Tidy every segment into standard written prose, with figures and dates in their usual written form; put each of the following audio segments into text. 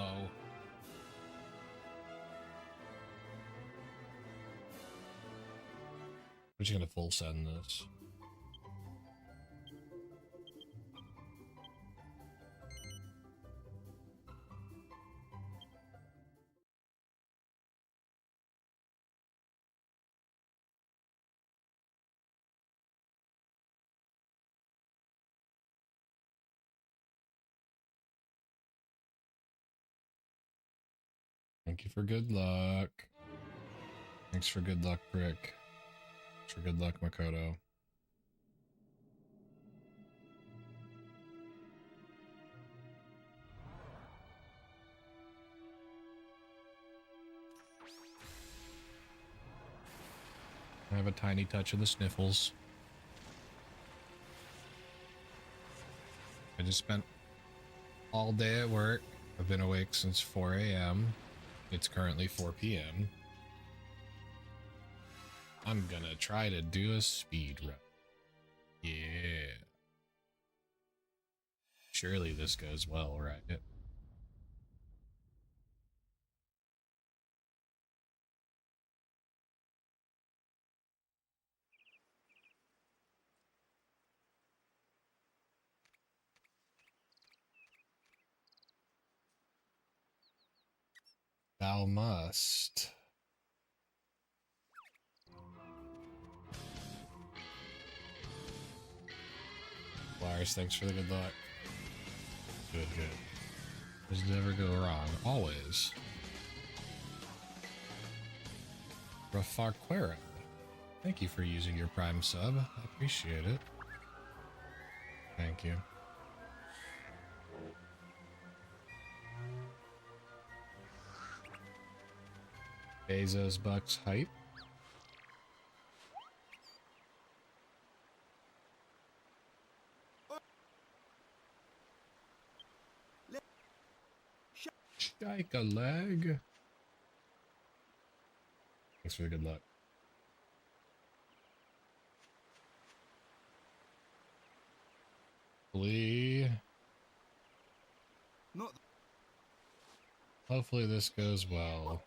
Uh-oh. We're just gonna full send this. Thank you for good luck. Thanks for good luck, Brick. Thanks for good luck, Makoto. I have a tiny touch of the sniffles. I just spent all day at work. I've been awake since 4 a.m. It's currently 4 p.m. I'm gonna try to do a speed run. Yeah. Surely this goes well, right? Thou must. Lars, thanks for the good luck. Good, good. Does never go wrong. Always. Rafarquera. Thank you for using your Prime sub. I appreciate it. Thank you. Bezos Bucks hype. Strike a leg. Thanks for the good luck. Hopefully this goes well.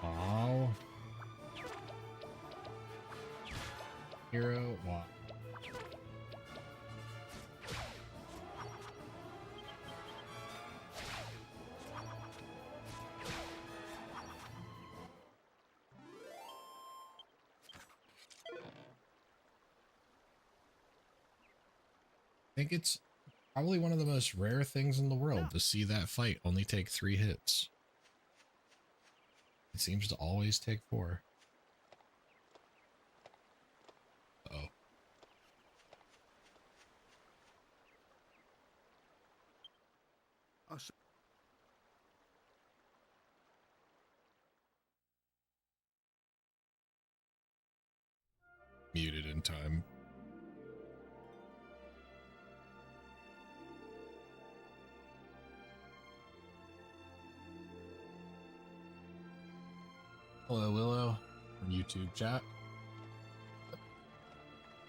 Oh. Hero, what? I think it's probably one of the most rare things in the world to see that fight only take 3 hits. It seems to always take 4. Uh-oh. Muted in time. Hello, Willow, from YouTube chat.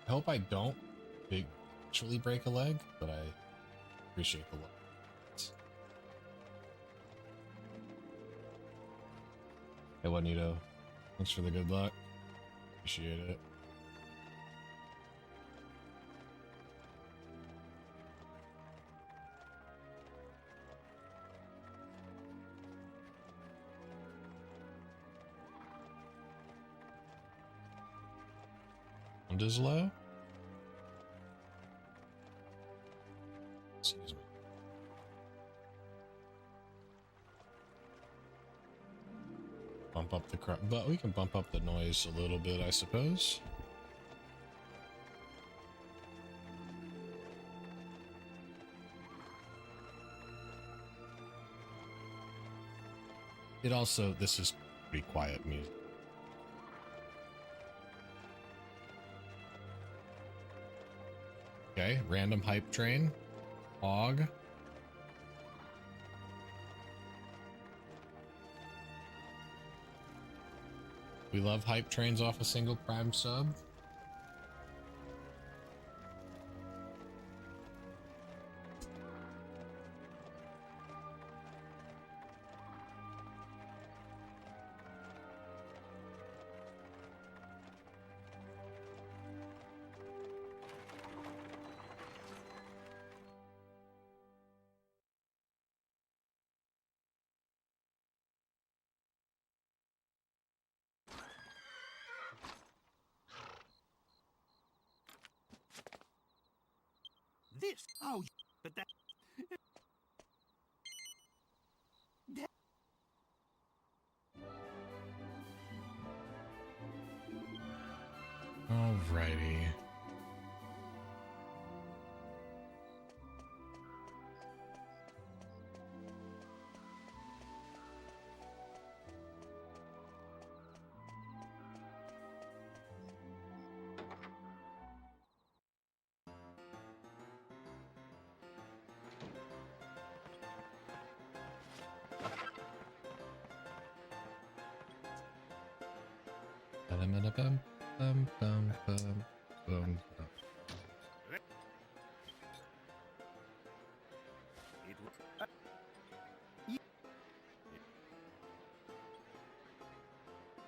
I hope I don't actually break a leg, but I appreciate the luck. Hey, Juanito, thanks for the good luck. Appreciate it. Sound is low? Excuse me. Bump up the but we can bump up the noise a little bit, I suppose. It also, this is pretty quiet music. Okay, random hype train. Hog. We love hype trains off a single Prime sub. This? Oh, but that... Alrighty.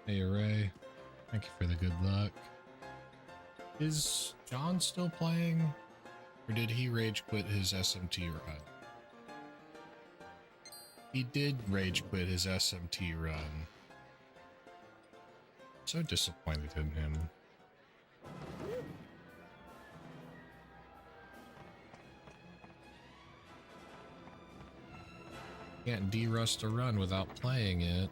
Hey, Ray. Thank you for the good luck. Is John still playing? Or did he rage quit his SMT run? He did rage quit his SMT run. So disappointed in him. Can't de-rust a run without playing it.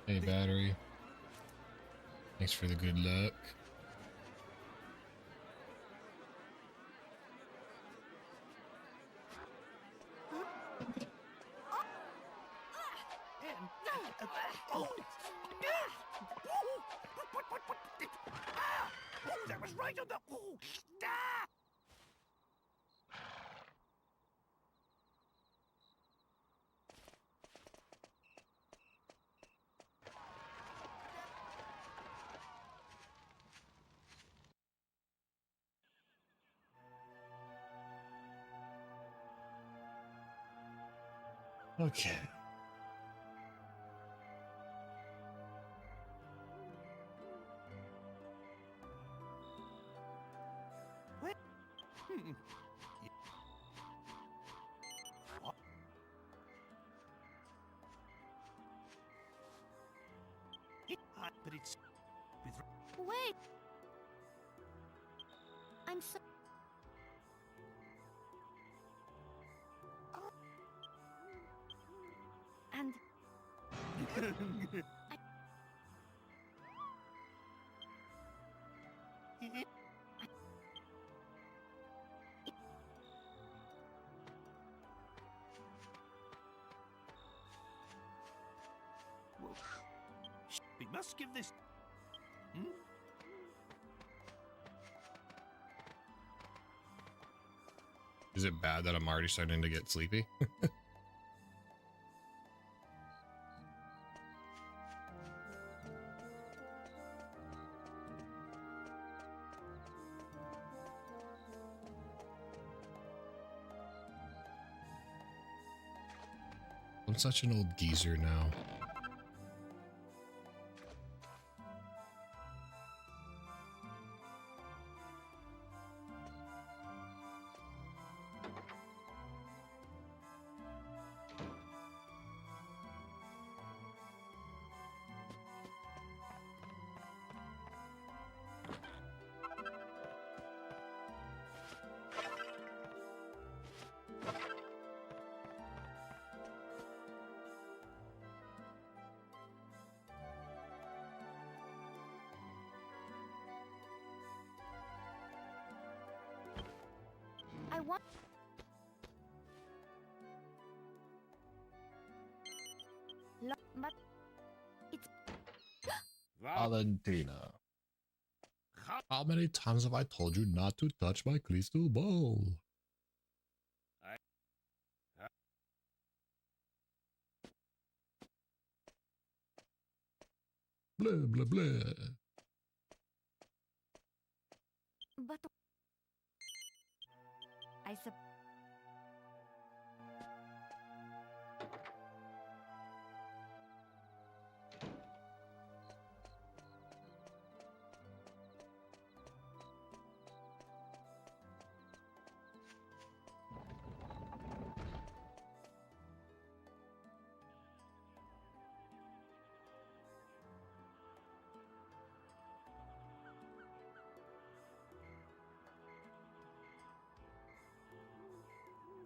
Hey, battery. Thanks for the good luck. That was right on the... Okay. What? But it's... Wait! I'm so... And... Well, we must give this... Hmm? Is it bad that I'm already starting to get sleepy? I'm such an old geezer now. want. But it's Valentina. How many times have I told you not to touch my crystal ball? Blah, blah, blah. but I sup.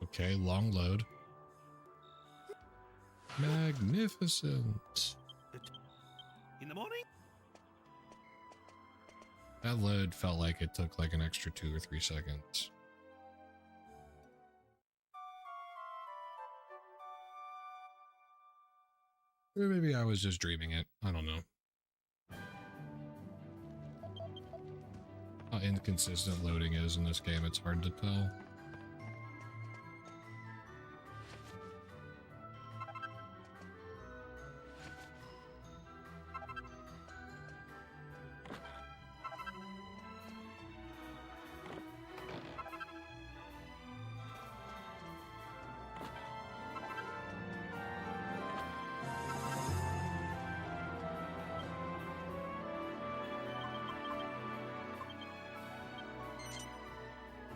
Okay, long load. Magnificent. In the morning? That load felt like it took like an extra 2 or 3 seconds. Or maybe I was just dreaming it. I don't know. How inconsistent loading is in this game, it's hard to tell.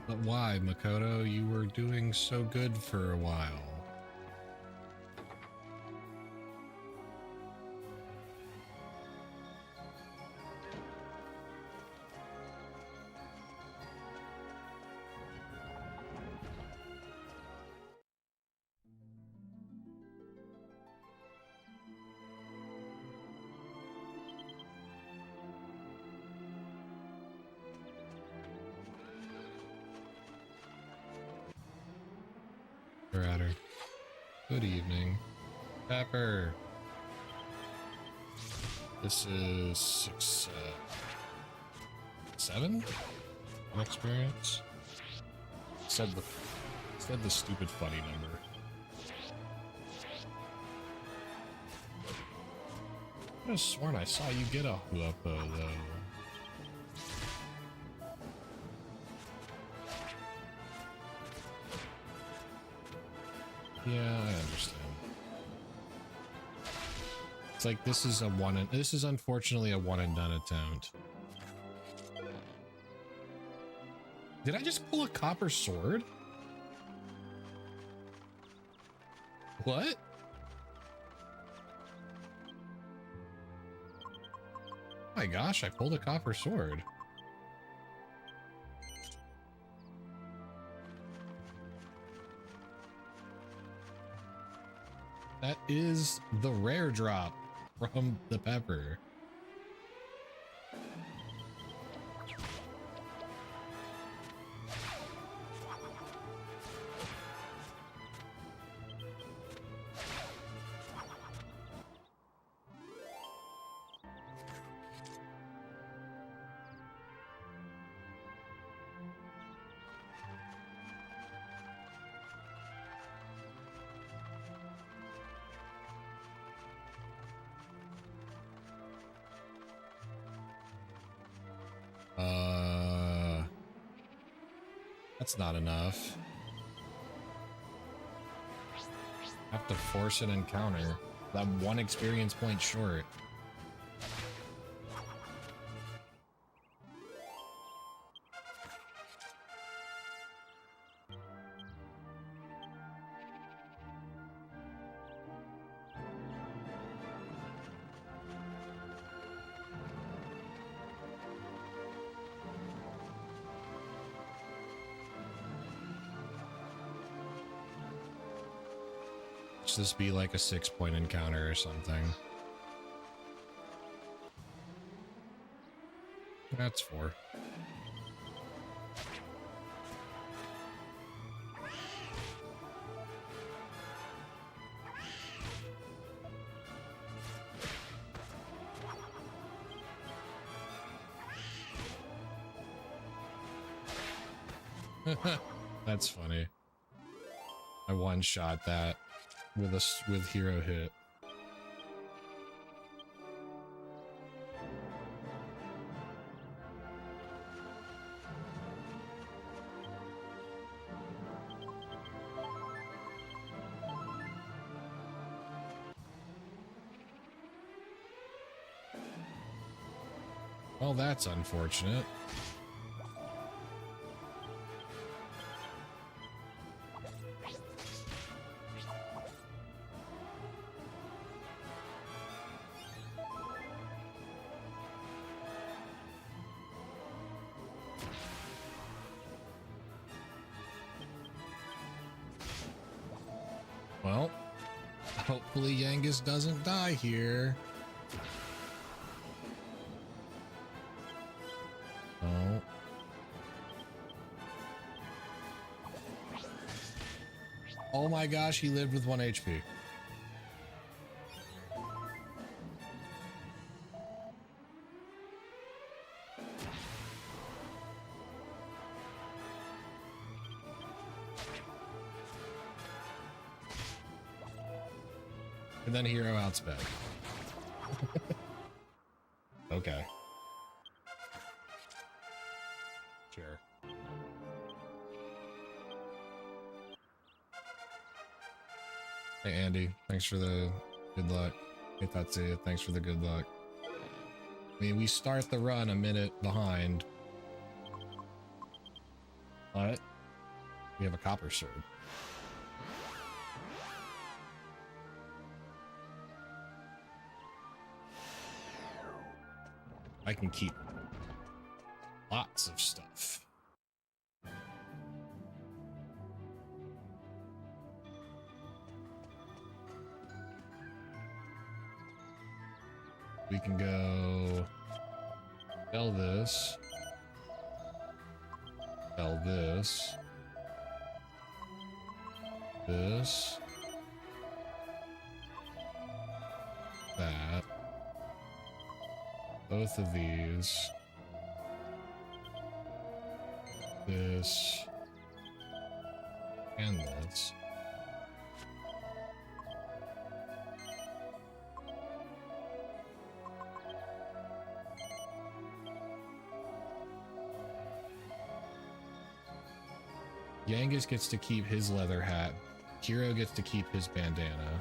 But why, Makoto? You were doing so good for a while. We're at her. Good evening. Pepper. This is 6, 7? An experience? Said the stupid funny number. I could have sworn I saw you get a Huapo though. Yeah, I understand. It's like this is unfortunately a one and done attempt. Did I just pull a copper sword? What? Oh my gosh, I pulled a copper sword. That is the rare drop from the pepper. That's not enough. Have to force an encounter. That one experience point short. Should this be like a 6-point encounter or something? That's 4. That's funny. I one-shot that with hero hit. Well, that's unfortunate. Well, hopefully Yangus doesn't die here. Oh. Oh my gosh, he lived with 1 HP. And then hero outsped. Okay. Sure. Hey Andy, thanks for the good luck. Hey Tatsuya, thanks for the good luck. I mean, we start the run a minute behind. But we have a copper sword. I can keep lots of stuff. We can go sell this, sell this, this, that, both of these, this, and this. Yangus gets to keep his leather hat. Hero gets to keep his bandana.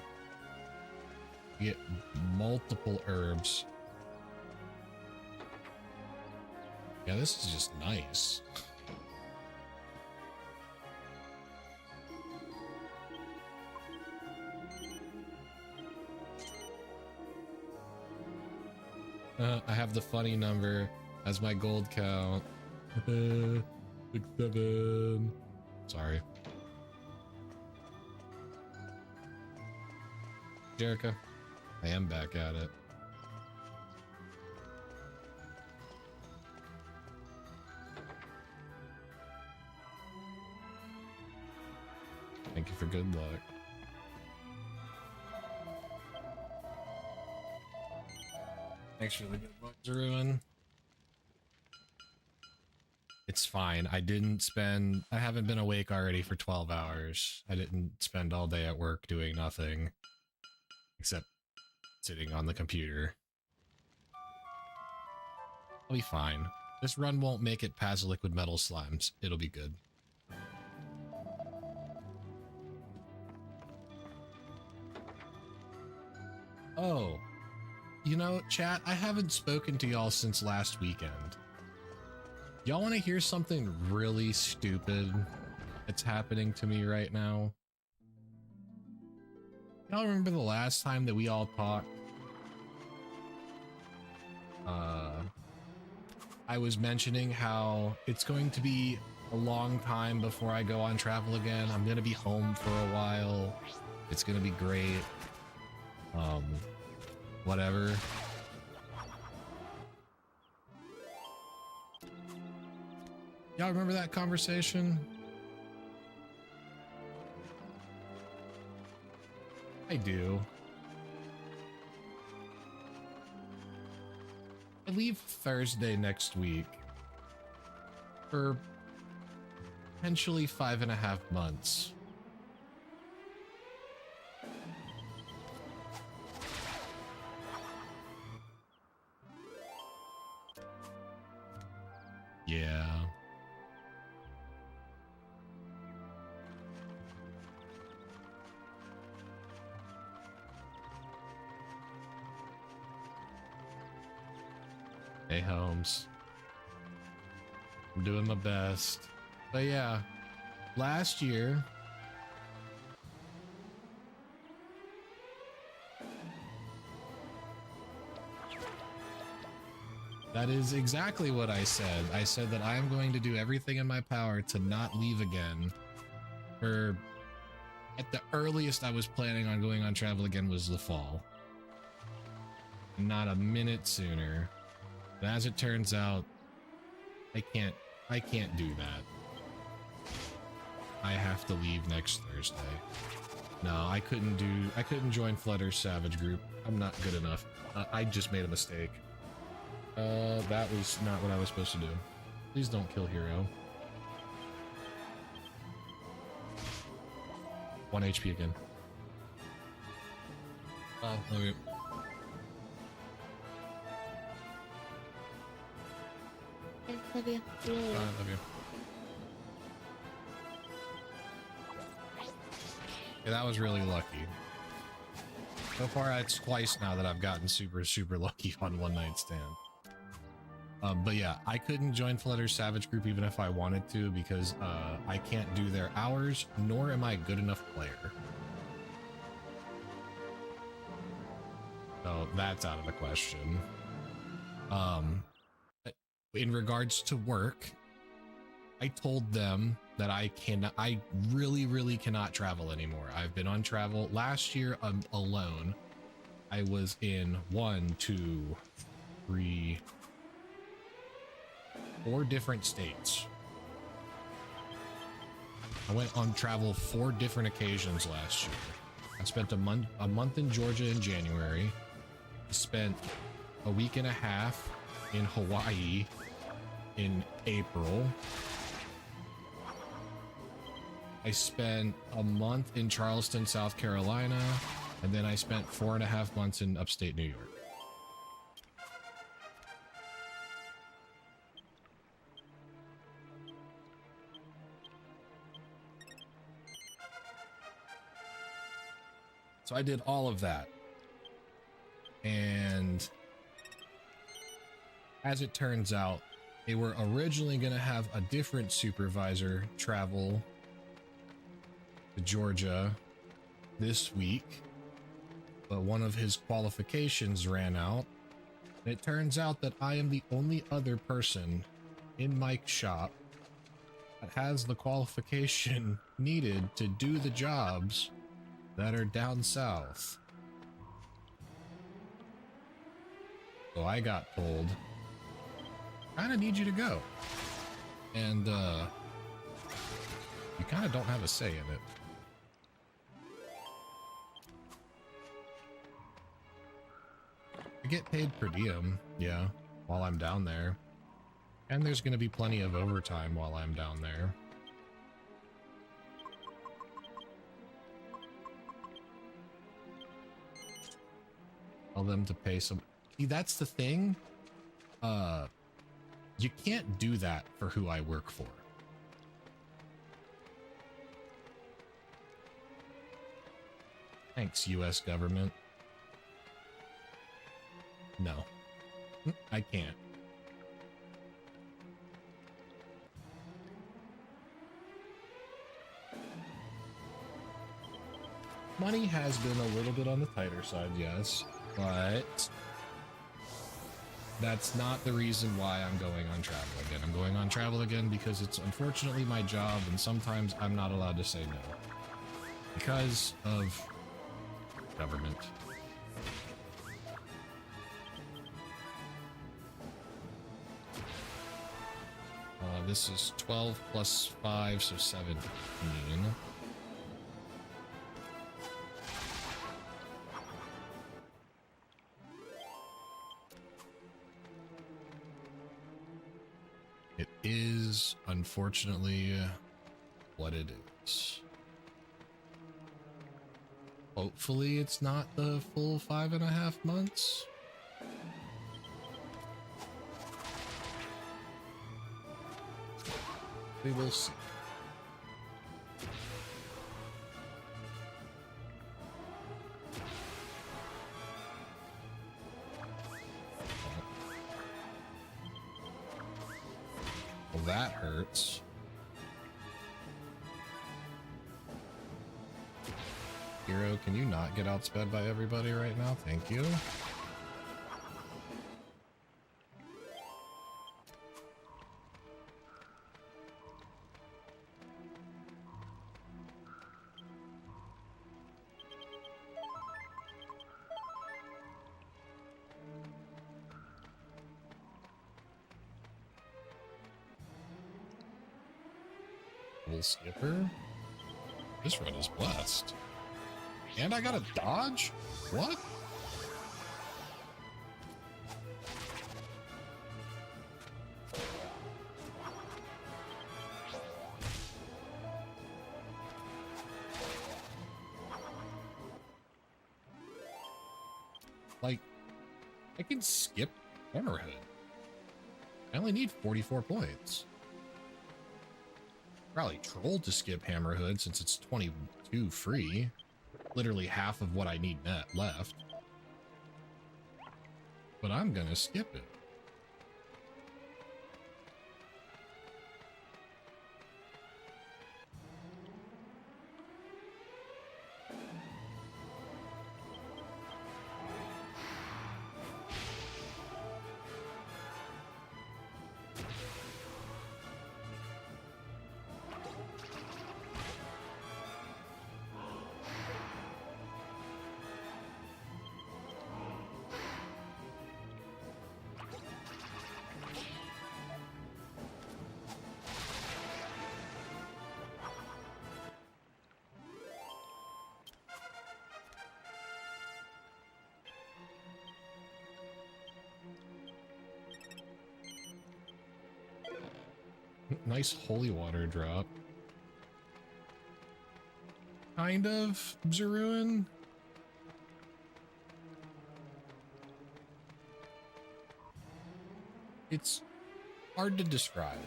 You get multiple herbs. Yeah, this is just nice. I have the funny number as my gold count. 6-7. Sorry. Jericho, I am back at it. Thank you for good luck. Thanks for the good luck, Ruin. It's fine. I haven't been awake already for 12 hours. I didn't spend all day at work doing nothing. Except sitting on the computer. I'll be fine. This run won't make it past liquid metal slimes. It'll be good. Oh. You know, chat, I haven't spoken to y'all since last weekend. Y'all want to hear something really stupid that's happening to me right now? Y'all remember the last time that we all talked? I was mentioning how it's going to be a long time before I go on travel again. I'm gonna be home for a while. It's gonna be great. Whatever. Y'all remember that conversation? I do. I leave Thursday next week for potentially 5.5 months. Yeah. Hey, Holmes. I'm doing my best. But yeah, last year, that is exactly what I said. I said that I am going to do everything in my power to not leave again. For at the earliest I was planning on going on travel again was the fall. Not a minute sooner. But as it turns out, I can't do that. I have to leave next Thursday. No, I couldn't join Flutter's Savage group. I'm not good enough. I just made a mistake. That was not what I was supposed to do. Please don't kill Hero. 1 HP again. Oh, okay. Love you. I love you. Yeah, that was really lucky. So far, it's twice now that I've gotten super, super lucky on One Night Stand. But yeah, I couldn't join Flutter's Savage group even if I wanted to because I can't do their hours, nor am I a good enough player. So that's out of the question. In regards to work, I told them that I really, really cannot travel anymore. I've been on travel. Last year alone, I was in 4 different states. I went on travel 4 different occasions last year. I spent a month in Georgia in January. I spent a week and a half in Hawaii in April. I spent a month in Charleston, South Carolina, and then I spent 4.5 months in upstate New York. So I did all of that. And as it turns out, they were originally going to have a different supervisor travel to Georgia this week, but one of his qualifications ran out. And it turns out that I am the only other person in Mike's shop that has the qualification needed to do the jobs that are down south. So I got told, kind of need you to go. And you kind of don't have a say in it. I get paid per diem, yeah, while I'm down there. And there's going to be plenty of overtime while I'm down there. Tell them to pay some... See, that's the thing. You can't do that for who I work for. Thanks, US government. No, I can't. Money has been a little bit on the tighter side, yes, but that's not the reason why I'm going on travel again. I'm going on travel again because it's unfortunately my job, and sometimes I'm not allowed to say no because of government. This is 12 plus 5, so 17. It is, unfortunately, what it is. Hopefully it's not the full 5.5 months. We will see. Well, that hurts. Hero, can you not get outsped by everybody right now? Thank you. Little skipper. This run is blessed. And I got a dodge? What? Like, I can skip Hammerhead. I only need 44 points. Probably troll to skip Hammerhood since it's 22 free. Literally half of what I need net left. But I'm gonna skip it. Nice holy water drop. Kind of, Zeruin. It's hard to describe.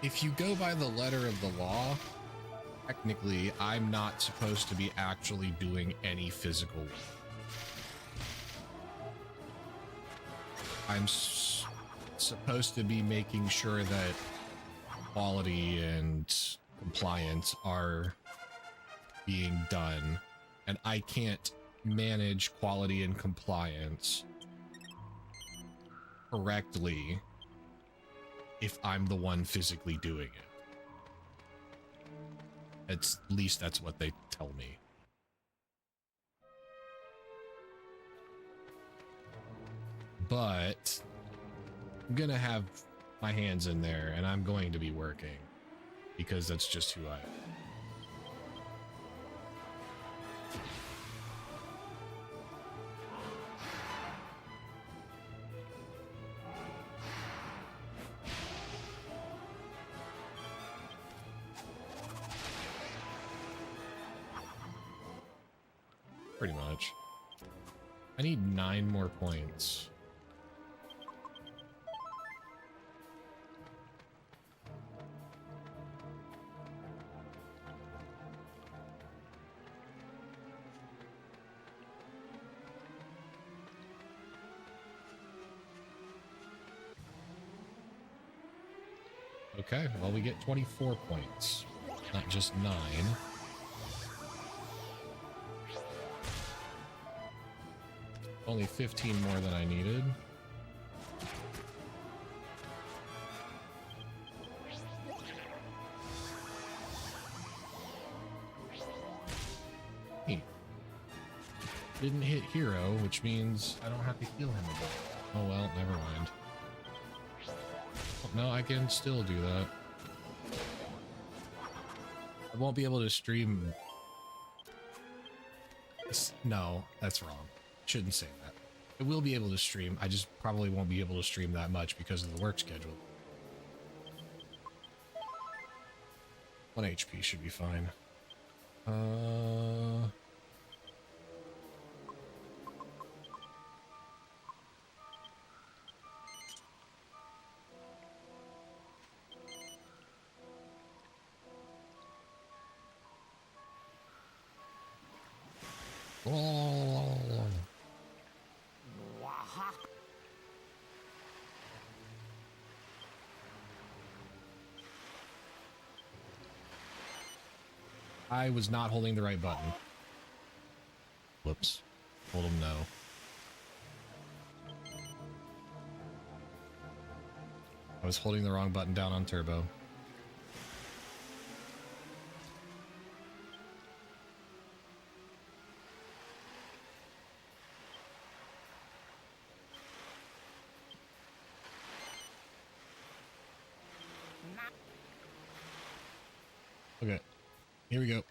If you go by the letter of the law, technically, I'm not supposed to be actually doing any physical work. I'm supposed to be making sure that quality and compliance are being done, and I can't manage quality and compliance correctly if I'm the one physically doing it. At least that's what they tell me. But I'm gonna have my hands in there, and I'm going to be working because that's just who I am. Pretty much. I need 9 more points. Okay, well, we get 24 points, not just 9. Only 15 more than I needed. Hey. Didn't hit hero, which means I don't have to heal him again. Oh well, never mind. No, I can still do that. I won't be able to stream. No, that's wrong. Shouldn't say that. I will be able to stream. I just probably won't be able to stream that much because of the work schedule. 1 HP should be fine. Uh... Waha. I was not holding the right button. Whoops. Hold him no. I was holding the wrong button down on turbo. Okay, here we go.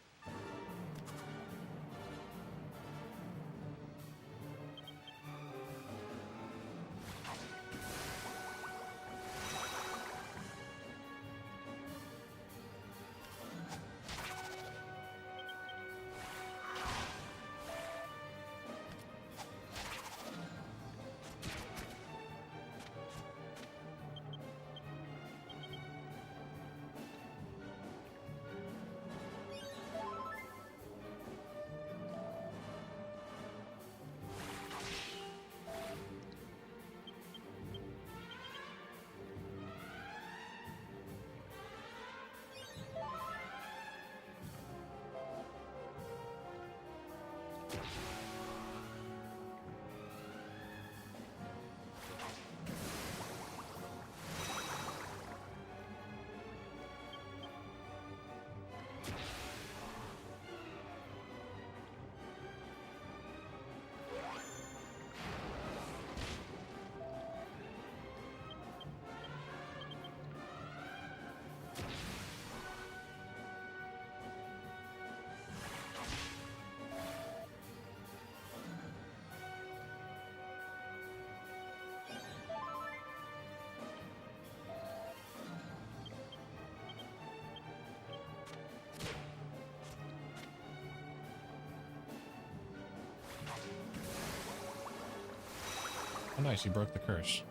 Oh, nice, you broke the curse.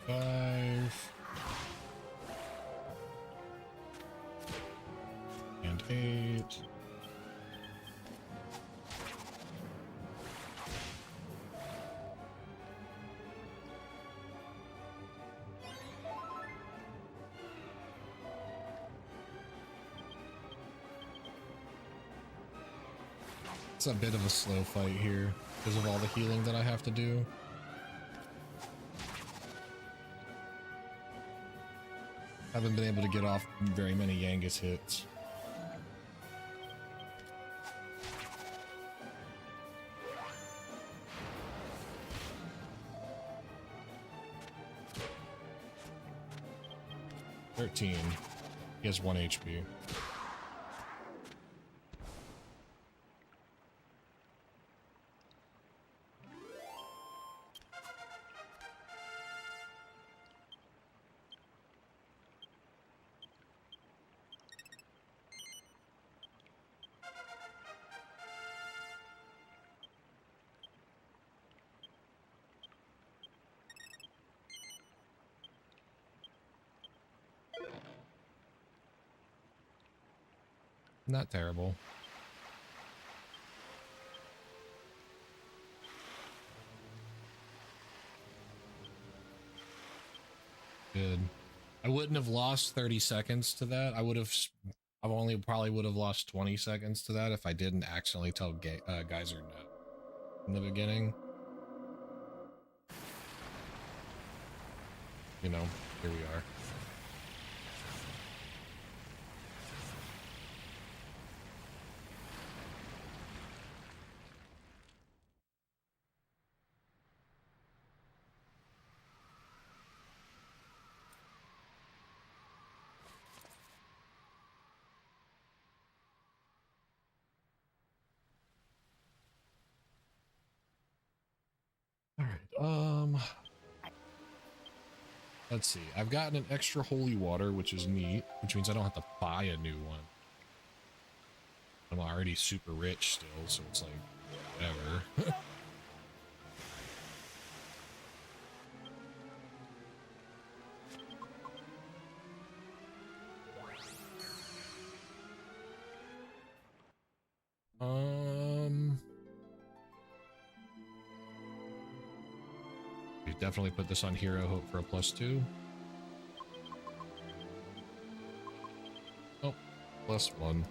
Five. And 8. It's a bit of a slow fight here because of all the healing that I have to do. Haven't been able to get off very many Yangus hits. He has 1 HP. Not terrible. Good. I wouldn't have lost 30 seconds to that. I only probably would have lost 20 seconds to that if I didn't accidentally tell Geyser no in the beginning. You know, here we are. right. Let's see. I've gotten an extra holy water, which is neat, which means I don't have to buy a new one. I'm already super rich still, so it's like, whatever. You definitely put this on hero, hope for a +2. Oh, +1.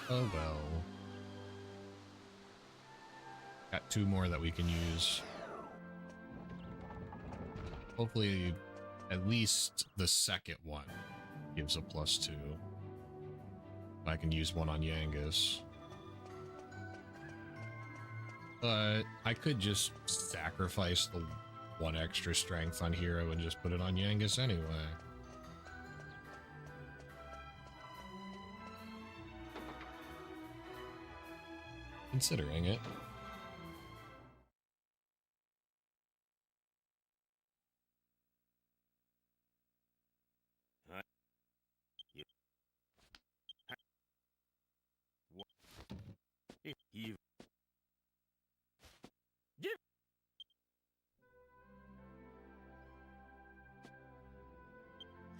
Oh well. Got 2 more that we can use. Hopefully, at least the second one gives a +2. I can use one on Yangus. But I could just sacrifice the 1 extra strength on hero and just put it on Yangus anyway. Considering it.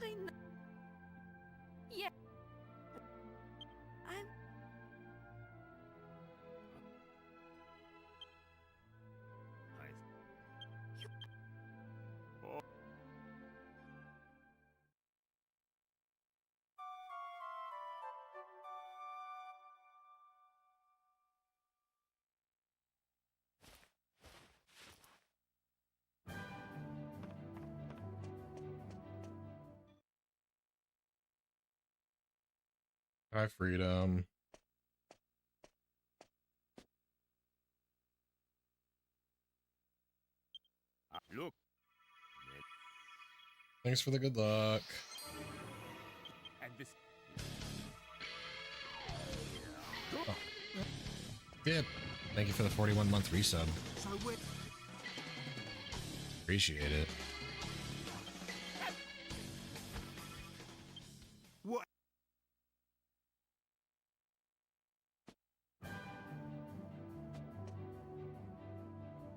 I know. Yeah. I'm. Hi, Freedom. Look. Thanks for the good luck. And this. Oh. Dip. Thank you for the 41-month resub. So we're. Appreciate it. What?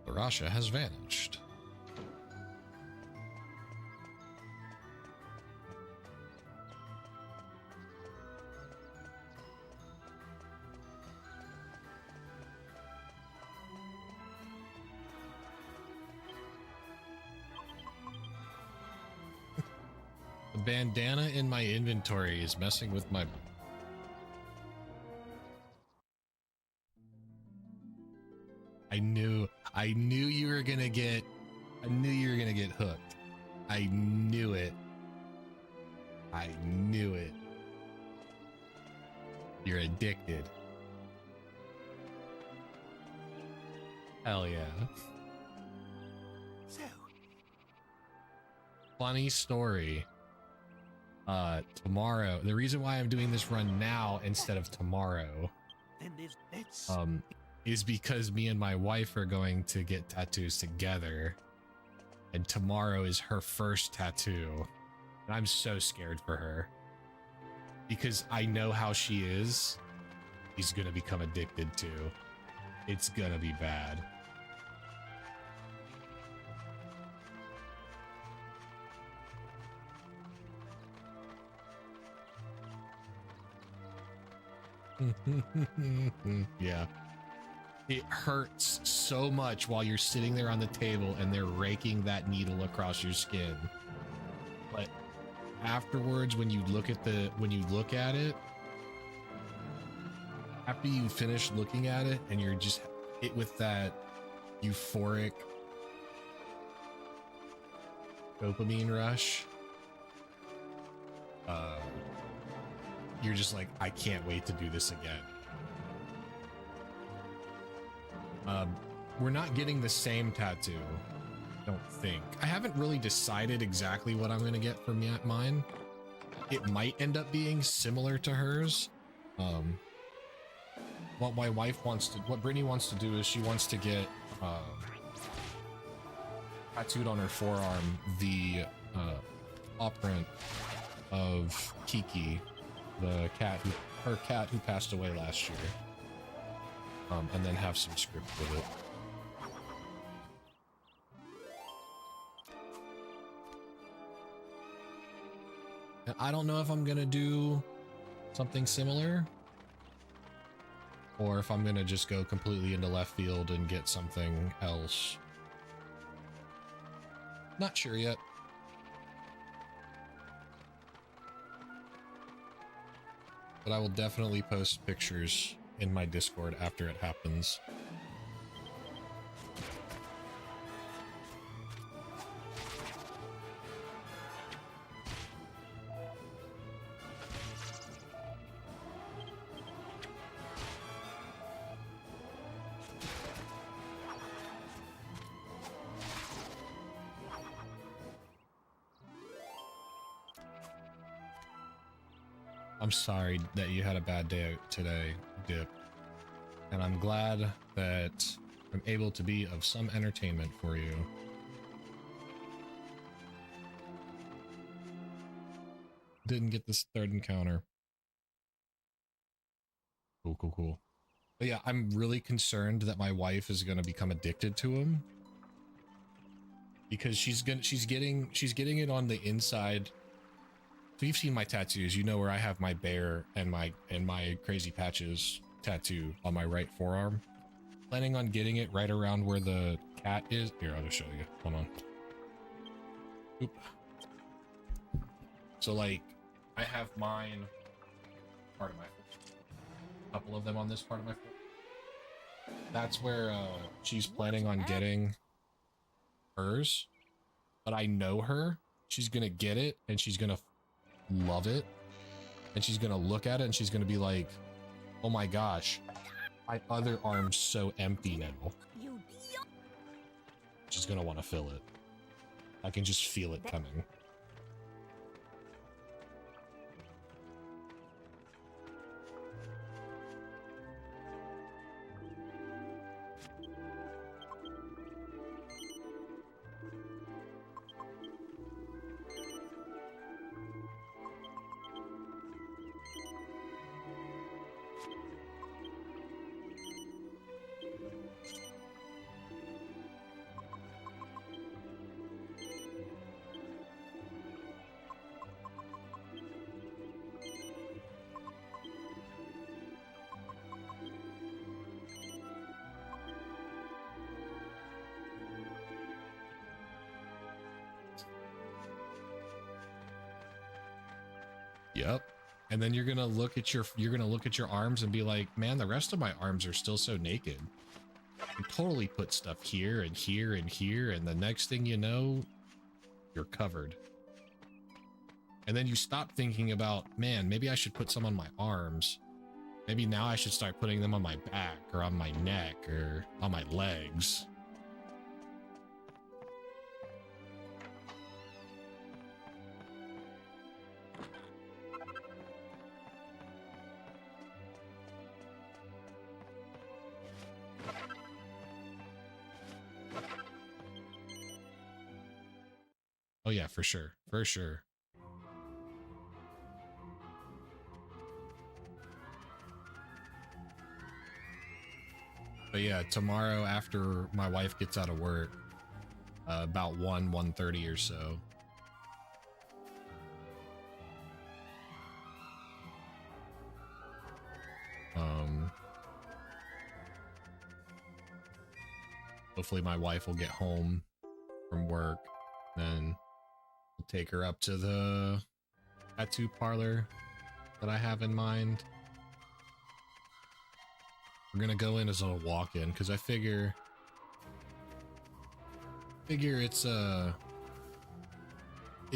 Larasha has vanished. The bandana in my inventory is messing with my... I knew you were gonna get hooked. I knew it. I knew it. You're addicted. Hell yeah. So. Funny story. Tomorrow, the reason why I'm doing this run now instead of tomorrow, Then there's let's. is because me and my wife are going to get tattoos together, and tomorrow is her first tattoo, and I'm so scared for her because I know how she is. She's gonna become addicted to. It's gonna be bad. Yeah. It hurts so much while you're sitting there on the table and they're raking that needle across your skin. But afterwards, when you look at it, after you finish looking at it and you're just hit with that euphoric dopamine rush, you're just like, I can't wait to do this again. We're not getting the same tattoo, I don't think. I haven't really decided exactly what I'm gonna get for mine. It might end up being similar to hers. what my wife wants to, what Brittany wants to do is she wants to get tattooed on her forearm the paw print of Kiki, the cat, her cat who passed away last year, and then have some script with it. And I don't know if I'm gonna do something similar, or if I'm gonna just go completely into left field and get something else. Not sure yet. But I will definitely post pictures in my Discord after it happens. I'm sorry that you had a bad day today, Dip. And I'm glad that I'm able to be of some entertainment for you. Didn't get this third encounter. Cool, cool, cool. But yeah, I'm really concerned that my wife is gonna become addicted to him. Because she's getting it on the inside. So you've seen my tattoos, you know where I have my bear and my crazy patches tattoo on my right forearm. Planning on getting it right around where the cat is. Here, I'll just show you. Hold on. Oop. So like, I have mine part of my foot. A couple of them on this part of my foot. That's where she's planning on getting hers. But I know her. She's gonna get it and she's gonna love it, and she's gonna look at it and she's gonna be like, oh my gosh, my other arm's so empty now. She's gonna want to fill it. I can just feel it coming. Yep. And then you're gonna look at your arms and be like, man, the rest of my arms are still so naked. You totally put stuff here and here and here, and the next thing you know, you're covered. And then you stop thinking about, man, maybe I should put some on my arms. Maybe now I should start putting them on my back or on my neck or on my legs. Oh yeah, for sure. For sure. But yeah, tomorrow after my wife gets out of work, about 1:30 or so. Hopefully my wife will get home from work, then I'll take her up to the tattoo parlor that I have in mind. We're gonna go in as a walk-in because I figure it's a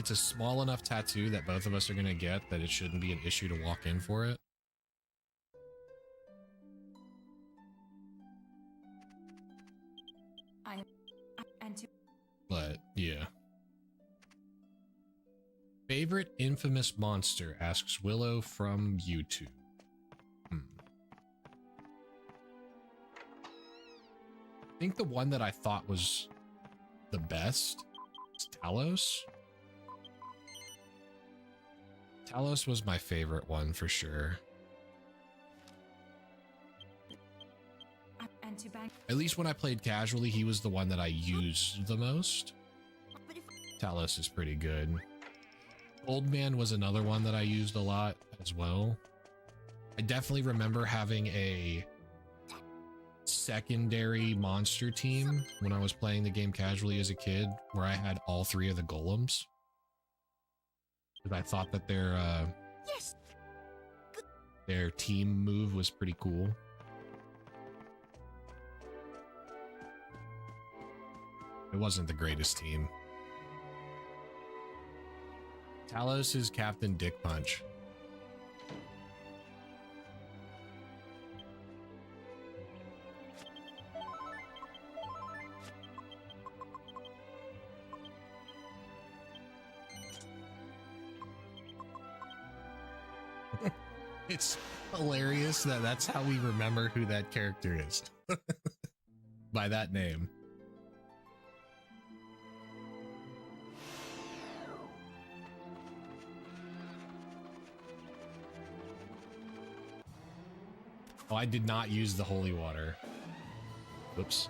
small enough tattoo that both of us are gonna get that it shouldn't be an issue to walk in for it. But yeah. Favorite infamous monster, asks Willow from YouTube. think the one that I thought was the best is Talos. Talos was my favorite one for sure. And to bang. At least when I played casually, he was the one that I used the most. But if Talos is pretty good. Old Man was another one that I used a lot as well. I definitely remember having a secondary monster team when I was playing the game casually as a kid, where I had all 3 of the golems. Because I thought that yes, their team move was pretty cool. It wasn't the greatest team. Talos is Captain Dick Punch. It's hilarious that that's how we remember who that character is. By that name. Oh, I did not use the holy water. Oops.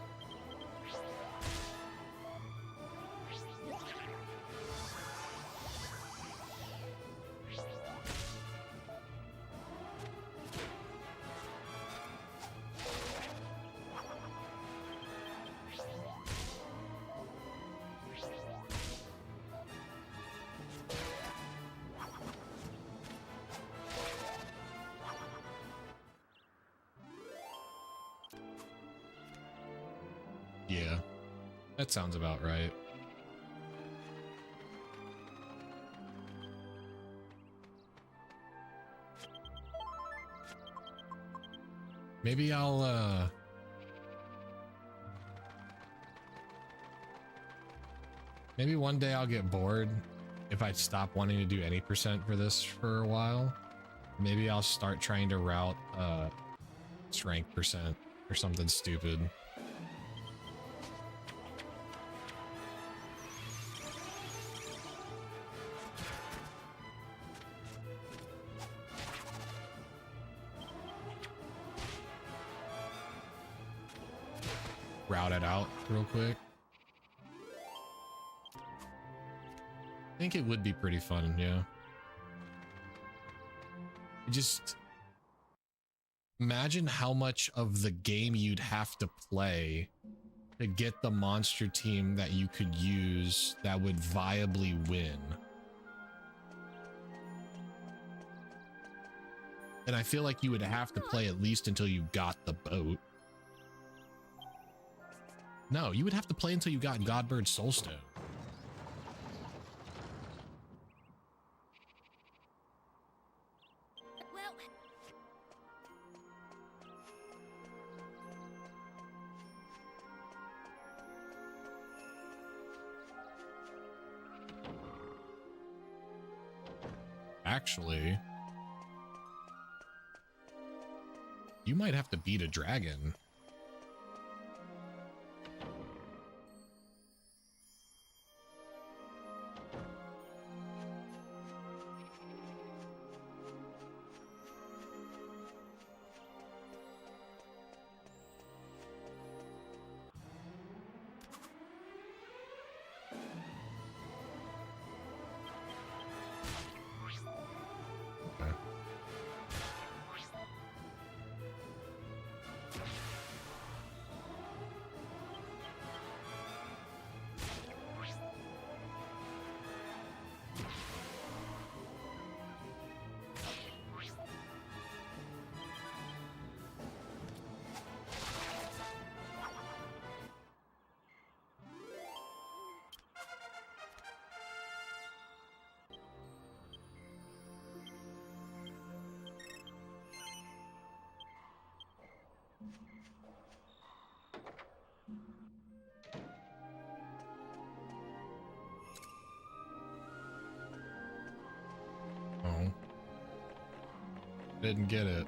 Yeah, that sounds about right. Maybe I'll maybe one day I'll get bored if I stop wanting to do any percent for this for a while. Maybe I'll start trying to route strength percent or something stupid. Route it out real quick. I think it would be pretty fun, yeah. Just imagine how much of the game you'd have to play to get the monster team that you could use that would viably win. And I feel like you would have to play at least until you got the boat. No, you would have to play until you got Godbird's Soulstone. well, Actually, you might have to beat a dragon. Okay. Oh. Didn't get it.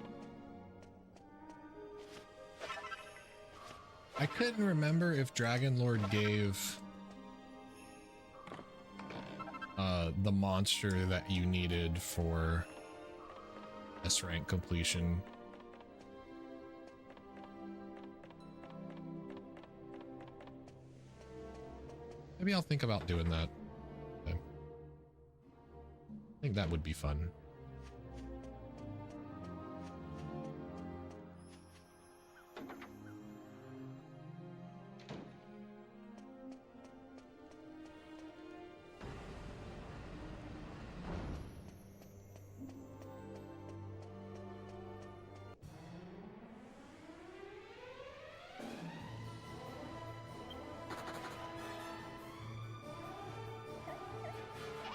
I couldn't remember if Dragon Lord gave the monster that you needed for S rank completion. Maybe I'll think about doing that. Okay. I think that would be fun.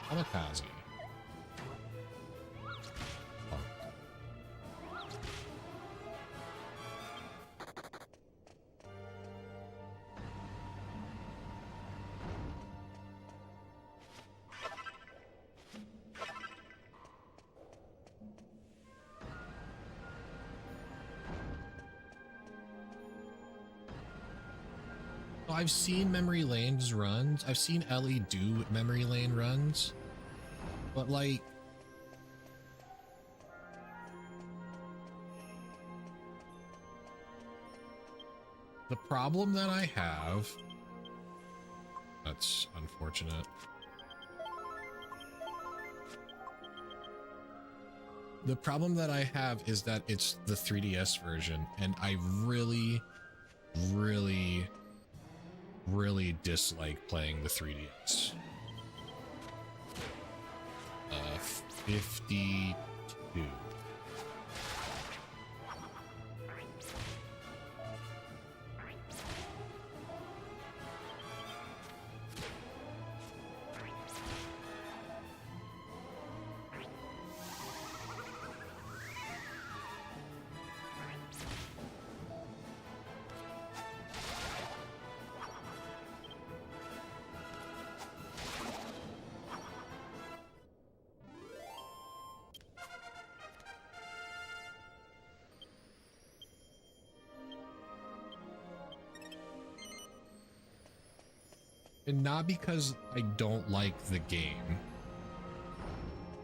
Kamikaze. Oh. So I've seen Memory Lane's runs. I've seen Ellie do Memory Lane runs. But like, the problem that I have, that's unfortunate. The problem that I have is that it's the 3DS version, and I really, really, really dislike playing the 3DS. 52. And not because I don't like the game.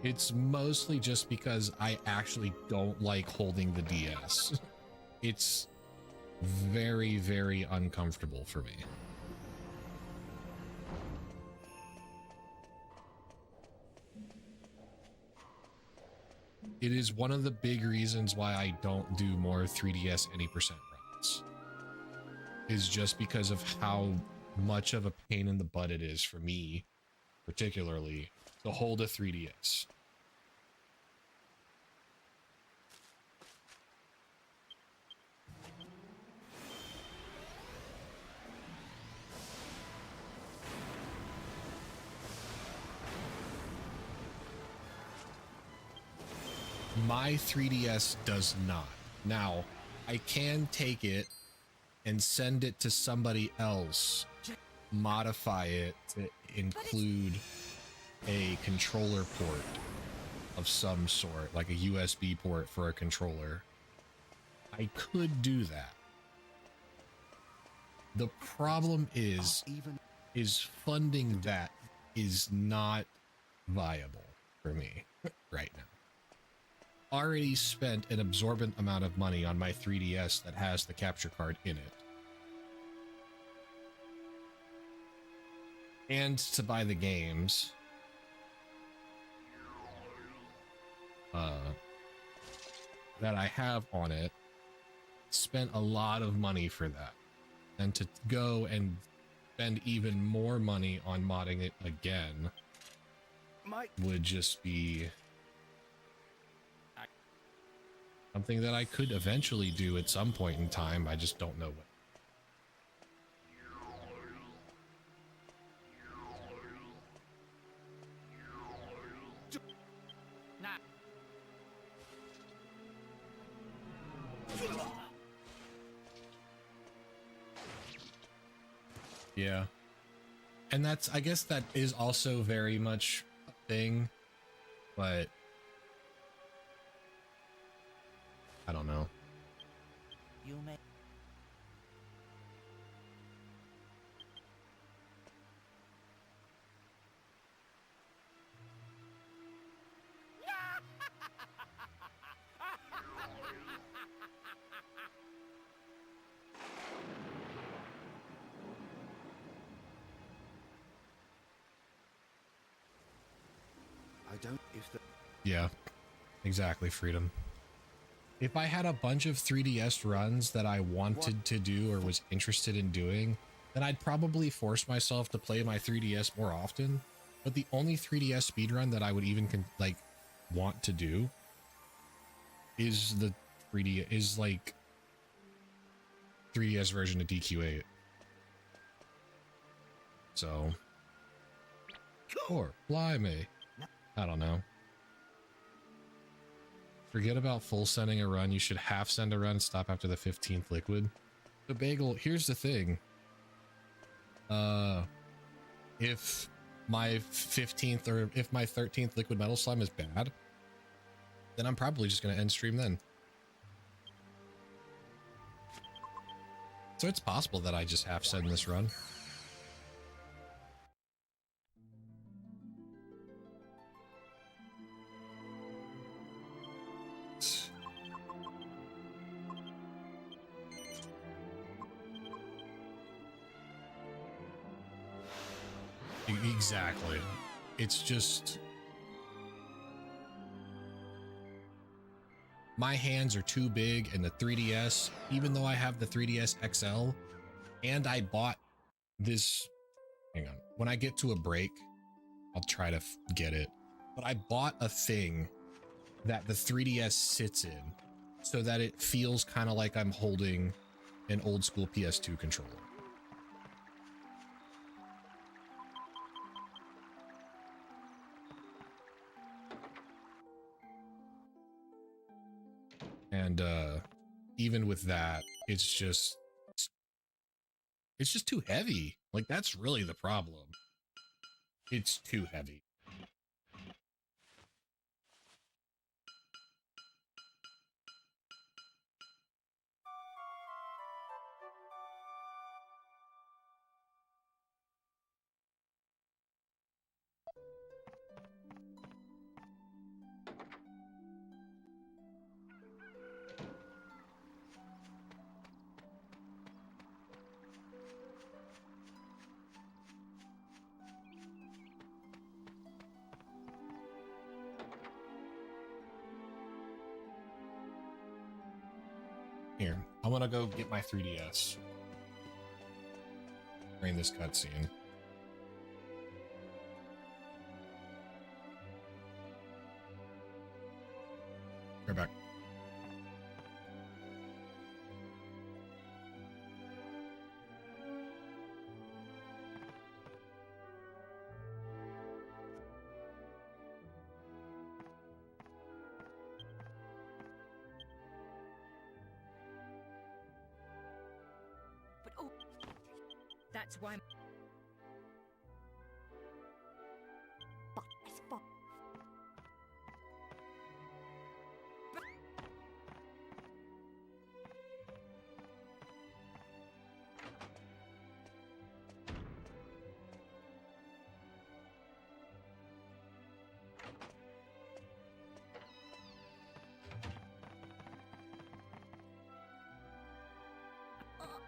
It's mostly just because I actually don't like holding the DS. It's very, very uncomfortable for me. It is one of the big reasons why I don't do more 3DS any percent runs. Is just because of how much of a pain in the butt it is for me, particularly, to hold a 3DS. My 3DS does not. Now, I can take it and send it to somebody else, modify it to include a controller port of some sort, like a USB port for a controller. I could do that. The problem is funding that is not viable for me right now. Already spent an absorbent amount of money on my 3DS that has the capture card in it. And to buy the games. That I have on it. Spent a lot of money for that. And to go and spend even more money on modding it again would just be something that I could eventually do at some point in time. I just don't know when. Yeah. And that's, I guess that is also very much a thing, but I don't know. You may. don't if the Yeah, exactly, Freedom. If I had a bunch of 3DS runs that I wanted to do or was interested in doing, then I'd probably force myself to play my 3DS more often. But the only 3DS speedrun that I would even like want to do is the 3DS version of DQ8. So, or blimey, I don't know. Forget about full sending a run. You should half send a run and stop after the 15th liquid. So Bagel, here's the thing. If my 15th or if my 13th liquid metal slime is bad, then I'm probably just going to end stream then. So it's possible that I just half send this run. Exactly. It's just my hands are too big, and the 3DS, even though I have the 3DS XL and I bought this, hang on, when I get to a break, I'll try to get it, but I bought a thing that the 3DS sits in so that it feels kind of like I'm holding an old school PS2 controller. And even with that, it's just too heavy. Like, that's really the problem. It's too heavy. Here, I want to go get my 3DS during this cutscene. Right back. But oh, that's why. But it's fun.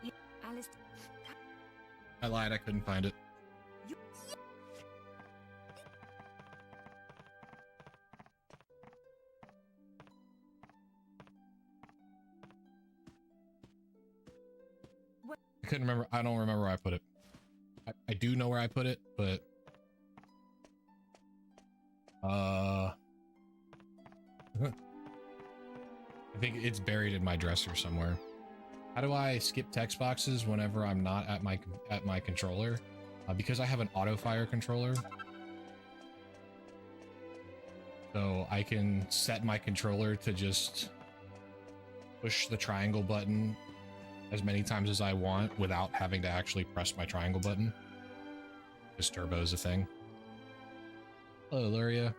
Yeah, Alice. I lied, I couldn't find it. You, I couldn't remember. I don't remember where I put it. I do know where I put it, but I think it's buried in my dresser somewhere. How do I skip text boxes whenever I'm not at my controller? Because I have an auto fire controller, so I can set my controller to just push the triangle button as many times as I want without having to actually press my triangle button. Just turbo's a thing. Hello, Luria.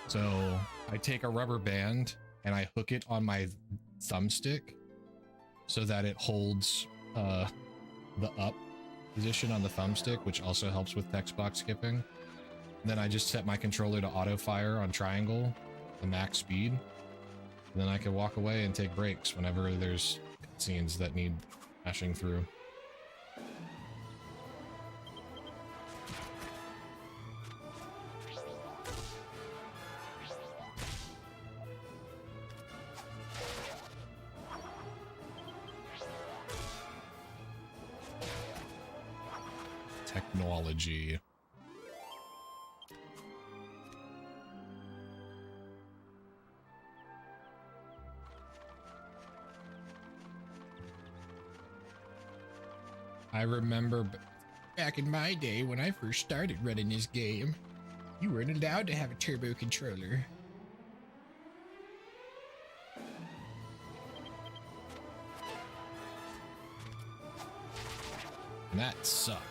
So I take a rubber band and I hook it on my thumbstick so that it holds the up position on the thumbstick, which also helps with text box skipping. And then I just set my controller to auto fire on triangle, the max speed. Then I can walk away and take breaks whenever there's scenes that need hashing through. Technology. I remember back in my day when I first started running this game, you weren't allowed to have a turbo controller. And that sucked.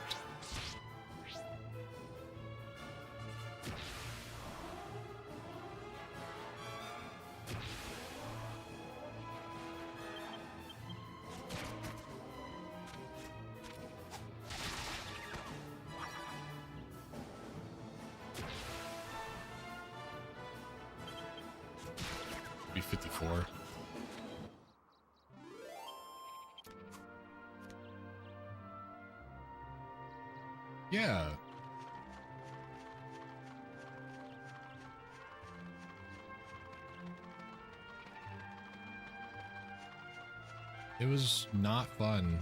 Be 54. Yeah. It was not fun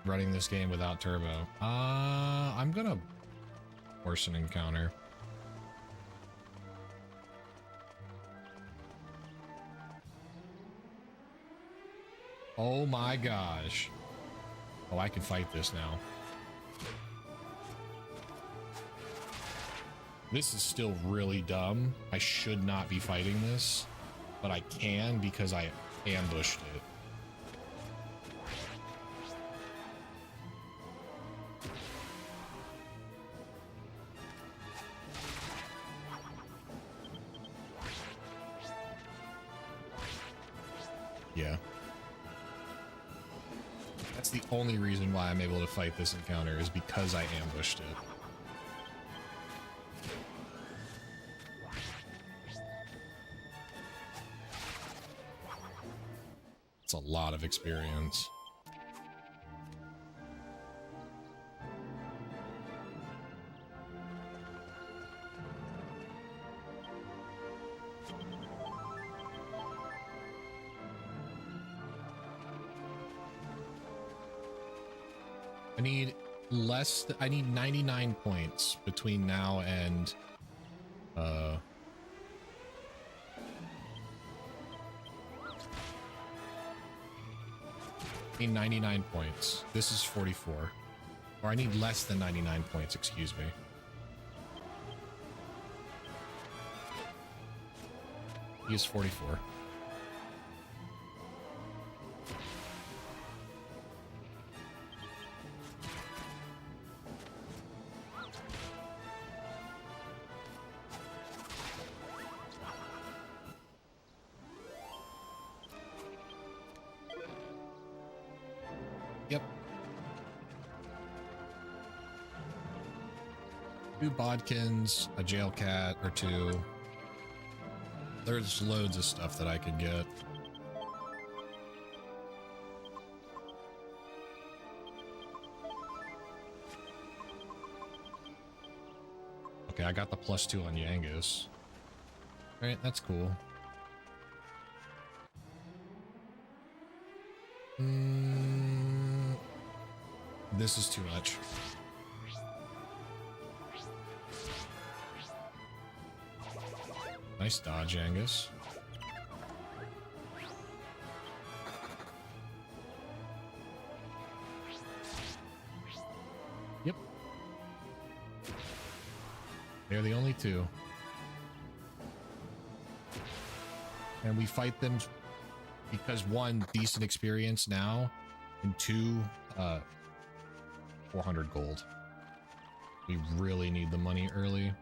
running this game without turbo. I'm gonna force an encounter. Oh my gosh. Oh, I can fight this now. This is still really dumb. I should not be fighting this, but I can because I ambushed it. Yeah. That's the only reason why I'm able to fight this encounter is because I ambushed it. It's a lot of experience. I need 99 points between now and I need 99 points. This is 44. Or I need less than 99 points, excuse me. He is 44. Yep. 2 bodkins, a jail cat or 2. There's loads of stuff that I could get. Okay, I got the +2 on Yangus. Alright, that's cool. This is too much. Nice dodge, Angus. Yep. They're the only 2. And we fight them because 1, decent experience now, and 2, 400 gold. We really need the money early.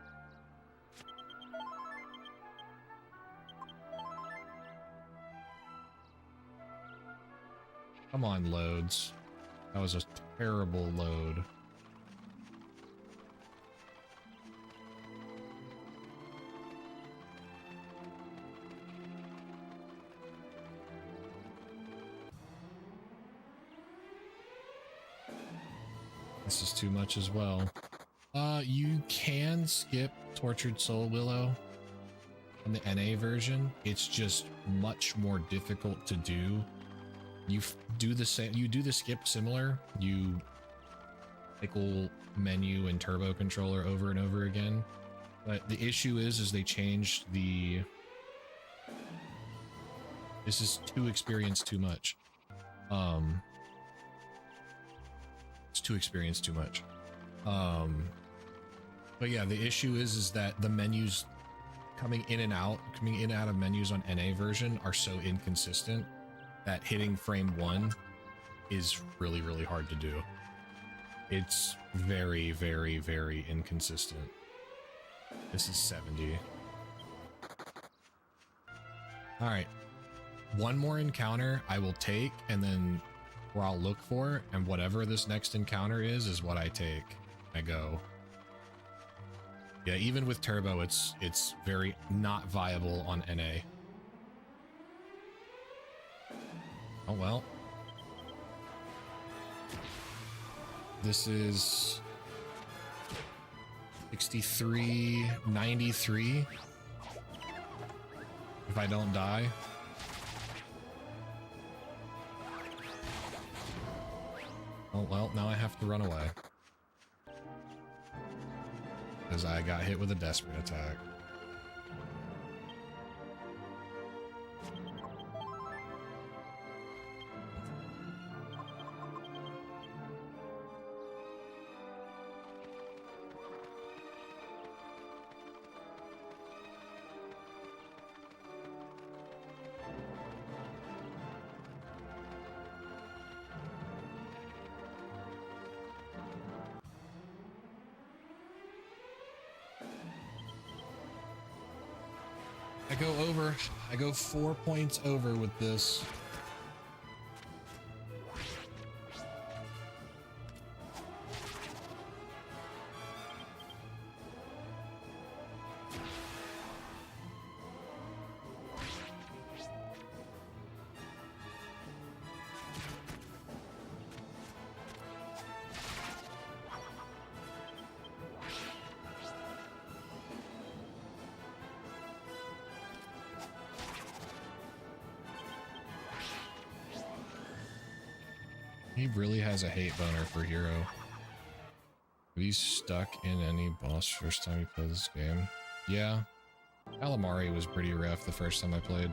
Come on, loads. That was a terrible load. This is too much as well. You can skip Tortured Soul Willow on the NA version. It's just much more difficult to do. You do the same, you do the skip similar. You cycle menu and turbo controller over and over again. But the issue is they changed the... This is too experienced too much. It's too experienced too much. But yeah, the issue is that the menus coming in and out of menus on NA version are so inconsistent that hitting frame 1 is really, really hard to do. It's very, very, very inconsistent. This is 70. All right. One more encounter I will take, and then where I'll look for, and whatever this next encounter is what I take. I go. Yeah, even with turbo, it's very not viable on NA. Oh well. This is 63.93. If I don't die. Oh well, now I have to run away. Because I got hit with a desperate attack. I go 4 points over with this. He really has a hate boner for Hero. Have you stuck in any boss first time you played this game? Yeah. Calamari was pretty rough the first time I played.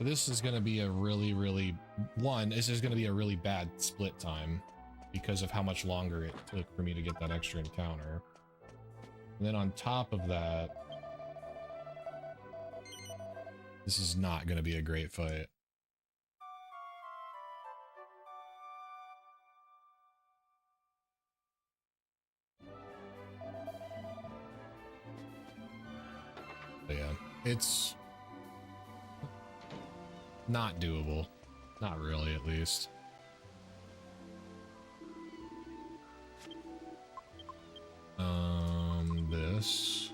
This is going to be a this is going to be a really bad split time because of how much longer it took for me to get that extra encounter. And then on top of that, this is not going to be a great fight. But yeah, it's not doable. Not really, at least. This.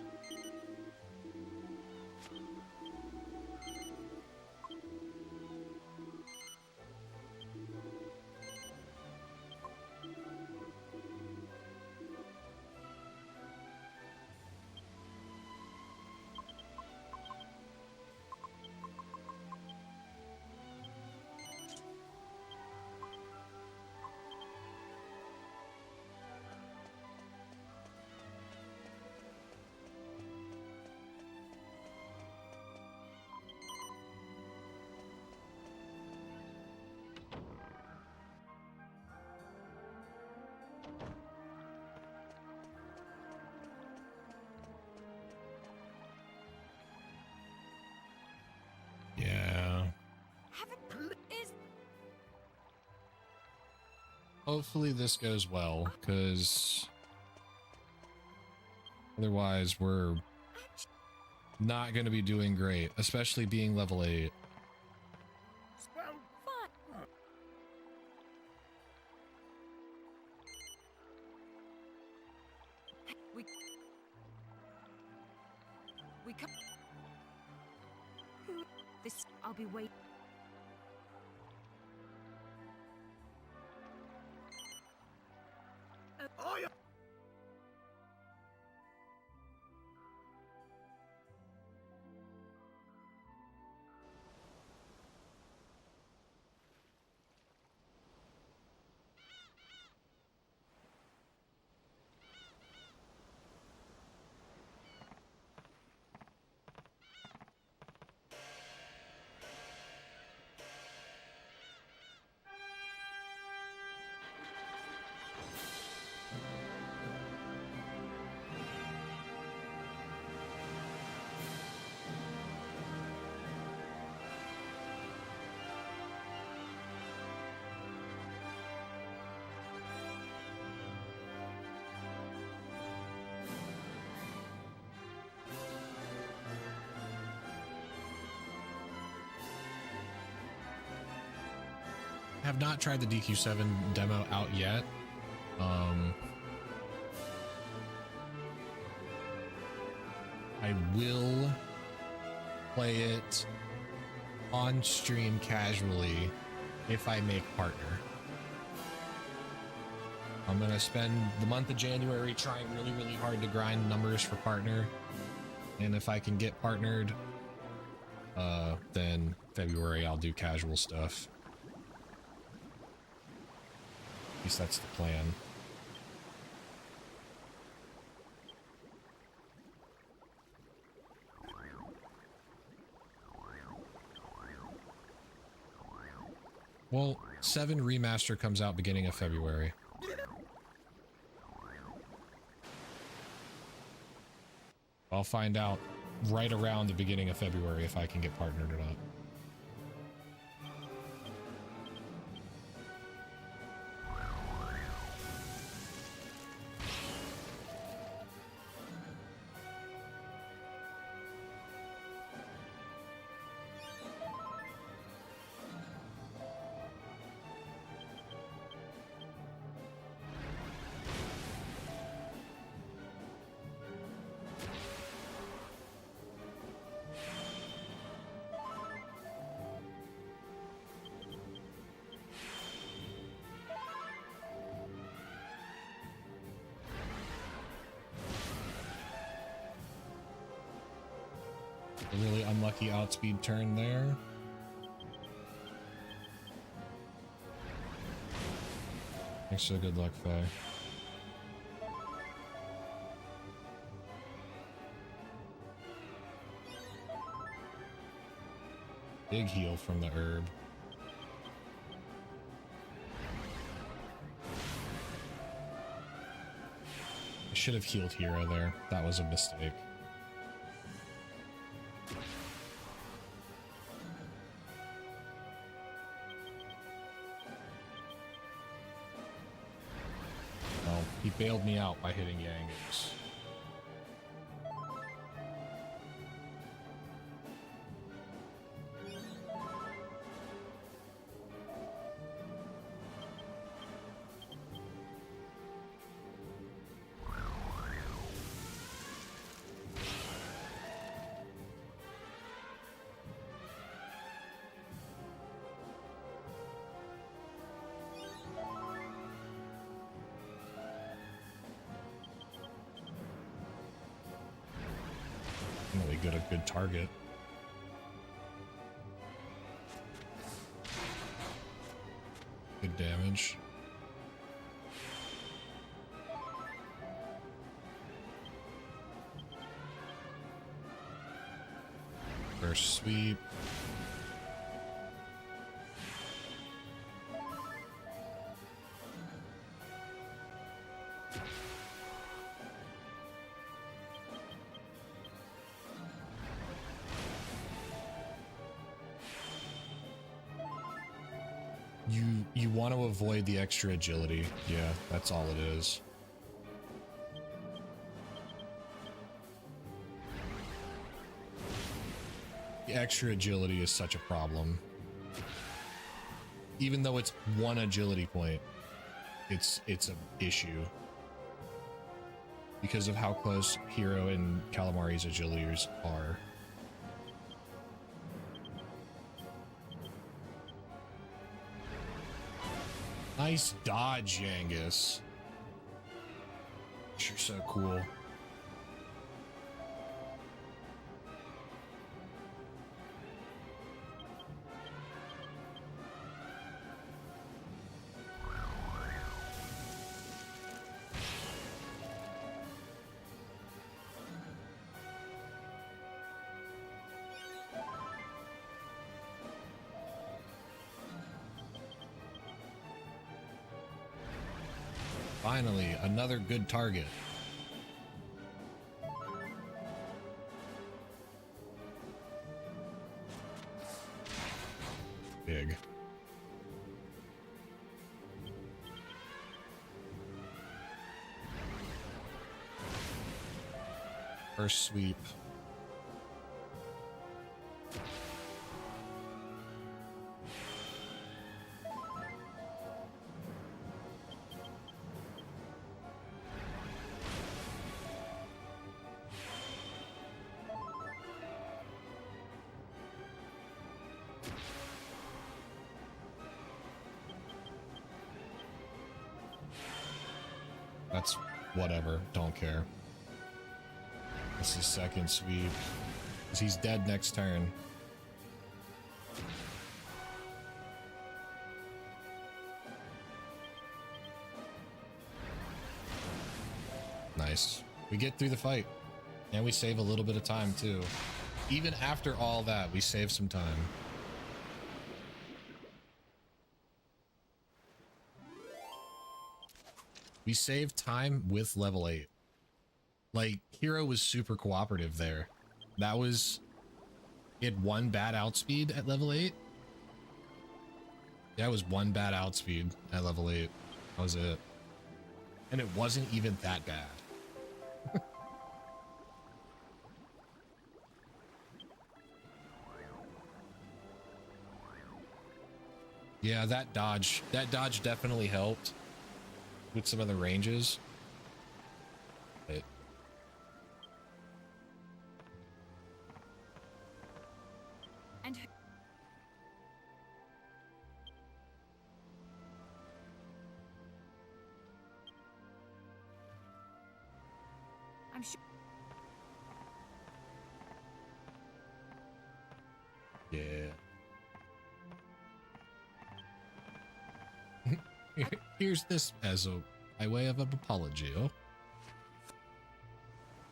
Hopefully this goes well, because otherwise we're not going to be doing great, especially being level 8. Spell. Fine. We come. This I'll be waiting. Oh, yeah. Have not tried the DQ7 demo out yet. I will play it on stream casually if I make partner. I'm gonna spend the month of January trying really hard to grind numbers for partner, and if I can get partnered, then February I'll do casual stuff. At least that's the plan. Well, 7 Remaster comes out beginning of February. I'll find out right around the beginning of February if I can get partnered or not. A really unlucky outspeed turn there. Thanks for the good luck, Faye. Big heal from the herb. I should have healed Hero there. That was a mistake. Well, he bailed me out by hitting Yangus. Really good, a good target. Good damage. First sweep. You want to avoid the extra agility. Yeah, that's all it is. The extra agility is such a problem. Even though it's one agility point, it's an issue because of how close Hero and Calamari's agilities are. Nice dodge, Yangus. You're so cool. Finally, another good target. Big. First sweep. That's whatever. Don't care. This is second sweep. 'Cause he's dead next turn. Nice. We get through the fight. And we save a little bit of time too. Even after all that, we save some time. We saved time with level 8. Like, Hero was super cooperative there. That was... It had one bad outspeed at level 8. Yeah, it was one bad outspeed at level 8. That was it. And it wasn't even that bad. Yeah, that dodge definitely helped with some of the ranges. But And I'm sure. yeah. Here's this as a by way of an apology. Oh.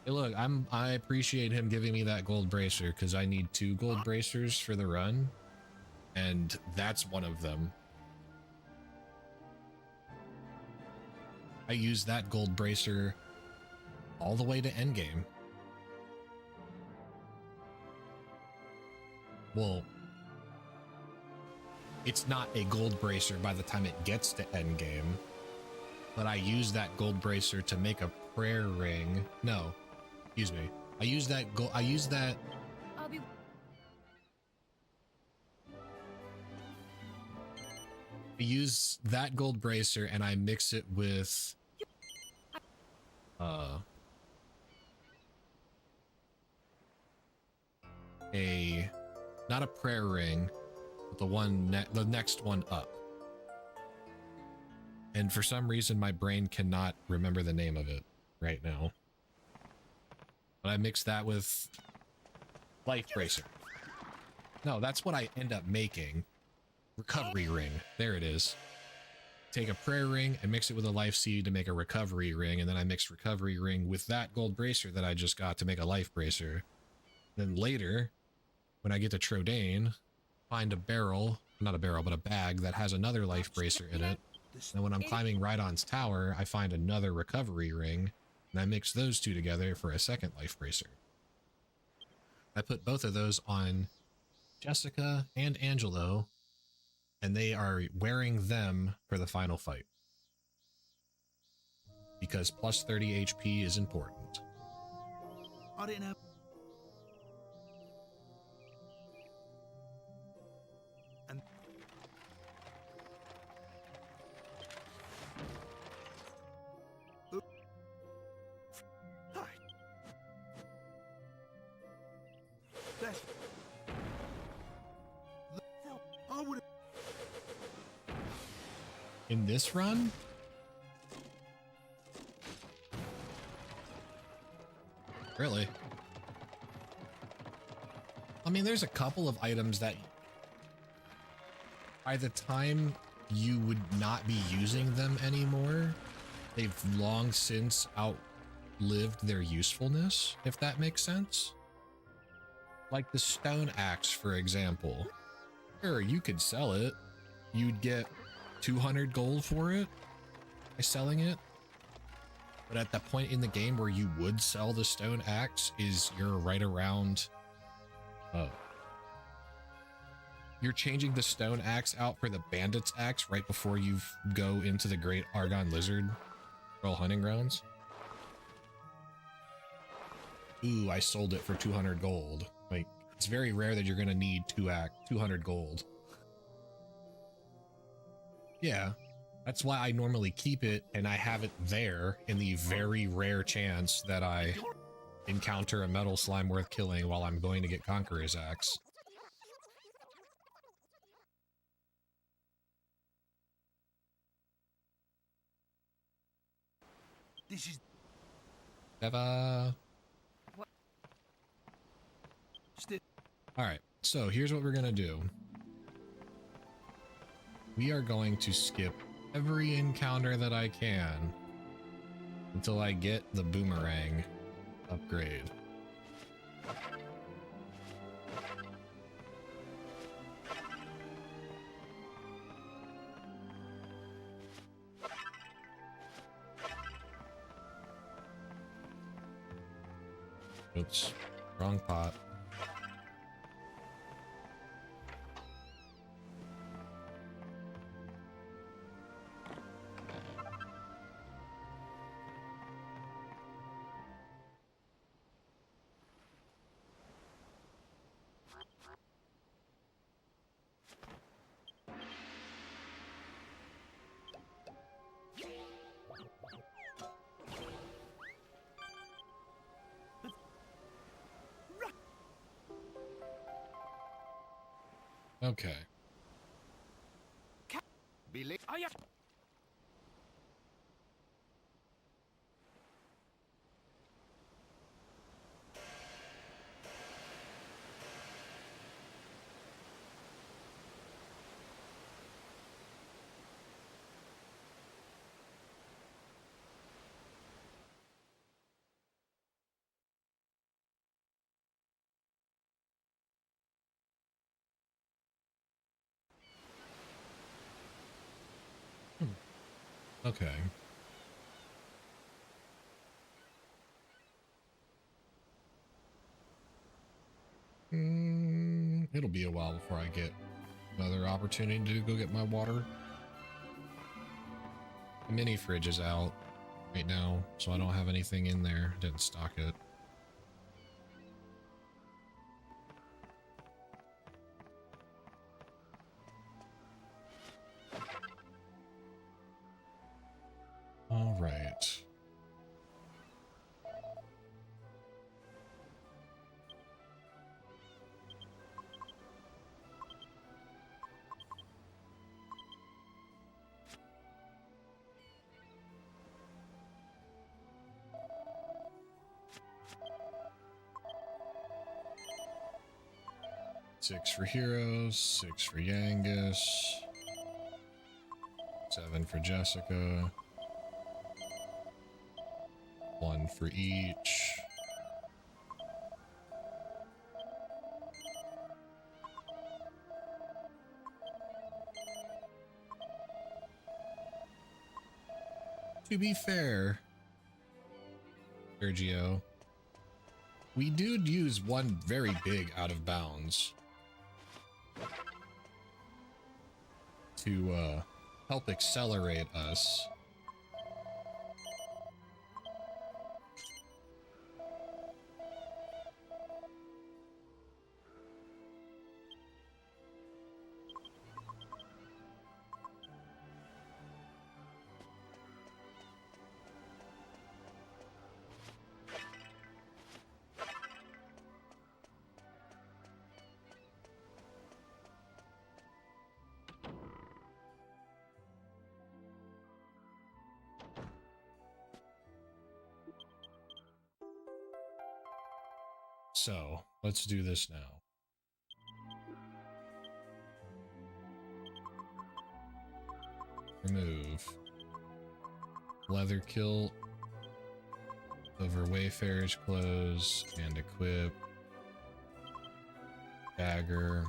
Hey, look, I appreciate him giving me that gold bracer because I need 2 gold bracers for the run, and that's one of them. I use that gold bracer all the way to endgame. Well, it's not a gold bracer by the time it gets to endgame, but I use that gold bracer to make a prayer ring. No, excuse me. I use that I'll be. I use that gold bracer and I mix it with not a prayer ring, but the next one up. And for some reason my brain cannot remember the name of it right now. But I mix that with life bracer. No, that's what I end up making. Recovery ring. There it is. Take a prayer ring and mix it with a life seed to make a recovery ring, and then I mix recovery ring with that gold bracer that I just got to make a life bracer. Then later, when I get to Trodain, find a barrel, not a barrel, but a bag that has another life bracer in it. And when I'm climbing Rhydon's tower, I find another recovery ring, and I mix those two together for a second life bracer. I put both of those on Jessica and Angelo and they are wearing them for the final fight. Because plus 30 HP is important. I didn't know. And hi. That's I would. In this run? Really? I mean, there's a couple of items that by the time you would not be using them anymore, they've long since outlived their usefulness, if that makes sense. Like the stone axe, for example. Sure, you could sell it. You'd get 200 gold for it by selling it. But at the point in the game where you would sell the stone axe is you're right around... Oh. You're changing the stone axe out for the bandit's axe right before you go into the Great Argon Lizard Royal Hunting Grounds. Ooh, I sold it for 200 gold. Like, it's very rare that you're going to need 200 gold. Yeah. That's why I normally keep it, and I have it there in the very rare chance that I encounter a metal slime worth killing while I'm going to get Conqueror's Axe. This is Eva. still. Alright, so here's what we're gonna do. We are going to skip every encounter that I can until I get the boomerang upgrade. Oops, wrong pot. Okay. Billy. I have. Okay. It'll be a while before I get another opportunity to go get my water. The mini fridge is out right now, so I don't have anything in there. Didn't stock it. All right. Six for heroes, 6 for Yangus, 7 for Jessica, 1 for each. To be fair, Sergio, we did use one very big out of bounds. to help accelerate us. So, let's do this now. Remove leather kilt over Wayfarer's clothes and equip dagger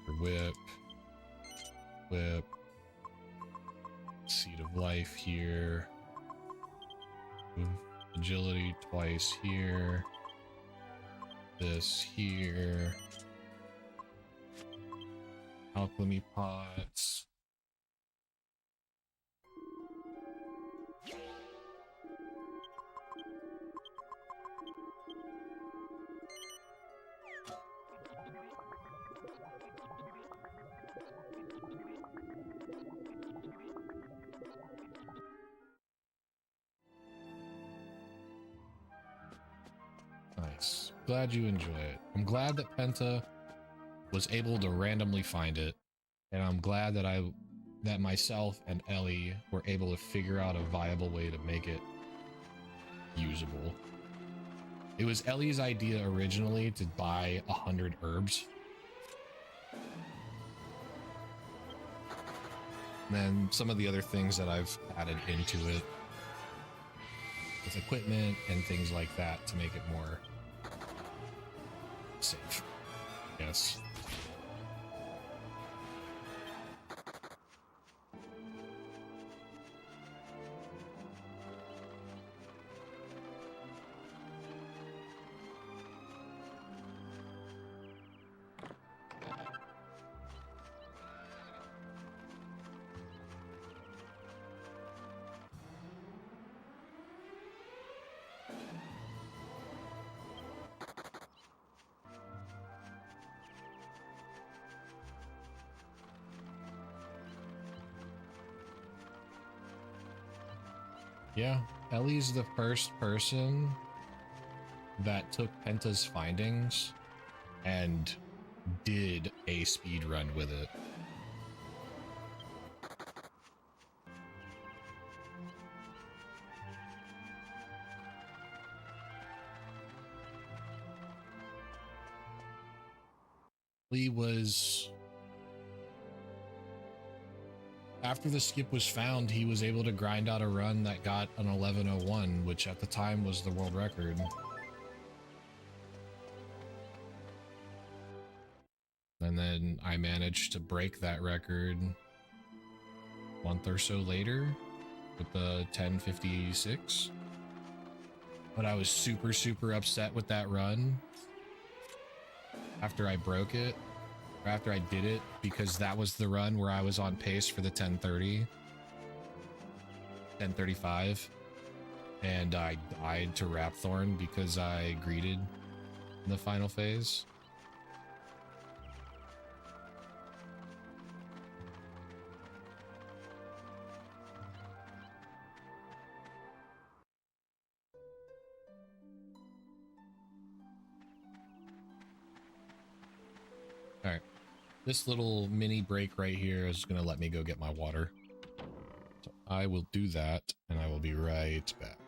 for whip, seed of life here, agility twice here. This here. Alchemy pots. Nice. Glad you enjoy it. I'm glad that Penta was able to randomly find it, and I'm glad that myself and Ellie were able to figure out a viable way to make it usable. It was Ellie's idea originally to buy 100 herbs. And then some of the other things that I've added into it with equipment and things like that to make it more safe. Yes. Yeah, Ellie's the first person that took Penta's findings and did a speed run with it. Lee was... After the skip was found, he was able to grind out a run that got an 11:01, which at the time was the world record. And then I managed to break that record a month or so later with the 10:56. But I was super upset with that run after I broke it. After I did it, because that was the run where I was on pace for the 10:35, and I died to Rapthorn because I greeted in the final phase. All right. This little mini break right here is going to let me go get my water. So I will do that, and I will be right back.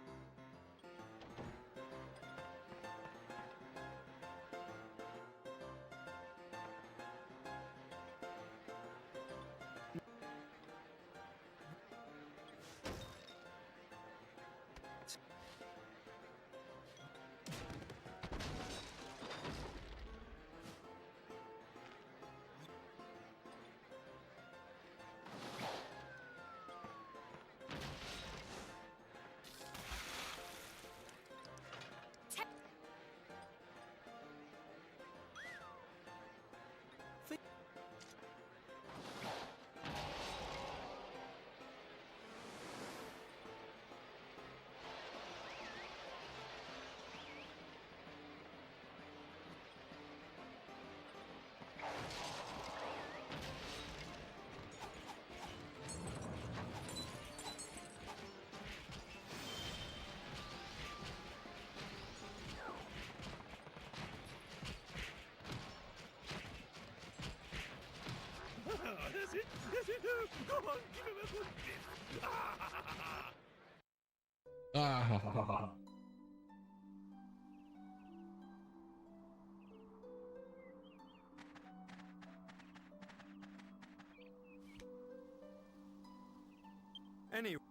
Come on, give him a good gift. Ah. Anyway.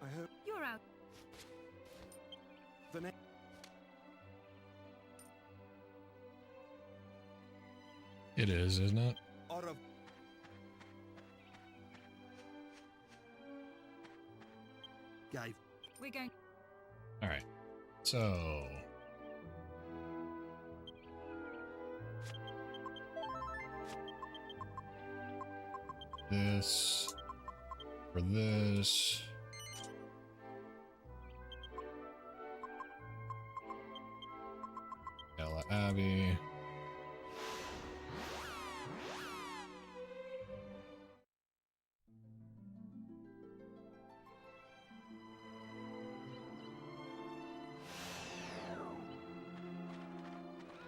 I hope You're out. the next. It is, isn't it? Or of gave. We're going. All right. So this for this. Ella Abbey.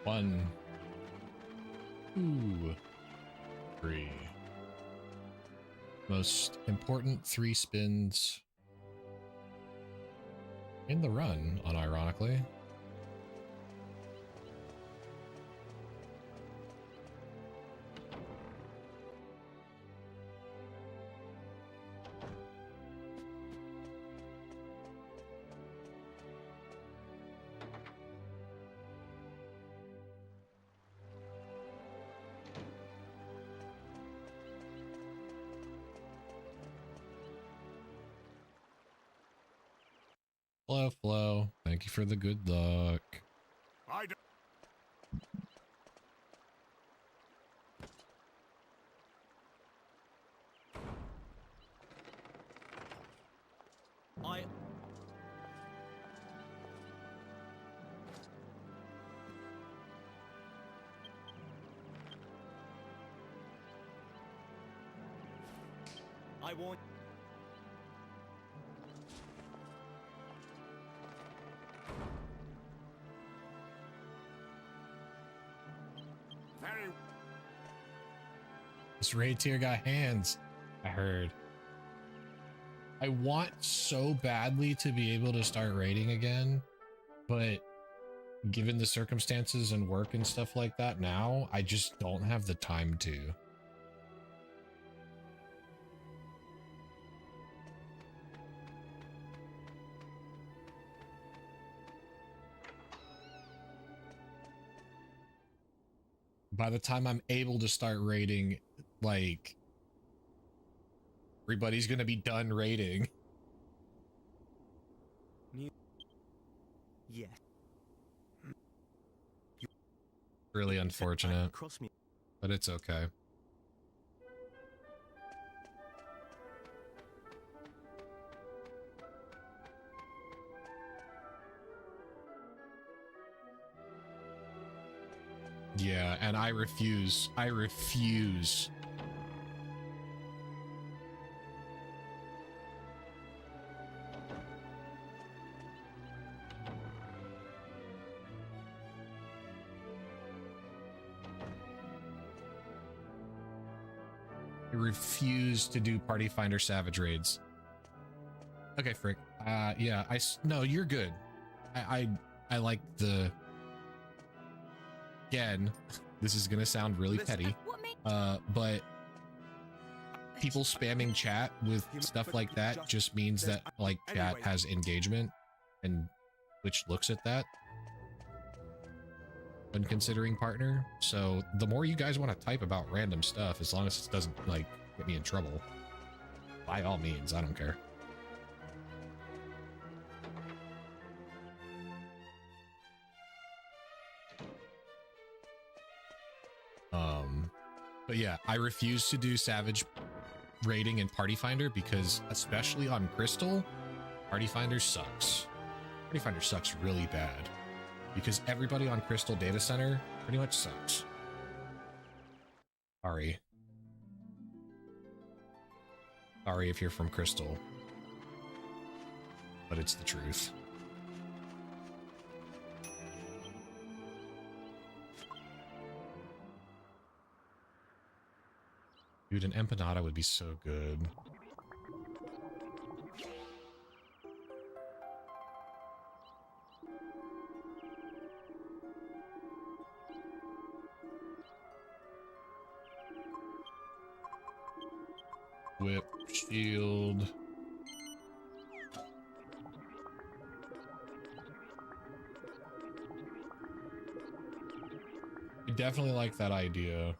One, two, three. Most important 3 spins in the run, unironically. Hello, Flo. Thank you for the good luck. I don't. I want. Very. This raid tier got hands. I heard. I want so badly to be able to start raiding again, but given the circumstances and work and stuff like that now, I just don't have the time to. By the time I'm able to start raiding, like, everybody's gonna be done raiding. Yeah. Really unfortunate, Cross me. but it's okay. Yeah, and I refuse. I refuse. I refuse to do Party Finder Savage raids. Okay, Frick. Yeah, no, you're good. I like the... Again, this is gonna sound really petty, What made but people spamming chat with stuff like that just means that, like, chat has engagement, and Twitch looks at that when considering partner. So the more you guys want to type about random stuff, as long as it doesn't, like, get me in trouble, by all means, I don't care. But yeah, I refuse to do Savage raiding in Party Finder because, especially on Crystal, Party Finder sucks. Party Finder sucks really bad because everybody on Crystal Data Center pretty much sucks. Sorry. Sorry if you're from Crystal. but it's the truth. Dude, an empanada would be so good. Whip, shield. I definitely like that idea.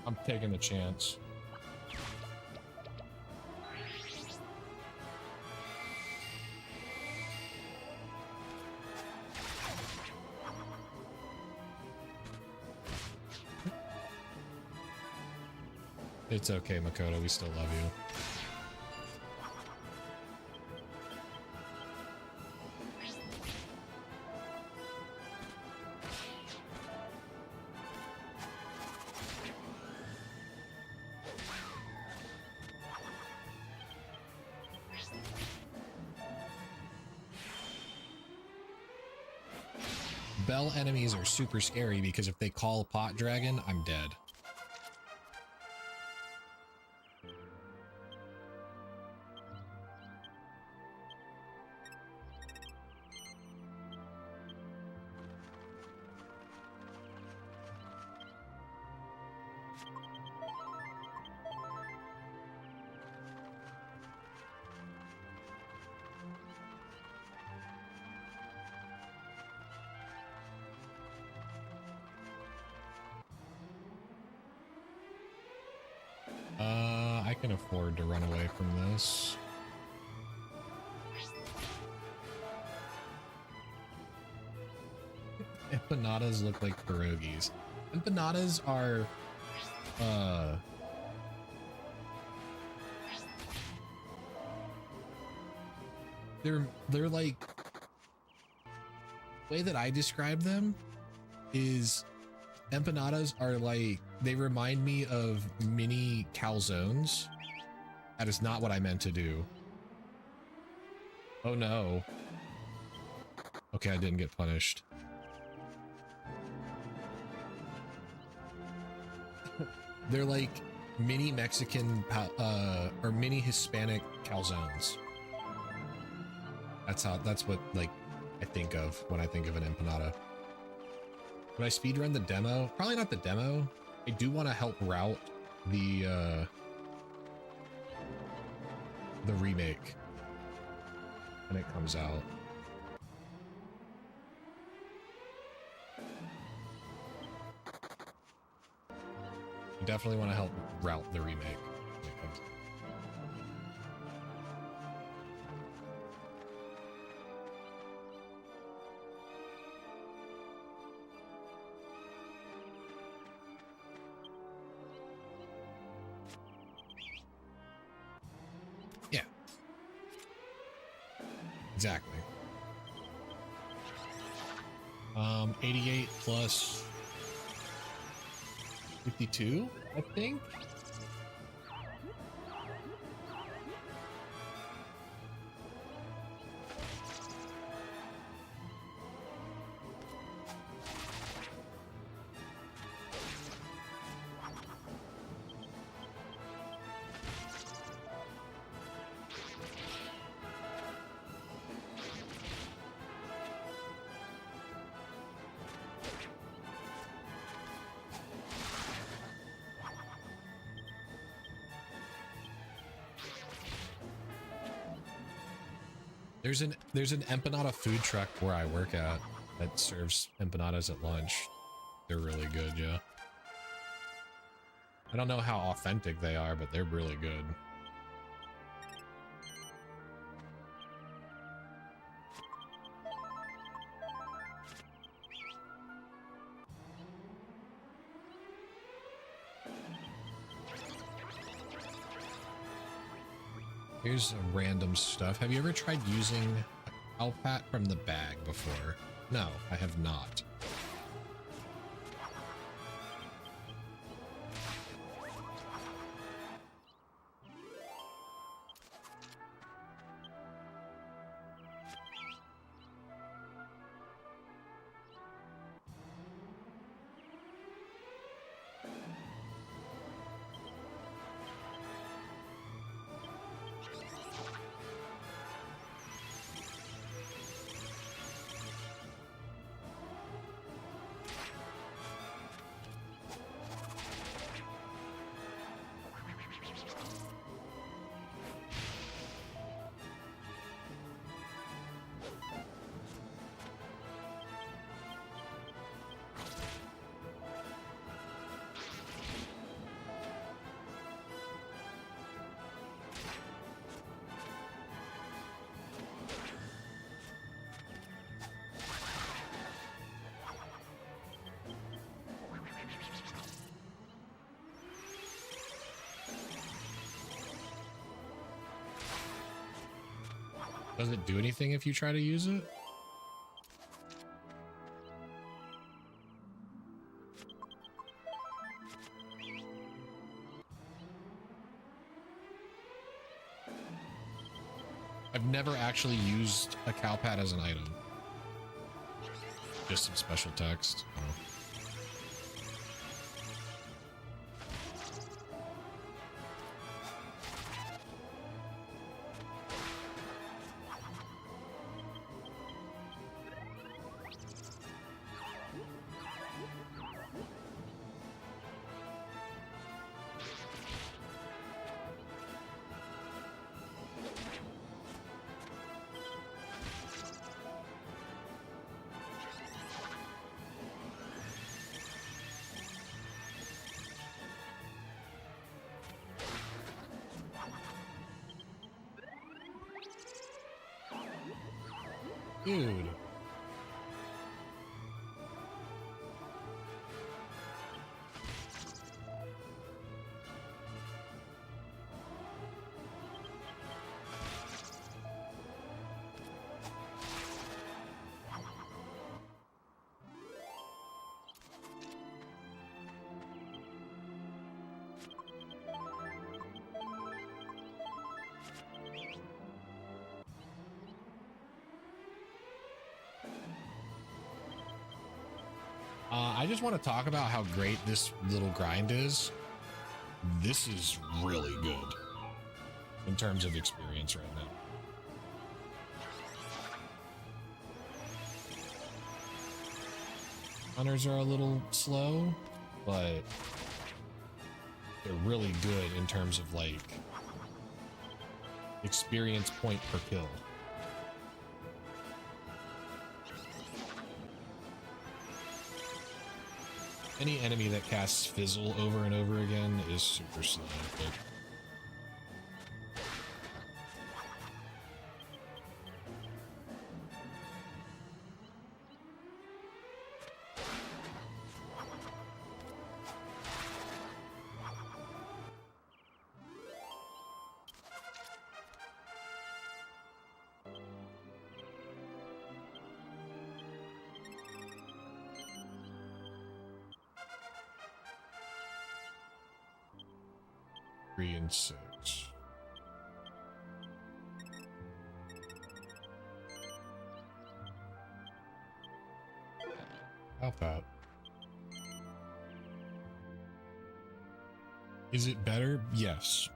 I'm taking the chance. It's okay, Makoto. We still love you. Bell enemies are super scary because if they call Pot Dragon, I'm dead. I can afford to run away from this. Empanadas look like pierogies. Empanadas are, they're like, the way that I describe them is empanadas are like, they remind me of mini calzones. That is not what I meant to do. Oh no. Okay, I didn't get punished. They're like mini Mexican or mini Hispanic calzones. That's what like I think of when I think of an empanada. Would I speedrun the demo? Probably not the demo. I do want to help route the remake when it comes out. I definitely want to help route the remake when it comes out. Yeah. Exactly. 88 plus 52, I think. There's an empanada food truck where I work at that serves empanadas at lunch. They're really good, yeah. I don't know how authentic they are, but they're really good. Here's some random stuff. Have you ever tried using a Alpat from the bag before? No, I have not. Does it do anything if you try to use it? I've never actually used a cowpat as an item. Just in special text. Oh. Dude. I just want to talk about how great this little grind is. This is really good in terms of experience right now. Hunters are a little slow, but they're really good in terms of like experience point per kill. Any enemy that casts Fizzle over and over again is super slow. But three and six. How about? Is it better? Yes.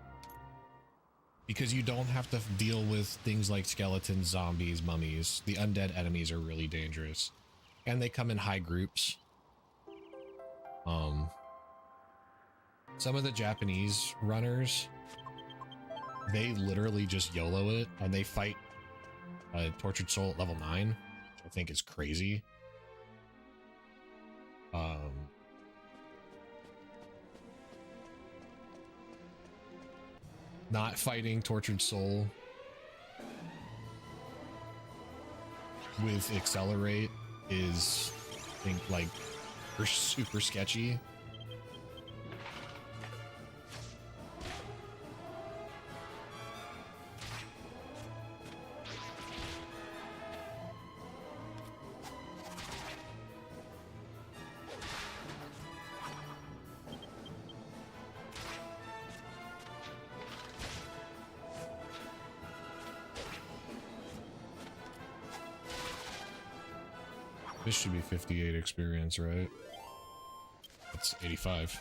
Because you don't have to deal with things like skeletons, zombies, mummies. The undead enemies are really dangerous. And they come in high groups. Some of the Japanese runners, they literally just YOLO it and they fight Tortured Soul at level 9, which I think is crazy. Not fighting Tortured Soul with Accelerate is, I think, like, super sketchy. This should be 58 experience, right? That's 85.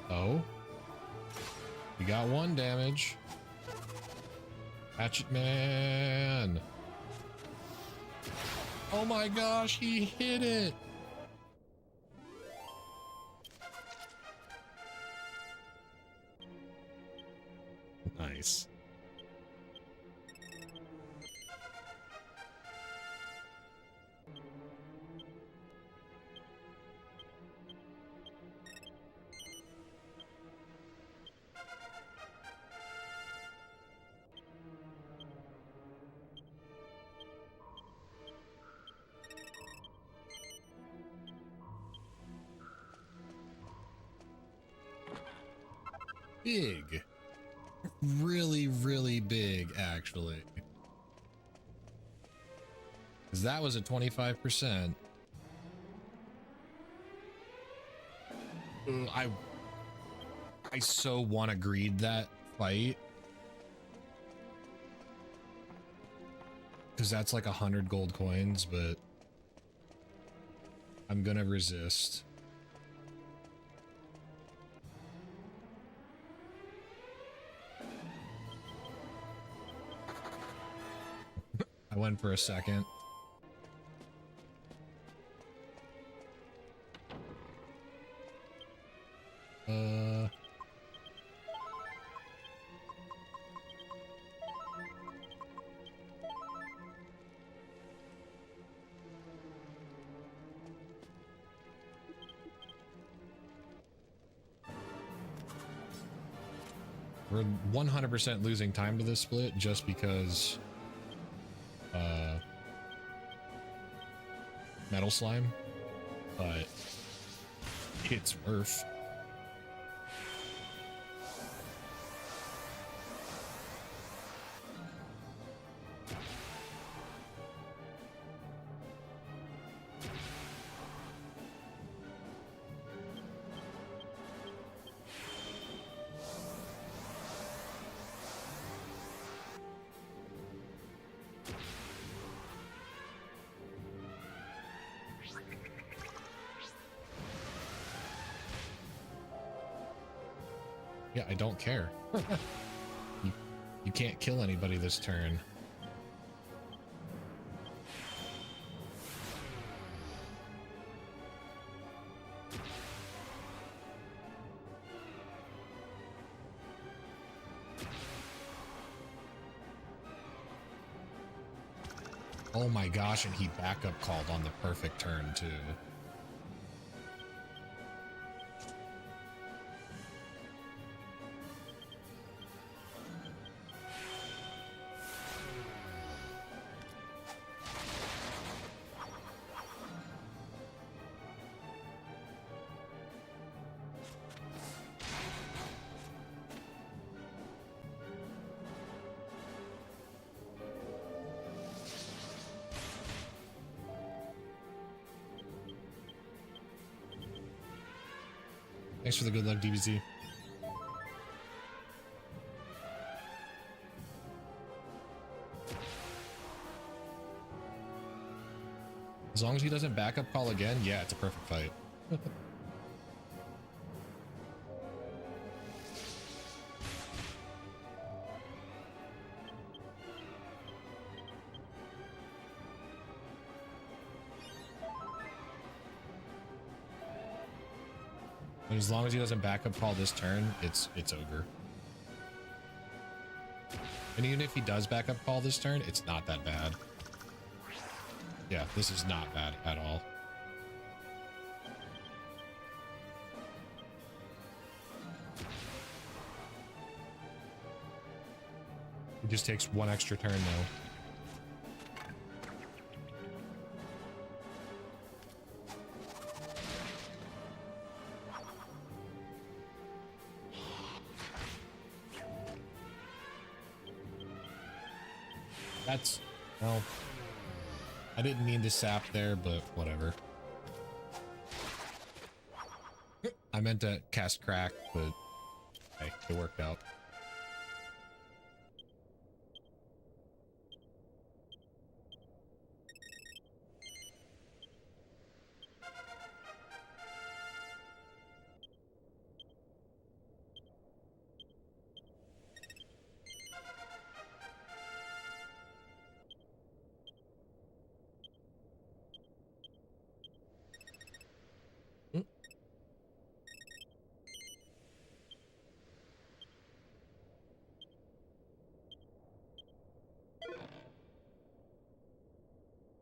Oh, we got one damage. Hatchet man. Oh my gosh, he hit it. Nice. Big. Really, really big, actually. Because that was a 25%. I so want to greed that fight. Because that's like 100 gold coins, but I'm gonna resist. I went for a second. We're 100% losing time to this split just because metal slime, but it's worth. Yeah, I don't care. You can't kill anybody this turn. Oh my gosh, and he backup called on the perfect turn too. Thanks for the good luck, DBZ. As long as he doesn't backup call again, yeah, it's a perfect fight. And as long as he doesn't backup call this turn, it's over. And even if he does backup call this turn, it's not that bad. Yeah, this is not bad at all. It just takes one extra turn though. That's, well, I didn't mean to sap there, but whatever. I meant to cast crack, but hey, it worked out.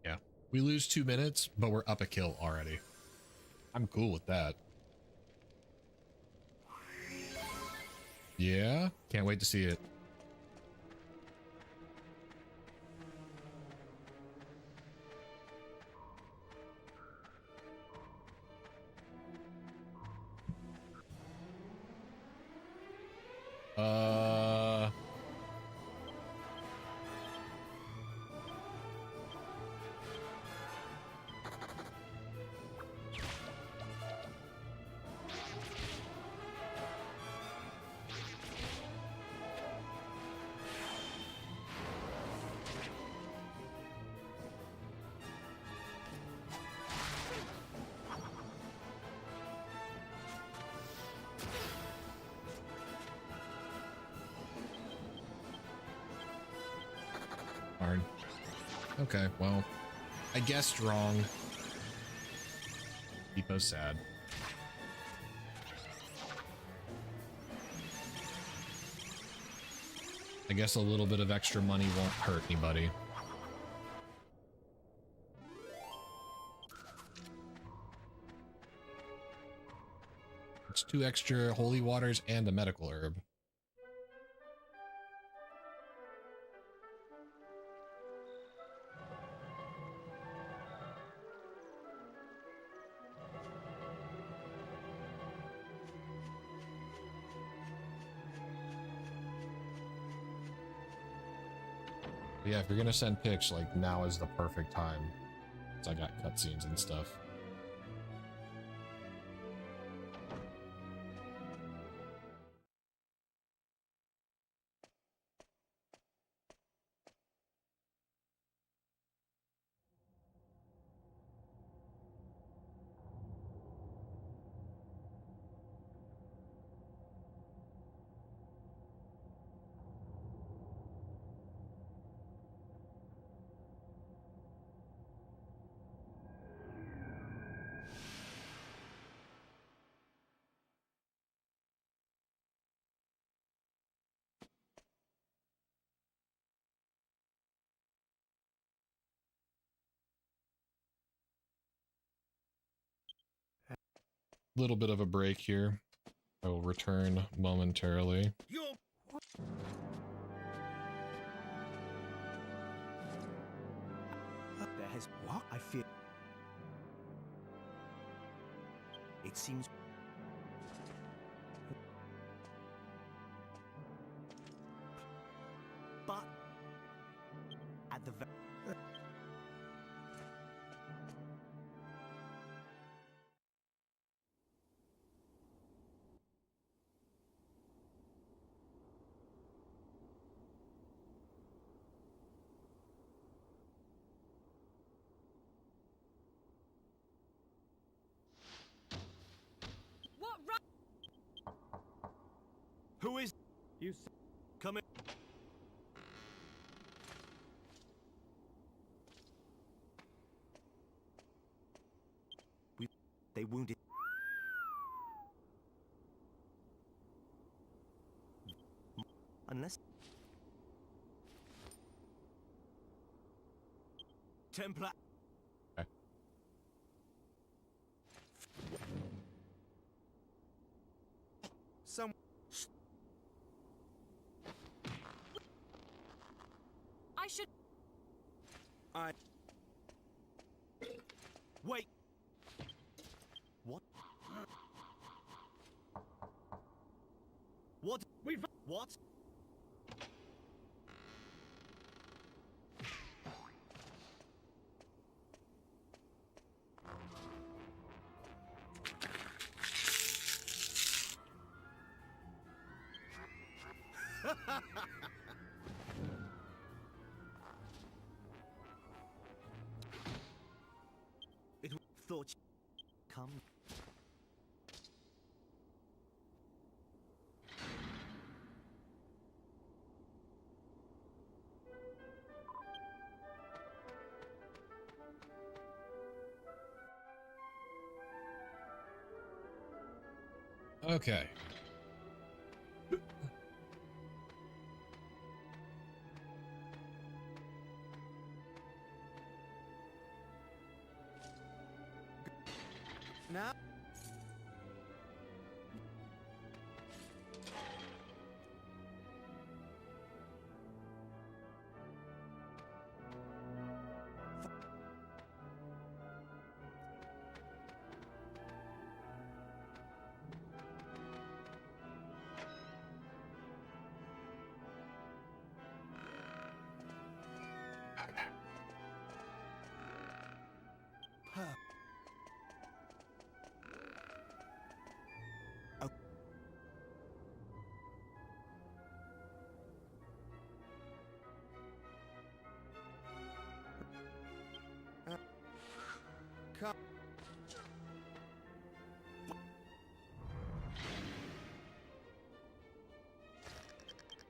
Yeah, we lose 2 minutes, but we're up a kill already. I'm cool with that. Yeah, can't wait to see it. Darn. Okay, well, I guessed wrong. Depot's sad. I guess a little bit of extra money won't hurt anybody. It's 2 extra holy waters and a medical herb. But yeah, if you're gonna send pics, like, now is the perfect time. So I got cutscenes and stuff. Little bit of a break here. I will return momentarily. There has what? I feel. It seems. But at the What right? who is you? Come in. They wounded. Unless Templar. Okay. Some. I should. I. Wait. What? What? What? come. Okay. Now. Come.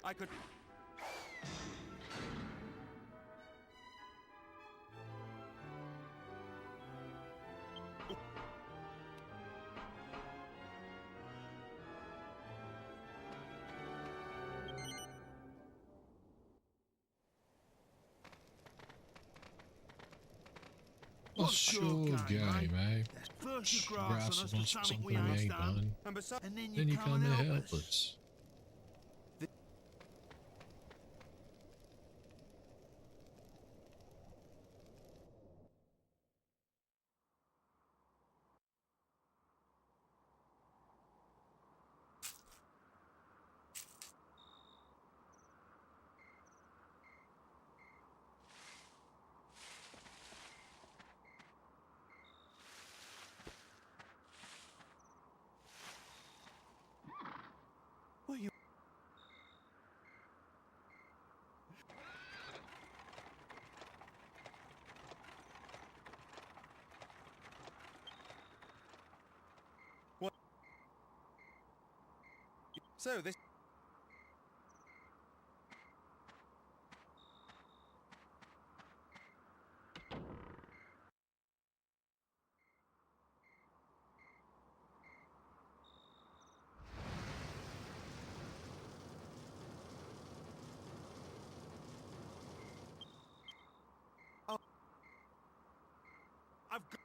I could. Well, sure game, eh? First you Grasp grass on us for us for something something we we ain't ain't done, done. and Then you come and help us. Well, you. What? So this. Oh, I've got.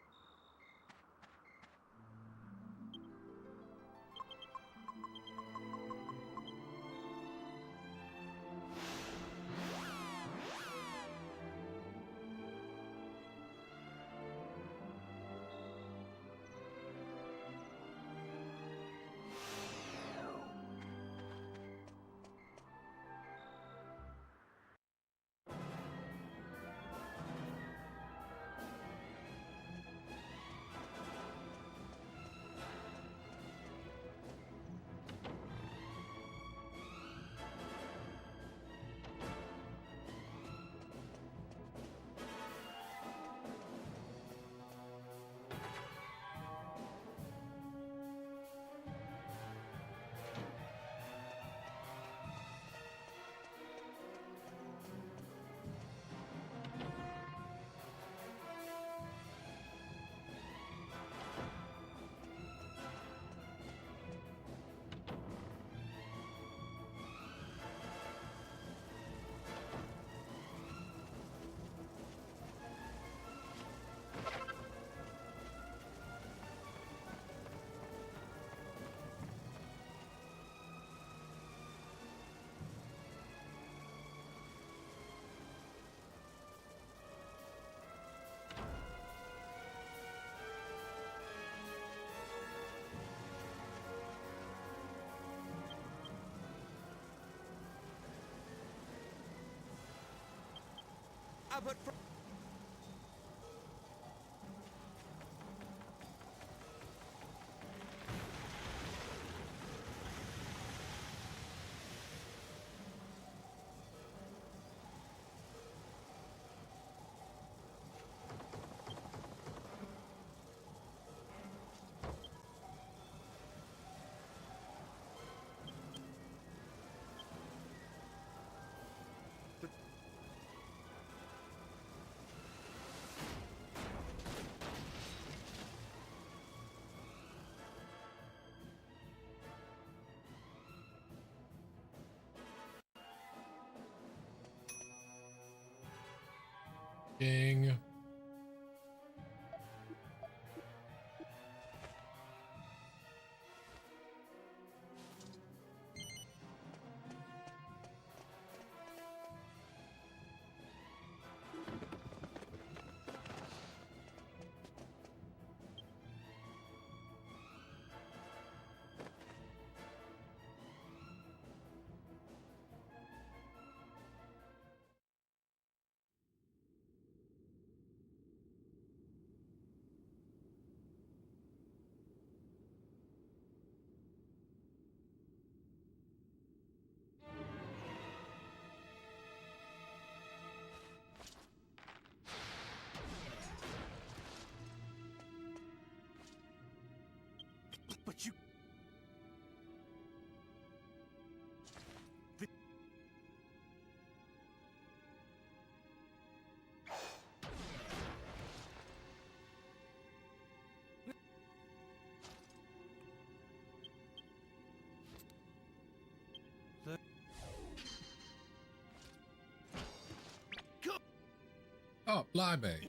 But. Ding. But you... Oh, blimey.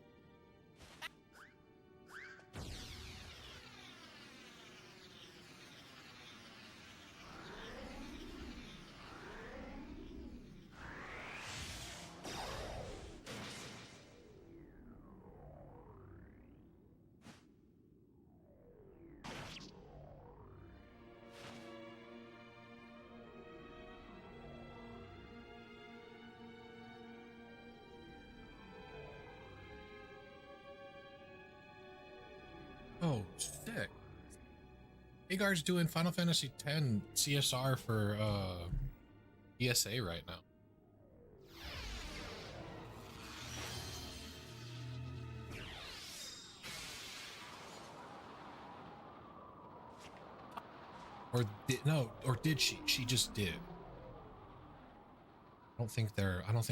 Oh, sick. Agar's doing Final Fantasy X CSR for ESA right now. Or did no, or did she? She just did. I don't think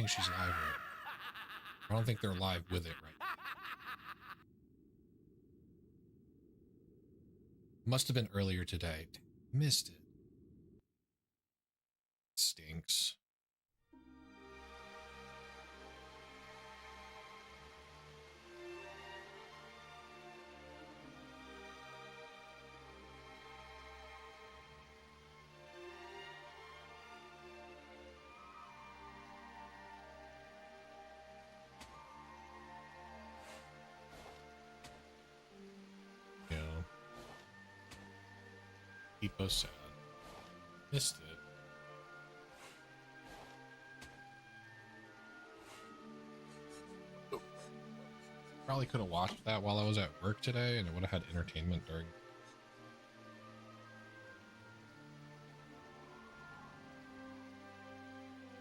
she's live with it. I don't think they're live with it right now. Must have been earlier today. Missed it. Stinks. Keep us sad. Missed it. Probably could have watched that while I was at work today, and it would have had entertainment during.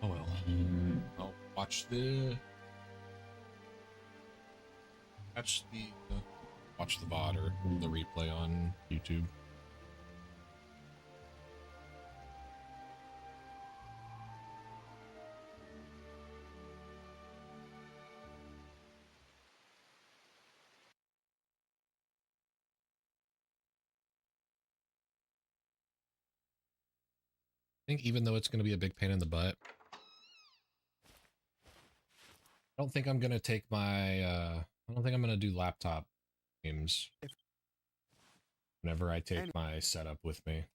Oh well. I'll watch the watch the VOD or the replay on YouTube. I think even though it's going to be a big pain in the butt, I don't think I'm going to take my, I don't think I'm going to do laptop games whenever I take my setup with me.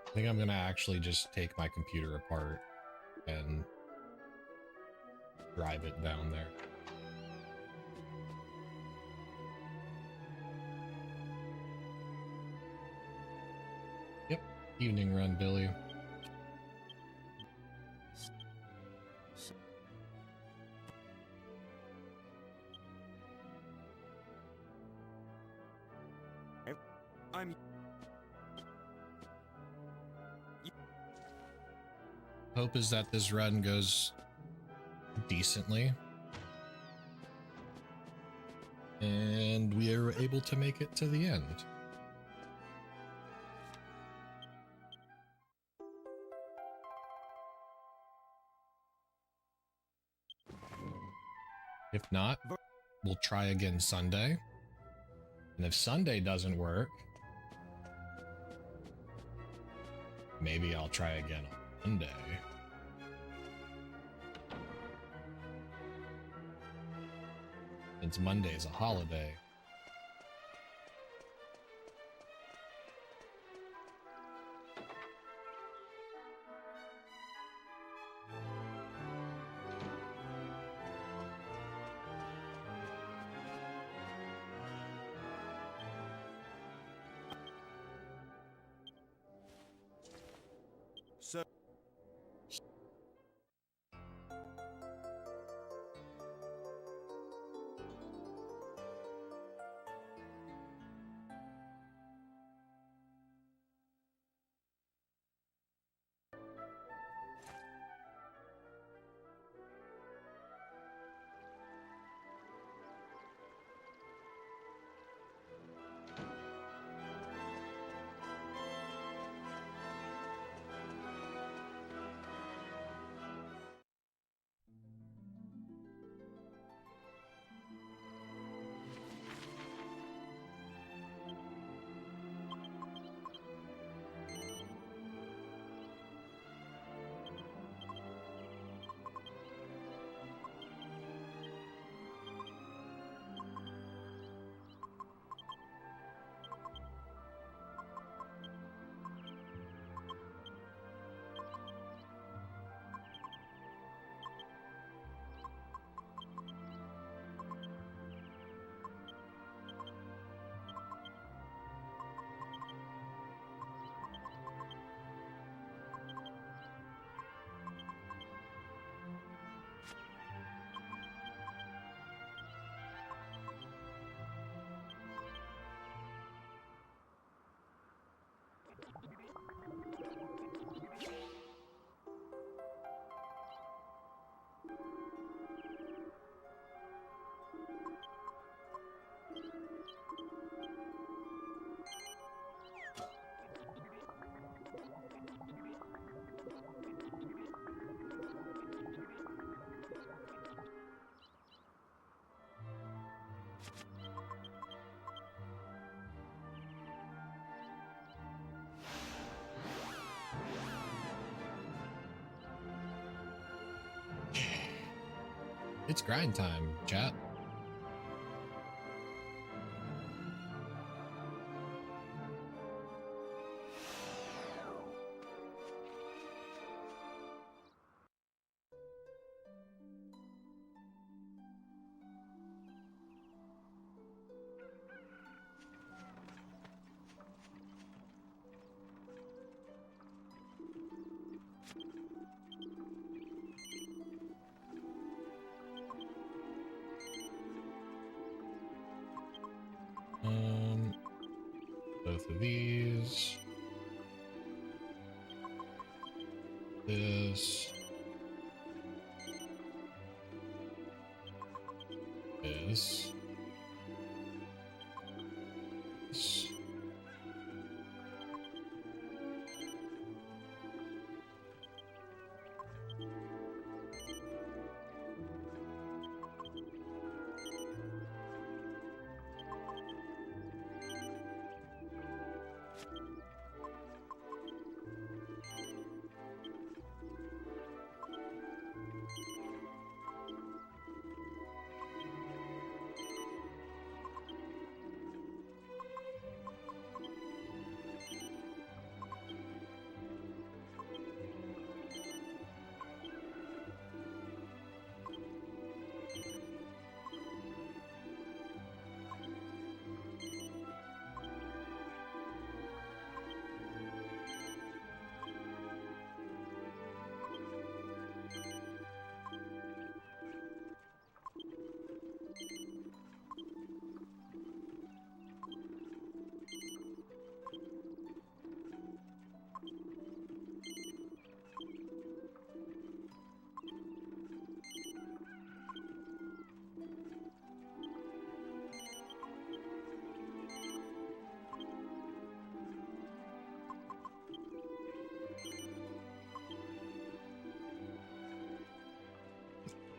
I think I'm going to actually just take my computer apart and drive it down there. Yep, evening run, Billy. Hope is that this run goes decently and we are able to make it to the end. If not, we'll try again Sunday. And if Sunday doesn't work, Maybe I'll try again on Monday. Since Monday's a holiday. So It's grind time, chat. Both of these. This. This. This.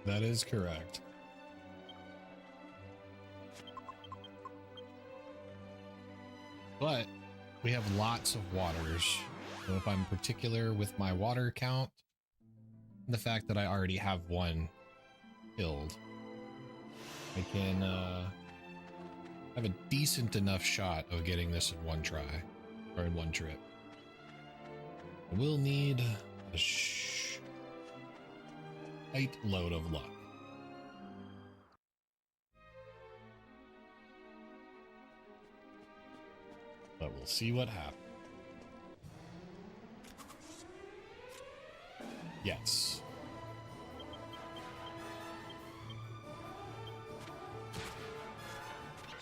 That is correct. But we have lots of waters So if I'm particular with my water count, and the fact that I already have one killed, I can have a decent enough shot of getting this in one try, or in one trip. I will need a tight load of luck. But we'll see what happens. Yes.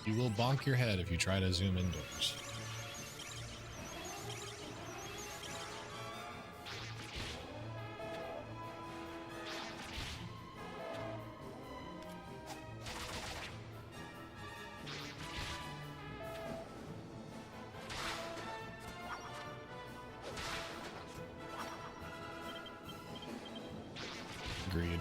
You will bonk your head if you try to zoom indoors. Agreed.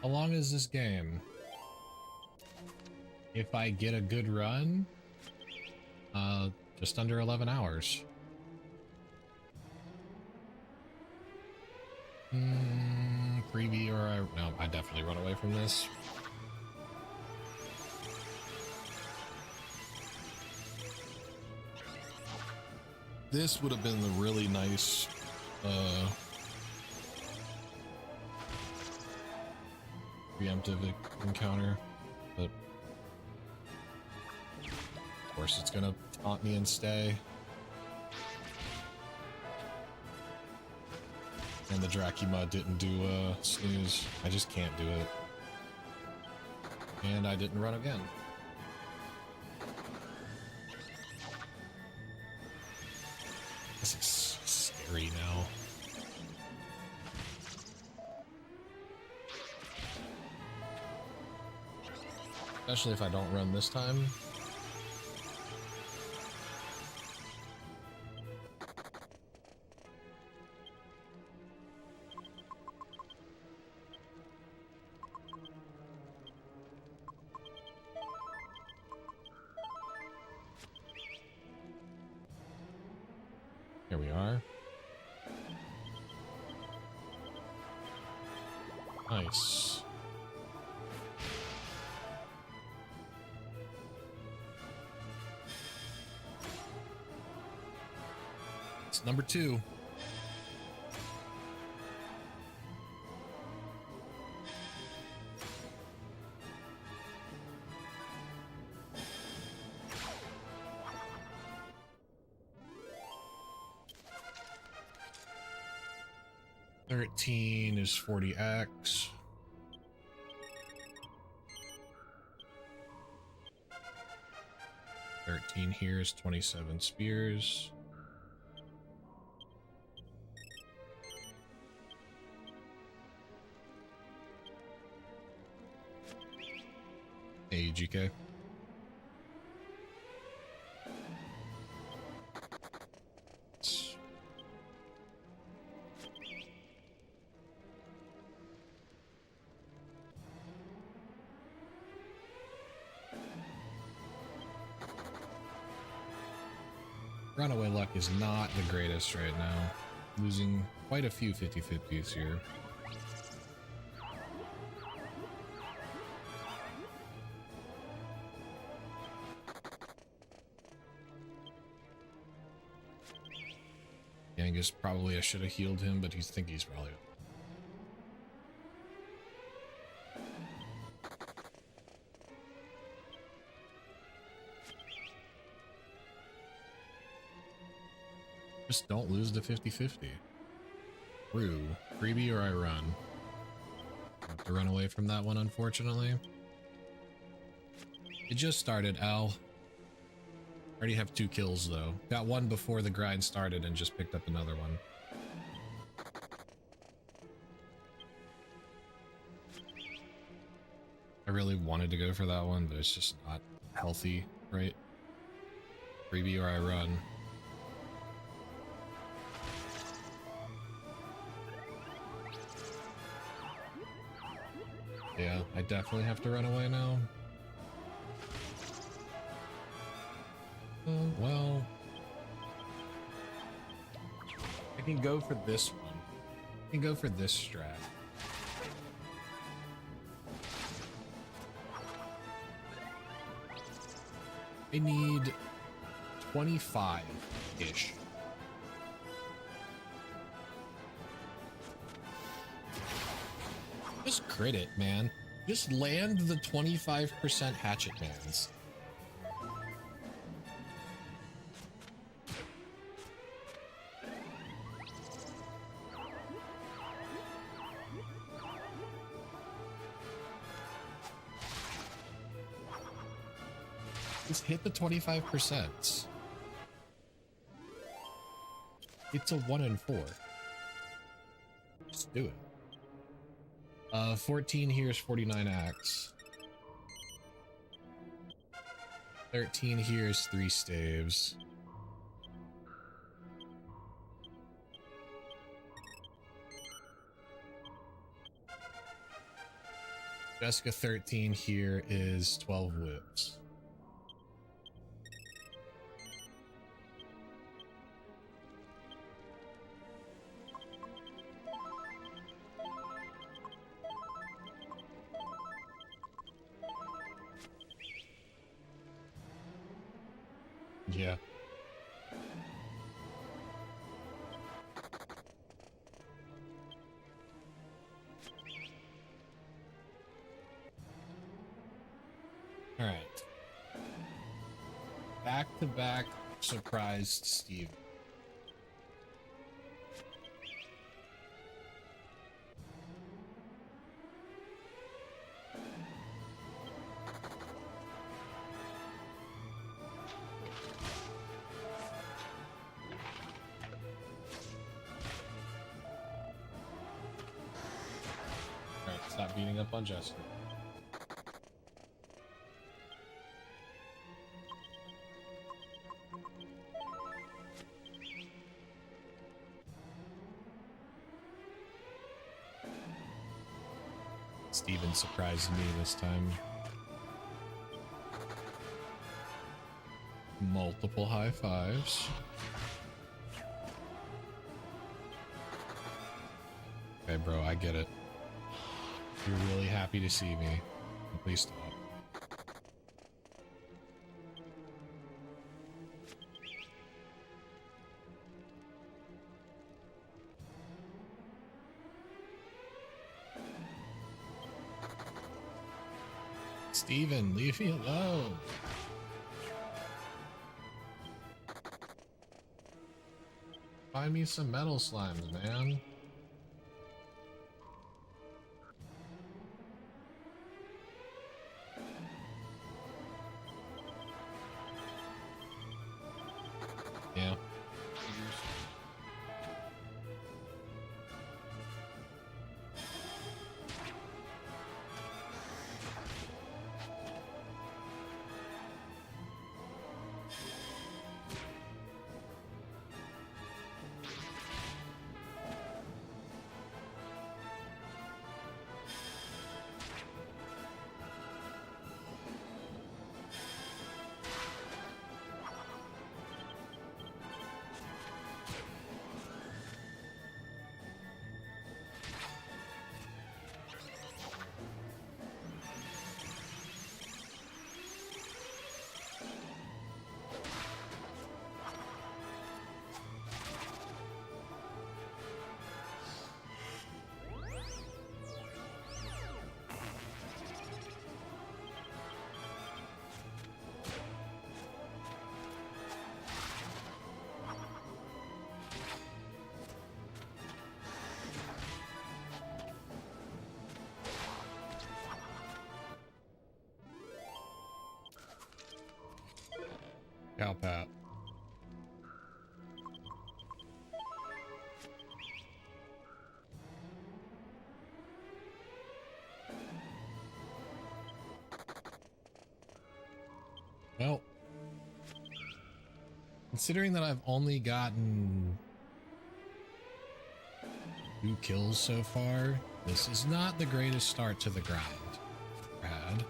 How long is this game? If I get a good run, just under 11 hours. Preview or no, I definitely run away from this. This would have been the really nice, preemptive encounter, but of course it's gonna taunt me and stay. And the Dracula didn't do a snooze. I just can't do it. And I didn't run again. This is scary now. Especially if I don't run this time. Here we are. Nice. It's number 2. $13 is 40x. $13 here is 27 spears. Hey, GK. Runaway luck is not the greatest right now. Losing quite a few 50-50s here. Angus, probably I should have healed him, but he's probably... Just don't lose the 50-50. Rue, freebie or I run? I have to run away from that one, unfortunately. It just started, Al. Already have 2 kills, though. Got one before the grind started and just picked up another one. I really wanted to go for that one, but it's just not healthy, right? Freebie or I run. Yeah, I definitely have to run away now. Oh, well. I can go for this one. I can go for this strat. I need 25-ish. Just crit it, man. Just land the 25% hatchet bans. Just hit the 25%. It's a 1 in 4. Just do it. 14 here is 49 axe. 13 here is 3 staves. Jessica 13 here is 12 whips. Yeah. All right. Back-to-back surprised Steve. Stop beating up on Jessica. Steven surprised me this time. Multiple high fives. Okay, bro, I get it. You're really happy to see me. Please stop. Steven, leave me alone. Find me some metal slimes, man. Yeah. Cow Pat. Well, considering that I've only gotten 2 kills so far, this is not the greatest start to the grind, Brad.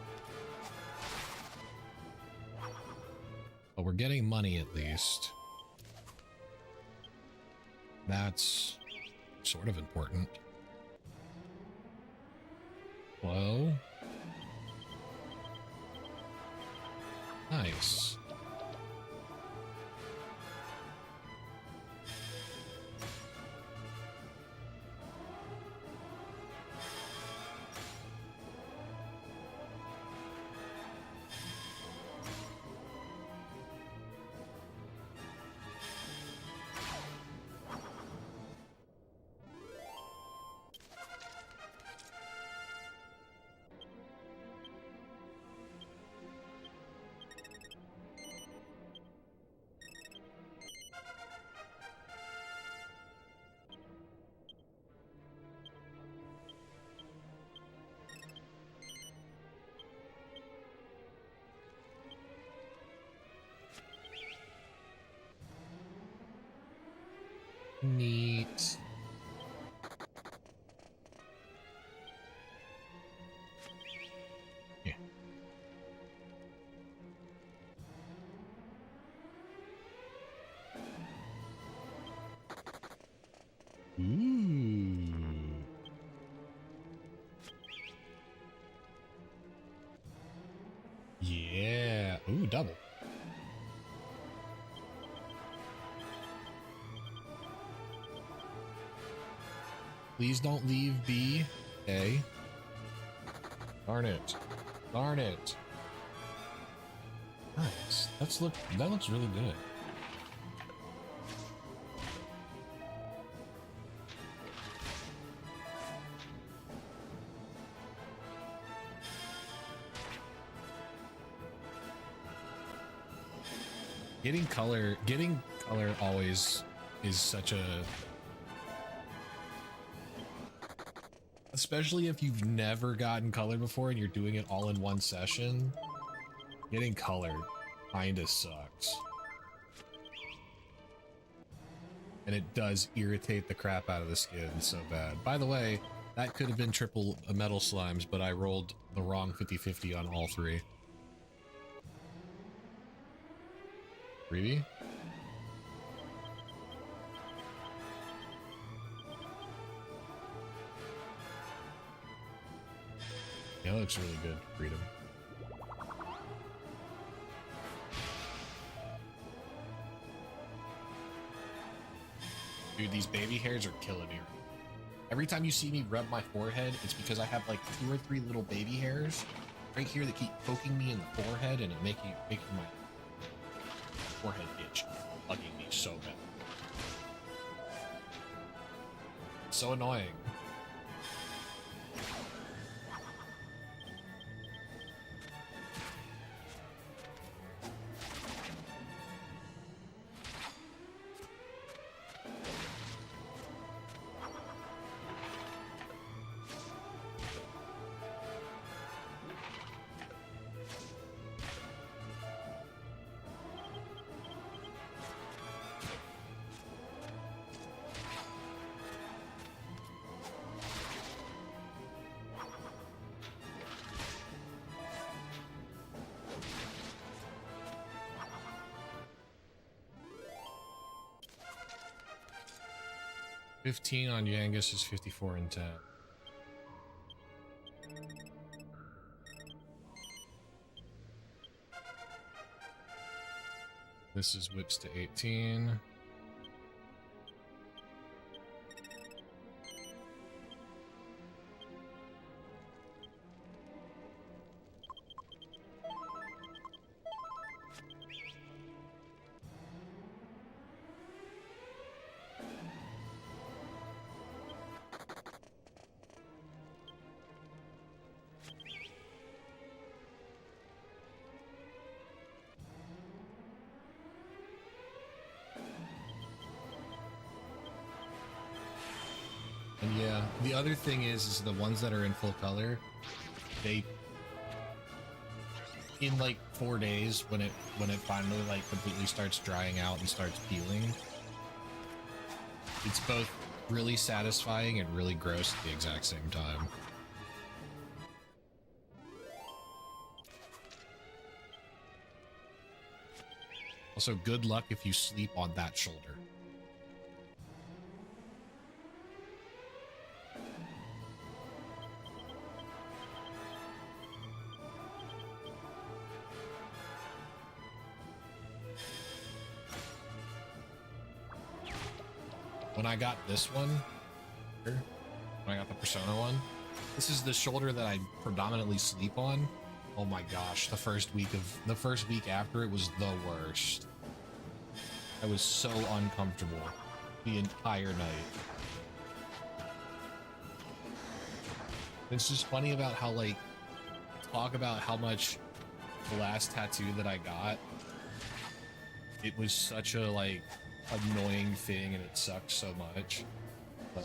But we're getting money at least. That's sort of important. Hello? Nice. Neat. Yeah. Ooh. Yeah. Ooh, double. Please don't leave B. A. Darn it. Darn it. Nice. That looks really good. Getting color always is such a, especially if you've never gotten color before and you're doing it all in one session, getting color kinda sucks. And it does irritate the crap out of the skin so bad. By the way, that could have been triple metal slimes, but I rolled the wrong 50-50 on all 3. Freebie? Yeah, that looks really good, Freedom. Dude, these baby hairs are killing me. Every time you see me rub my forehead, it's because I have like 2 or 3 little baby hairs right here that keep poking me in the forehead and it making my forehead itch, bugging me so bad. So annoying. $15 on Yangus is 54 and 10. This is whips to 18. And yeah, the other thing is the ones that are in full color, they in like 4 days when it finally like completely starts drying out and starts peeling, it's both really satisfying and really gross at the exact same time. Also, good luck if you sleep on that shoulder. When I got this one, when I got the Persona one, this is the shoulder that I predominantly sleep on. Oh my gosh, the first week after it was the worst. I was so uncomfortable the entire night. It's just funny about how, like, talk about how much the last tattoo that I got, it was such a, like, annoying thing and it sucked so much, but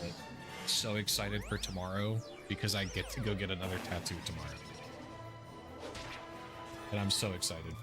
so excited for tomorrow because I get to go get another tattoo tomorrow, and I'm so excited.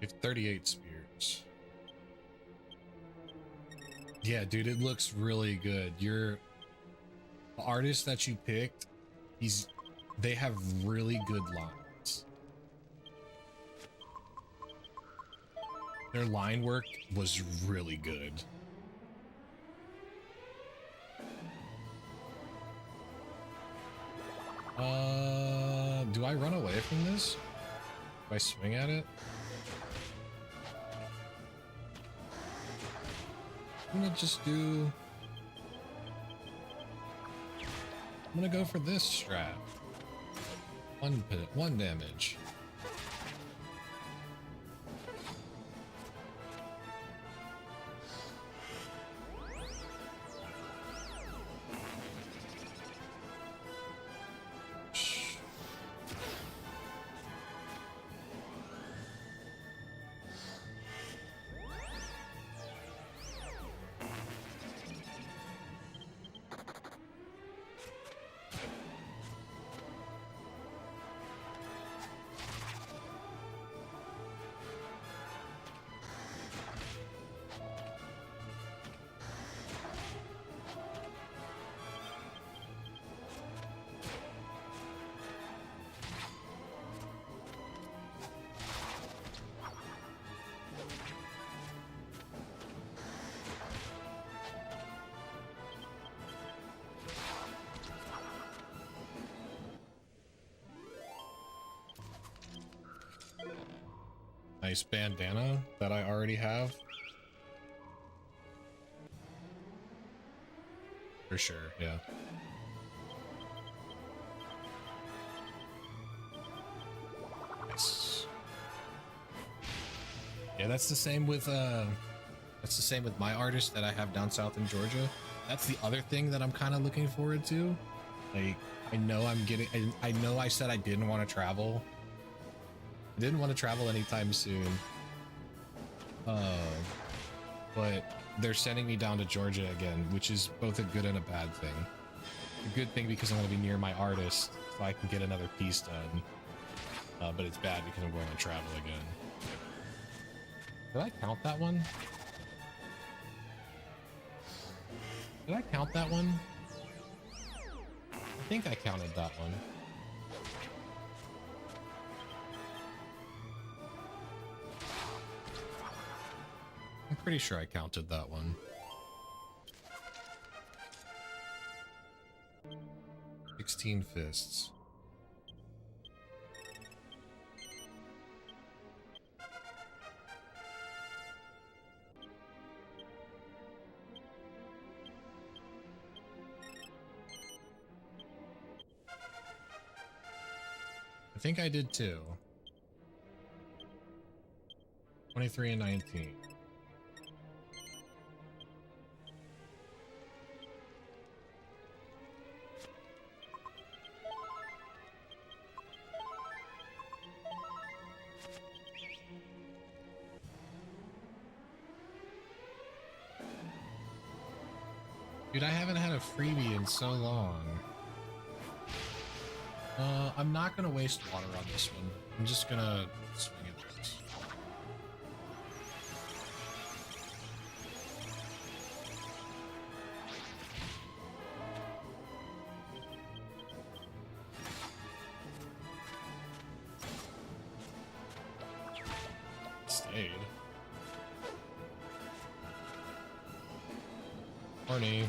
We have 38 spears. Yeah, dude, it looks really good. The artist that you picked, they have really good lines. Their line work was really good. Do I run away from this? Do I swing at it? I'm gonna go for this strat. One damage. Nice bandana that I already have. For sure, yeah. Nice. Yeah, that's the same with my artist that I have down south in Georgia. That's the other thing that I'm kind of looking forward to. Like, I know I said I didn't want to travel. I didn't want to travel anytime soon. But they're sending me down to Georgia again, which is both a good and a bad thing. A good thing because I'm going to be near my artist, so I can get another piece done. But it's bad because I'm going to travel again. Did I count that one? Did I count that one? I think I counted that one. I'm pretty sure I counted that one. 16 fists. I think I did too. 23 and 19. Dude, I haven't had a freebie in so long. I'm not gonna waste water on this one. I'm just gonna swing it. Stayed. Horny.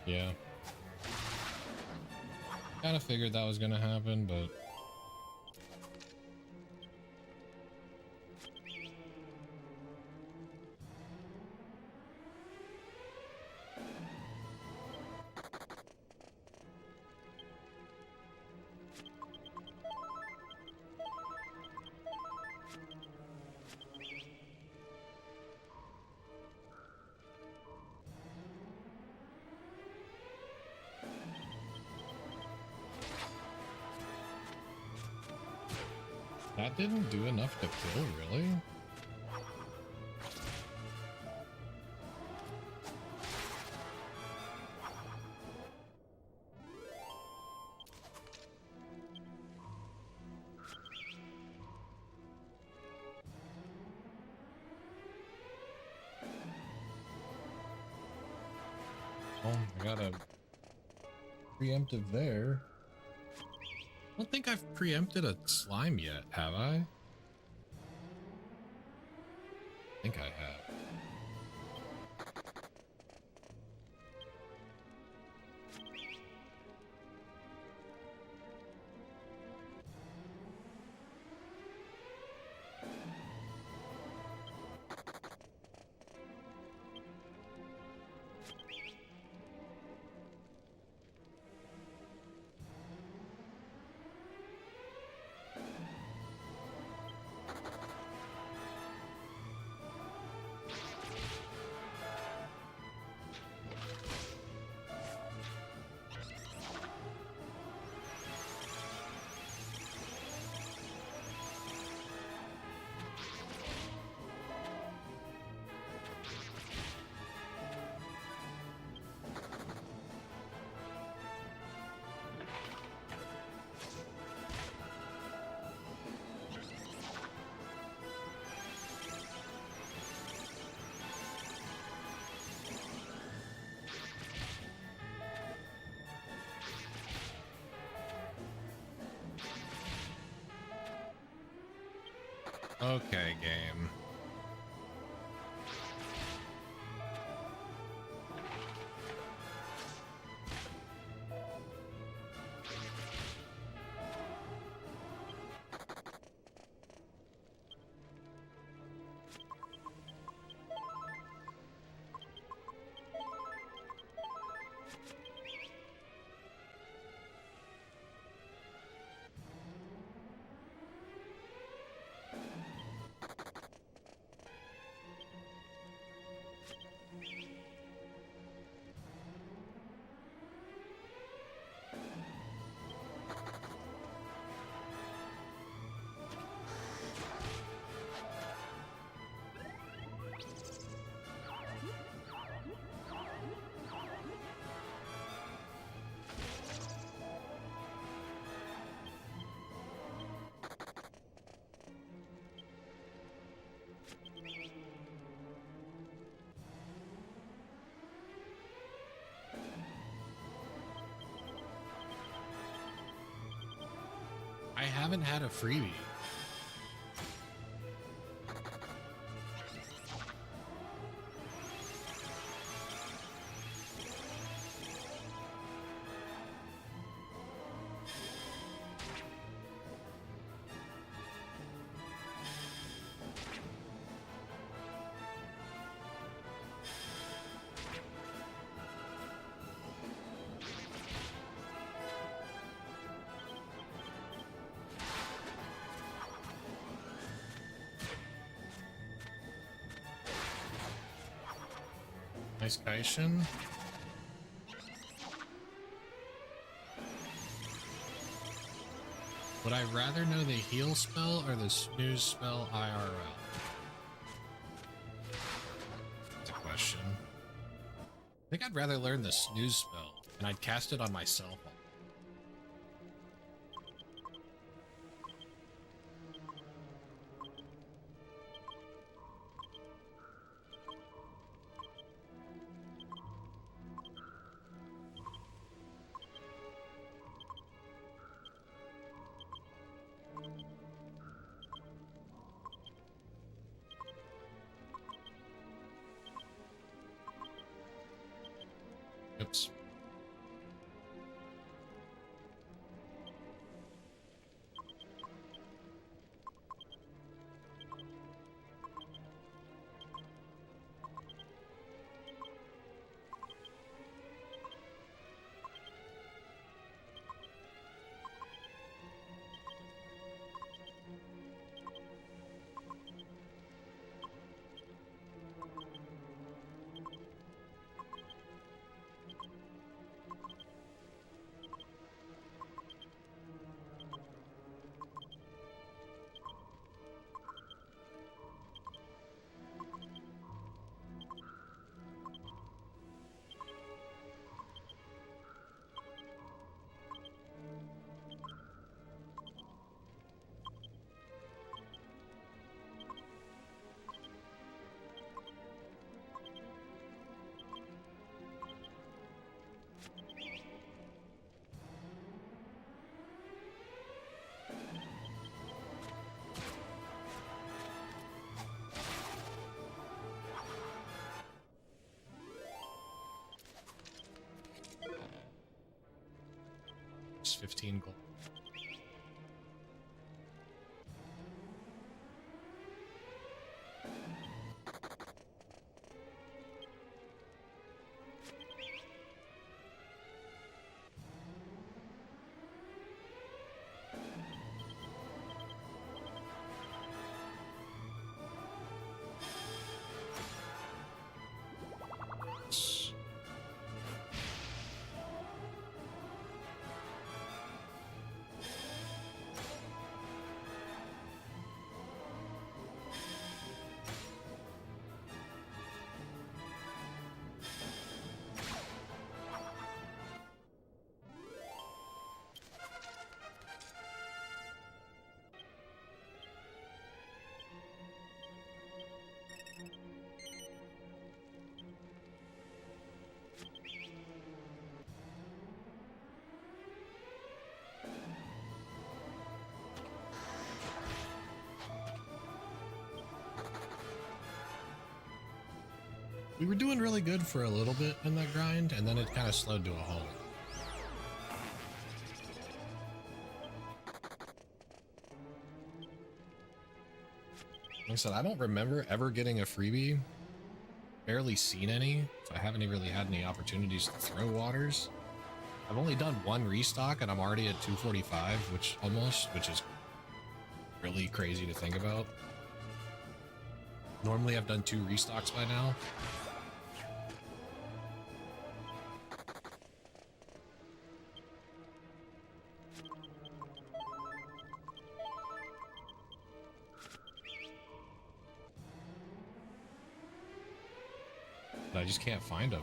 Yeah. Kind of figured that was gonna happen, but that didn't do enough to kill, really? Oh, I got a preemptive there. I don't think I've preempted a slime yet, have I? I think I have. Okay, game. I haven't had a freebie. Nice Kaishin. Would I rather know the heal spell or the snooze spell IRL? That's a question. I think I'd rather learn the snooze spell, and I'd cast it on myself. Oops. It's 15 gold. We were doing really good for a little bit in that grind, and then it kind of slowed to a halt. Like I said, I don't remember ever getting a freebie. Barely seen any, so I haven't even really had any opportunities to throw waters. I've only done one restock, and I'm already at 245, which is really crazy to think about. Normally I've done 2 restocks by now. But I just can't find them.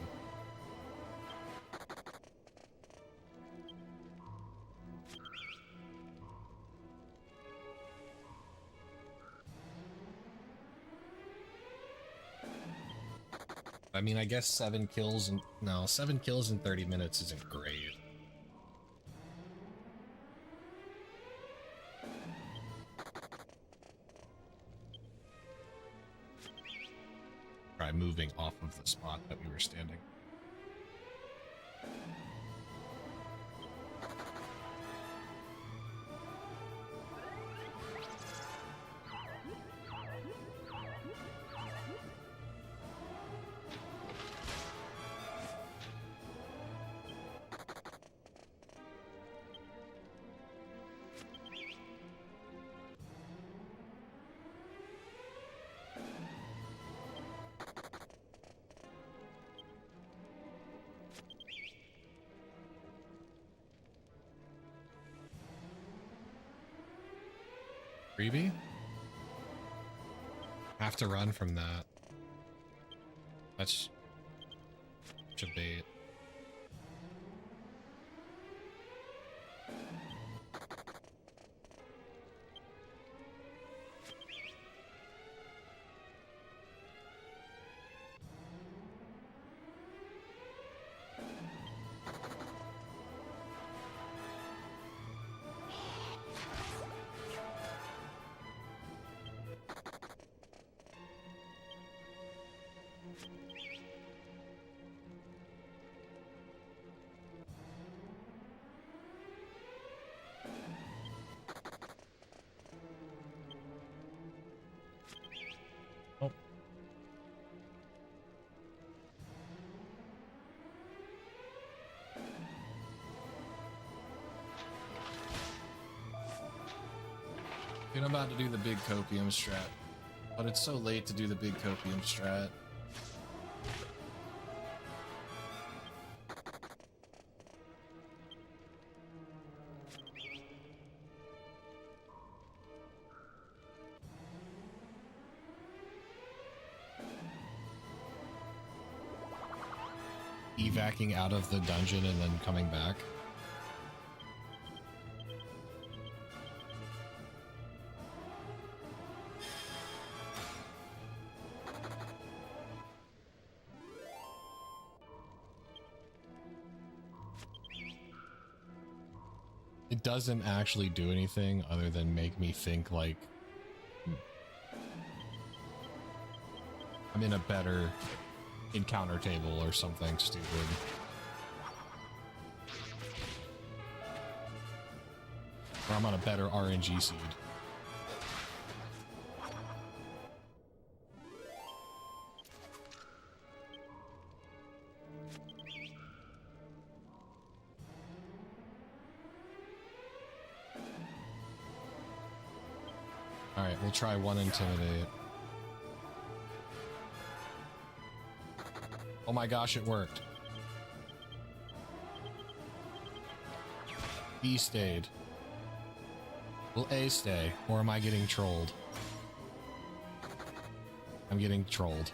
I mean, I guess 7 kills in 30 minutes isn't great. Try moving off of the spot that we were standing. Freebie? Have to run from that. That's such a bait. Oh. Dude, I'm about to do the big copium strat, but it's so late to do the big copium strat. Evacing out of the dungeon and then coming back. It doesn't actually do anything other than make me think like I'm in a better encounter table or something stupid. Or I'm on a better RNG seed. Alright, we'll try one intimidate. Oh my gosh, it worked. B stayed. Will A stay, or am I getting trolled? I'm getting trolled.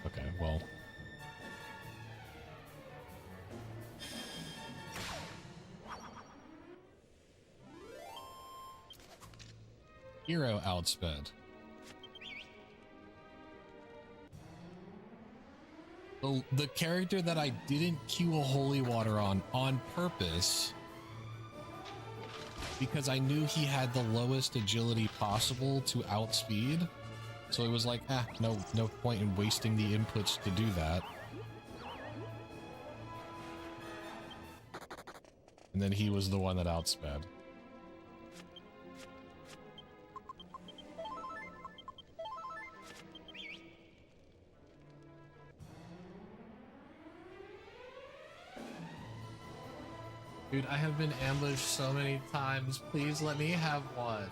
Okay, well. Hero outsped. The character that I didn't queue a holy water on purpose because I knew he had the lowest agility possible to outspeed. So it was like, no point in wasting the inputs to do that. And then he was the one that outsped. Dude, I have been ambushed so many times. Please let me have one.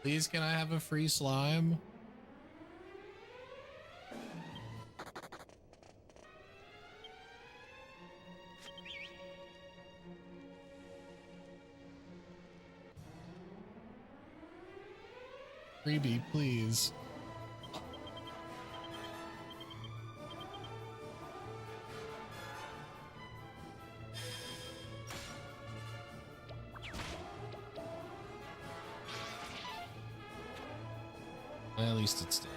Please, can I have a free slime? Freebie, please. Well, at least it's dead.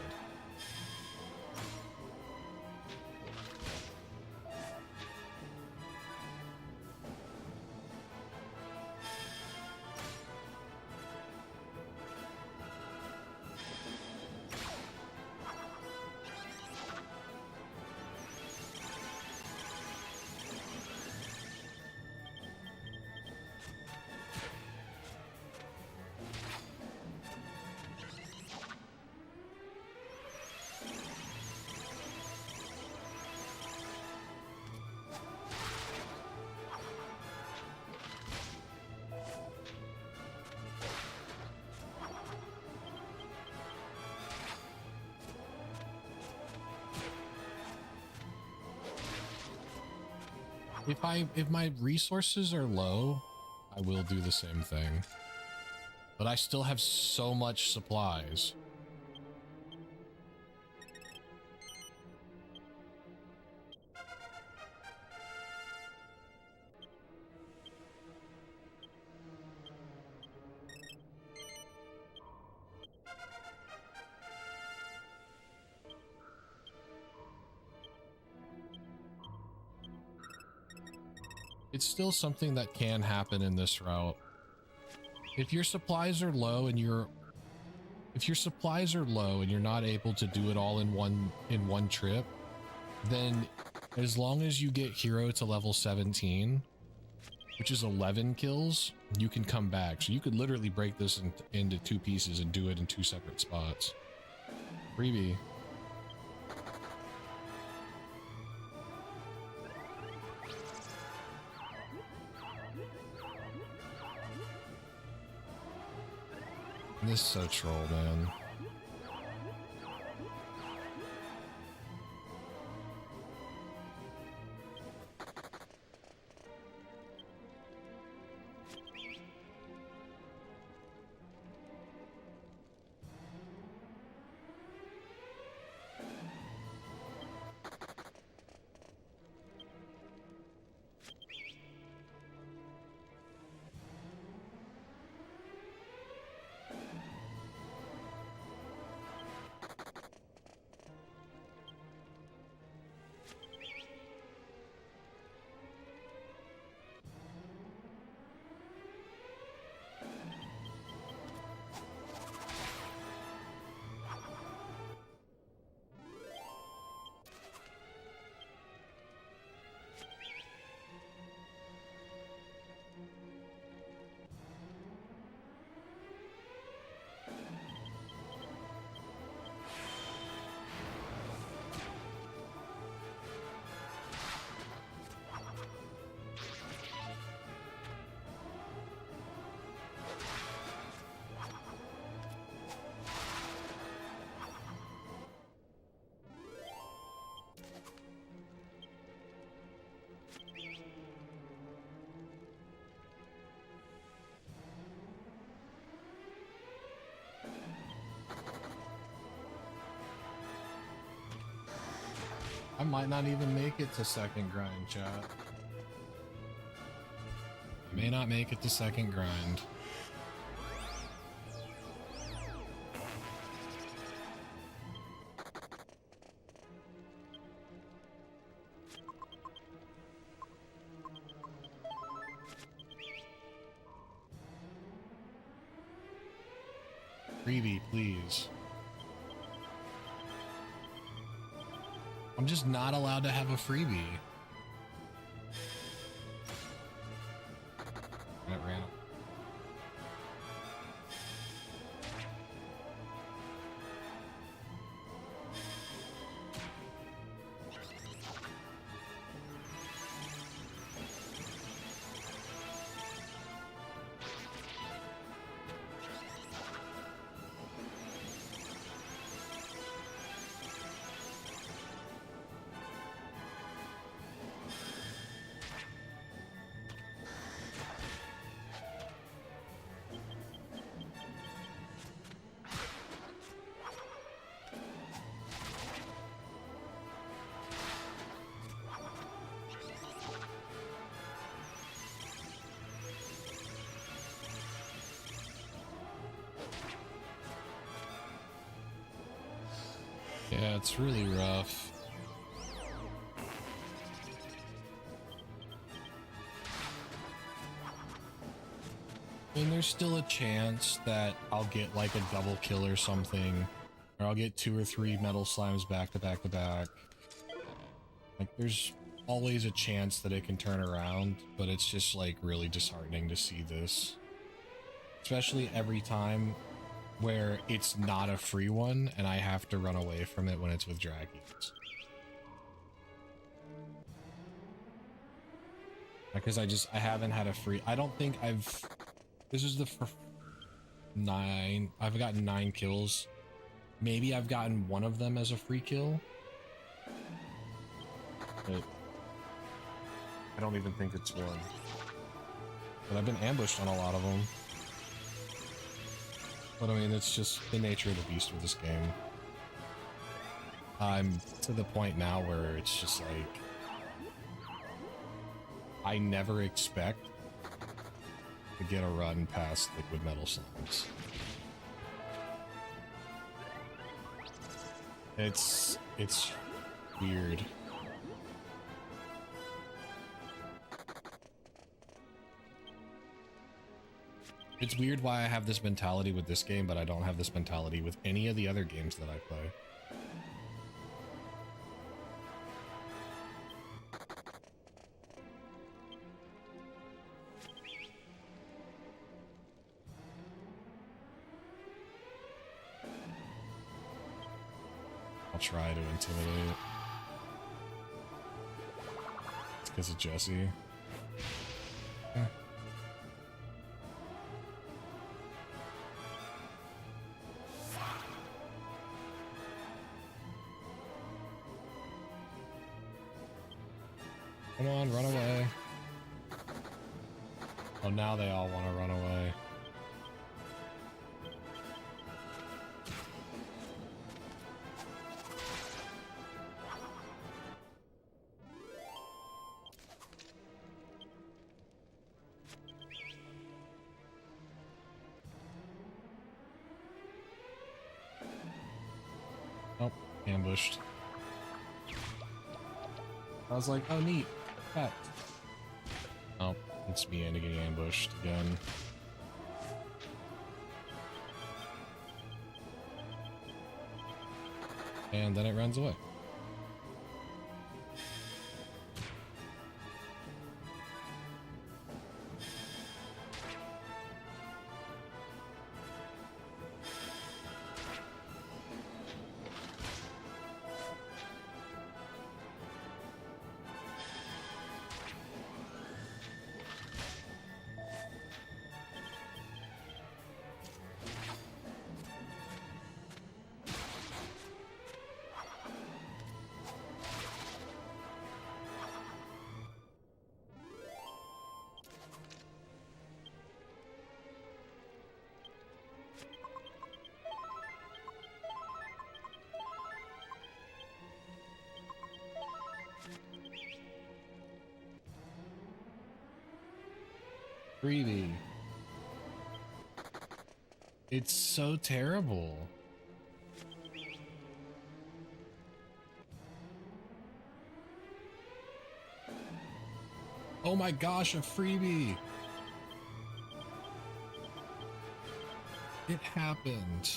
If my resources are low, I will do the same thing. But I still have so much supplies. It's still something that can happen in this route. If your supplies are low and you're not able to do it all in one trip, then as long as you get hero to level 17, which is 11 kills, you can come back. So you could literally break this into 2 pieces and do it in 2 separate spots. Freebie. This is so troll, man. I might not even make it to second grind, chat. I may not make it to second grind. Freebie, please. I'm just not allowed to have a freebie. That ran. Yeah, it's really rough. I mean, there's still a chance that I'll get like a double kill or something, or I'll get 2 or 3 metal slimes back to back to back. Like, there's always a chance that it can turn around, but it's just like really disheartening to see this. Especially every time where it's not a free one and I have to run away from it when it's with dragons. Because I haven't had a free, I don't think this is the 9, I've gotten 9 kills. Maybe I've gotten one of them as a free kill. But I don't even think it's one. But I've been ambushed on a lot of them. But I mean, it's just the nature of the beast with this game. I'm to the point now where it's just like, I never expect to get a run past liquid metal slimes. It's weird. It's weird why I have this mentality with this game, but I don't have this mentality with any of the other games that I play. I'll try to intimidate. It's because of Jesse. Eh. Come on, run away. Oh, now they all want to run away. Oh, ambushed. I was like, oh neat, cat. Oh, it's me getting ambushed again. And then it runs away. Freebie. It's so terrible. Oh my gosh, a freebie. It happened.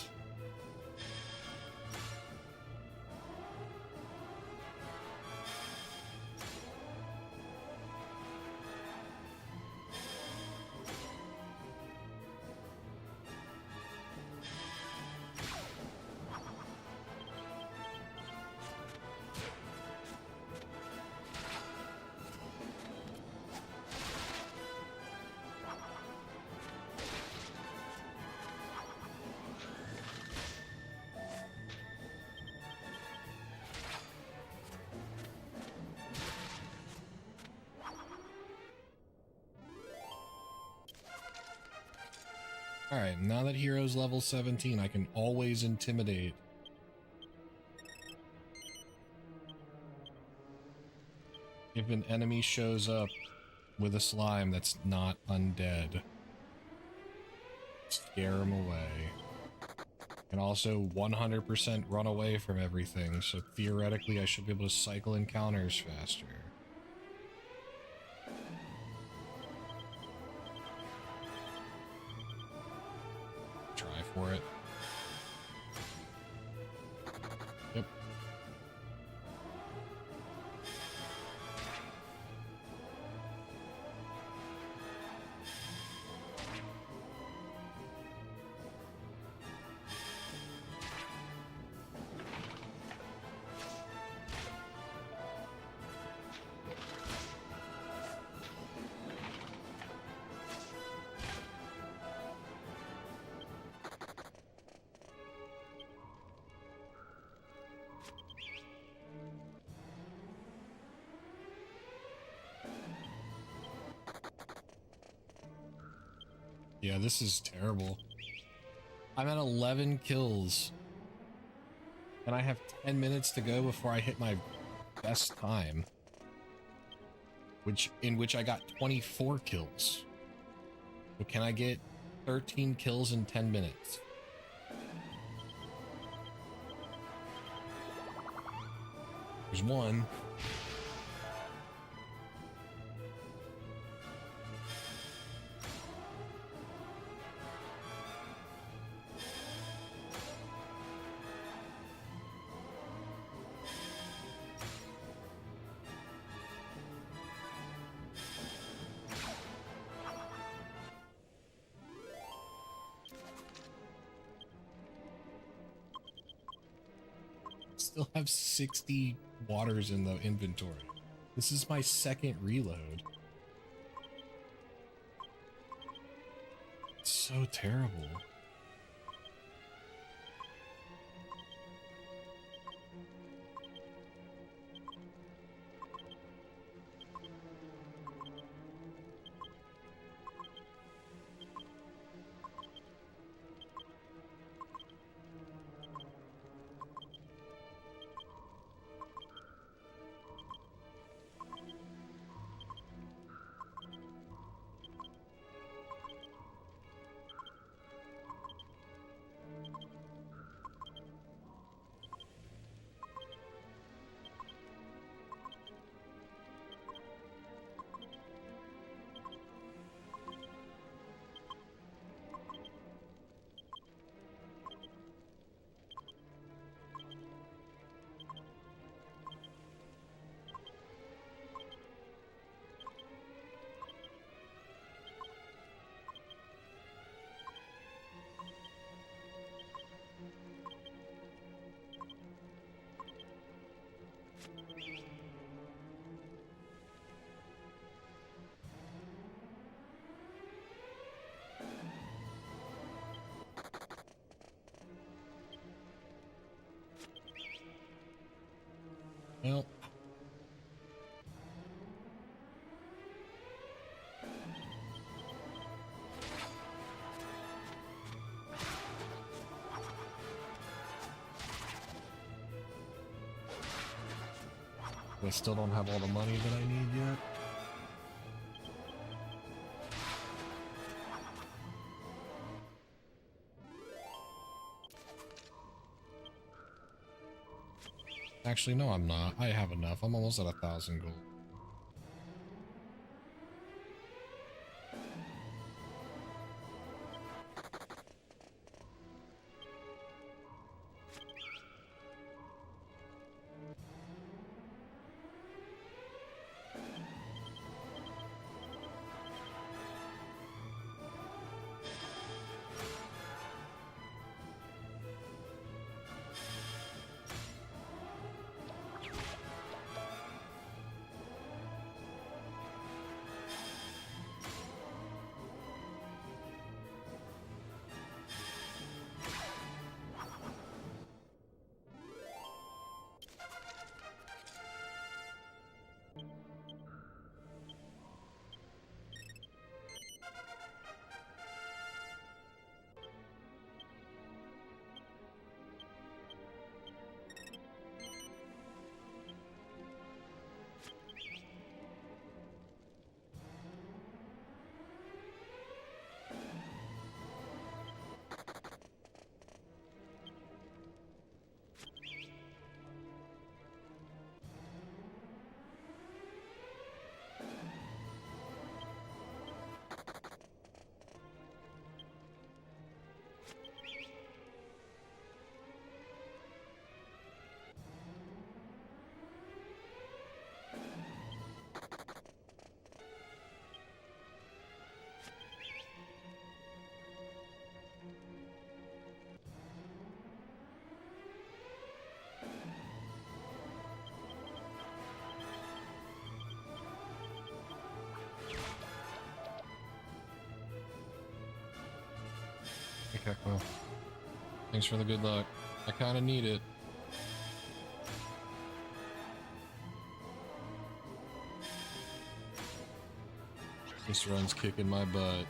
Alright, now that hero's level 17, I can always intimidate. If an enemy shows up with a slime that's not undead, scare them away. And also 100% run away from everything, so theoretically I should be able to cycle encounters faster. Try for it. Yep. Yeah, this is terrible. I'm at 11 kills. And I have 10 minutes to go before I hit my best time. In which I got 24 kills. So can I get 13 kills in 10 minutes? There's one. Still have 60 waters in the inventory. This is my second reload. It's so terrible. Well, I still don't have all the money that I need yet. Actually, no, I'm not. I have enough. I'm almost at 1,000 gold. Okay, well, thanks for the good luck. I kind of need it. This run's kicking my butt.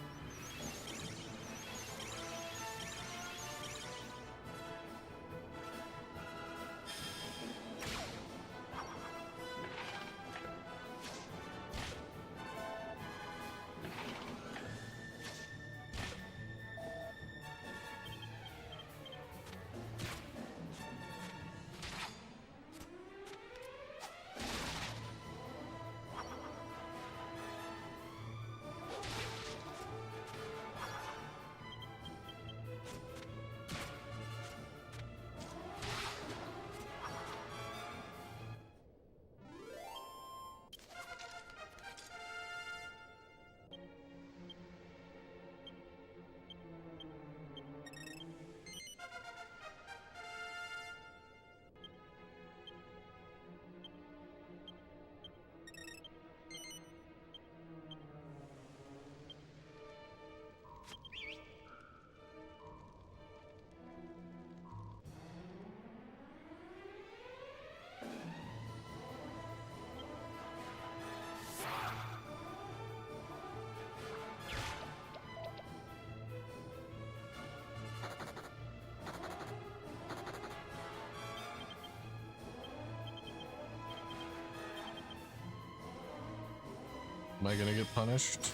Am I gonna get punished?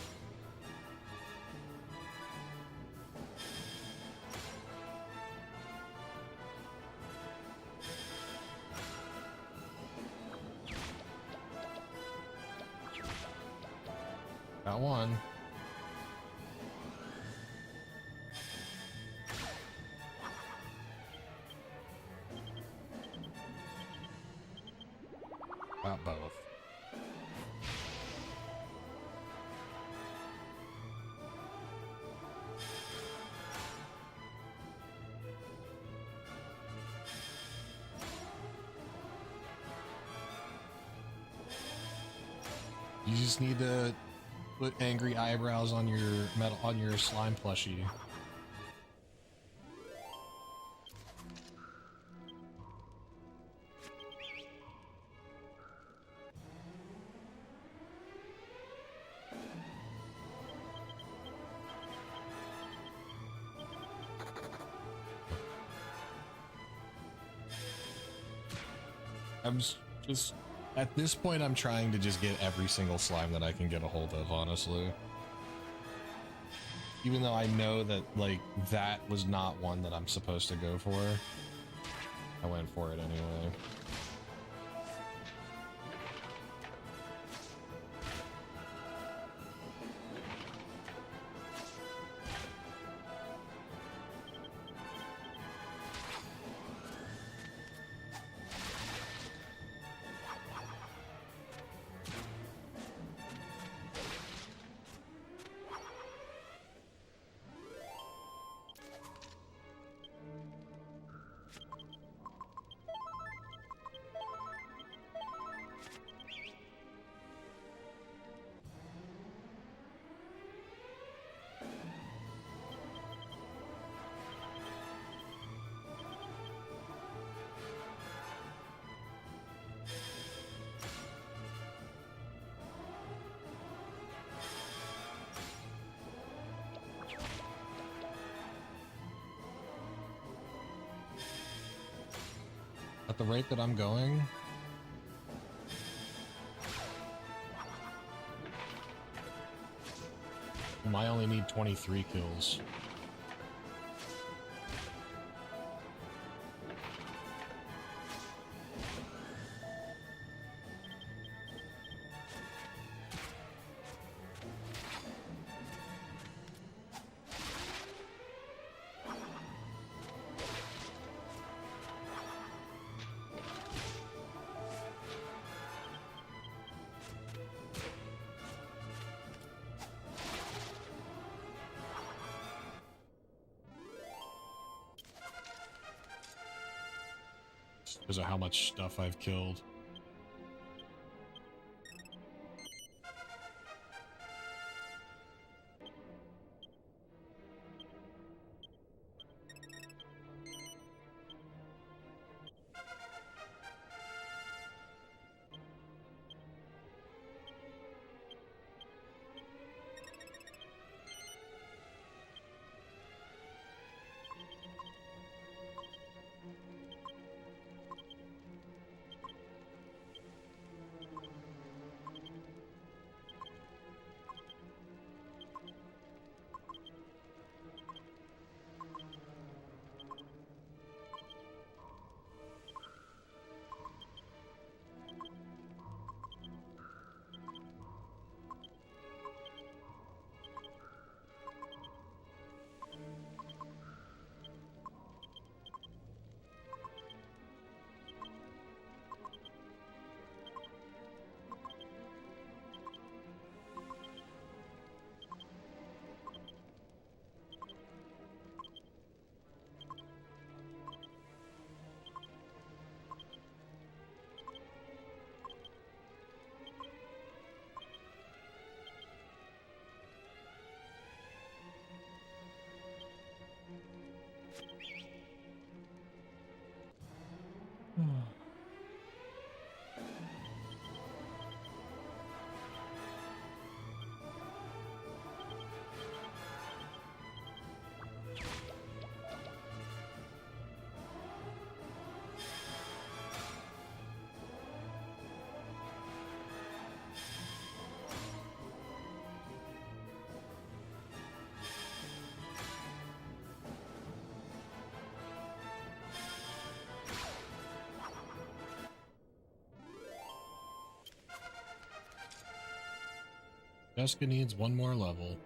Got one. Got both. You just need to put angry eyebrows on your slime plushie. I'm just at this point I'm trying to just get every single slime that I can get a hold of, honestly. Even though I know that like that was not one that I'm supposed to go for. I went for it anyway. At the rate that I'm going, I only need 23 kills. Because of how much stuff I've killed. Jessica needs one more level.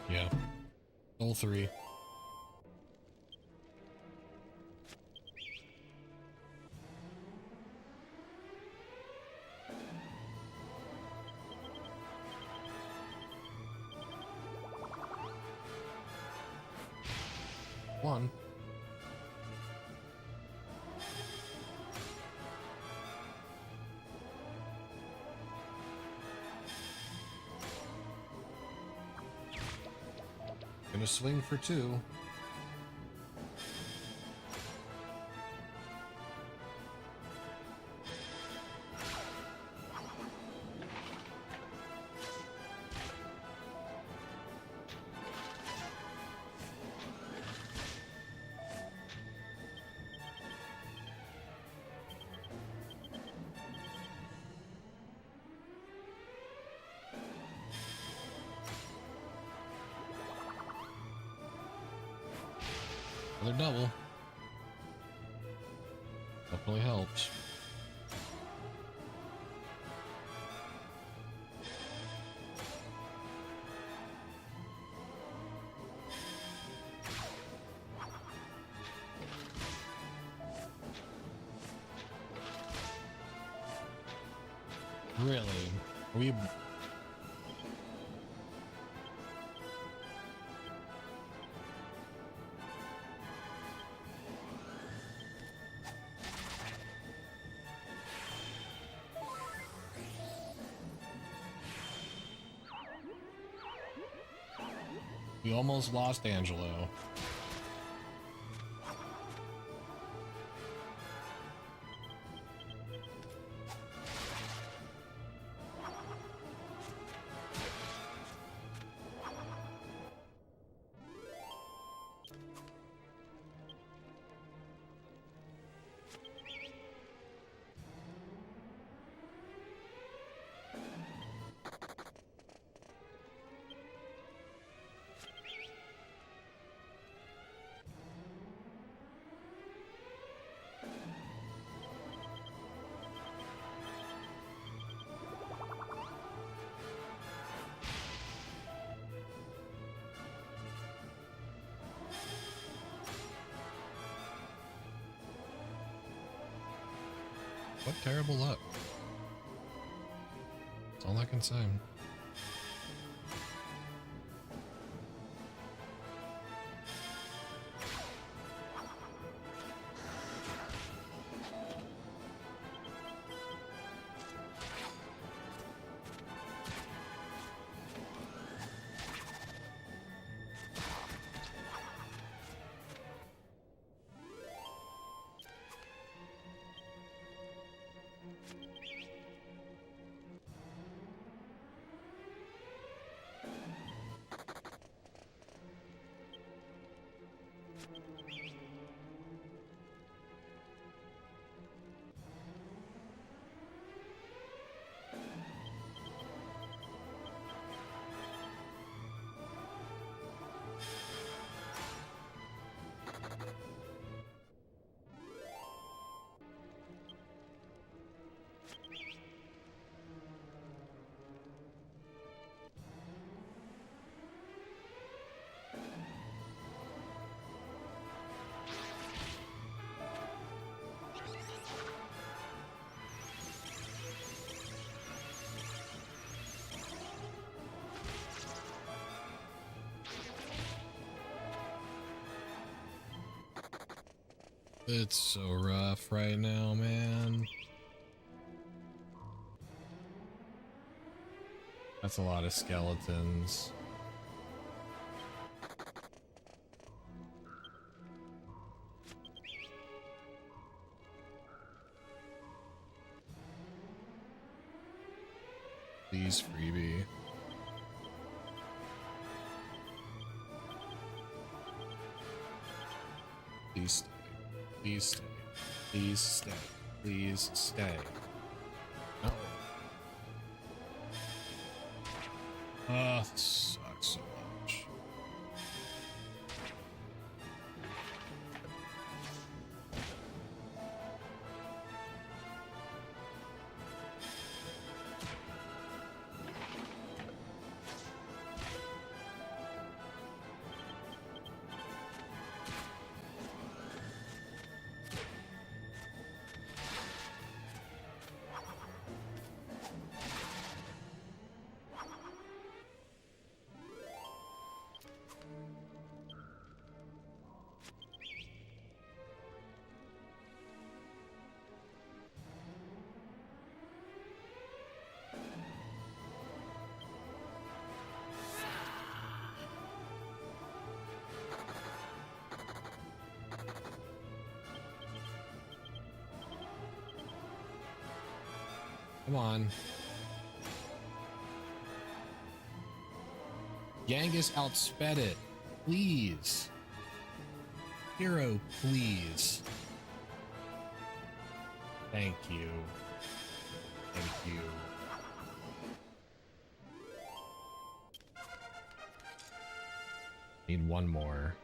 Yeah. All three. One. Gonna swing for two. Another double. Definitely helps. Really? We almost lost Angelo. What terrible luck. That's all I can say. It's so rough right now, man. That's a lot of skeletons. Please, freebie. Please stay. Please stay. Please stay. Please stay. No. This sucks so much. Come on. Yangus outsped it. Please. Hero, please. Thank you. Thank you. Need one more.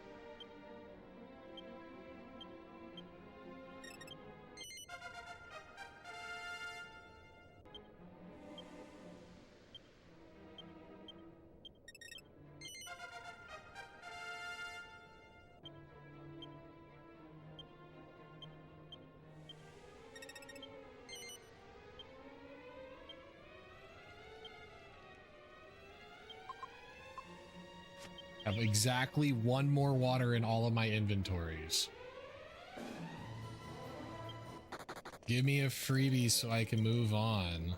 Have exactly one more water in all of my inventories. Give me a freebie so I can move on.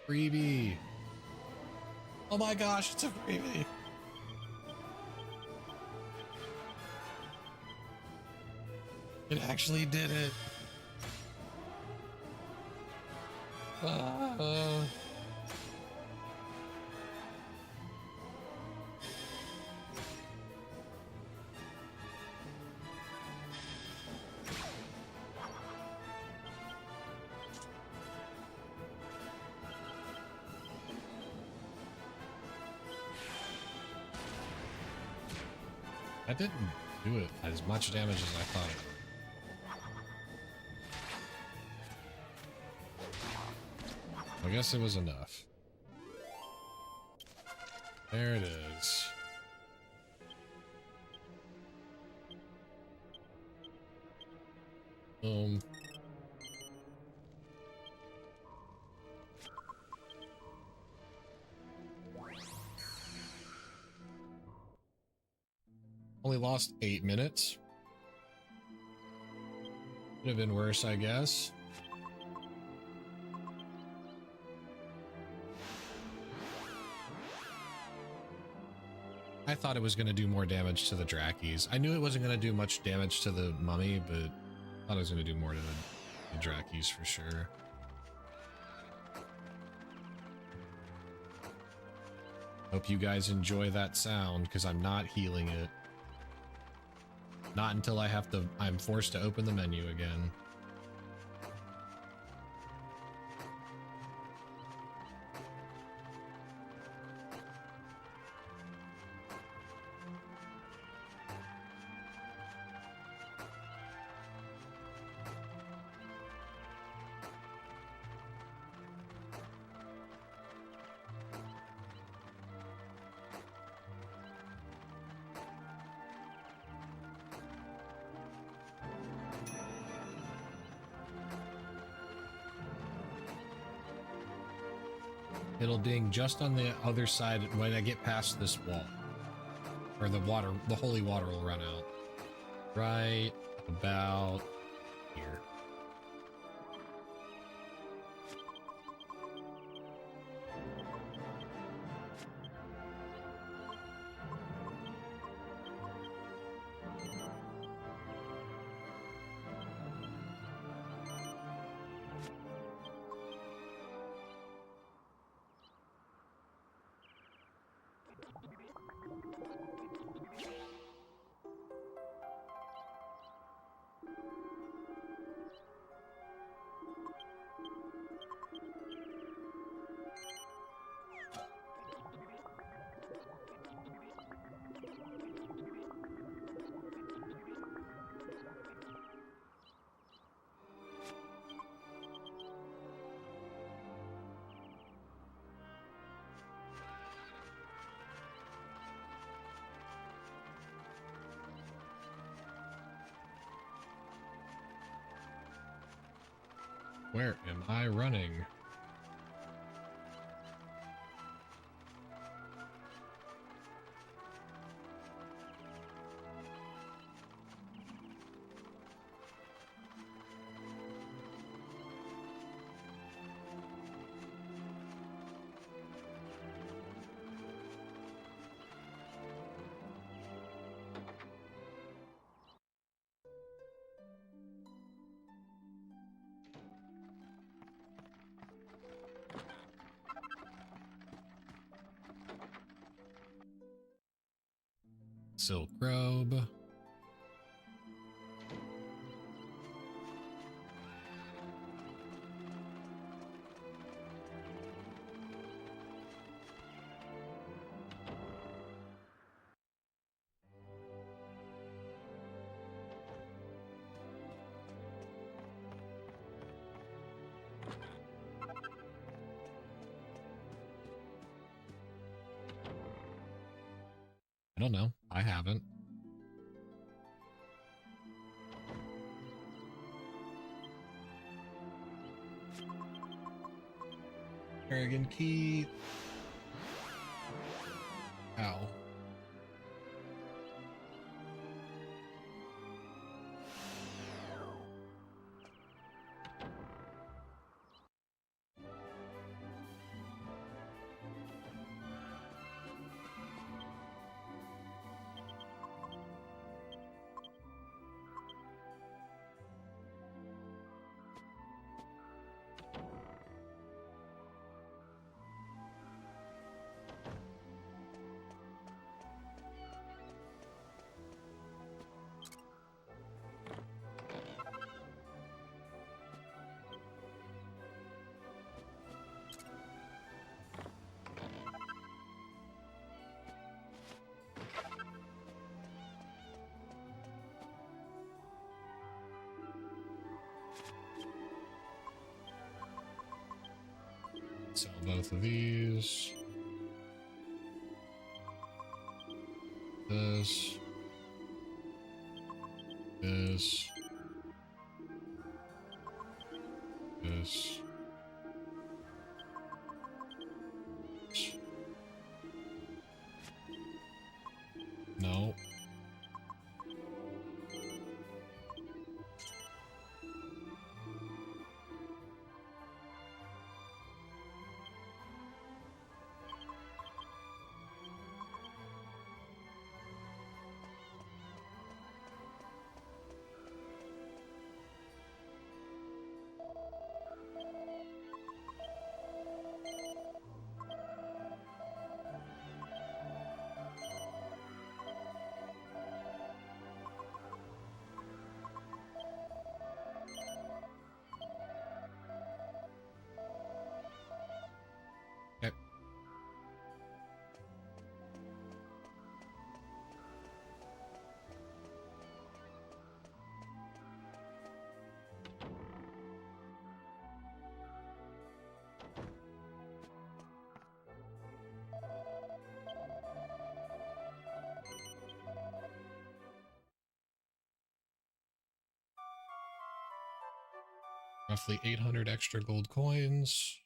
Freebie. Oh my gosh, it's a freebie. It actually did it. That didn't do it as much damage as I thought it would. I guess it was enough. There it is. Only lost 8 minutes. Could have been worse, I guess. I thought it was going to do more damage to the Drakkies. I knew it wasn't going to do much damage to the mummy, but I thought it was going to do more to the Drakkies for sure. Hope you guys enjoy that sound, because I'm not healing it. Not until I'm forced to open the menu again. It'll ding just on the other side when I get past this wall. Or the water, the holy water will run out. Right about here. Where am I running? Silk robe. I don't know. I haven't. Arrogant key. Ow. Sell both of these. This. This. This. No. Okay. Roughly 800 extra gold coins.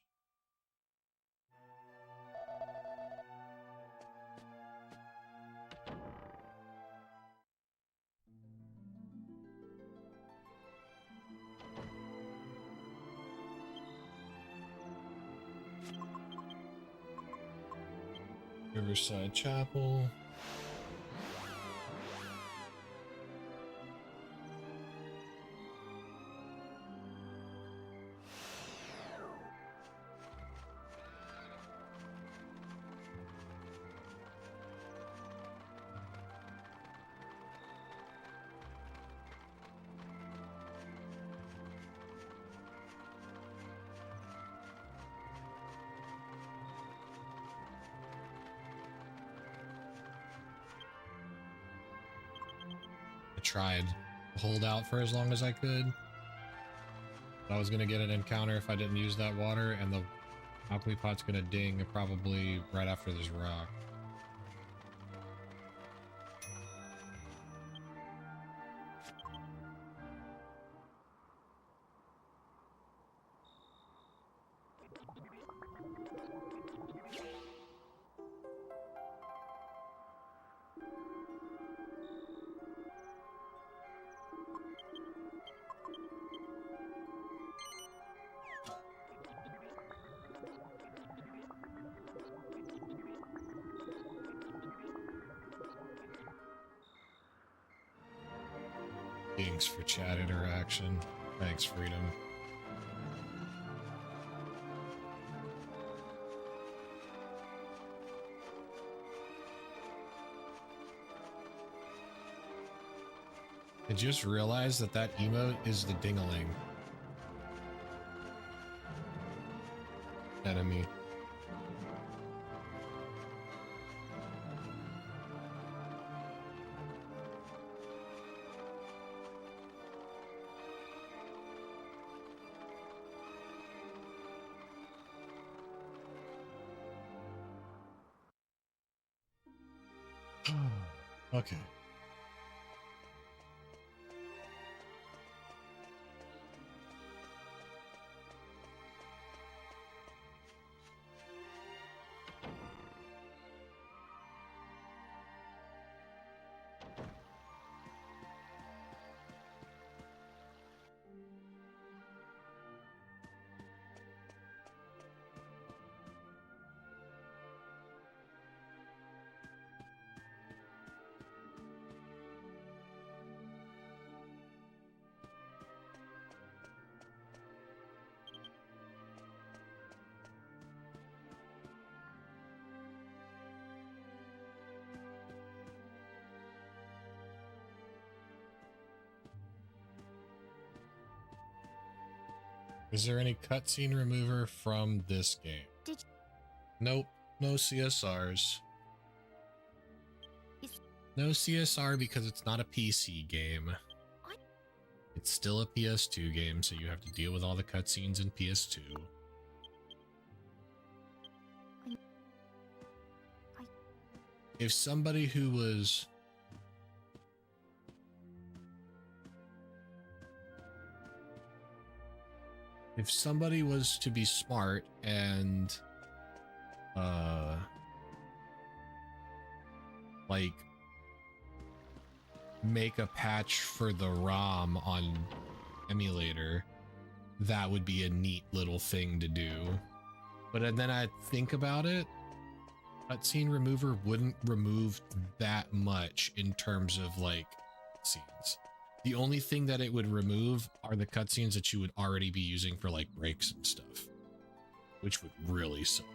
Riverside Chapel. I tried to hold out for as long as I could. I was gonna get an encounter if I didn't use that water, and the alchemy pot's gonna ding probably right after this rock. Thanks for chat interaction. Thanks, Freedom. I just realized that that emote is the ding-a-ling enemy. Okay. Is there any cutscene remover from this game? Nope, no CSRs. No CSR because it's not a PC game. It's still a PS2 game, so you have to deal with all the cutscenes in PS2. If somebody who was... If somebody was to be smart and, like, make a patch for the ROM on emulator, that would be a neat little thing to do. But then I think about it, cutscene remover wouldn't remove that much in terms of, like, scenes. The only thing that it would remove are the cutscenes that you would already be using for like breaks and stuff, which would really suck.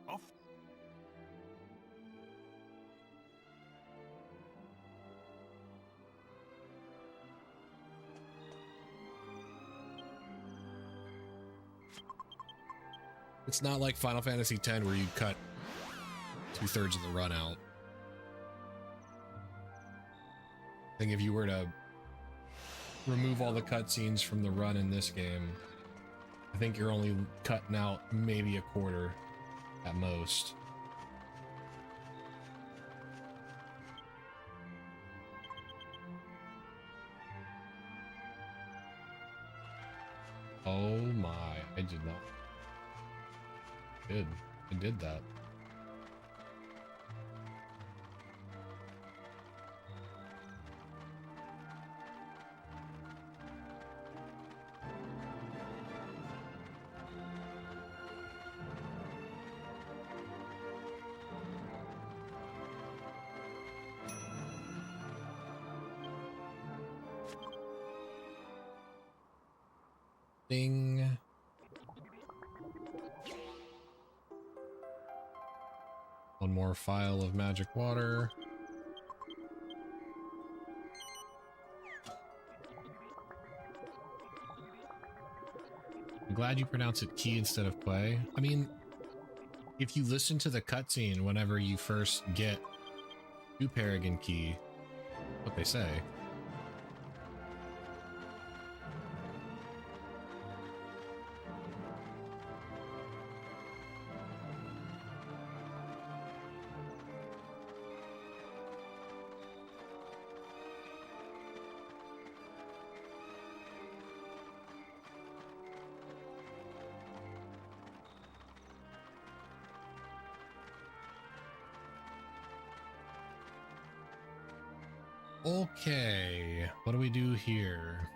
Off. It's not like Final Fantasy X where you cut 2/3 of the run out. I think if you were to remove all the cutscenes from the run in this game, I think you're only cutting out maybe a quarter at most. Oh my, I did not. Good, I did that. Bing. One more file of magic water. I'm glad you pronounce it key instead of quay. I mean, if you listen to the cutscene whenever you first get to Paragon Key, what they say. Okay, what do we do here?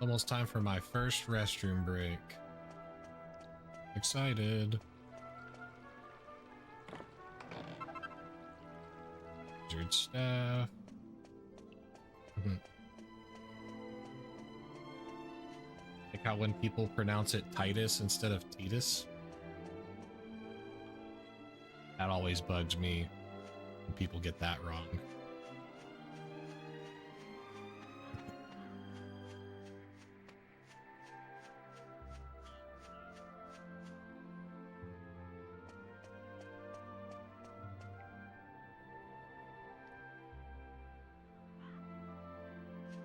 Almost time for my first restroom break. Excited. Wizard staff. Like how when people pronounce it Titus instead of Titus. That always bugs me when people get that wrong.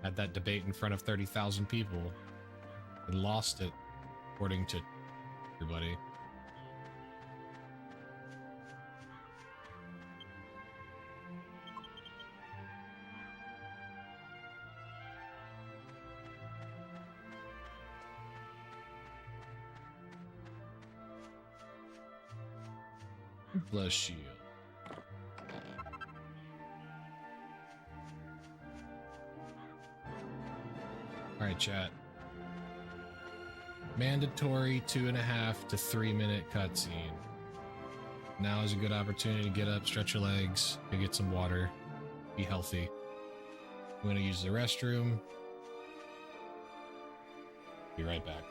Had that debate in front of 30,000 people and lost it, according to everybody. Bless you. All right, chat. Mandatory 2.5 to 3 minute cutscene. Now is a good opportunity to get up, stretch your legs, go get some water, be healthy. I'm gonna use the restroom. Be right back.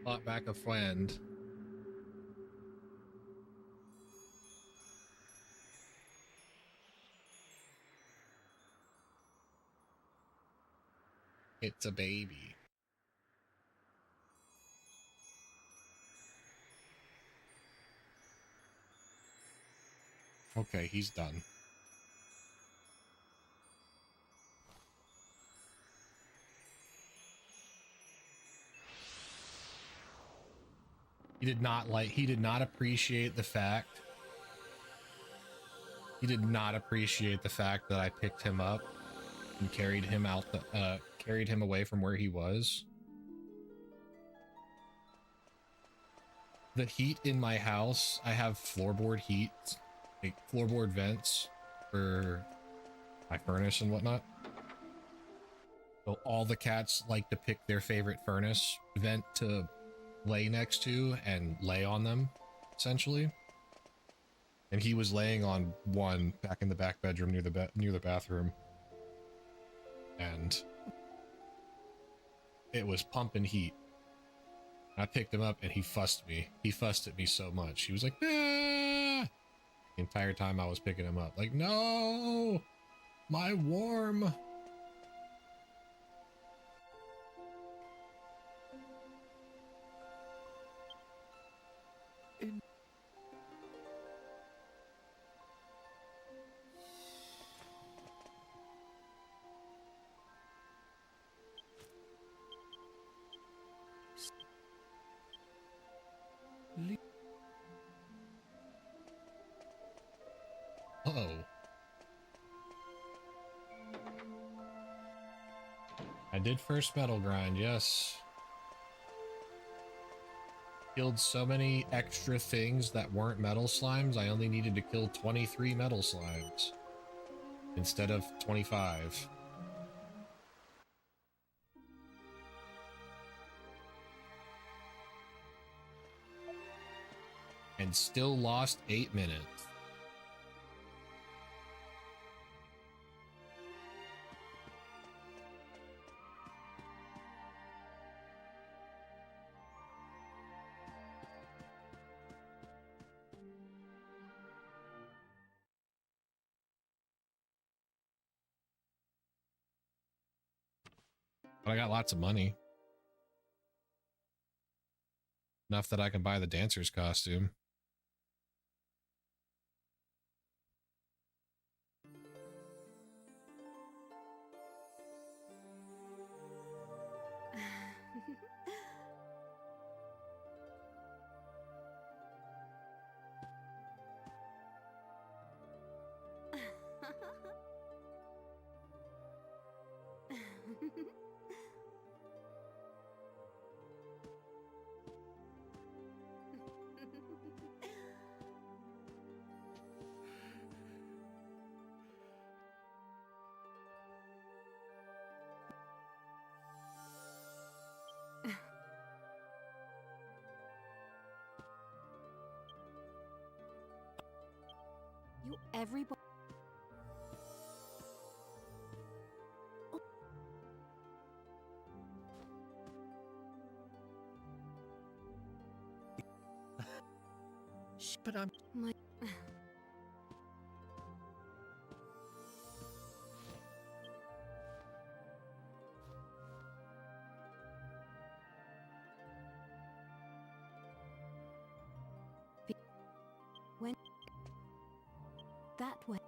Bought back a friend. It's a baby. Okay, he's done. He did not appreciate the fact. He did not appreciate the fact that I picked him up and carried him carried him away from where he was. The heat in my house, I have floorboard heat, like floorboard vents for my furnace and whatnot. So all the cats like to pick their favorite furnace vent to lay next to and lay on them, essentially. And he was laying on one back in the back bedroom near the bathroom, and it was pumping heat. I picked him up and he fussed me. He fussed at me so much. He was like, ah! The entire time I was picking him up. Like, no! My worm! Uh-oh. I did first metal grind, yes. Killed so many extra things that weren't metal slimes, I only needed to kill 23 metal slimes instead of 25. And still lost 8 minutes. But I got lots of money. Enough that I can buy the dancer's costume. You everybody. But I'm My. When. That way.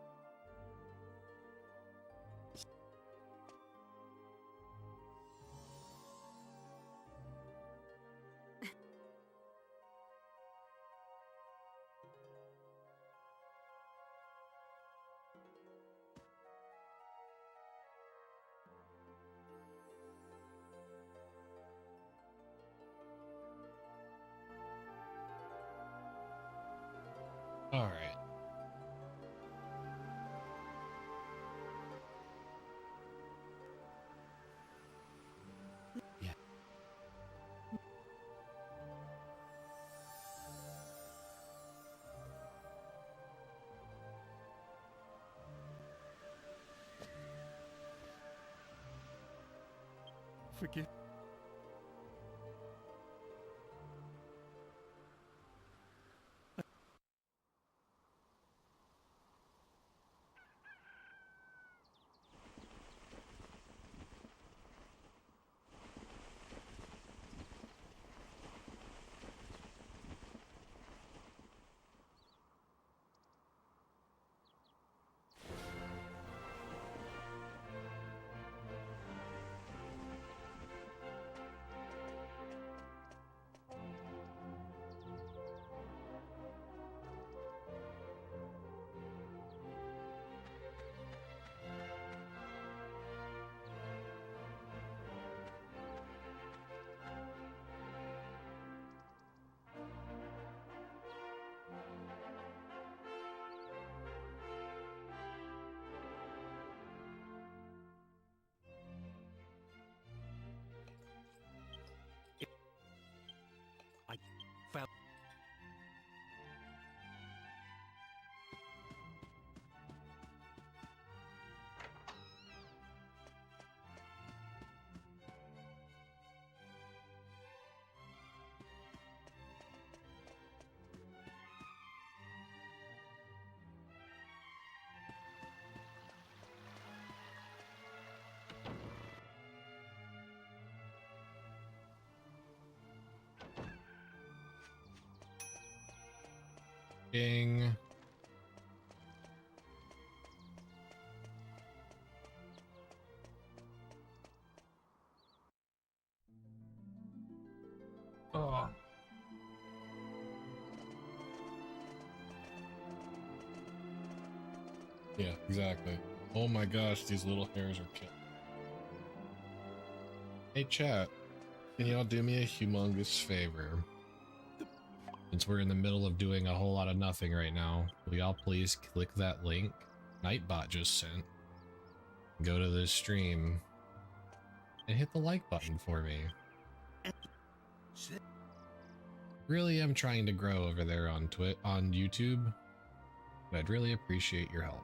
All right. yeah. Forgive. Ding. Oh. Yeah, exactly. Oh my gosh, these little hairs are killing. Hey chat, can y'all do me a humongous favor? Since we're in the middle of doing a whole lot of nothing right now, will y'all please click that link Nightbot just sent, go to this stream, and hit the like button for me. Really am trying to grow over there on YouTube, but I'd really appreciate your help.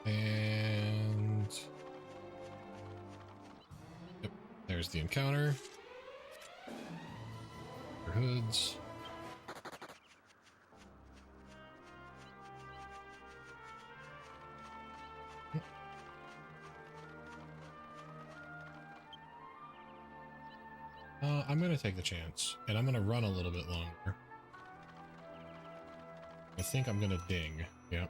And yep, there's the encounter for hoods. I'm gonna take the chance, and I'm gonna run a little bit longer. I think I'm gonna ding. Yep.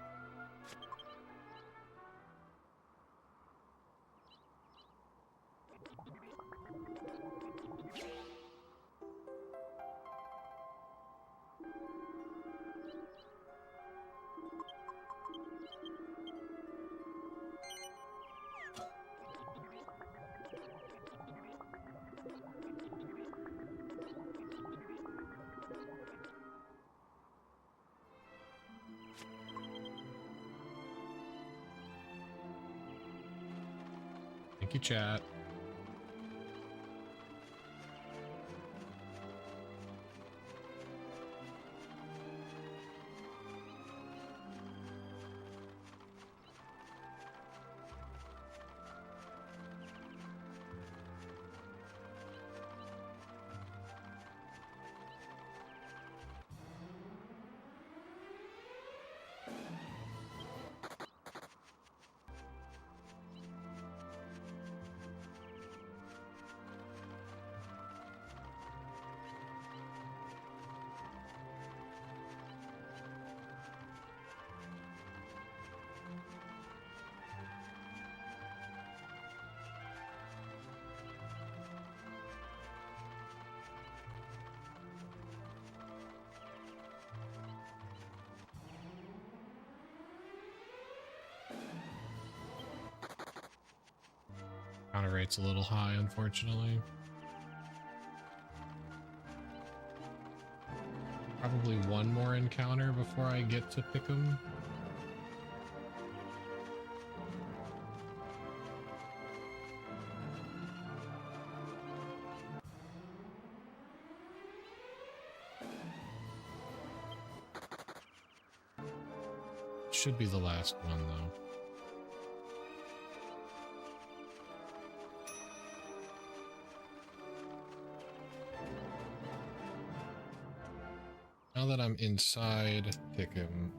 Thank you, chat. Counter rate's a little high, unfortunately. Probably one more encounter before I get to pick him. Should be the last one, though. Now that I'm inside, pick him.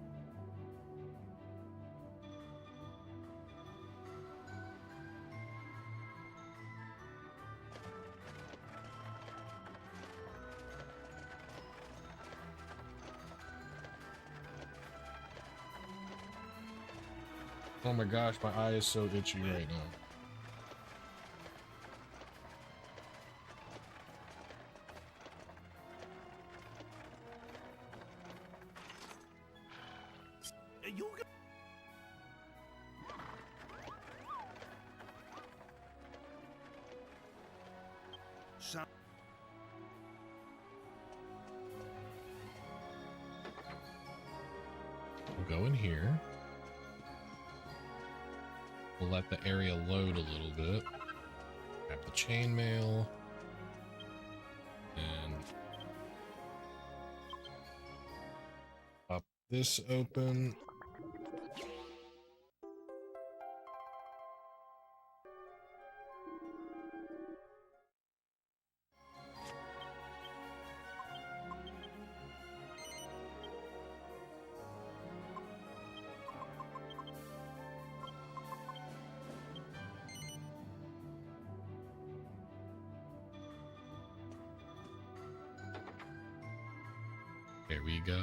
Oh my gosh, my eye is so itchy right now. You go. Some. We'll go in here. We'll let the area load a little bit. Grab the chainmail. And pop this open. There we go.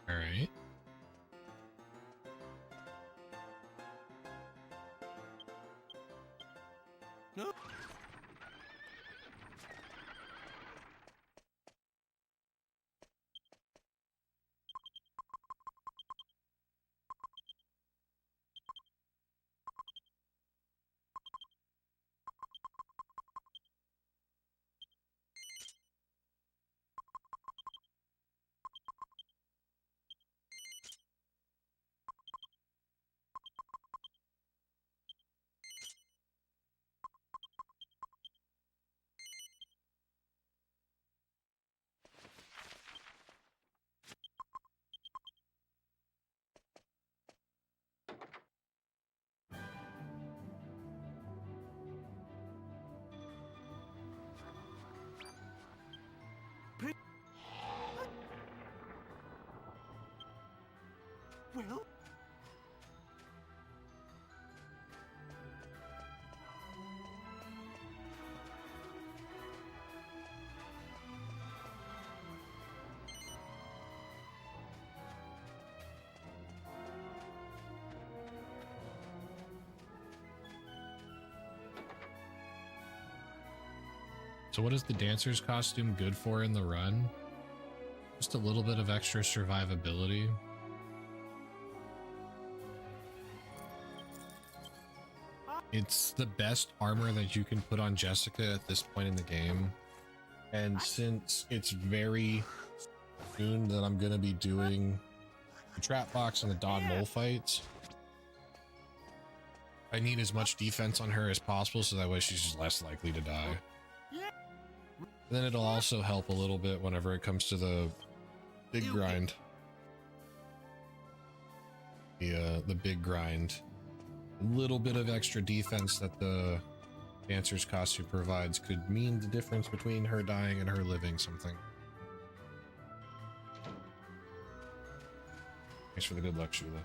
All right. No. Well. So what is the dancer's costume good for in the run? Just a little bit of extra survivability. It's the best armor that you can put on Jessica at this point in the game. And since it's very soon that I'm going to be doing the trap box and the Don Mole fights, I need as much defense on her as possible so that way she's just less likely to die. Then it'll also help a little bit whenever it comes to the big grind. The big grind. A little bit of extra defense that the dancer's costume provides could mean the difference between her dying and her living something. Thanks for the good luck, Shula.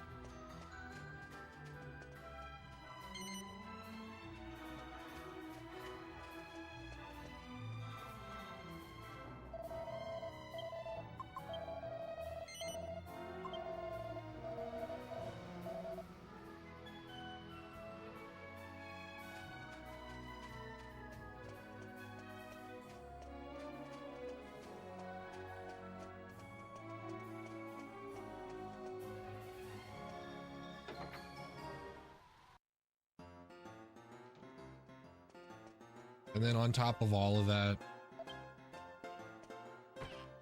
And then on top of all of that,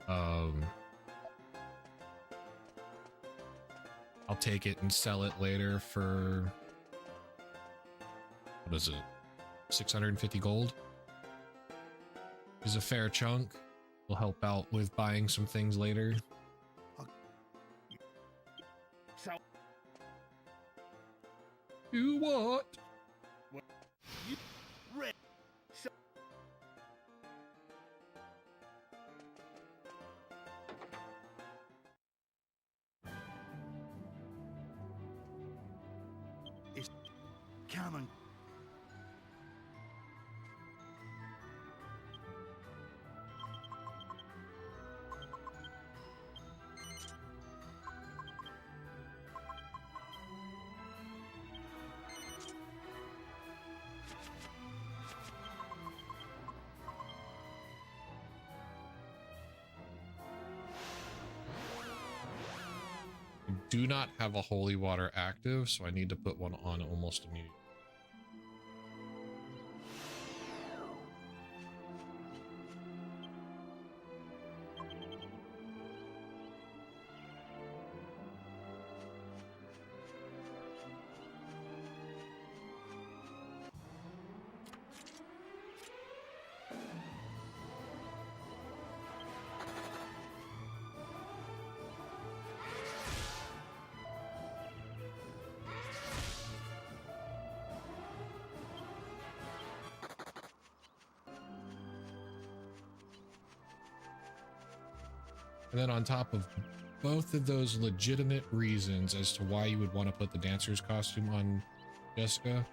I'll take it and sell it later for, what is it, 650 gold? Is a fair chunk. Will help out with buying some things later. So, You what? you read. So, it's coming. I do not have a holy water active, so I need to put one on almost immediately. And then on top of both of those legitimate reasons as to why you would want to put the dancer's costume on Jessica,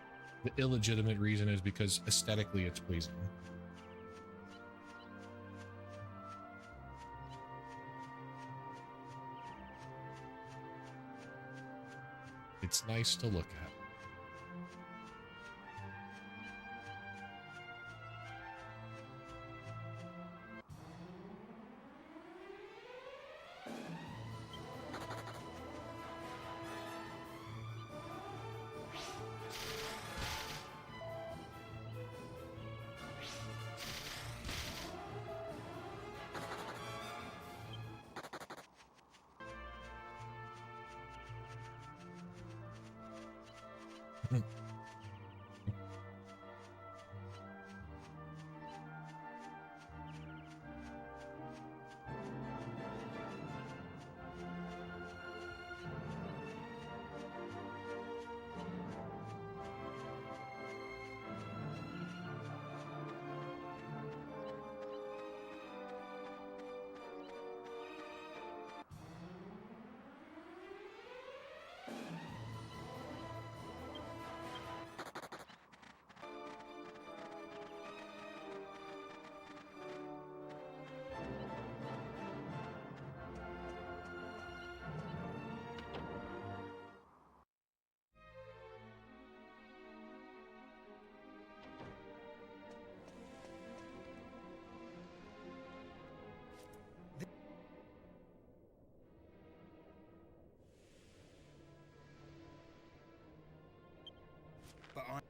the illegitimate reason is because aesthetically it's pleasing. It's nice to look at. But I.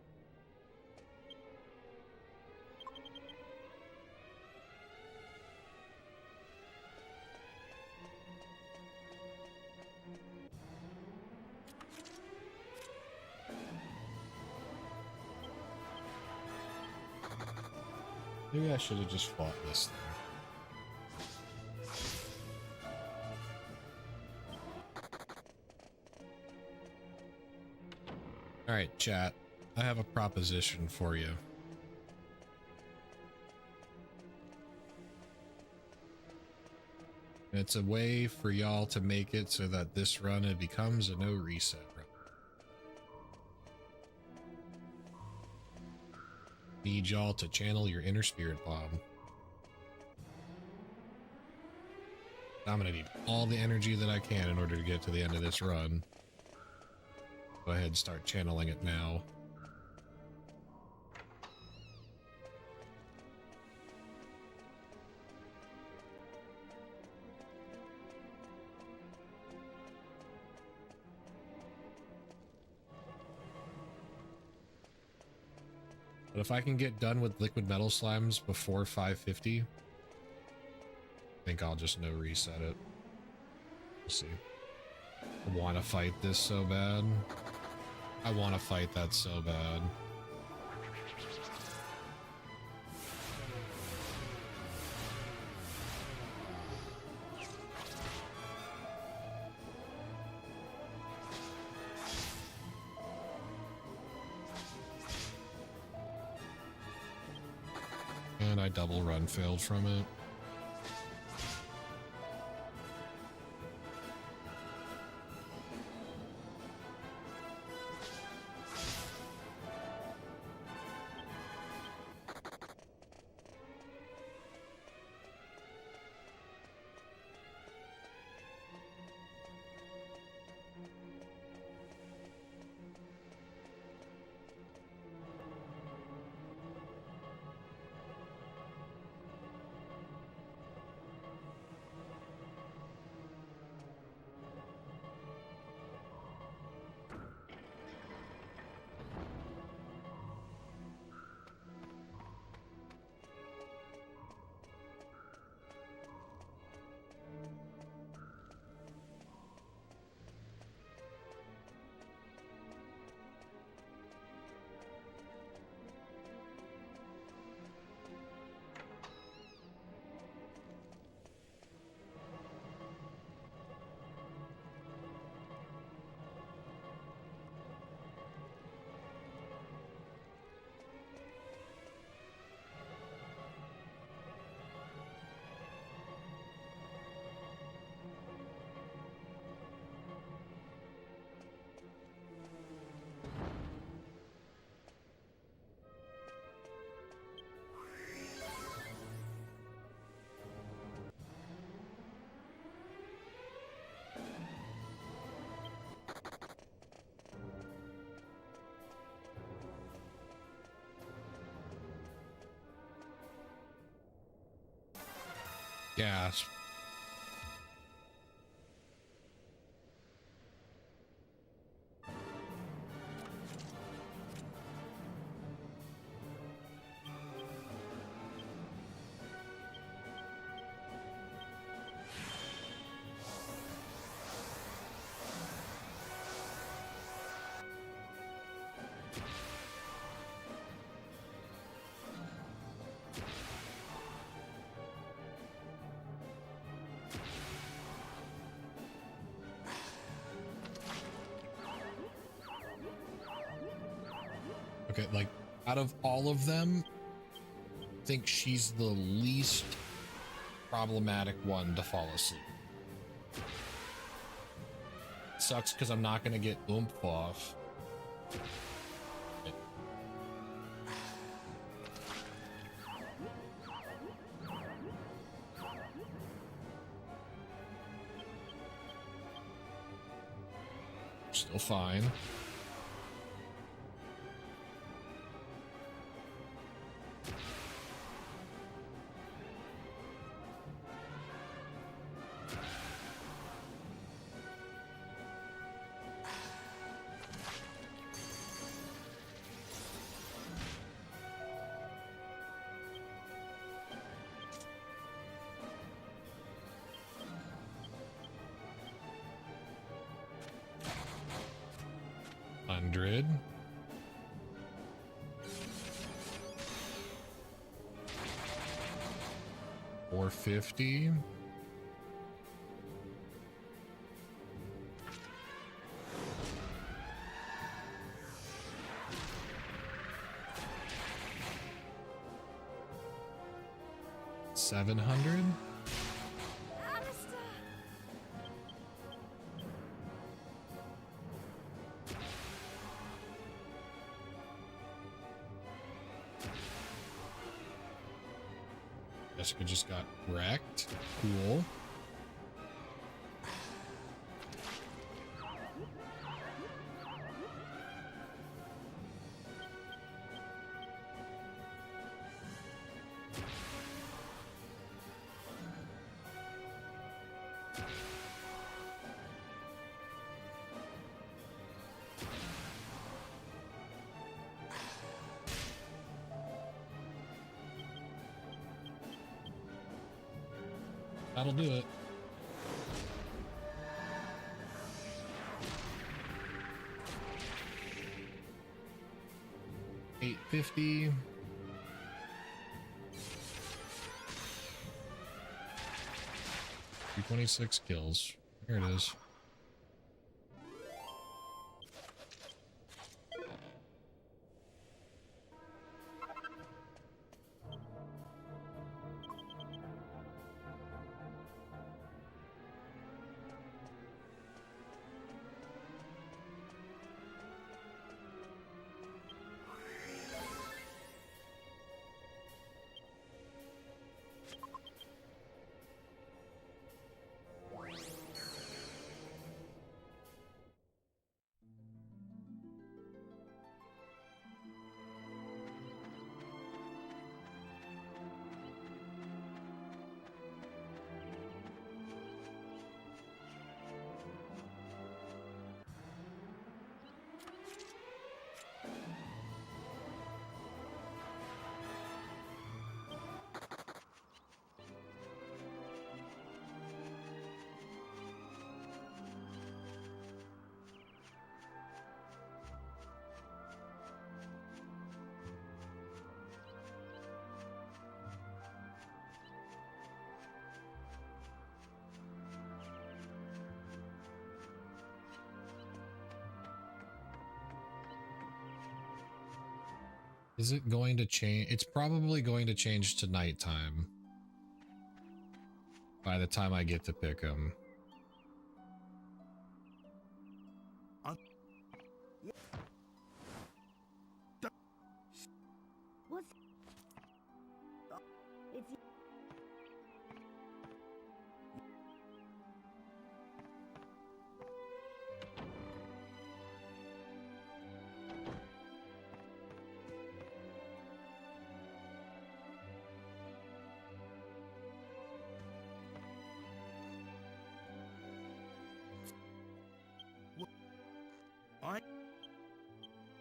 Maybe I should have just fought this thing. All right, chat. I have a proposition for you. It's a way for y'all to make it so that this run, it becomes a no reset run. Need y'all to channel your inner spirit bomb. I'm gonna need all the energy that I can in order to get to the end of this run. Go ahead and start channeling it now. But if I can get done with liquid metal slimes before 550, I think I'll just no reset it. We'll see. I want to fight this so bad. I want to fight that so bad. And I double run failed from it. Gas. Okay, like, out of all of them, I think she's the least problematic one to fall asleep. Sucks because I'm not going to get oomph off. Still fine. Hundred. $450. $700. Jessica just got wrecked. Cool. That'll do it. $850. 26 kills. Here it is. Is it going to change? It's probably going to change to nighttime by the time I get to pick them. What's... It's...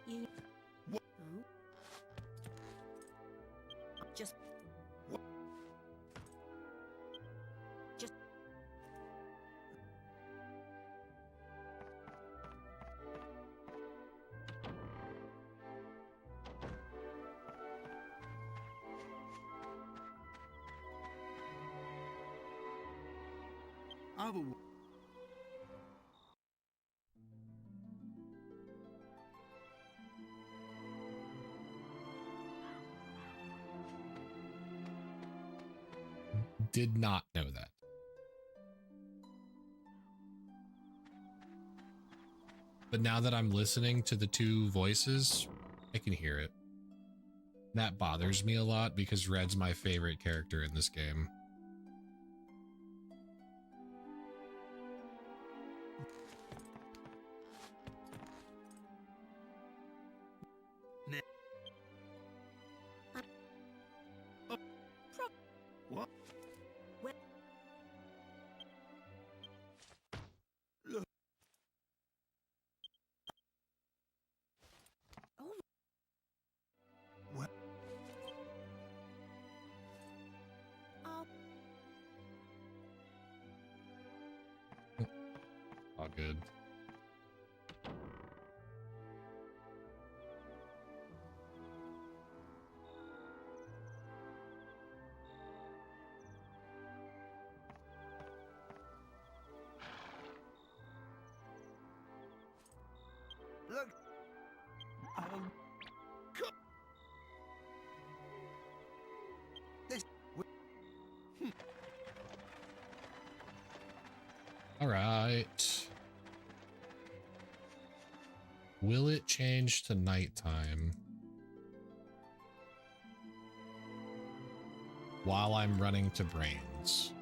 You... What? Who? Just... What? Just... I will. Did not know that. But now that I'm listening to the two voices, I can hear it. That bothers me a lot because Red's my favorite character in this game. Ne oh. What? What? Look. Oh. What? All good. Look. I will. Come. This. All right. Will it change to nighttime? while I'm running to brains.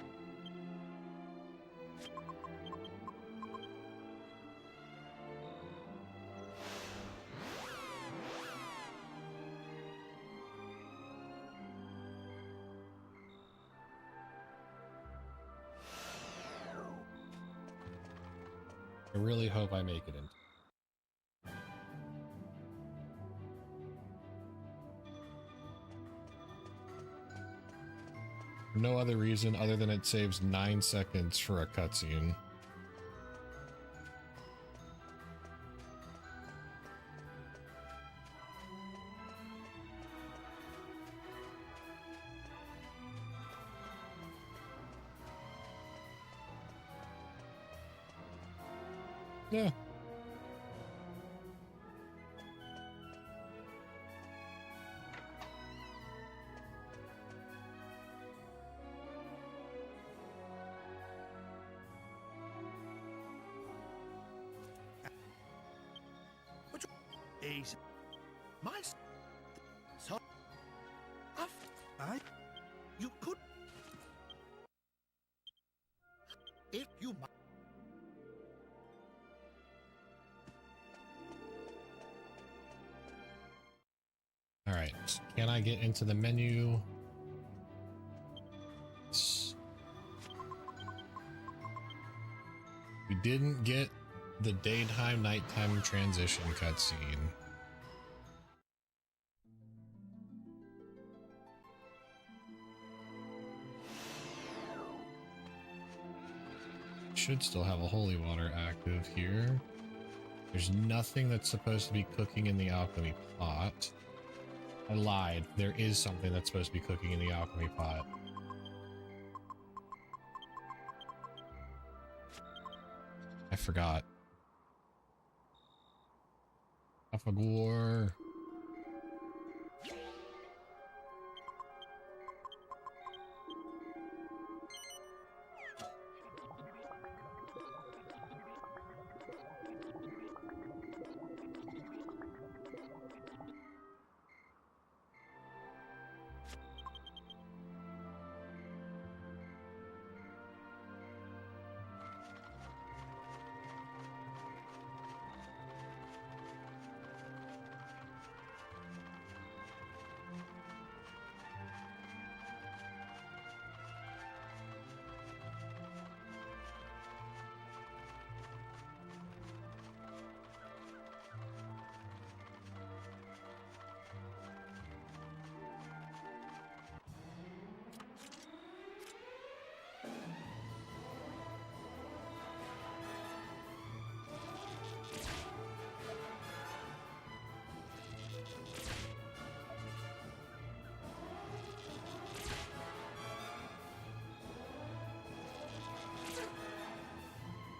I really hope I make it in. For no other reason other than it saves 9 seconds for a cutscene. Yeah. Easy. My so I you could if you All right. Can I get into the menu? We didn't get the daytime nighttime transition cutscene. Should still have a holy water active here. There's nothing that's supposed to be cooking in the alchemy pot. I lied. There is something that's supposed to be cooking in the alchemy pot. I forgot. Alphagor.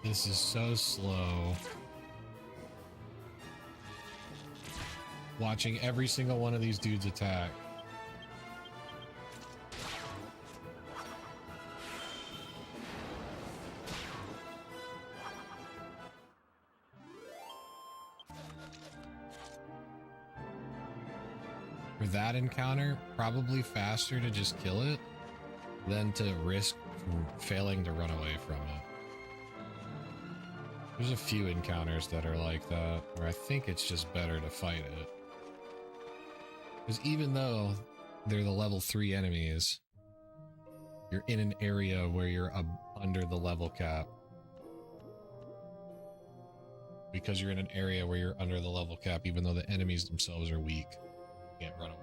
This is so slow. Watching every single one of these dudes attack. For that encounter, probably faster to just kill it than to risk failing to run away from it. There's a few encounters that are like that, where I think it's just better to fight it. Because even though they're the level 3 enemies, you're in an area where you're under the level cap. Because you're in an area where you're under the level cap, even though the enemies themselves are weak, you can't run away.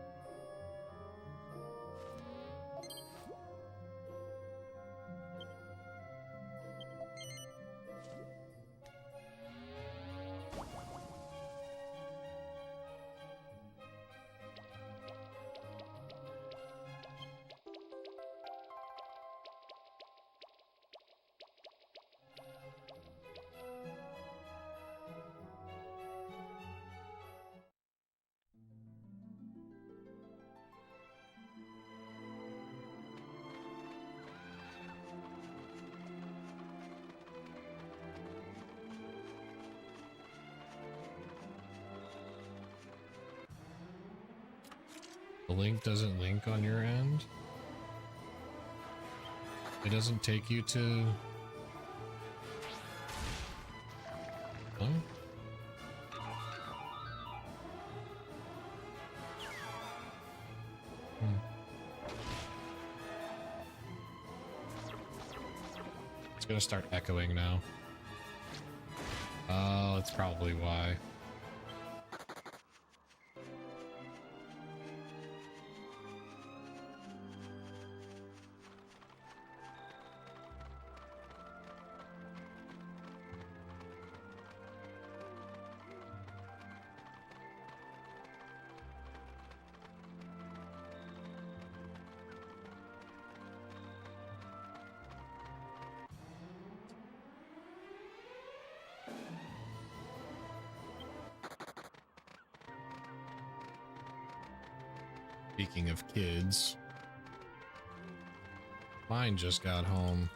The link doesn't link on your end? It doesn't take you to... Huh? It's gonna start echoing now. Oh, that's probably why. Speaking of kids, mine just got home.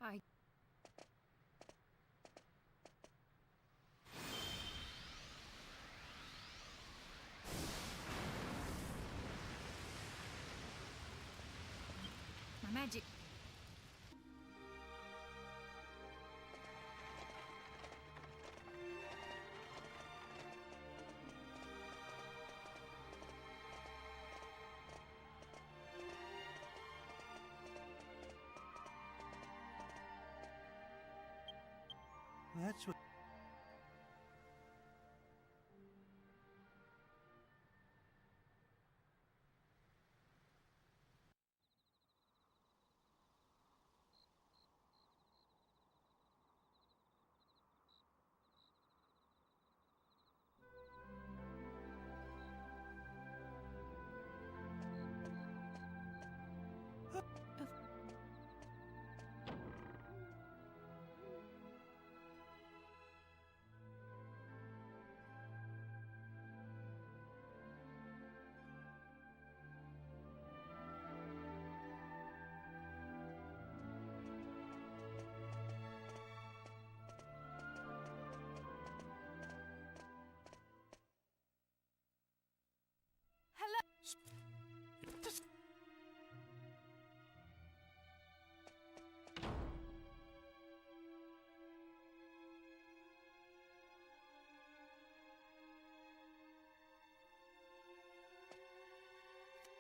I. My magic. That's what.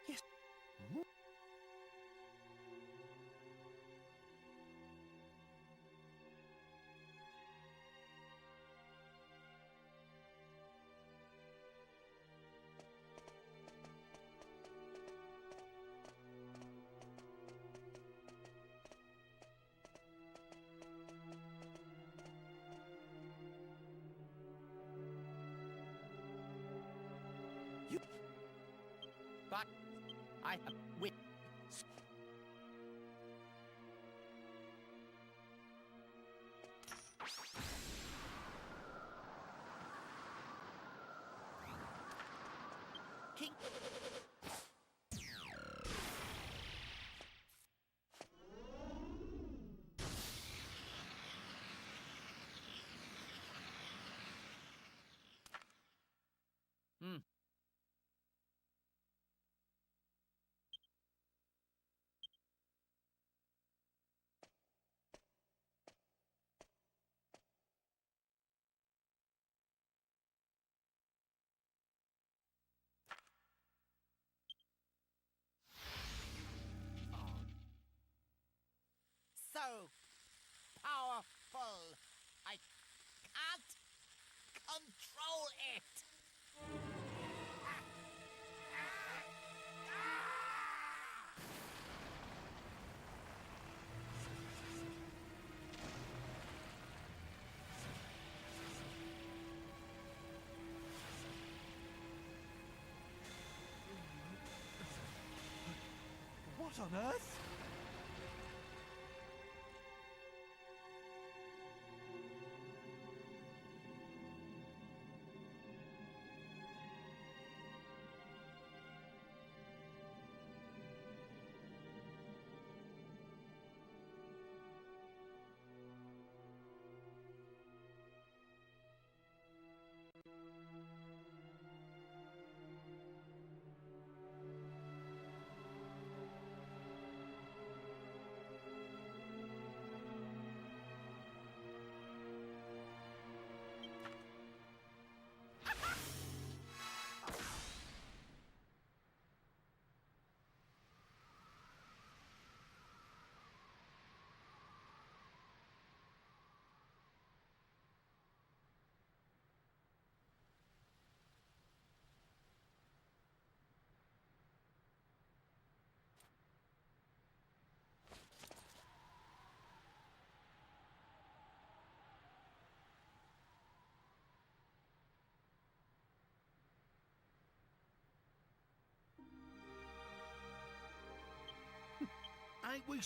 Yes. You. But I have wit. King. Hmm. So powerful. I can't control it. What on earth? Ain't we?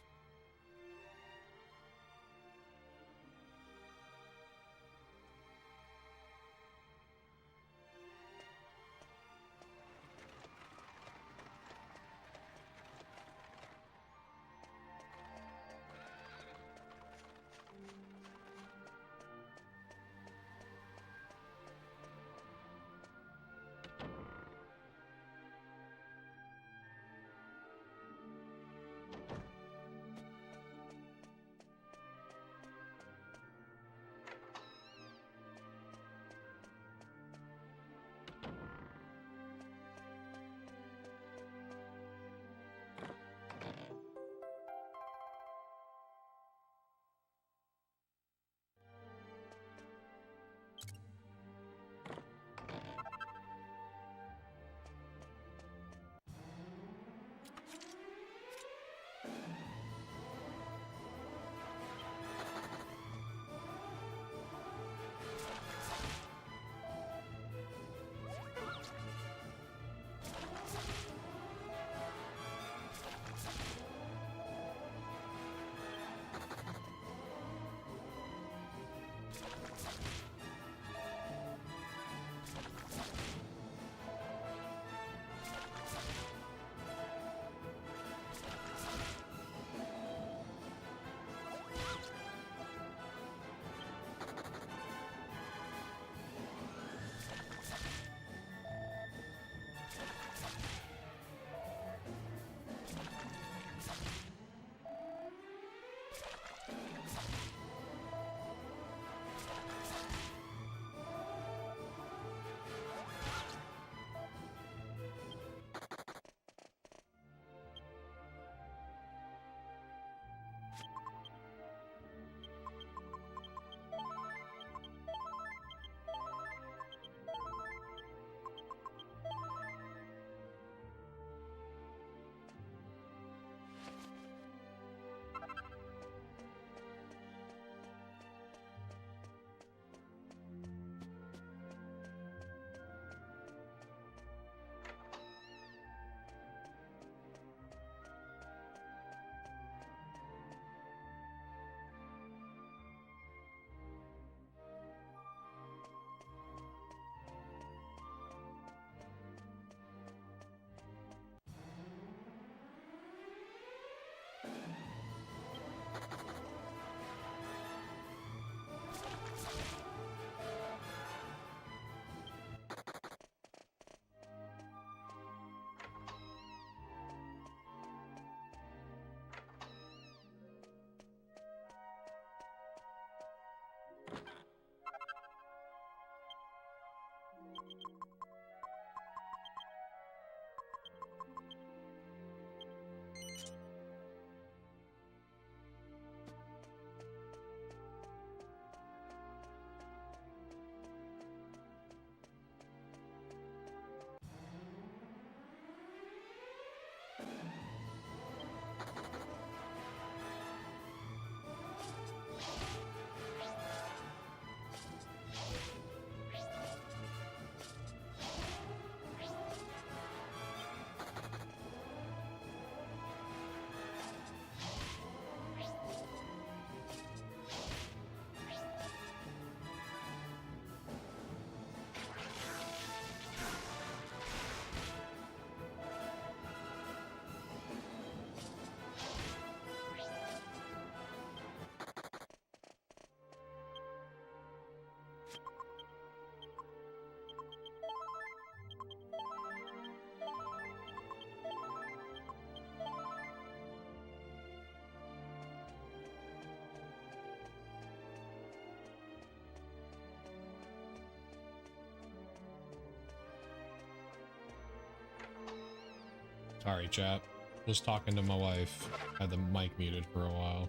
Sorry, chat. Was talking to my wife. Had the mic muted for a while.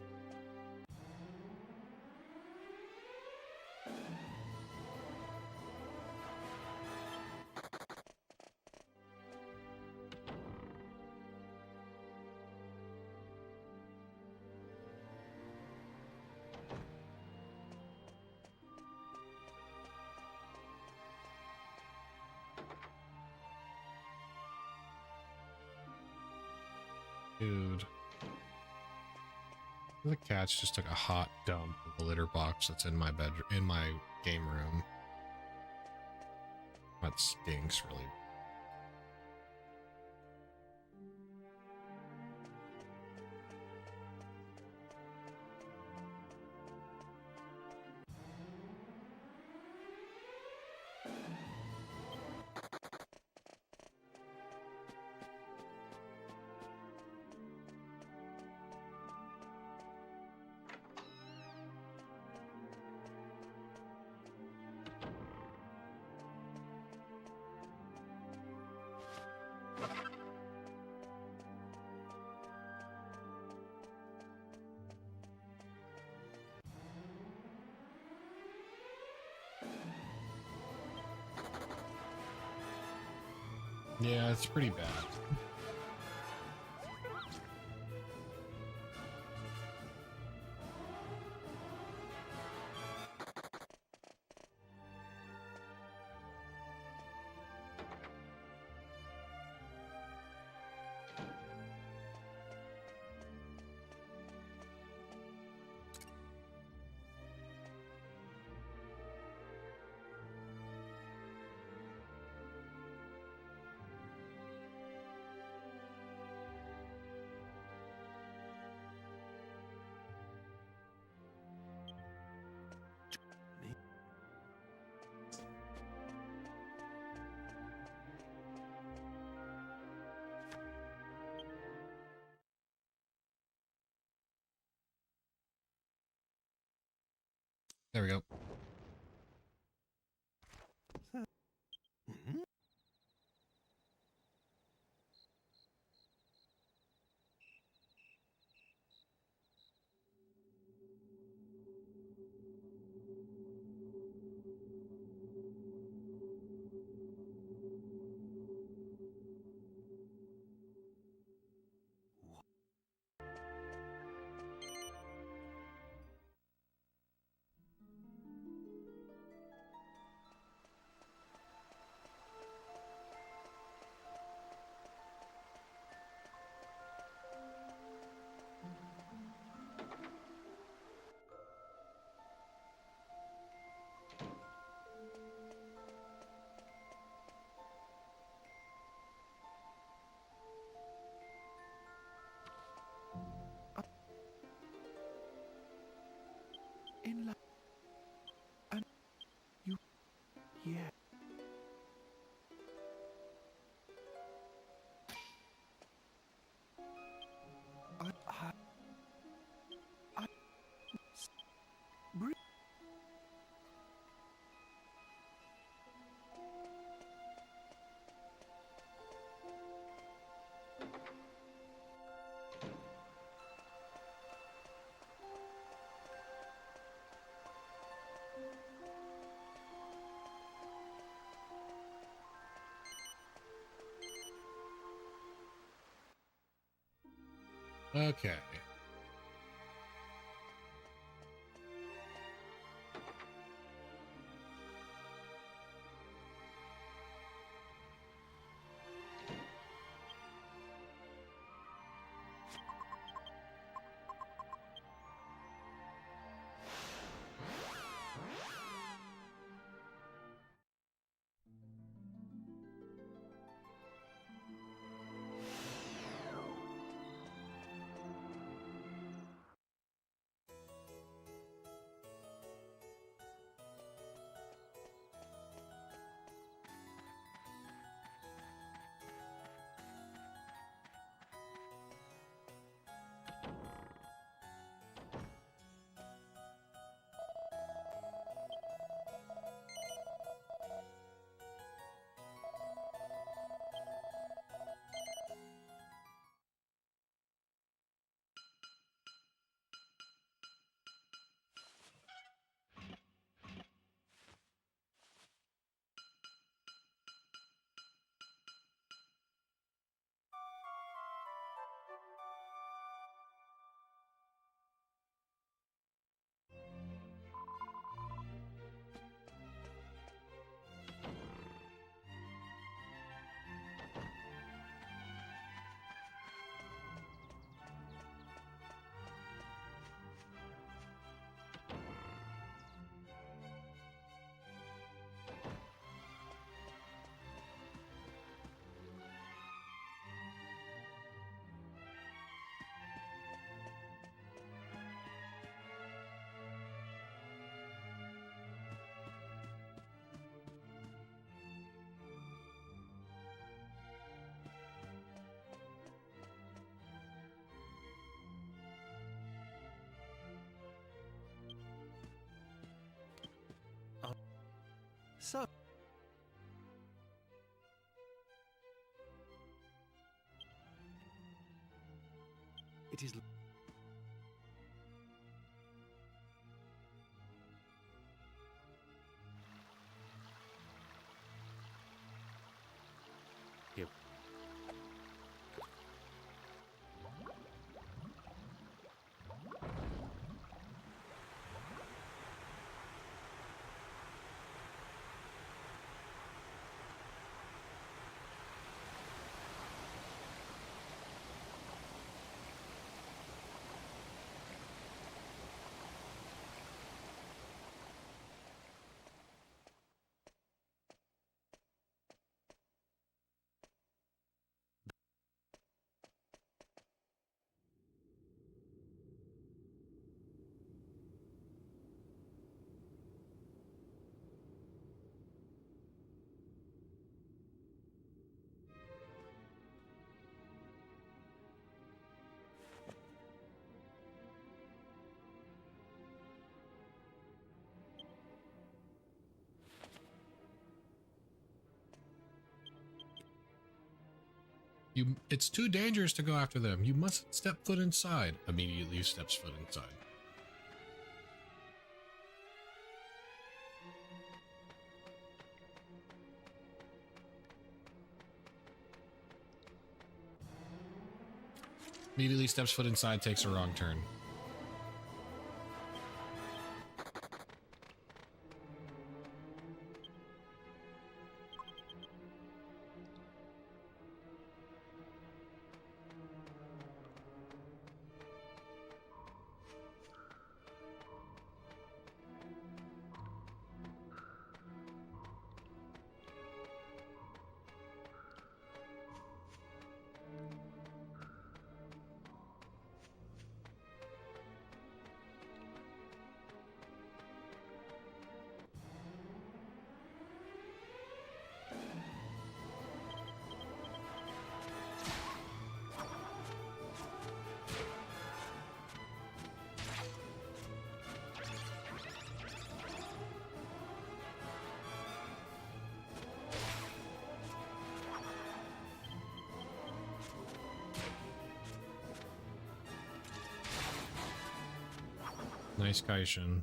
Dude. The cats just took a hot dump of the litter box that's in my bedroom, in my game room. That stinks really. Yeah, it's pretty bad. There we go. Mhm. In life, and you, yeah. I, I, breathe. Okay. It is. Here. It's too dangerous to go after them. You mustn't step foot inside. Immediately steps foot inside. Immediately steps foot inside, takes a wrong turn. Nice Kaishin.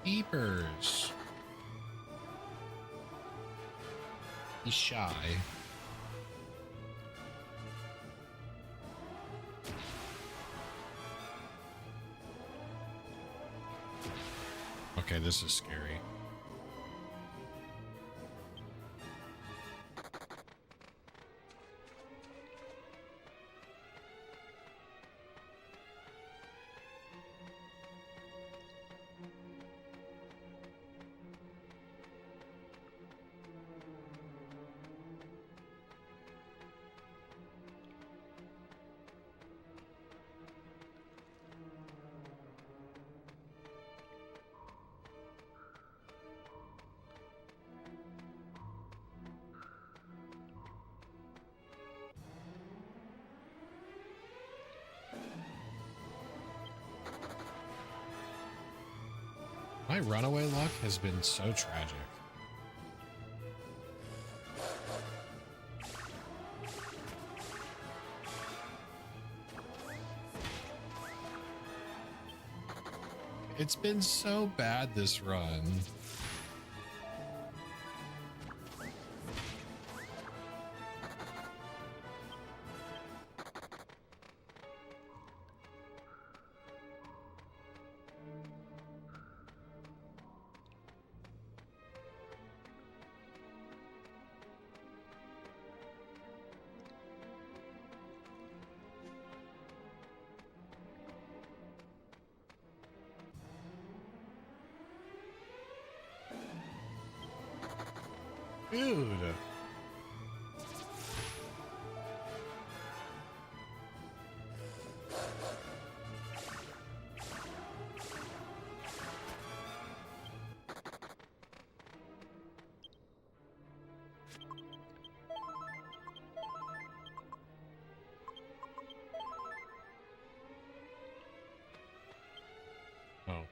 Keepers. He's shy. Okay, this is scary. My runaway luck has been so tragic. It's been so bad this run. Dude. Oh.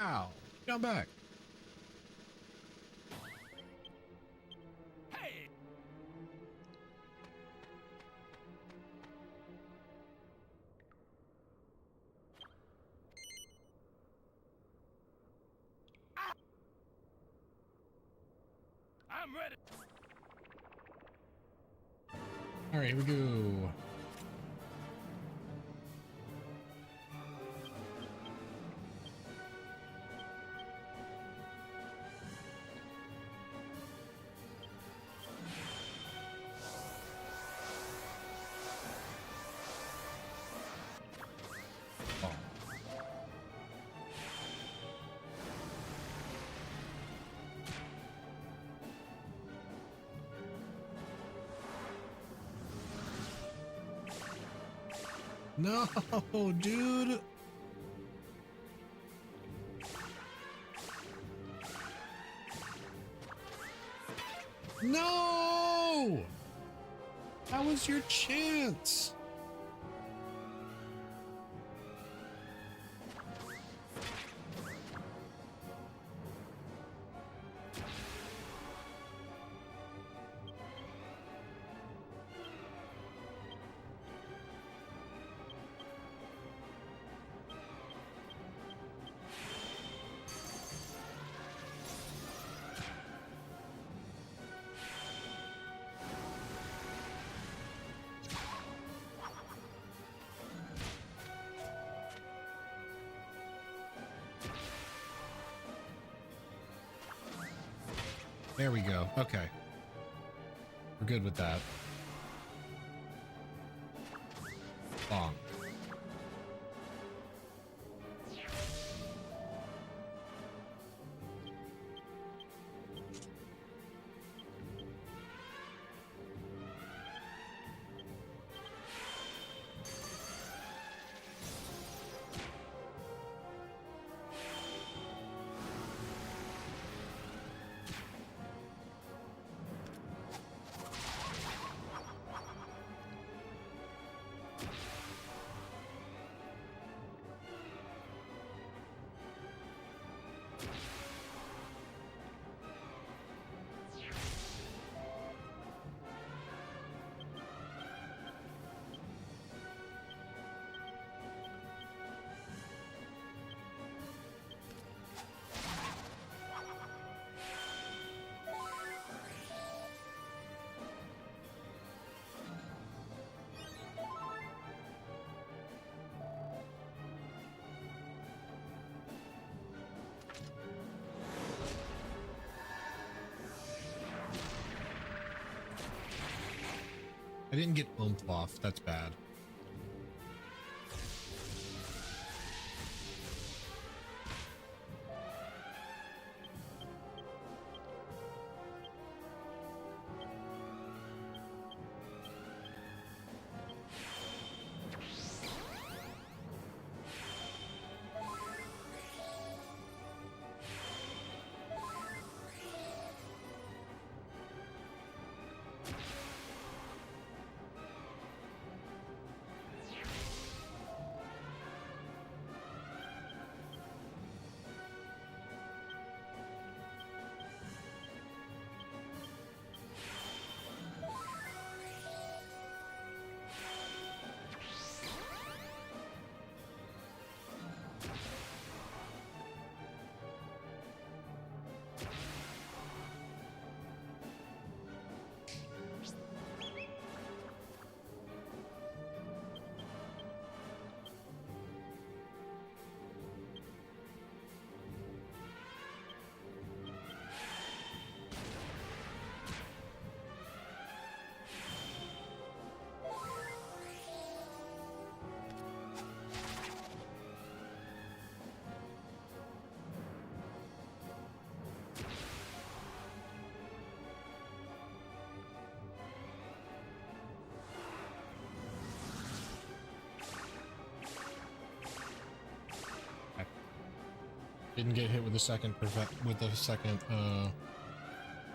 Ow. Jump back. Hey! I'm ready. All right, here we go. Oh. No, dude. No! That was your chance. There we go. Okay. We're good with that. Bonk. I didn't get oomph off. That's bad. Didn't get hit with the second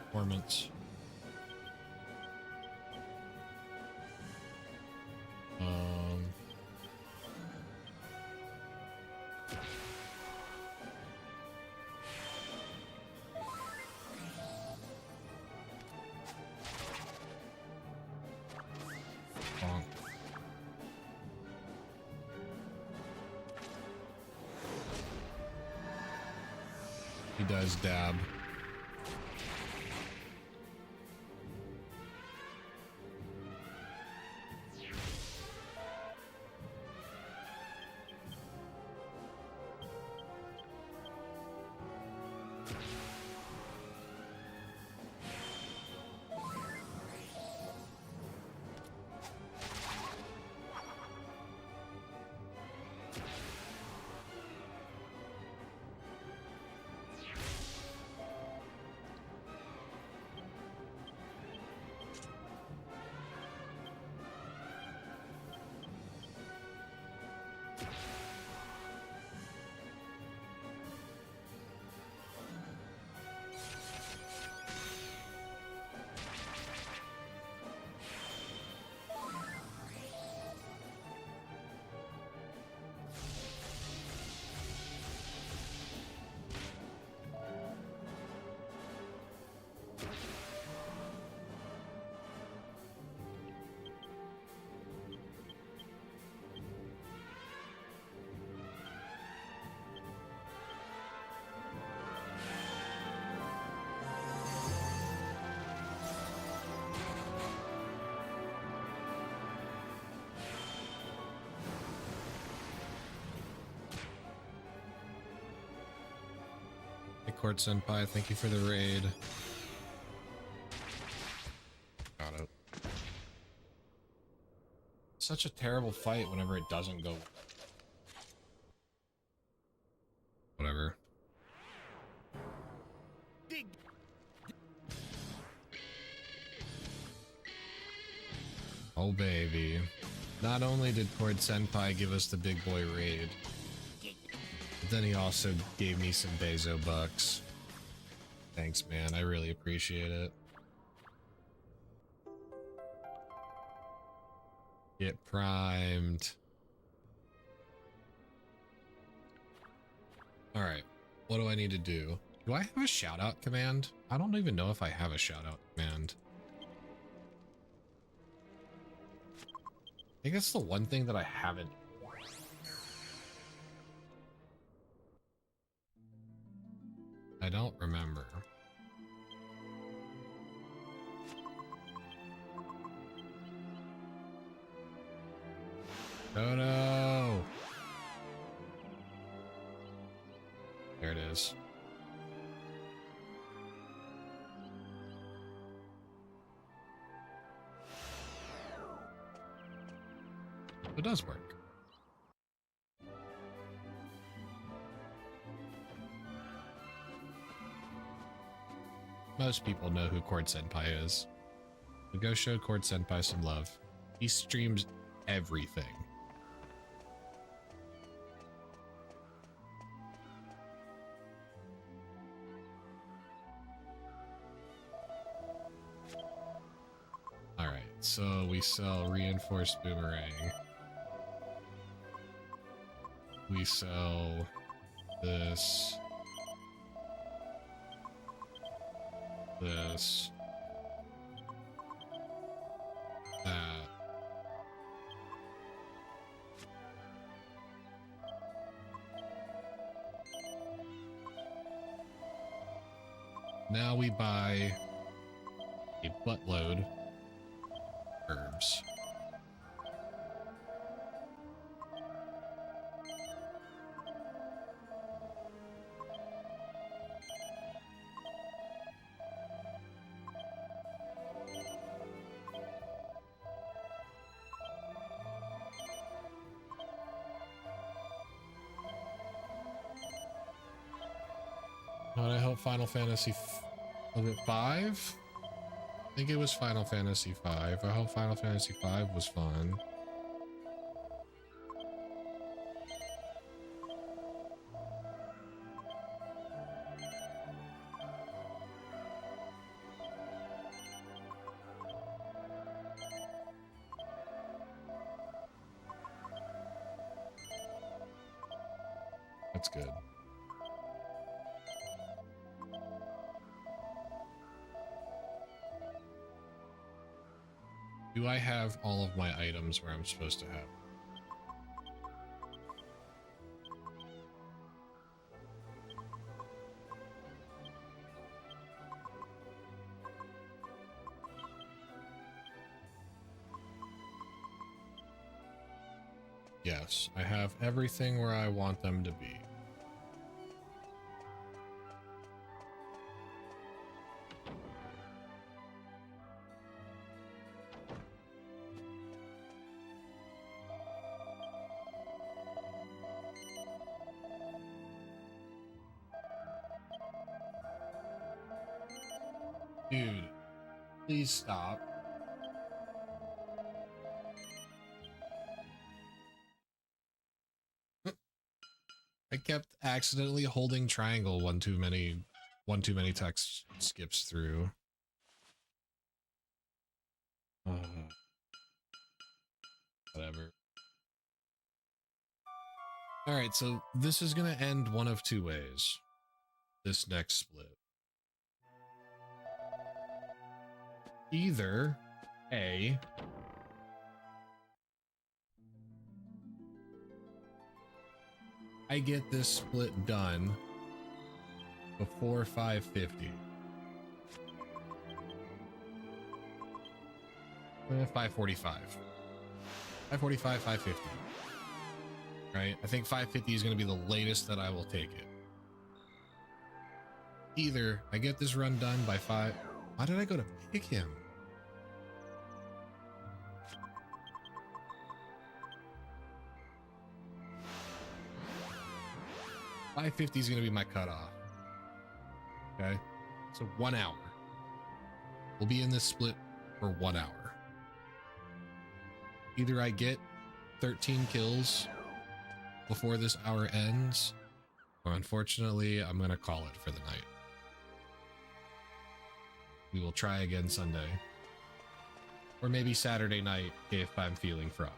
performance. Bonk. He does dab. Hey, Court Senpai, thank you for the raid. Got it. Such a terrible fight whenever it doesn't go. Whatever. Dig. Oh, baby. Not only did Court Senpai give us the big boy raid, but then he also gave me some Bezo bucks. Thanks, man. I really appreciate it. Get primed. Alright. What do I need to do? Do I have a shoutout command? I don't even know if I have a shoutout command. I think that's the one thing that I haven't. I don't remember. Oh no! There it is. It does work. Most people know who Court Senpai is. So go show Court Senpai some love. He streams everything. Alright, so we sell reinforced boomerang. We sell this. This. That. Now we buy a buttload of herbs. What I hope Final Fantasy was it 5? I think it was Final Fantasy 5. I hope Final Fantasy 5 was fun. That's good. Do I have all of my items where I'm supposed to have? Yes, I have everything where I want them to be. Dude, please stop. I kept accidentally holding triangle one too many text skips through. Whatever. All right, so this is going to end one of two ways. This next split. Either A, I get this split done before 550. 545. 545, 550. Right? I think 550 is going to be the latest that I will take it. Either I get this run done by 5. Why did I go to pick him? $550 is going to be my cutoff. Okay. So 1 hour. We'll be in this split for 1 hour. Either I get 13 kills before this hour ends, or unfortunately, I'm going to call it for the night. We will try again Sunday. Or maybe Saturday night if I'm feeling froggy.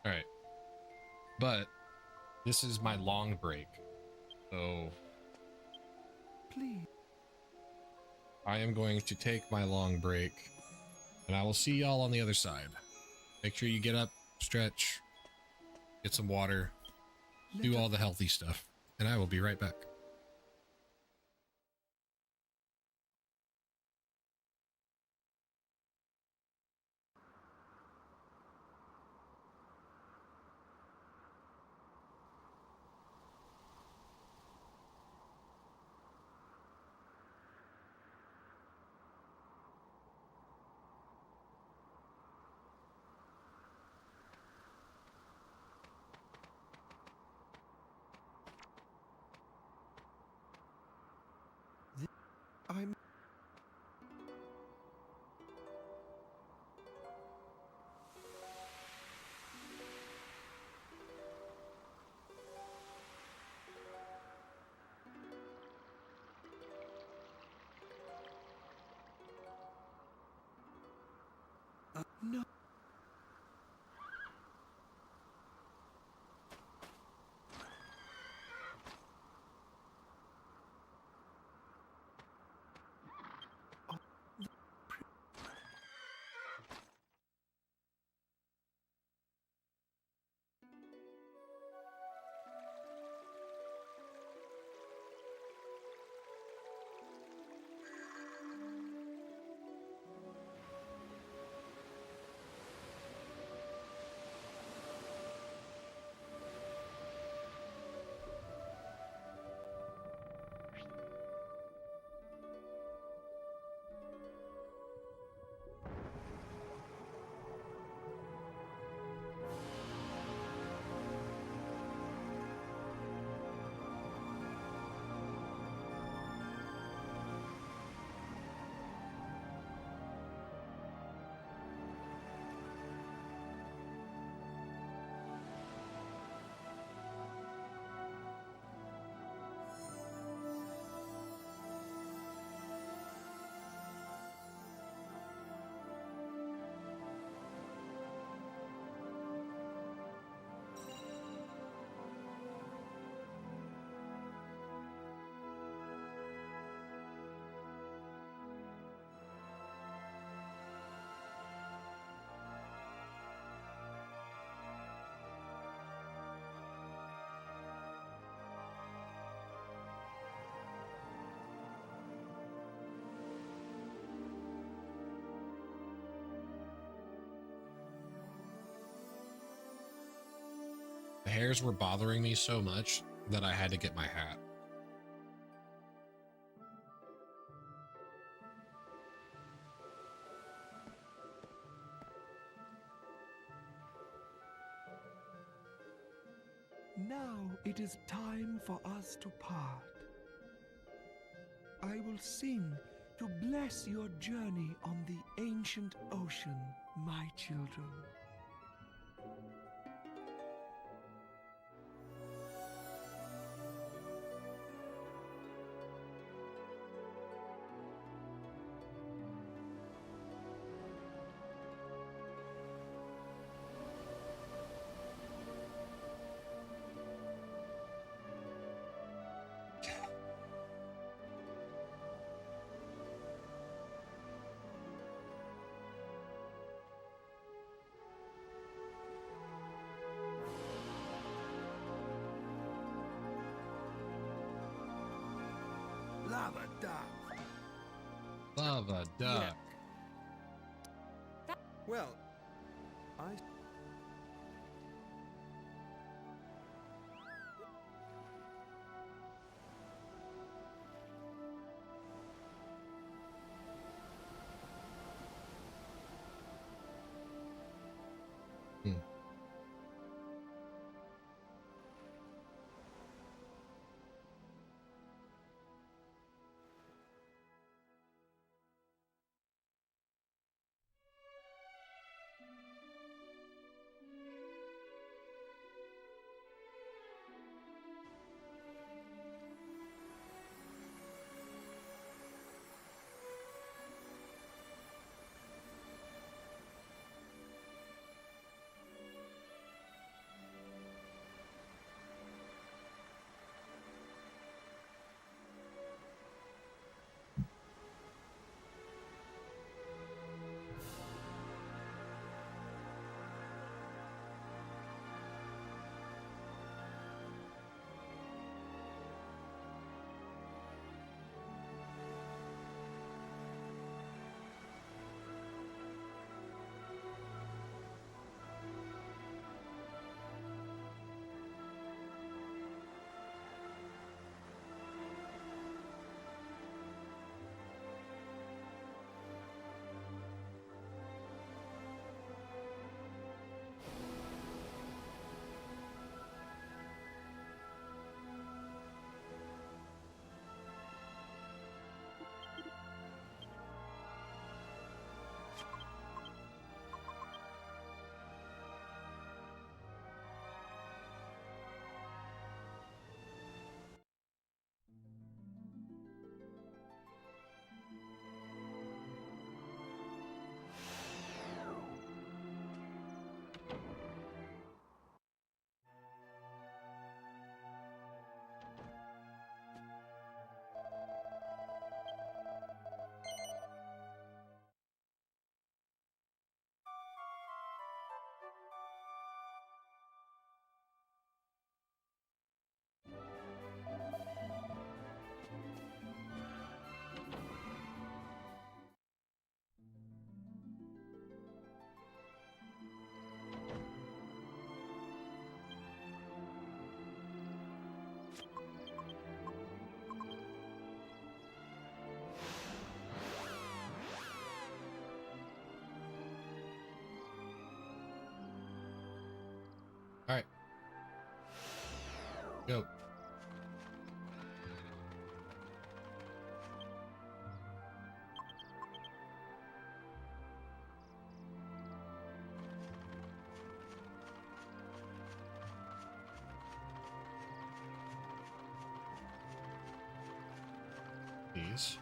All right. But this is my long break. So Please. I am going to take my long break and I will see y'all on the other side. Make sure you get up, stretch, get some water, do all the healthy stuff, and I will be right back. I'm... no. hairs were bothering me so much that I had to get my hat. Now it is time for us to part. I will sing to bless your journey on the ancient ocean, my children. Lava duck. Lava duck. Well, I... Hmm. All right. Go. These.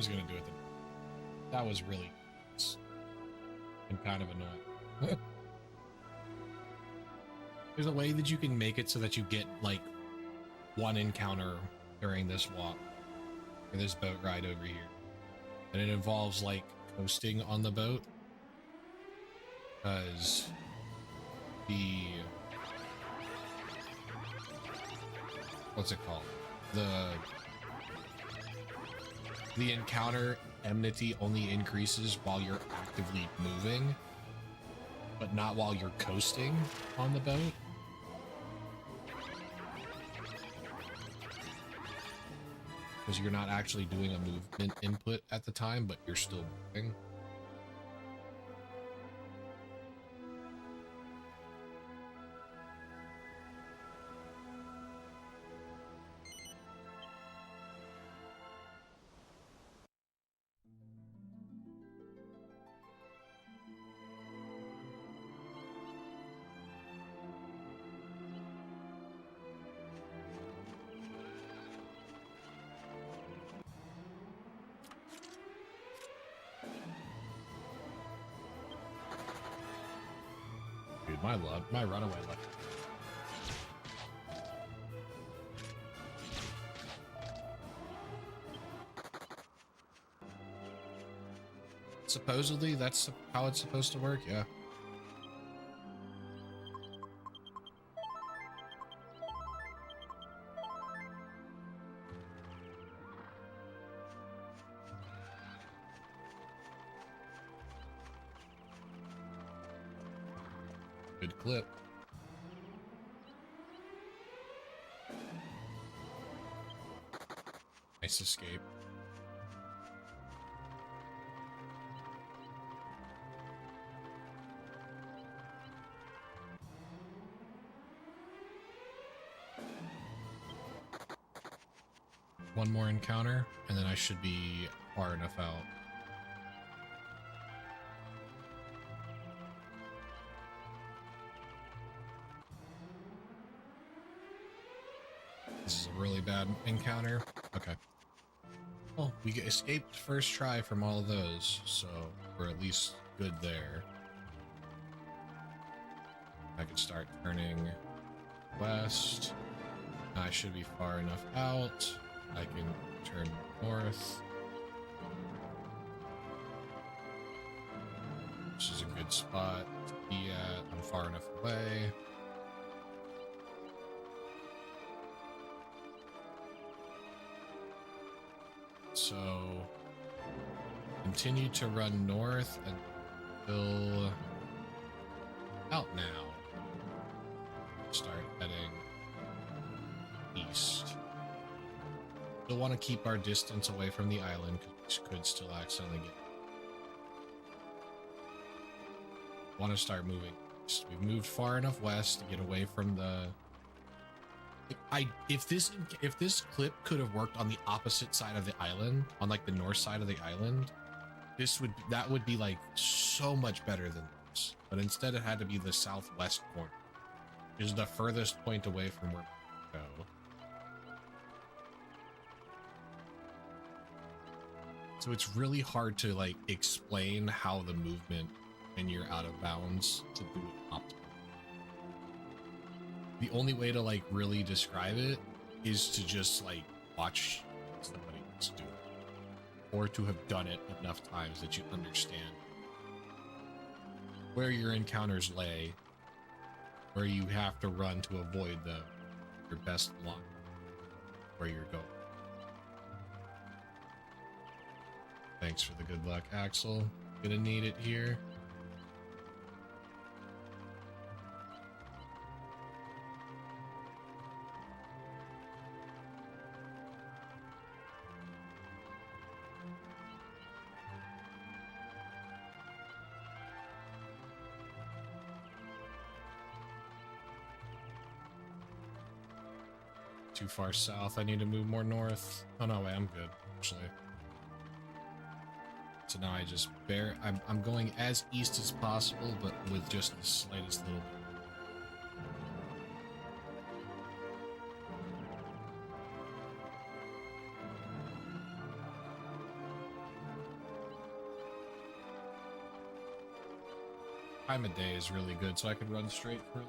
I'm just gonna do it. That was really and kind of annoying. There's a way that you can make it so that you get like one encounter during this walk or this boat ride over here, and it involves like coasting on the boat, because what's it called, the encounter enmity only increases while you're actively moving, but not while you're coasting on the boat. Because you're not actually doing a movement input at the time, but you're still moving. Dude, my runaway luck. Supposedly, that's how it's supposed to work, yeah. Good clip. Nice escape. One more encounter, and then I should be far enough out. This is a really bad encounter. Okay. Well, we escaped first try from all of those, so we're at least good there. I can start turning west. I should be far enough out. I can turn north. This is a good spot to be at. I'm far enough away. So continue to run north until out now. Start heading east. We'll want to keep our distance away from the island because we could still accidentally get. Want to start moving east. We've moved far enough west to get away from the. If this clip could have worked on the opposite side of the island, on like the north side of the island, that would be like so much better than this. But instead, it had to be the southwest corner, which is the furthest point away from where we go. So it's really hard to like explain how the movement when you're out of bounds to do it optimally. The only way to like really describe it is to just like watch somebody else do it, or to have done it enough times that you understand where your encounters lay, where you have to run to avoid your best line, where you're going. Thanks for the good luck, Axel. Gonna need it here. Too far south. I need to move more north. Oh no, wait, I'm good actually. So now I just I'm going as east as possible, but with just the slightest little bit. time of day is really good, so I could run straight for.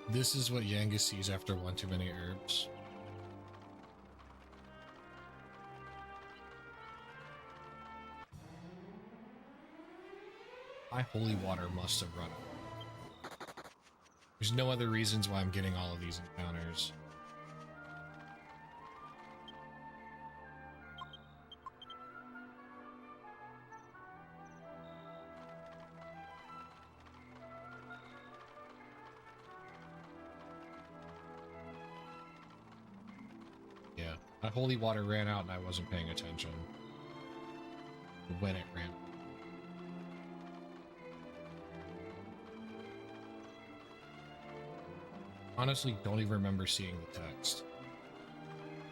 This is what Yangus sees after one too many herbs. My holy water must have run out. There's no other reasons why I'm getting all of these encounters. Yeah, my holy water ran out and I wasn't paying attention when it ran. Honestly, don't even remember seeing the text.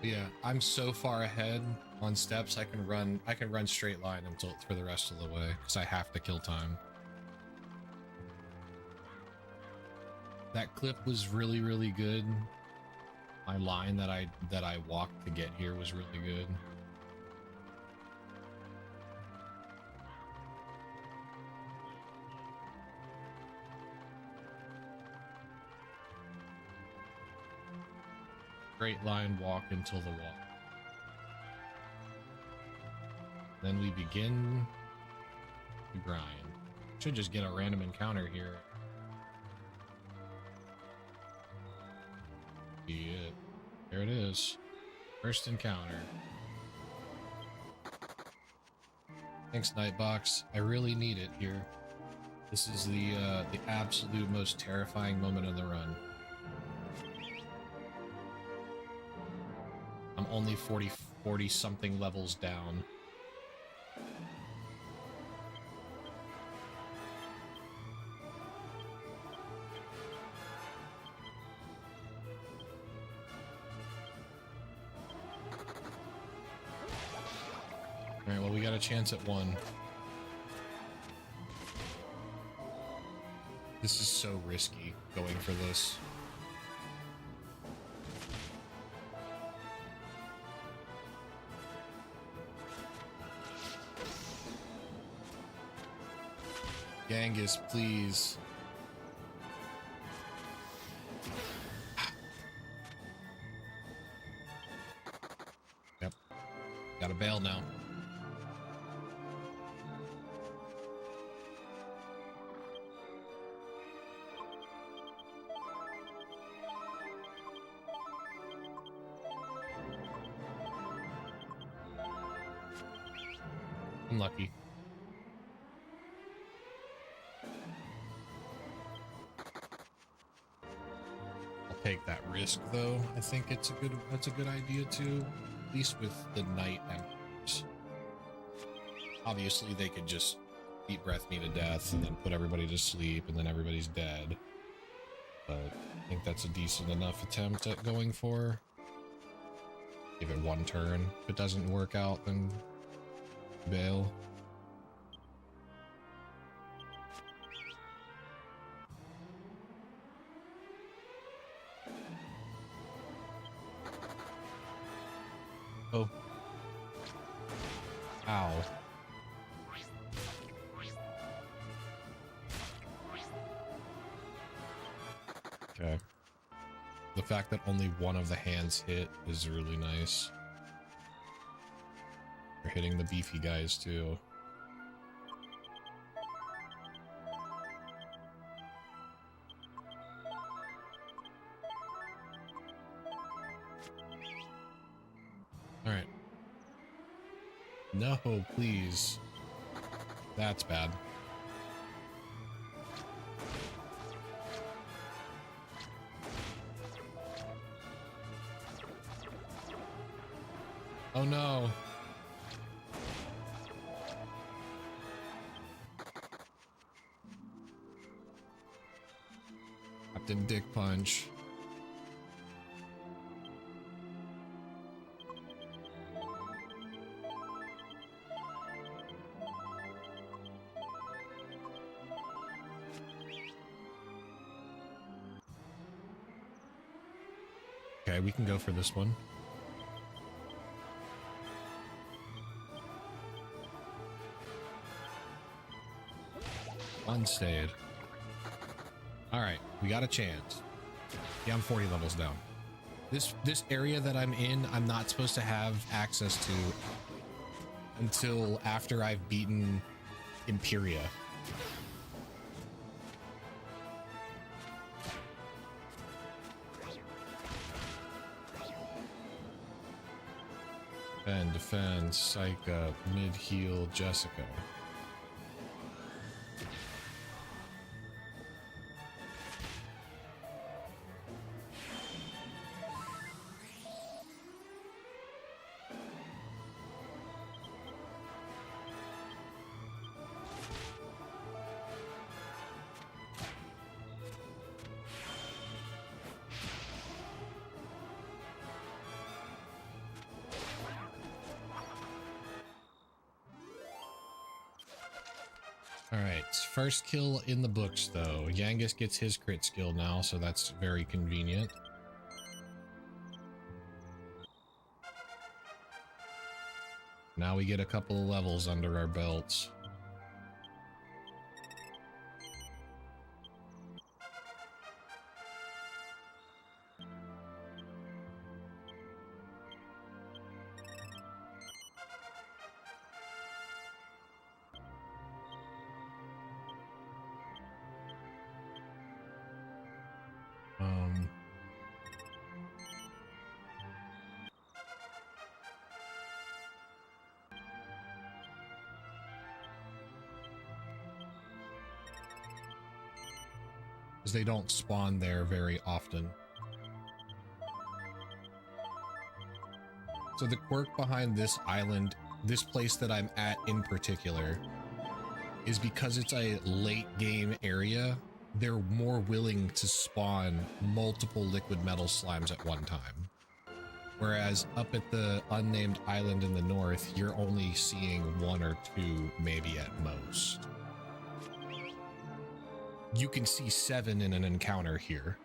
But yeah, I'm so far ahead on steps. I can run straight line until for the rest of the way because I have to kill time. That clip was really, really good. My line that I walked to get here was really good. Straight line walk until the wall. Then we begin to grind. Should just get a random encounter here. Be it. There it is. First encounter. Thanks, Nightbox. I really need it here. This is the absolute most terrifying moment of the run. I'm only 40 something levels down. Alright, well, we got a chance at one. This is so risky going for this. Genghis, please. Yep. Gotta bail now. Unlucky. Take that risk though. I think that's a good idea too, at least with the night embers. Obviously they could just deep breath me to death and then put everybody to sleep and then everybody's dead, but I think that's a decent enough attempt at going for. Give it one turn. If it doesn't work out, then bail. Oh. Ow. Okay. The fact that only one of the hands hit is really nice. They're hitting the beefy guys too. Alright. No, please. That's bad. Oh no. Captain Dick Punch. Okay, we can go for this one. Unstayed. Alright, we got a chance. Yeah, I'm 40 levels down. This area that I'm in, I'm not supposed to have access to until after I've beaten Imperia. Defend, psych up, mid-heal, Jessica. Alright, first kill in the books though. Yangus gets his crit skill now, so that's very convenient. Now we get a couple of levels under our belts. They don't spawn there very often. So the quirk behind this island, this place that I'm at in particular, is because it's a late game area, they're more willing to spawn multiple liquid metal slimes at one time. Whereas up at the unnamed island in the north, you're only seeing one or two, maybe at most. You can see 7 in an encounter here.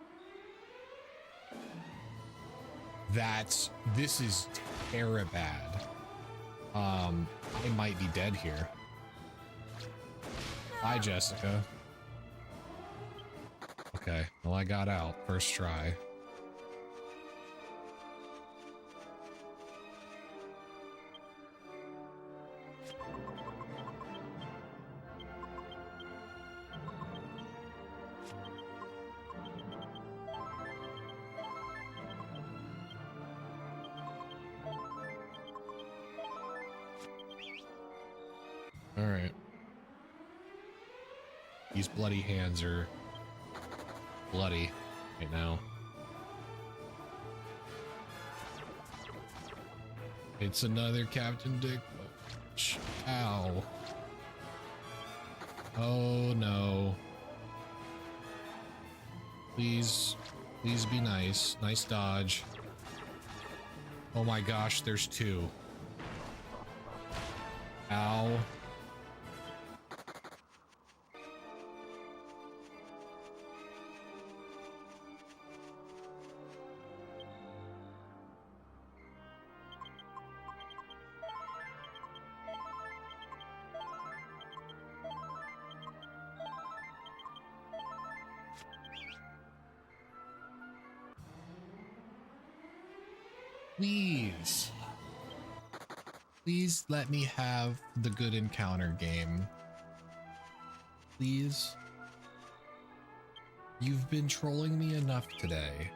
This is terribad. I might be dead here. Hi, Jessica. Okay, well, I got out first try. Alright. These bloody hands are bloody right now. It's another Captain Dick Punch. Ow. Oh no. Please be nice. Nice dodge. Oh my gosh, there's 2. Ow. Please. Please let me have the good encounter game. Please. You've been trolling me enough today.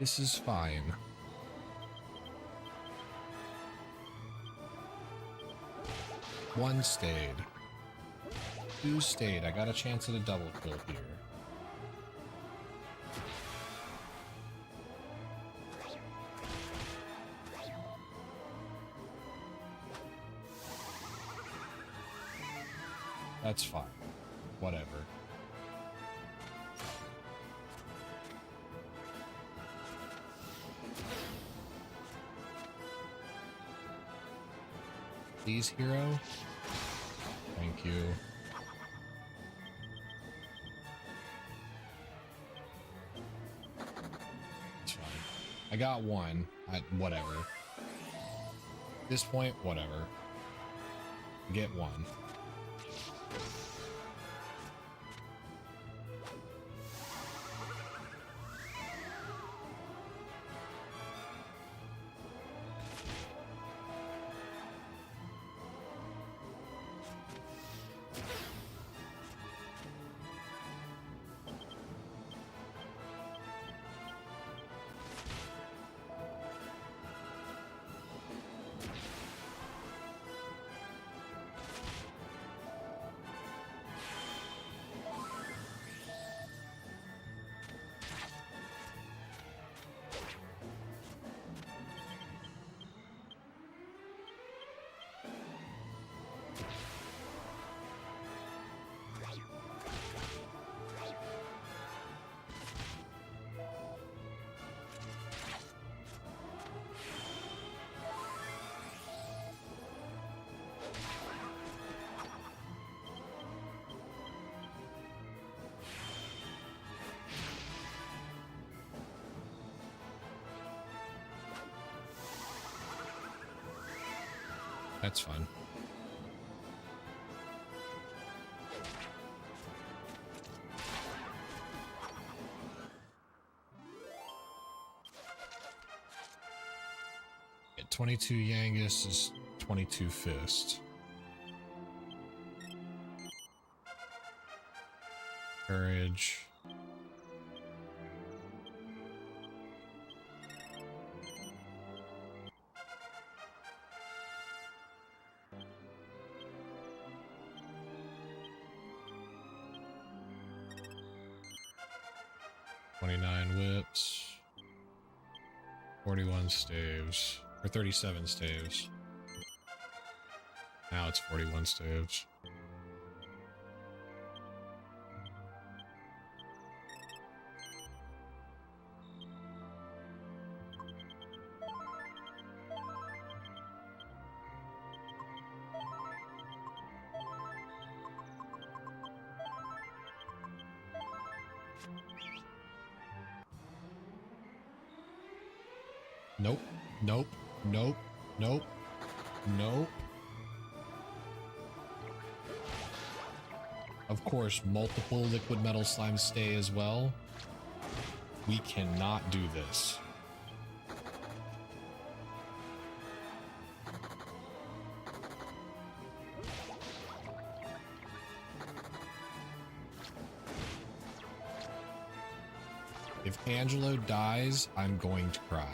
This is fine. One stayed. 2 stayed. I got a chance at a double kill here. That's fine. Whatever. Please, hero. Thank you. It's fine. I got one. Whatever. At this point, whatever. Get one. That's fun. At 22 Yangus is 22 Fist. Courage. Whips, 41 staves, or 37 staves. Now it's 41 staves. Nope, nope, nope, nope, nope. Of course, multiple liquid metal slimes stay as well. We cannot do this. If Angelo dies, I'm going to cry.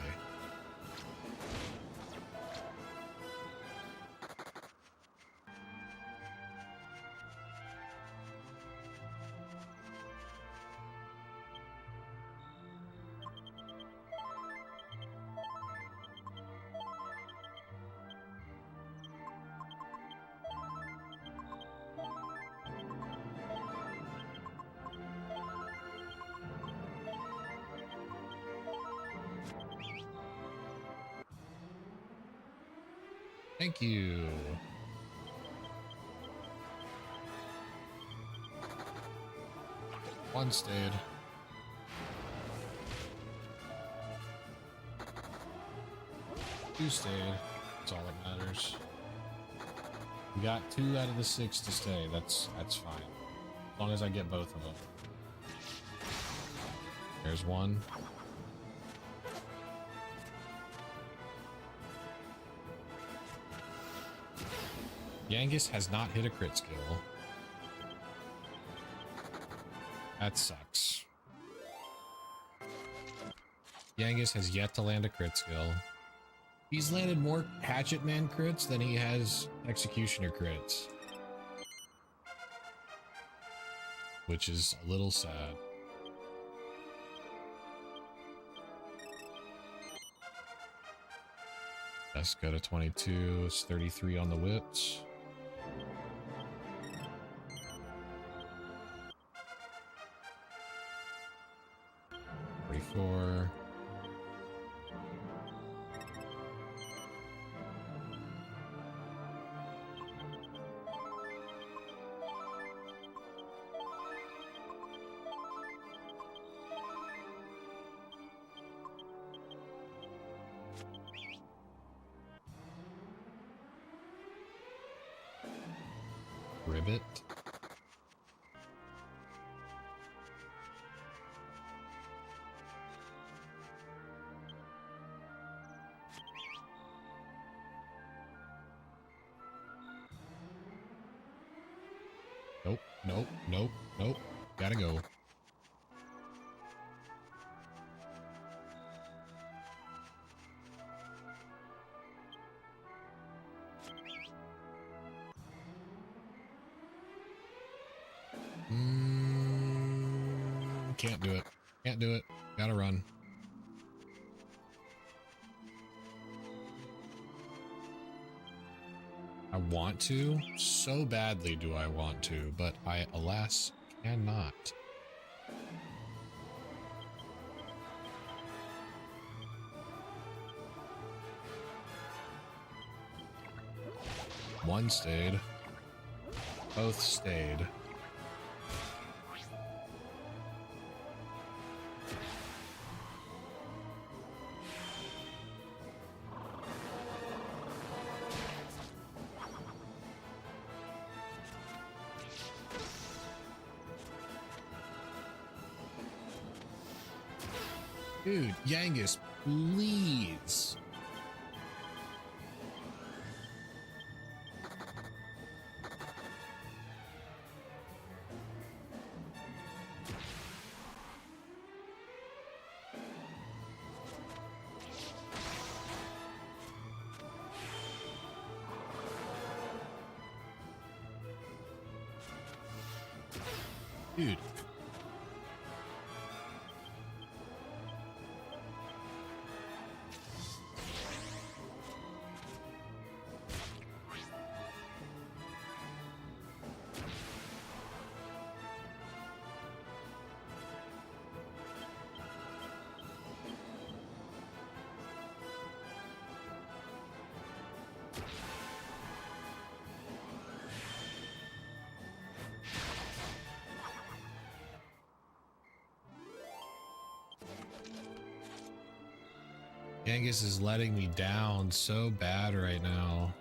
Thank you. One stayed. Two stayed. That's all that matters. We got 2 out of the 6 to stay. That's fine. As long as I get both of them. There's one. Yangus has not hit a crit skill. That sucks. Yangus has yet to land a crit skill. He's landed more Hatchet Man crits than he has Executioner crits. Which is a little sad. Let's go to 22. It's 33 on the whips. for... Ribbit. Nope, nope, nope, nope. Gotta go. Can't do it. Can't do it. Gotta run. I want to. So badly do I want to, but I, alas, cannot. One stayed. Both stayed. Dude, Yangus, please. Dude. Angus is letting me down so bad right now.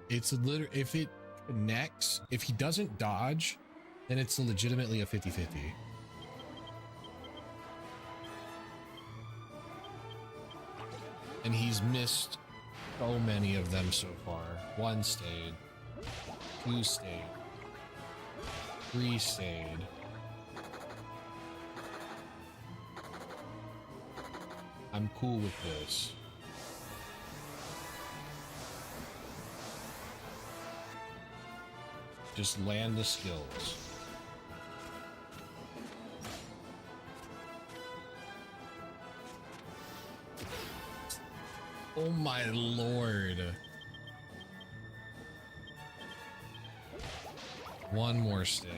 It's a literal, if it connects, if he doesn't dodge, then it's legitimately a 50-50. And he's missed so many of them so far. One stayed. 2 stayed. 3 stayed. I'm cool with this. Just land the skills. Oh my lord. One more stay.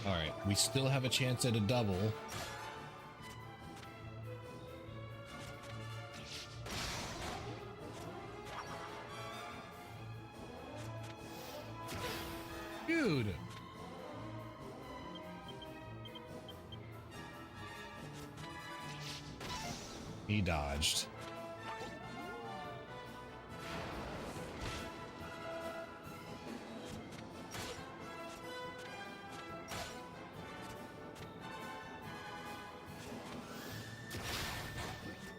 All right, we still have a chance at a double. Dude. He dodged.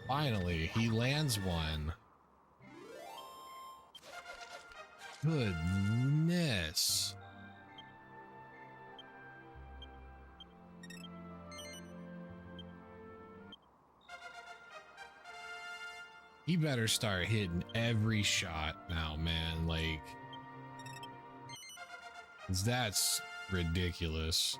Finally, he lands one. Goodness. He better start hitting every shot now, man. Like, that's ridiculous.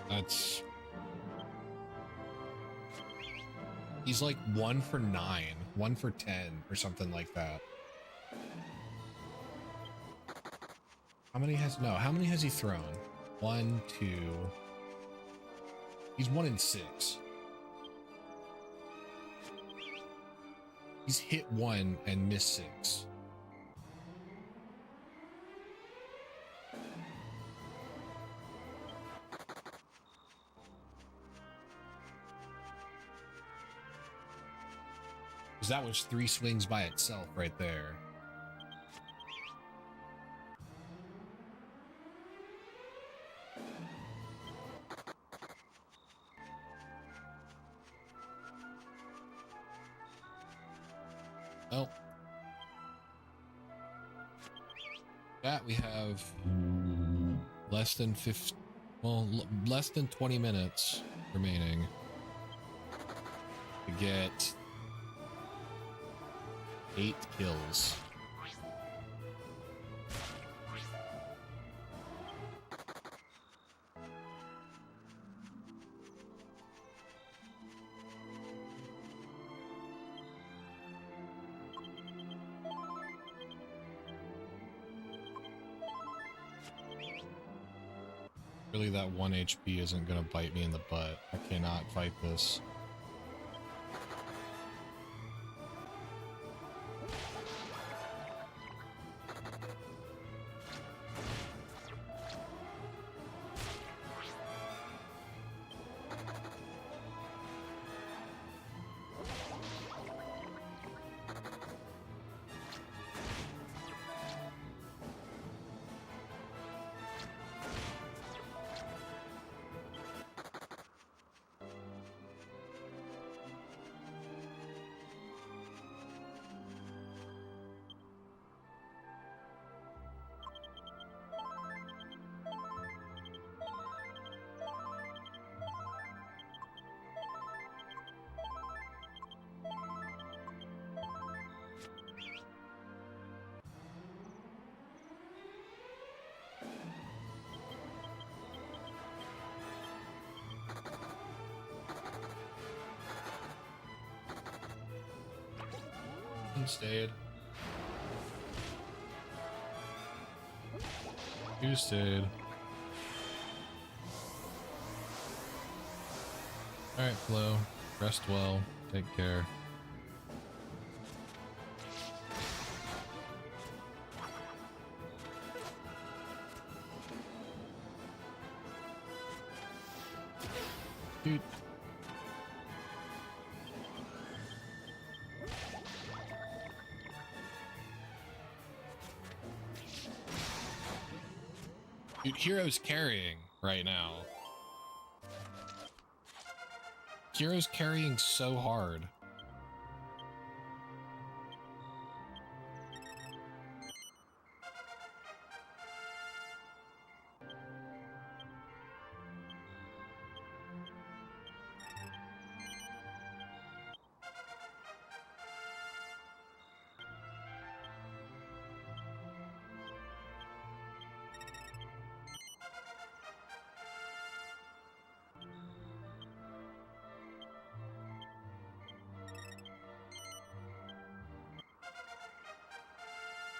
That's... He's like 1 for 9, 1 for 10, or something like that. How many has... No, how many has he thrown? 1, 2... He's 1 in 6. He's hit 1 and missed 6. Because that was 3 swings by itself right there. Oh. That we have less than 50, well, less than 20 minutes remaining to get 8 kills. Really, that 1 HP isn't gonna bite me in the butt. I cannot fight this. Stayed. You stayed. Alright, Flo. Rest well. Take care. Dude. Dude, Hero's carrying right now. Hero's carrying so hard.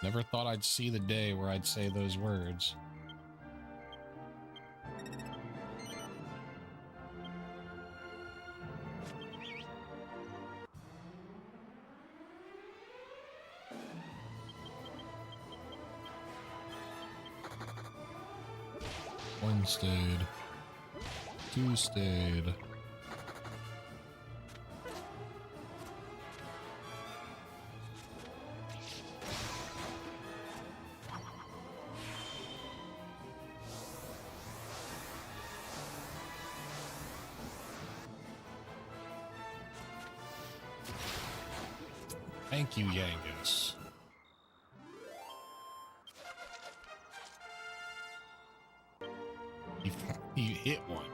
Never thought I'd see the day where I'd say those words. One stayed. 2 stayed. Thank you, Yangus. You hit one.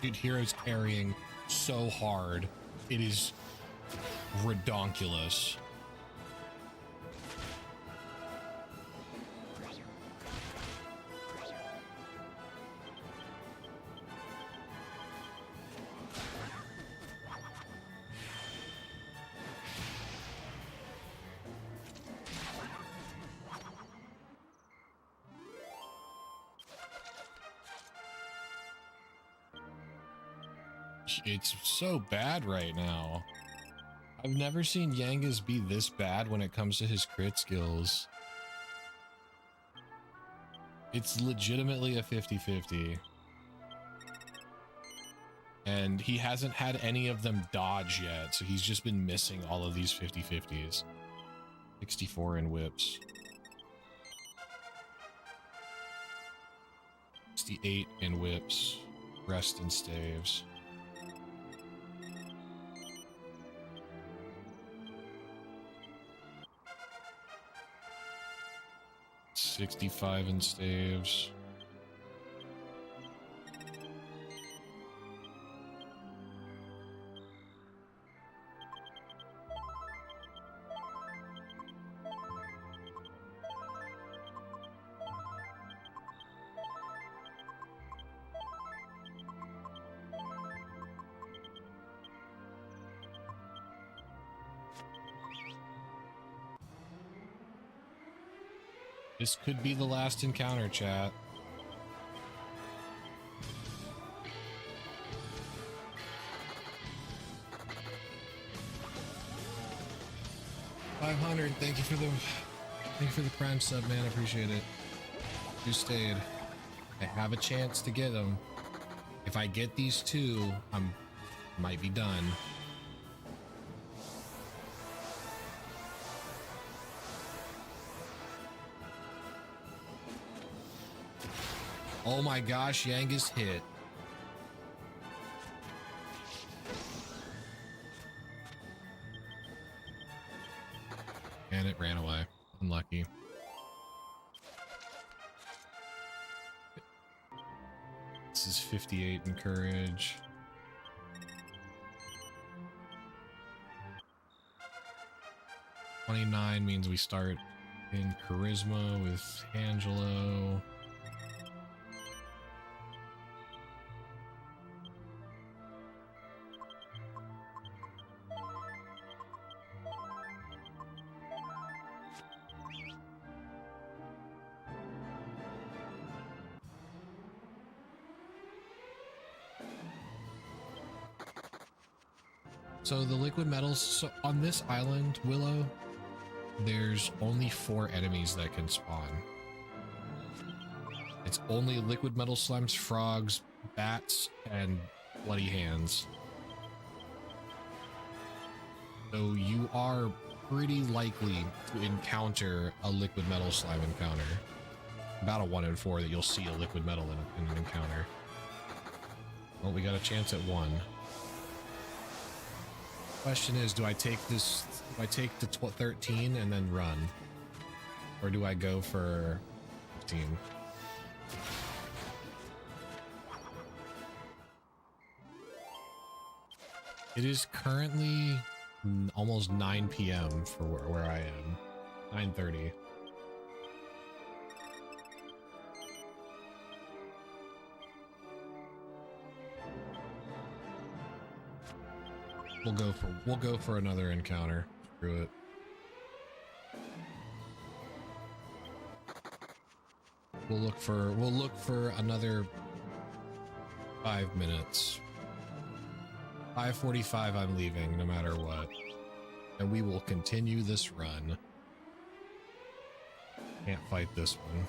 Dude, Hero's carrying so hard. It is redonkulous. It's so bad right now. I've never seen Yangas be this bad when it comes to his crit skills. It's legitimately a 50-50. And he hasn't had any of them dodge yet, so he's just been missing all of these 50-50s. 64 in whips. 68 in whips. Rest and staves. 65 in staves. This could be the last encounter, chat. $500. Thank you for the prime sub, man. I appreciate it. You stayed. I have a chance to get them. If I get these two, might be done. Oh my gosh, Yanga's hit. And it ran away. Unlucky. This is 58 in courage. $29 means we start in charisma with Angelo. So the liquid metals, so on this island, Willow, there's only 4 enemies that can spawn. It's only liquid metal slimes, frogs, bats, and bloody hands. So you are pretty likely to encounter a liquid metal slime encounter. About a 1 in 4 that you'll see a liquid metal in an encounter. Well, we got a chance at 1. Question is, do I take the 13 and then run, or do I go for 15? It is currently almost 9 p.m. for where I am. 9:30. We'll go for another encounter. Screw it. We'll look for another 5 minutes. 5:45 I'm leaving no matter what. And we will continue this run. Can't fight this one.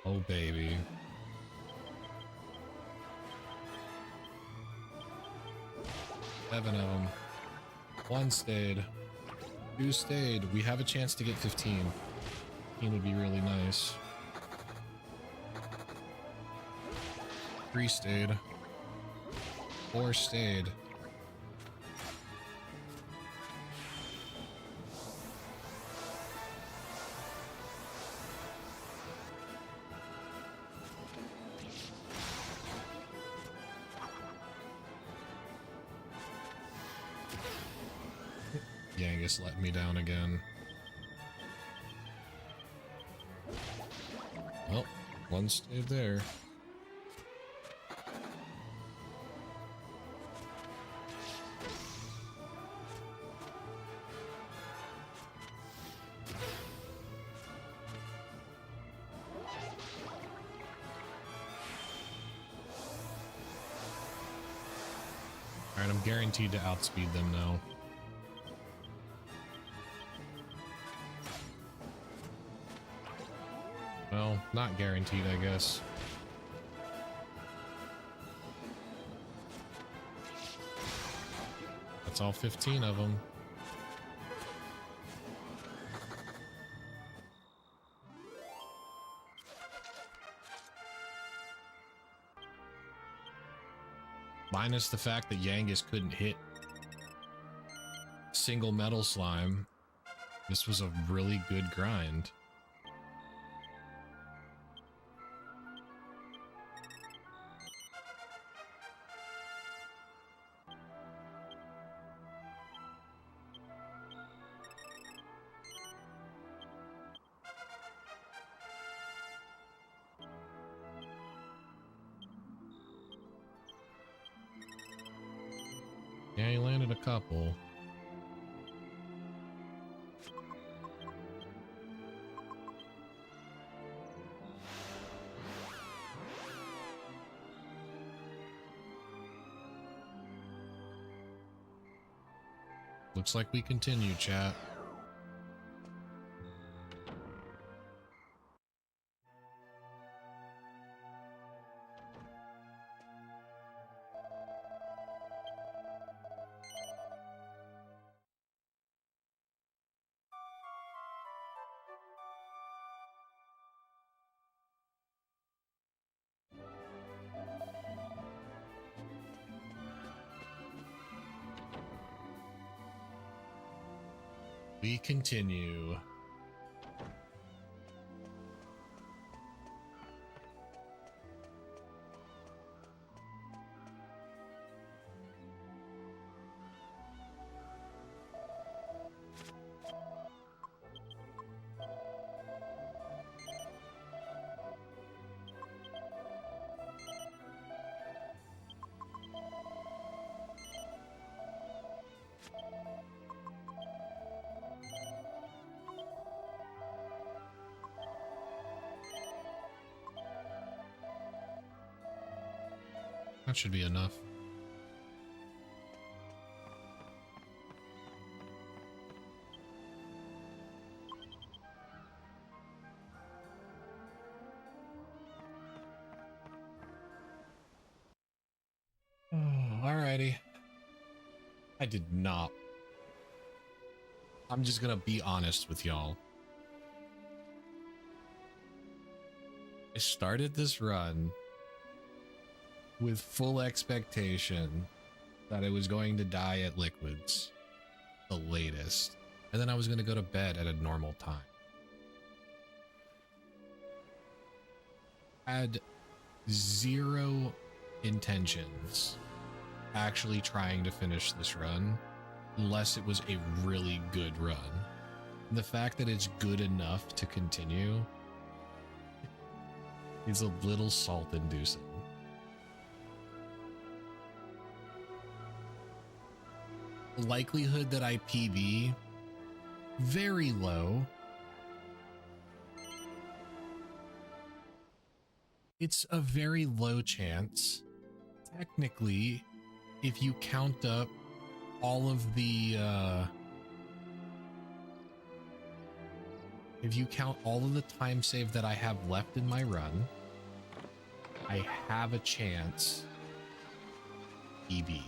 Oh, baby. Seven of them. 1 stayed. 2 stayed. We have a chance to get 15. 15 would be really nice. 3 stayed. Or stayed. Yangus let me down again. Well, one stayed there. Alright, I'm guaranteed to outspeed them now. Well, not guaranteed, I guess. That's all 15 of them. Minus the fact that Yangus couldn't hit single metal slime. This was a really good grind. Yeah, he landed a couple. Looks like we continue, chat. We continue. That should be enough. Oh, alrighty. I did not. I'm just gonna be honest with y'all. I started this run with full expectation that I was going to die at Liquids, the latest, and then I was going to go to bed at a normal time. I had zero intentions actually trying to finish this run, unless it was a really good run. The fact that it's good enough to continue is a little salt-inducing. Likelihood that I PB, very low. It's a very low chance. Technically, if you count up all of the time save that I have left in my run, I have a chance PB.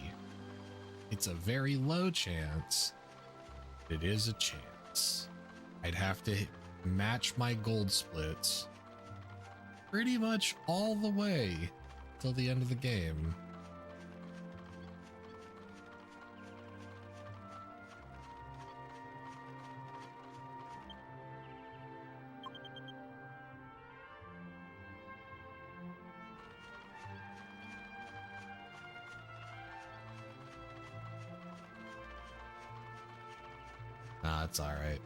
It's a very low chance. It is a chance. I'd have to match my gold splits pretty much all the way till the end of the game. Nah, it's alright.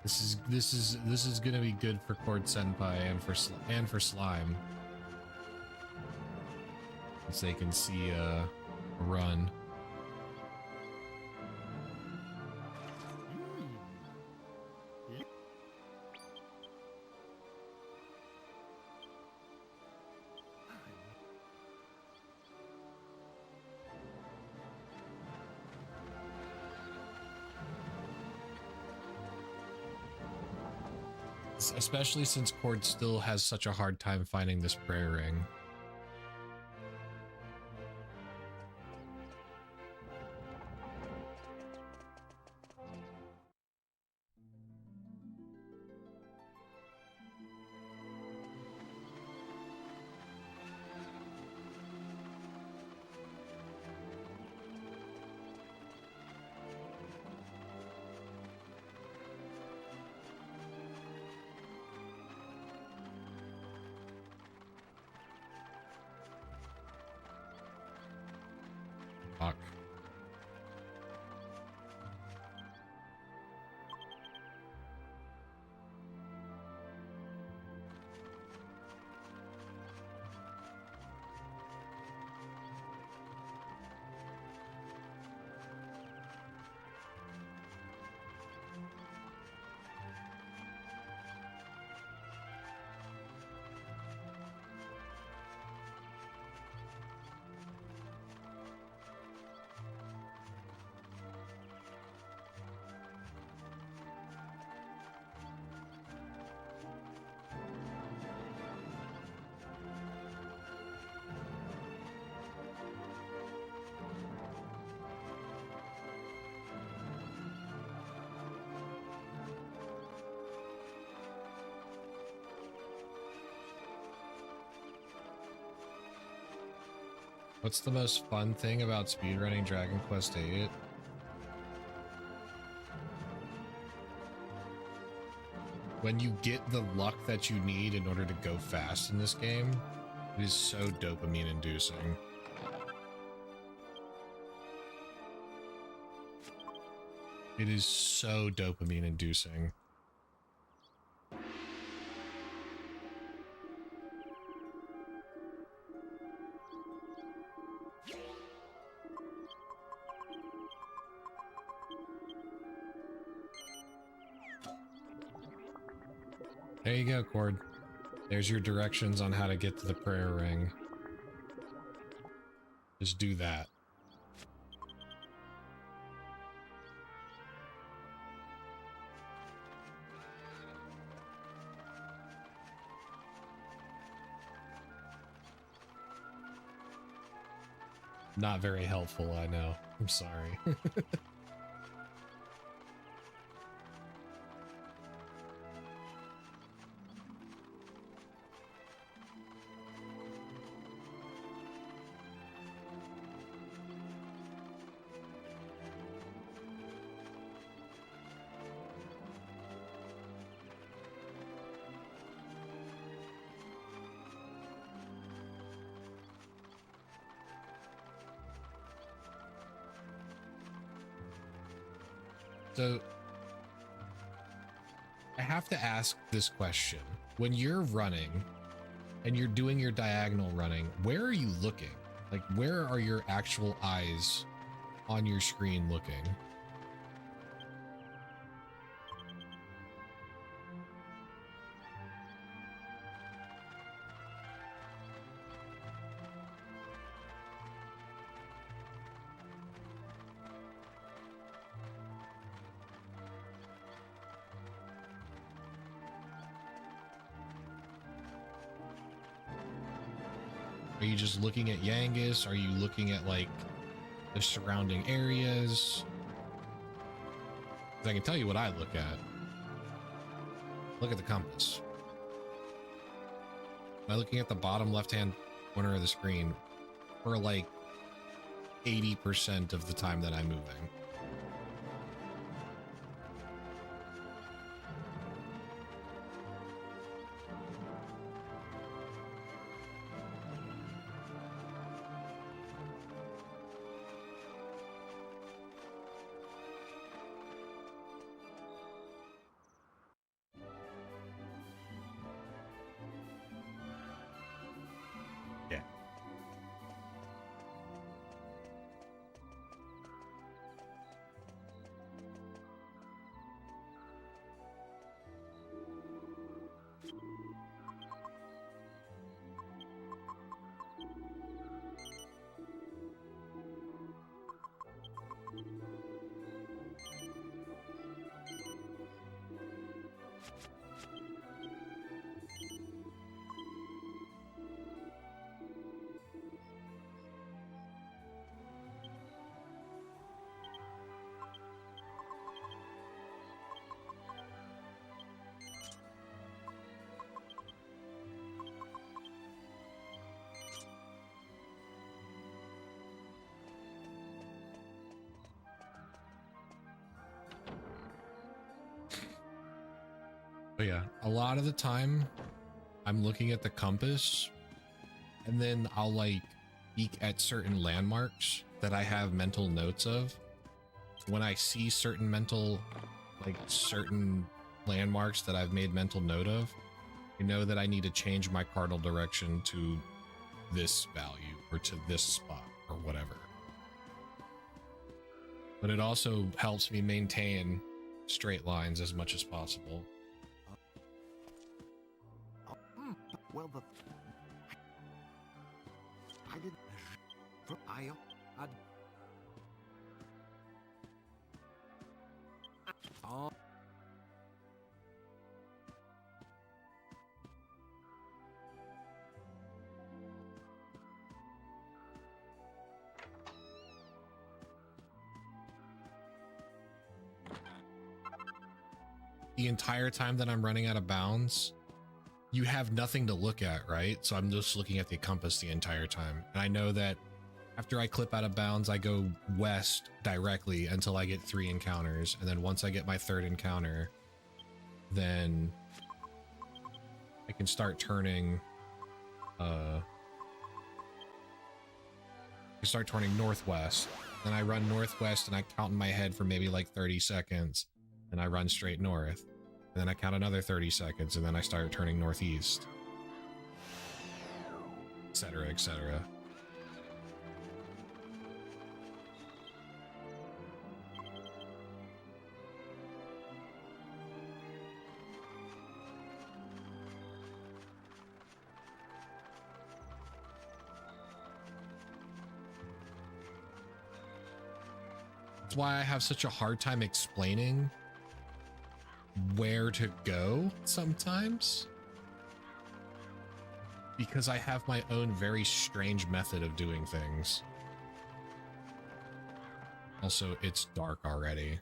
This is gonna be good for Cord Senpai and for Slime. Since they can see a run. Especially since Cord still has such a hard time finding this prayer ring. Fuck. What's the most fun thing about speedrunning Dragon Quest VIII? When you get the luck that you need in order to go fast in this game, it is so dopamine inducing. It is so dopamine inducing. There you go, Cord. There's your directions on how to get to the prayer ring. Just do that. Not very helpful, I know. I'm sorry. So, I have to ask this question. When you're running and you're doing your diagonal running, where are you looking? Like, where are your actual eyes on your screen looking? Are you just looking at Yangus? Are you looking at like the surrounding areas? 'Cause I can tell you what I look at. Look at the compass. Am I looking at the bottom left-hand corner of the screen for like 80% of the time that I'm moving? But yeah, a lot of the time I'm looking at the compass and then I'll like peek at certain landmarks that I have mental notes of. When I see certain landmarks that I've made mental note of, I know that I need to change my cardinal direction to this value or to this spot or whatever. But it also helps me maintain straight lines as much as possible. Well, I didn't. I'd. Oh. The entire time that I'm running out of bounds, you have nothing to look at, right? So I'm just looking at the compass the entire time. And I know that after I clip out of bounds, I go west directly until I get 3 encounters. And then once I get my 3rd encounter, then I can start turning, northwest. Then I run northwest and I count in my head for maybe like 30 seconds. And I run straight north. And then I count another 30 seconds and then I start turning northeast. Etc., etc. That's why I have such a hard time explaining where to go sometimes, because I have my own very strange method of doing things. Also, it's dark already.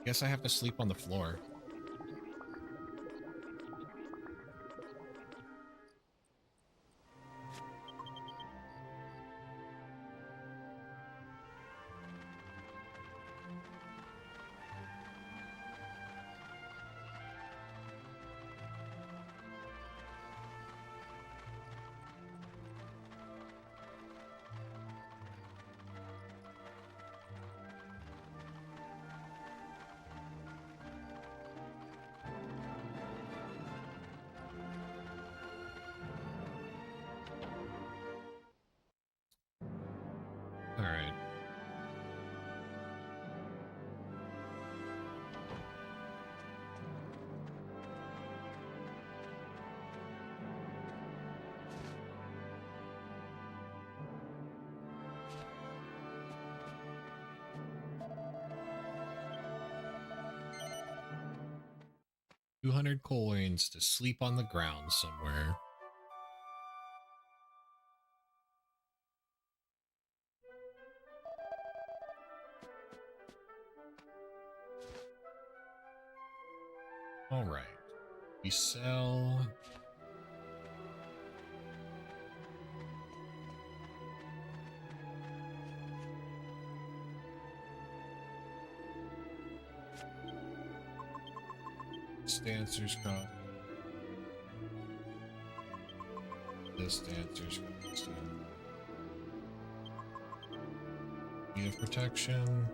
Guess I have to sleep on the floor. All right. $200 to sleep on the ground somewhere. All right. We sell. Dancer's cross. This dancer's cross. Need of protection.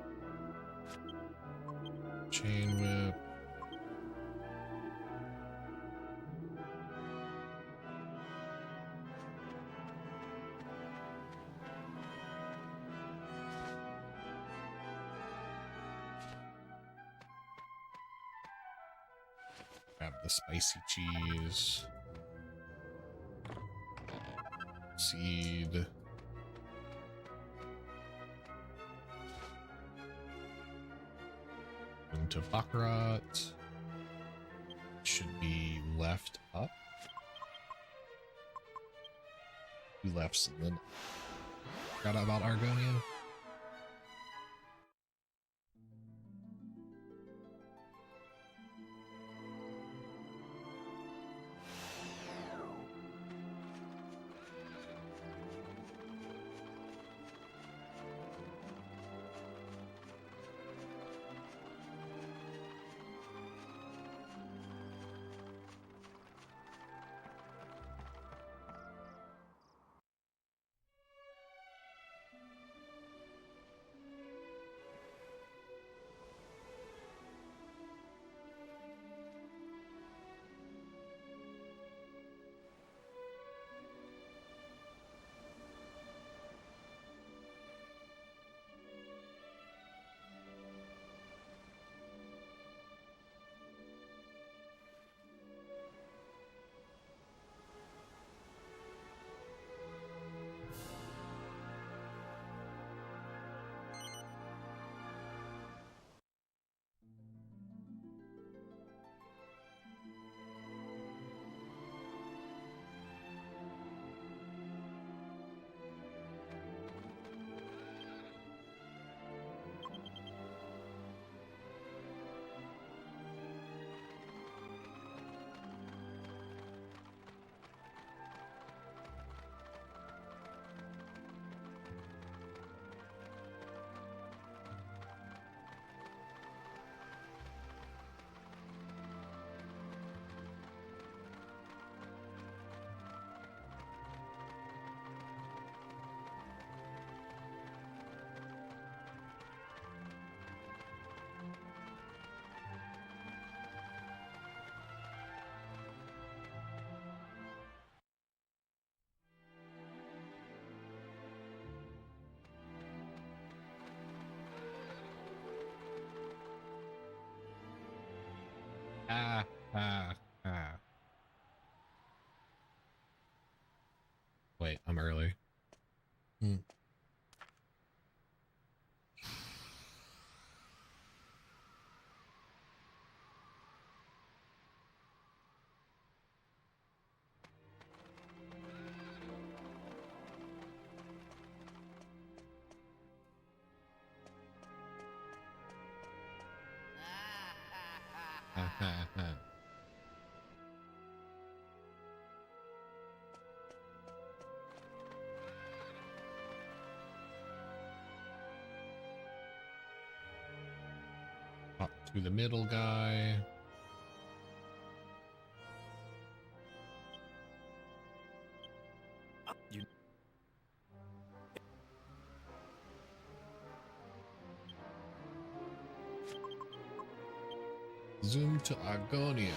Chain whip. Grab the spicy cheese. Seed. Into Baccarat. Should be left up. 2 lefts and then forgot about Argonian. Ah, ah, ah. Wait, I'm early. Up to the middle guy. You Zoom to Argonia.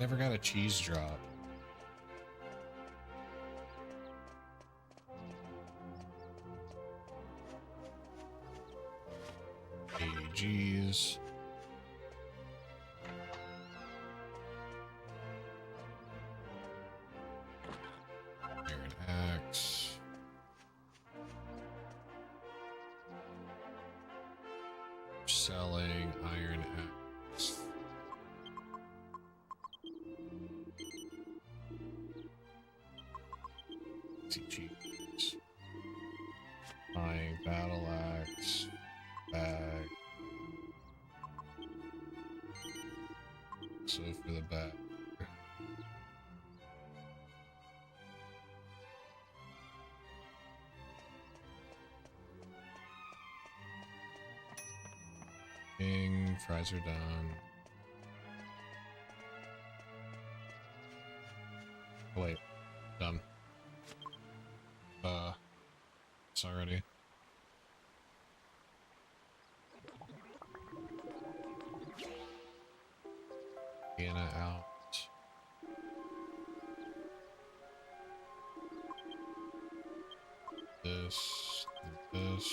Never got a cheese drop. AGs. Iron Axe. Selling Iron Axe. Cheese. My battle axe bag. So for the bag. Fries are done. Oh, wait, done. It's already. Anna out. This, this.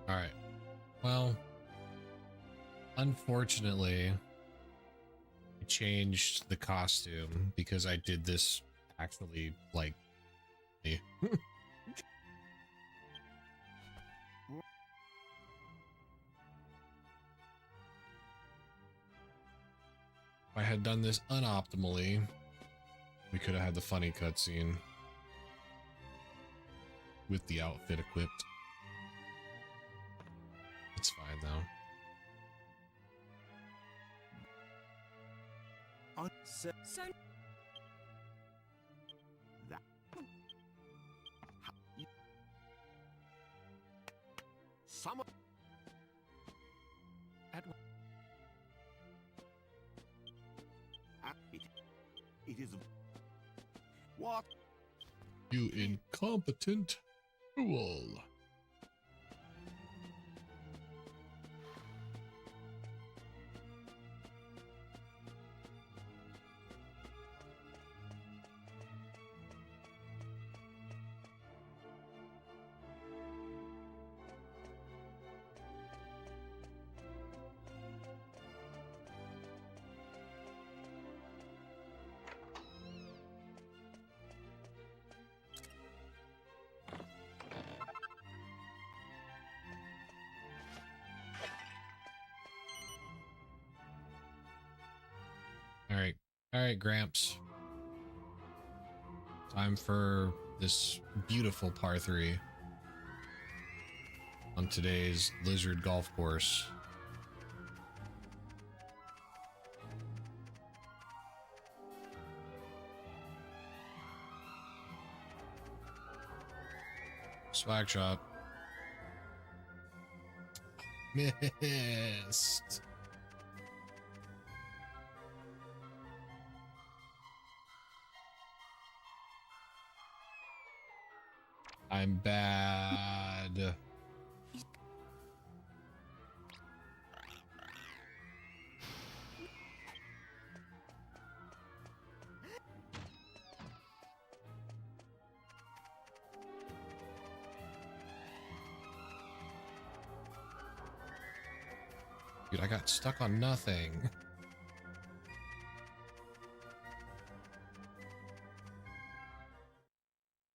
All right. Well, unfortunately, I changed the costume because I did this actually like me. If I had done this unoptimally, we could have had the funny cutscene with the outfit equipped. It's fine though. That. Someone. It is. What? You incompetent fool. All right, Gramps. Time for this beautiful par 3 on today's Lizard Golf Course. Swag shot. Missed. I'm bad. Dude, I got stuck on nothing.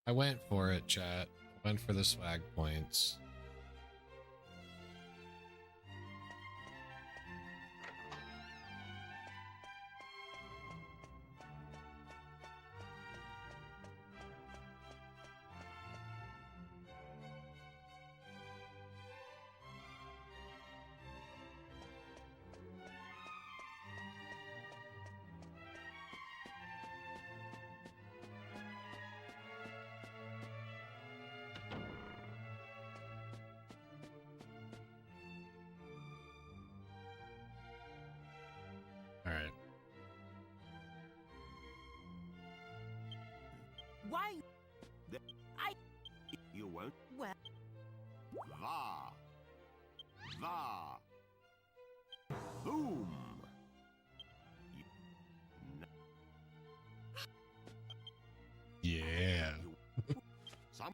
I went for it, chat. I went for the swag points. All right. Why? You won't. Well, Va. Va. Boom! Yeah. Some.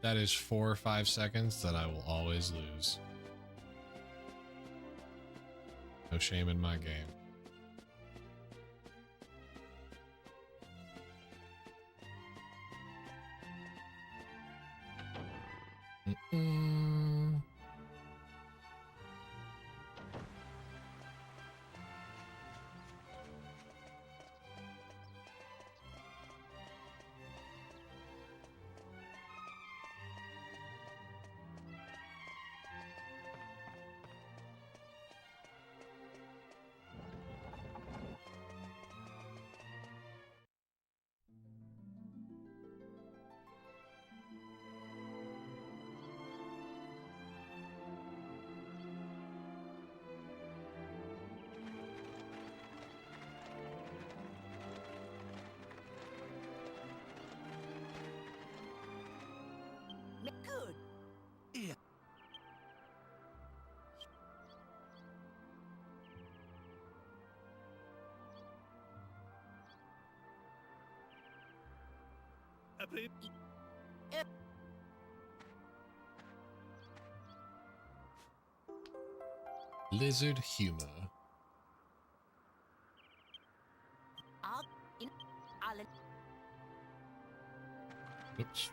That is 4 or 5 seconds that I will always lose. No shame in my game. Mm-mm. Good. Yeah. A bit. Lizard humor. In Alan. Oops.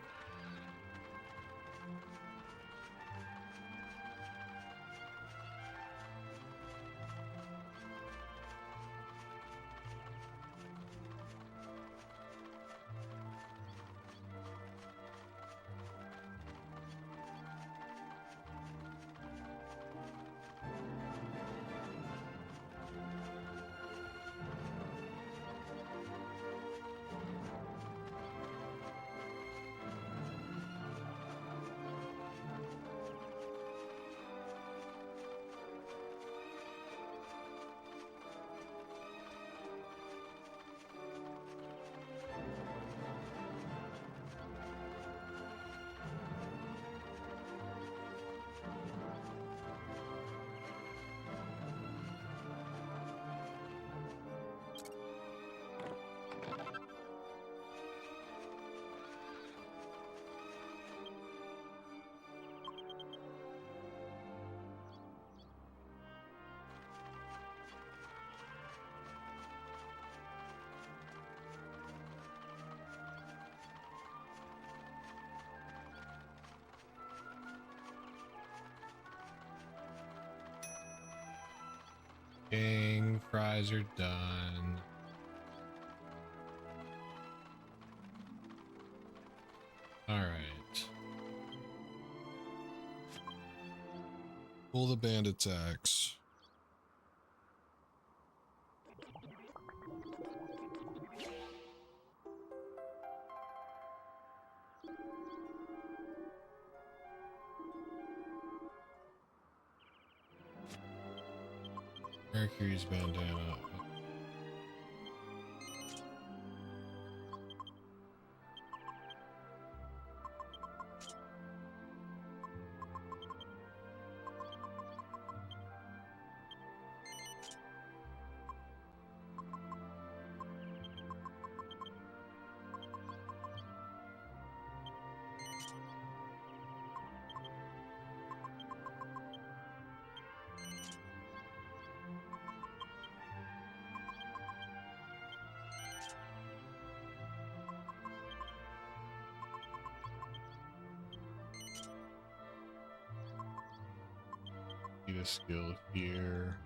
Gang fries are done. All right. Pull the bandit's axe. Mercury's bandana. Get a skill here.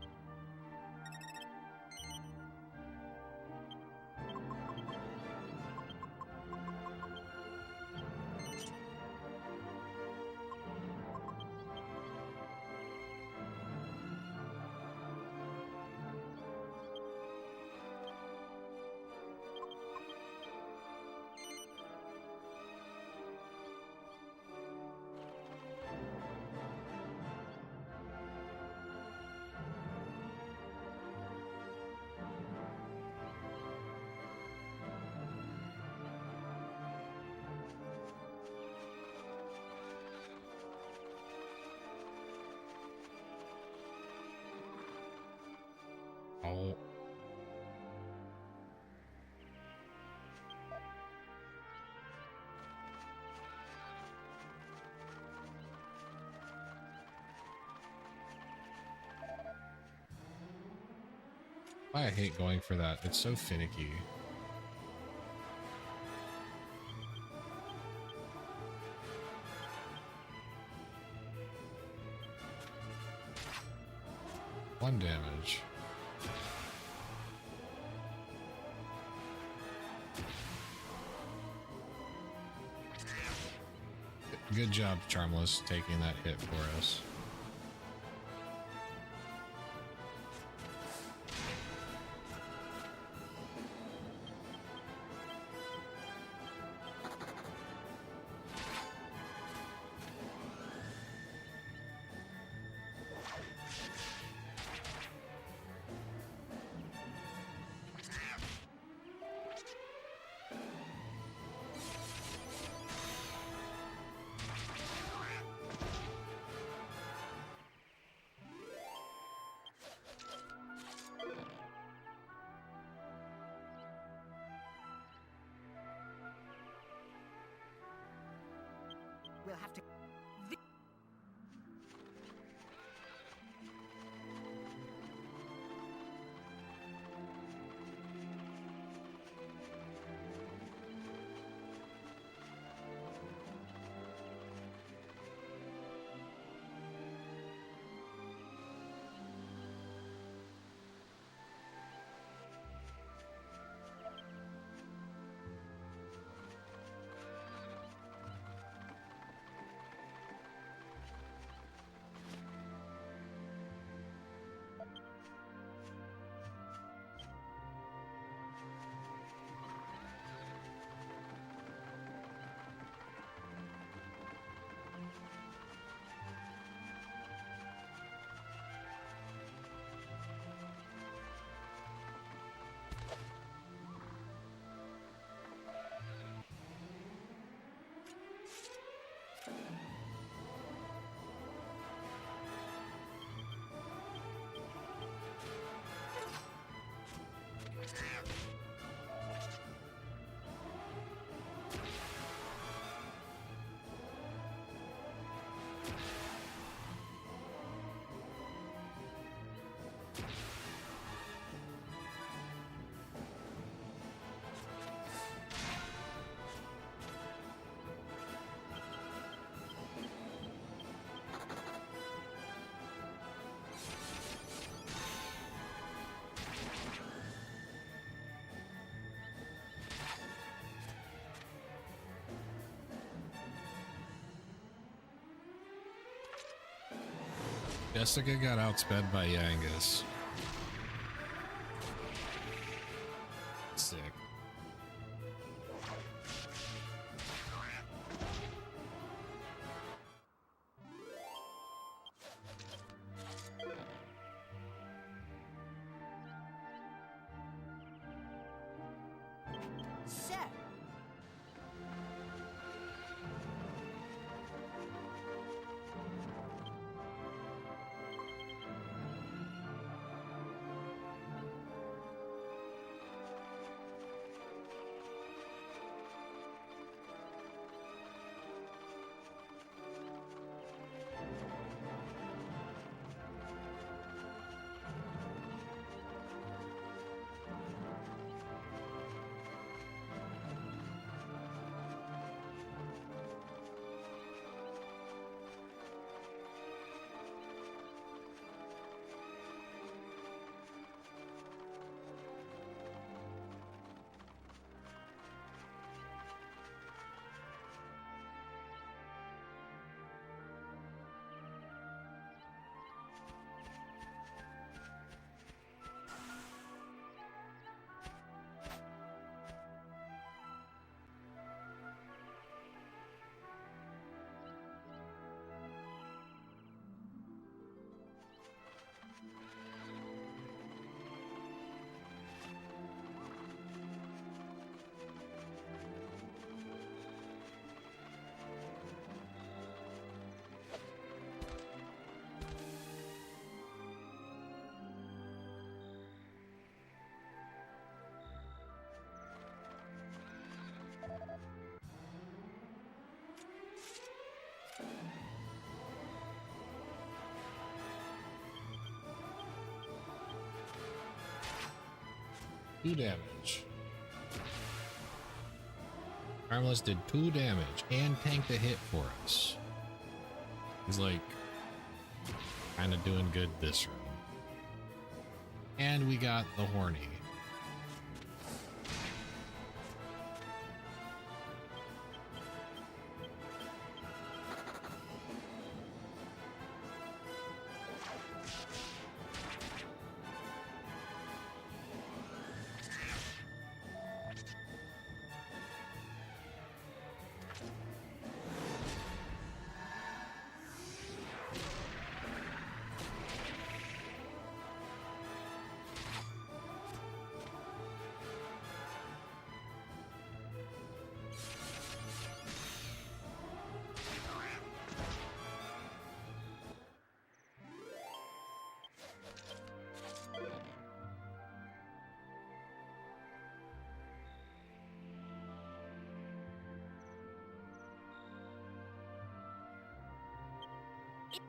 Ow. I hate going for that. It's so finicky. One damage. Good job, Charmless, taking that hit for us. We'll have to. Jessica got outsped by Yangus. Sick. So, 2 damage. Harmless did 2 damage and tanked a hit for us. He's like kind of doing good this room. And we got the horny.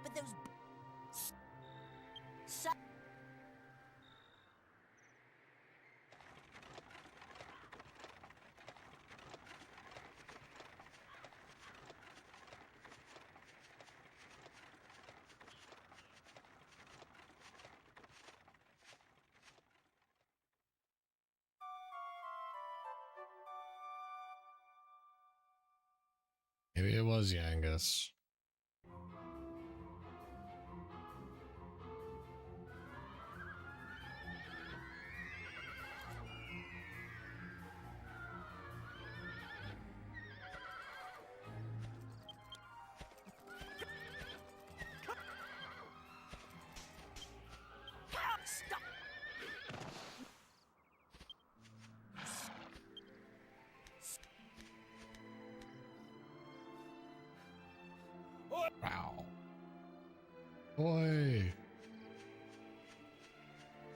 But those... Maybe it was Yangus. Stop! Wow. Boy.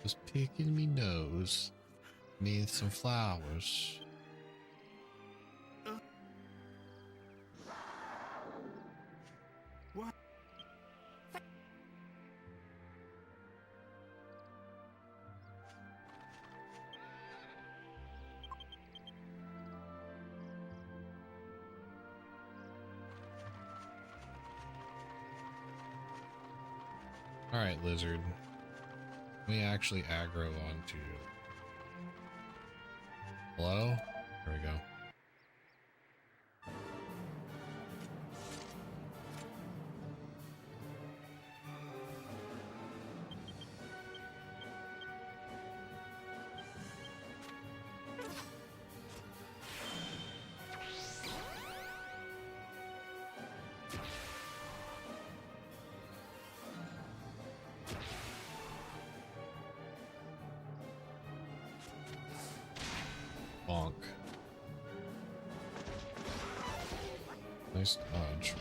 Just picking me nose. Need some flowers. What? Alright, lizard. Let me actually aggro onto you. Hello? There we go. Bonk. Nice dodge.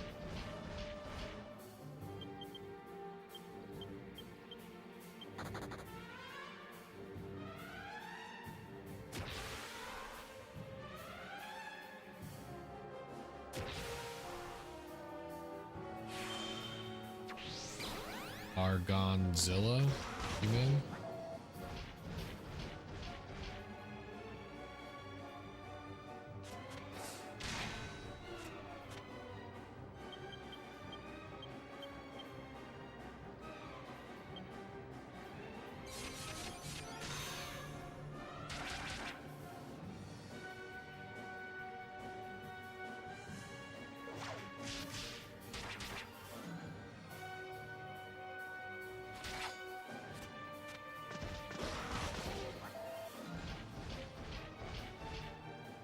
Argonzilla, you mean?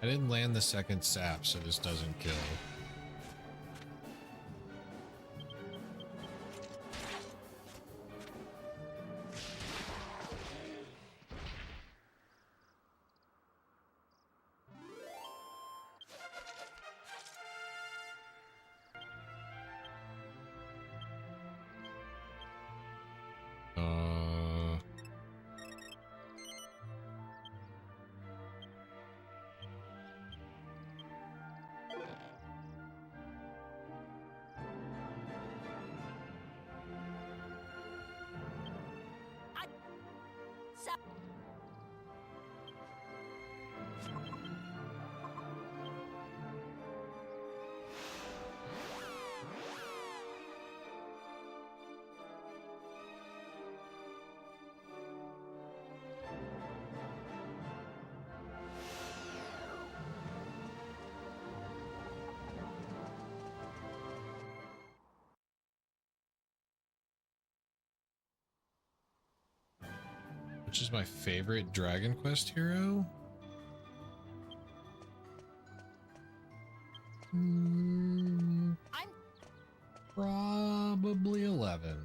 I didn't land the second sap, so this doesn't kill. which is my favorite Dragon Quest hero? I'm Probably 11.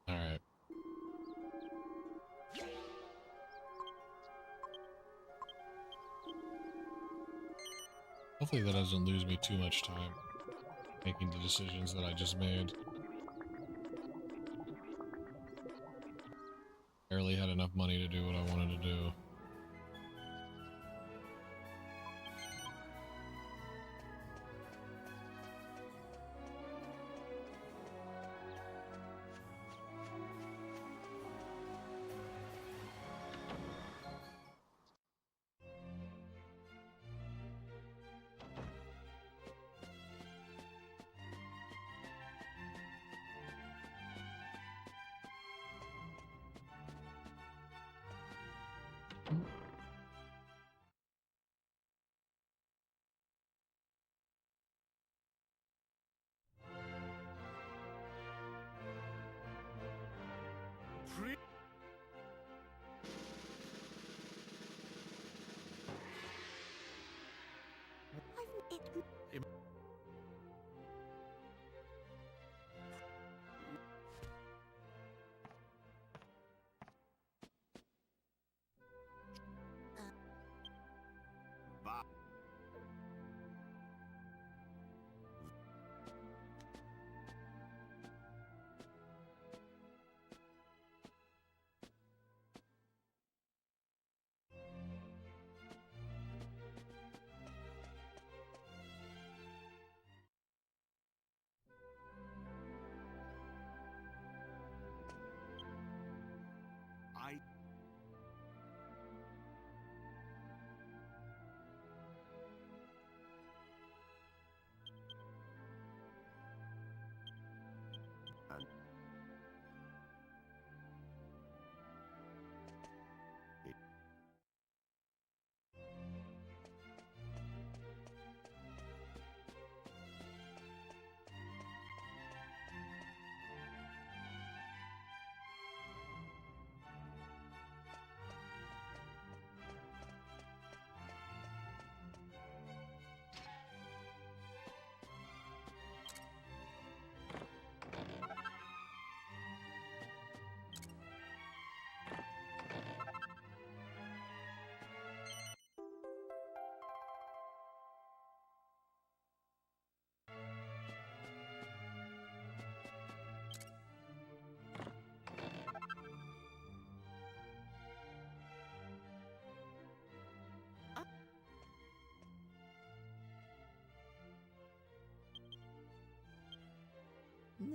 All right. Hopefully that doesn't lose me too much time making the decisions that I just made. Barely had enough money to do what I wanted to do.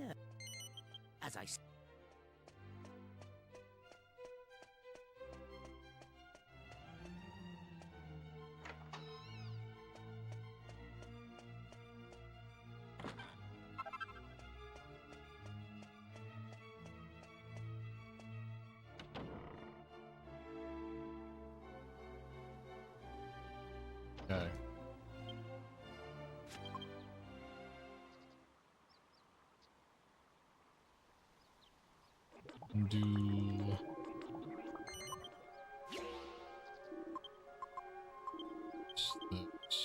No. As I Okay. Do this.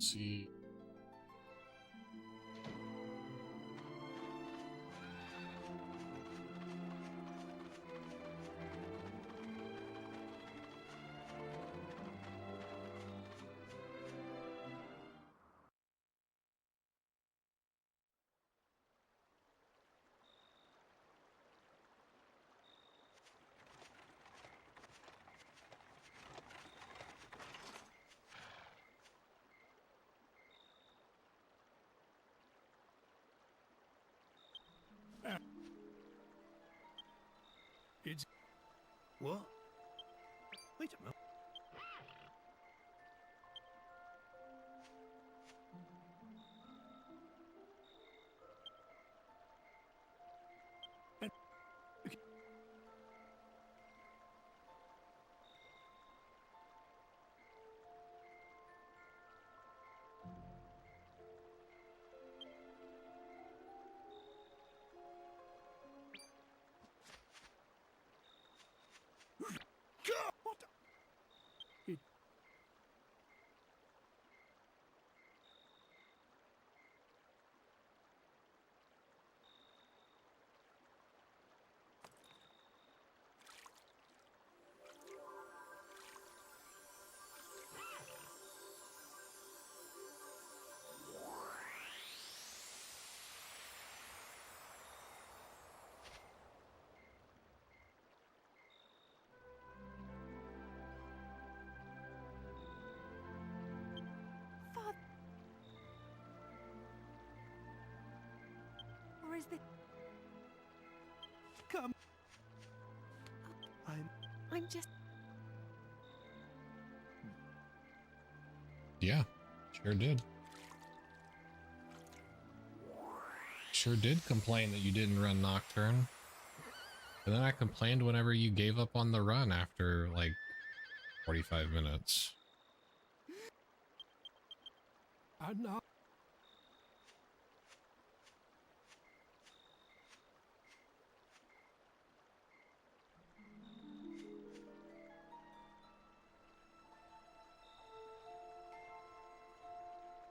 Let's see. It's what? Wait a minute. God, what the? Father, or is it? Come. I'm just. Yeah, sure did. Sure did complain that you didn't run Nocturne. And then I complained whenever you gave up on the run after like 45 minutes. I'm not.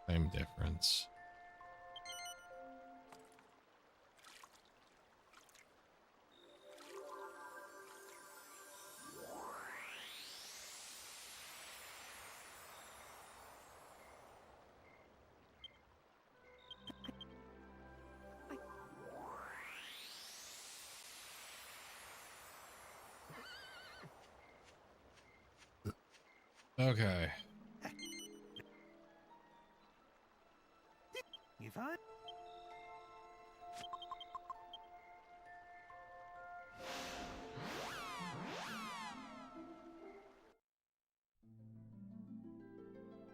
Same difference. Okay. If I.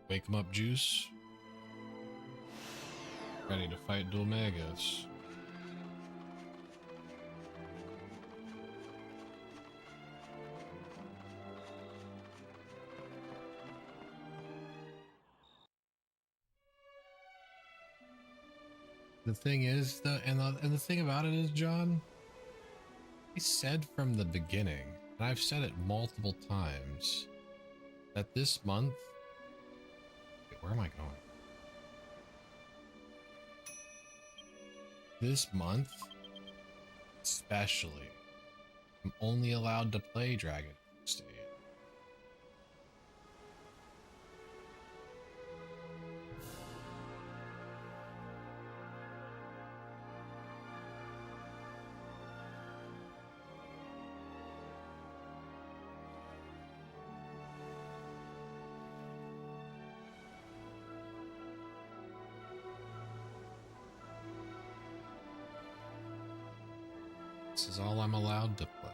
Wake 'em up, Juice. Ready to fight Dulmagus. The thing is, the thing about it is, John, I said from the beginning, and I've said it multiple times, that this month. Wait, where am I going? This month, especially, I'm only allowed to play Dragon State. This is all I'm allowed to play.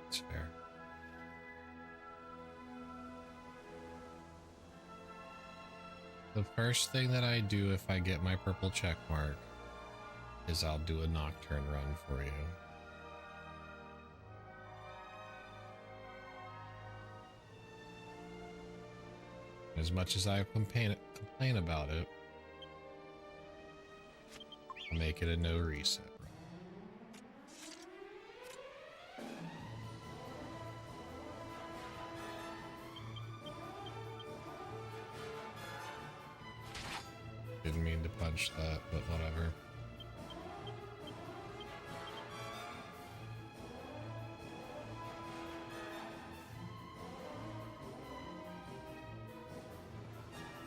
It's fair. The first thing that I do if I get my purple check mark is I'll do a Nocturne run for you. As much as I complain about it, I'll make it a no reset run. Didn't mean to punch that, but whatever.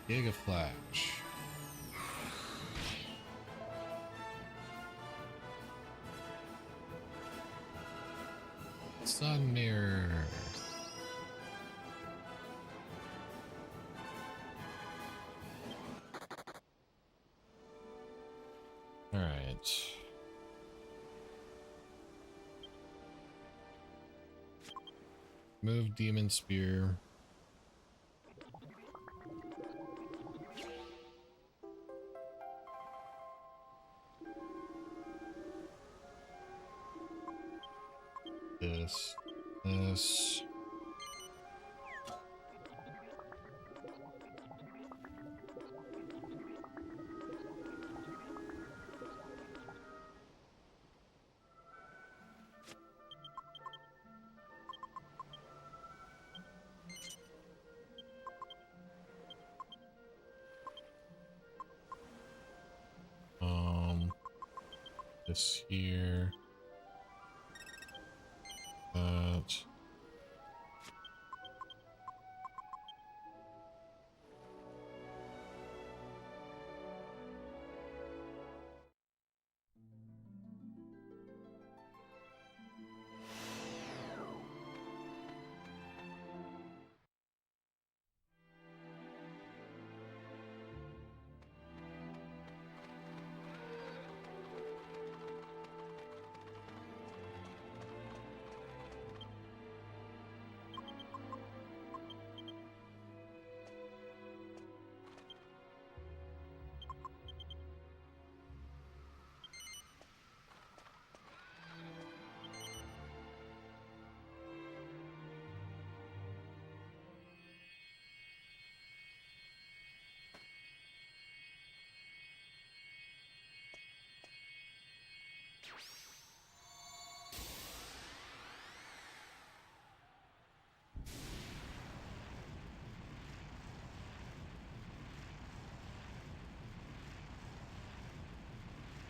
Giga Flash. Sun Mirror. All right. Move Demon Spear. This. This here. That.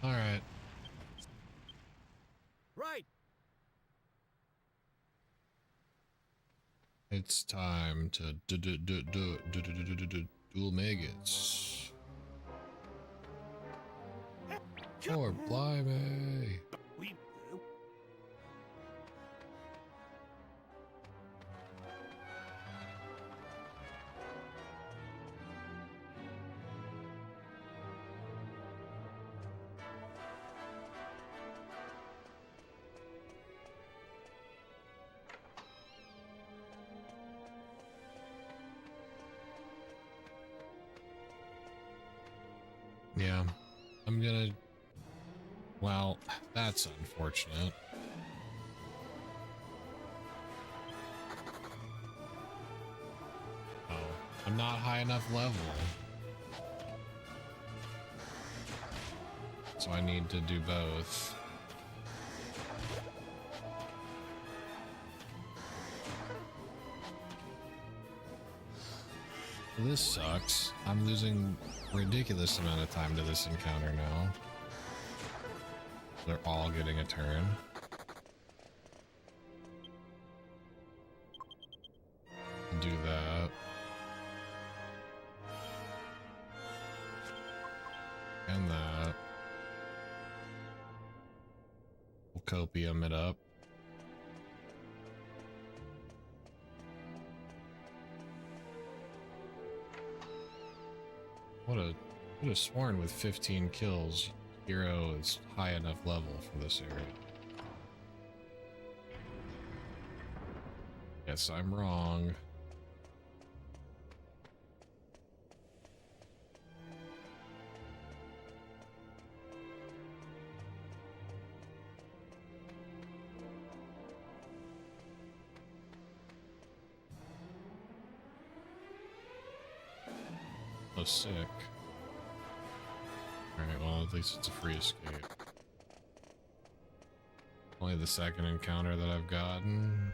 All right. Right. It's time to duel maggots. Or blimey. We. Yeah, I'm gonna. Well, that's unfortunate. Oh, I'm not high enough level. So I need to do both. This sucks. I'm losing a ridiculous amount of time to this encounter now. They're all getting a turn. Do that. And that. We'll copium it up. Would have sworn with 15 kills, Hero is high enough level for this area. Yes, I'm wrong. Oh, sick. Alright, well, at least it's a free escape. Only the second encounter that I've gotten.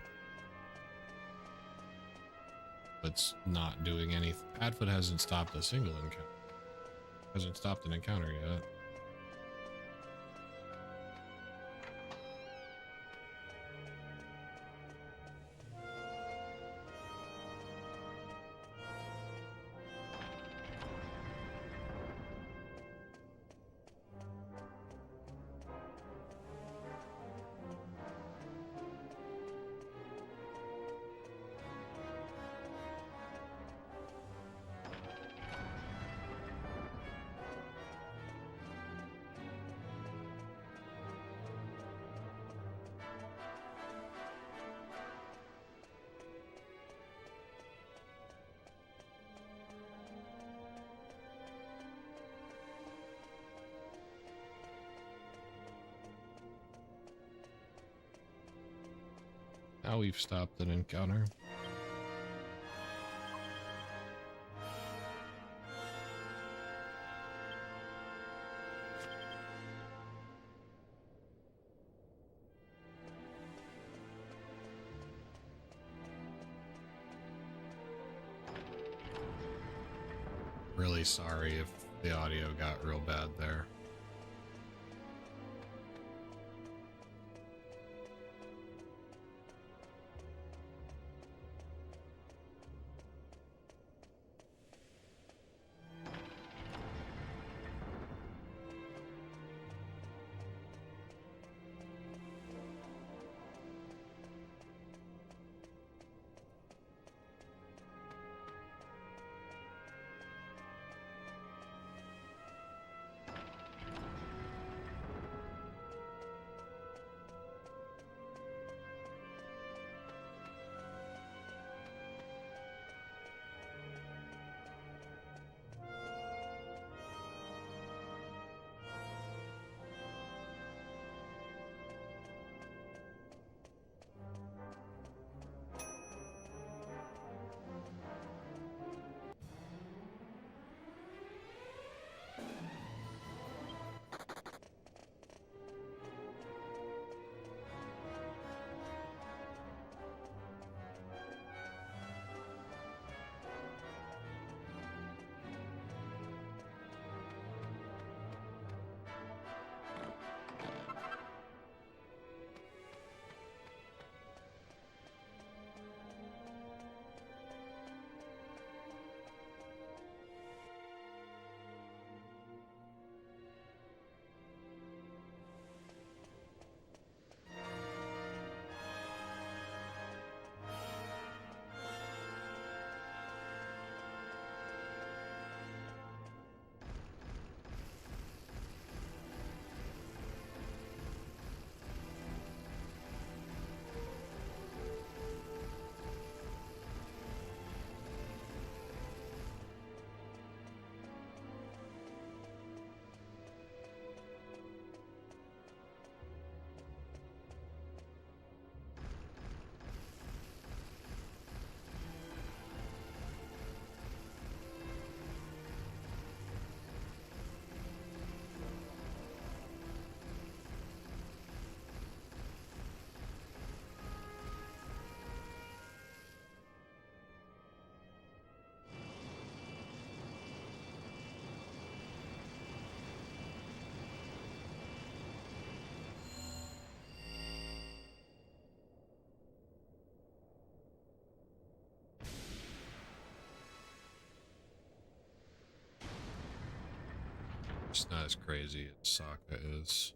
It's not doing anything. Padfoot hasn't stopped a single encounter. Hasn't stopped an encounter yet. Now we've stopped an encounter. Really sorry if the audio got real bad there. It's not as crazy as Sokka is.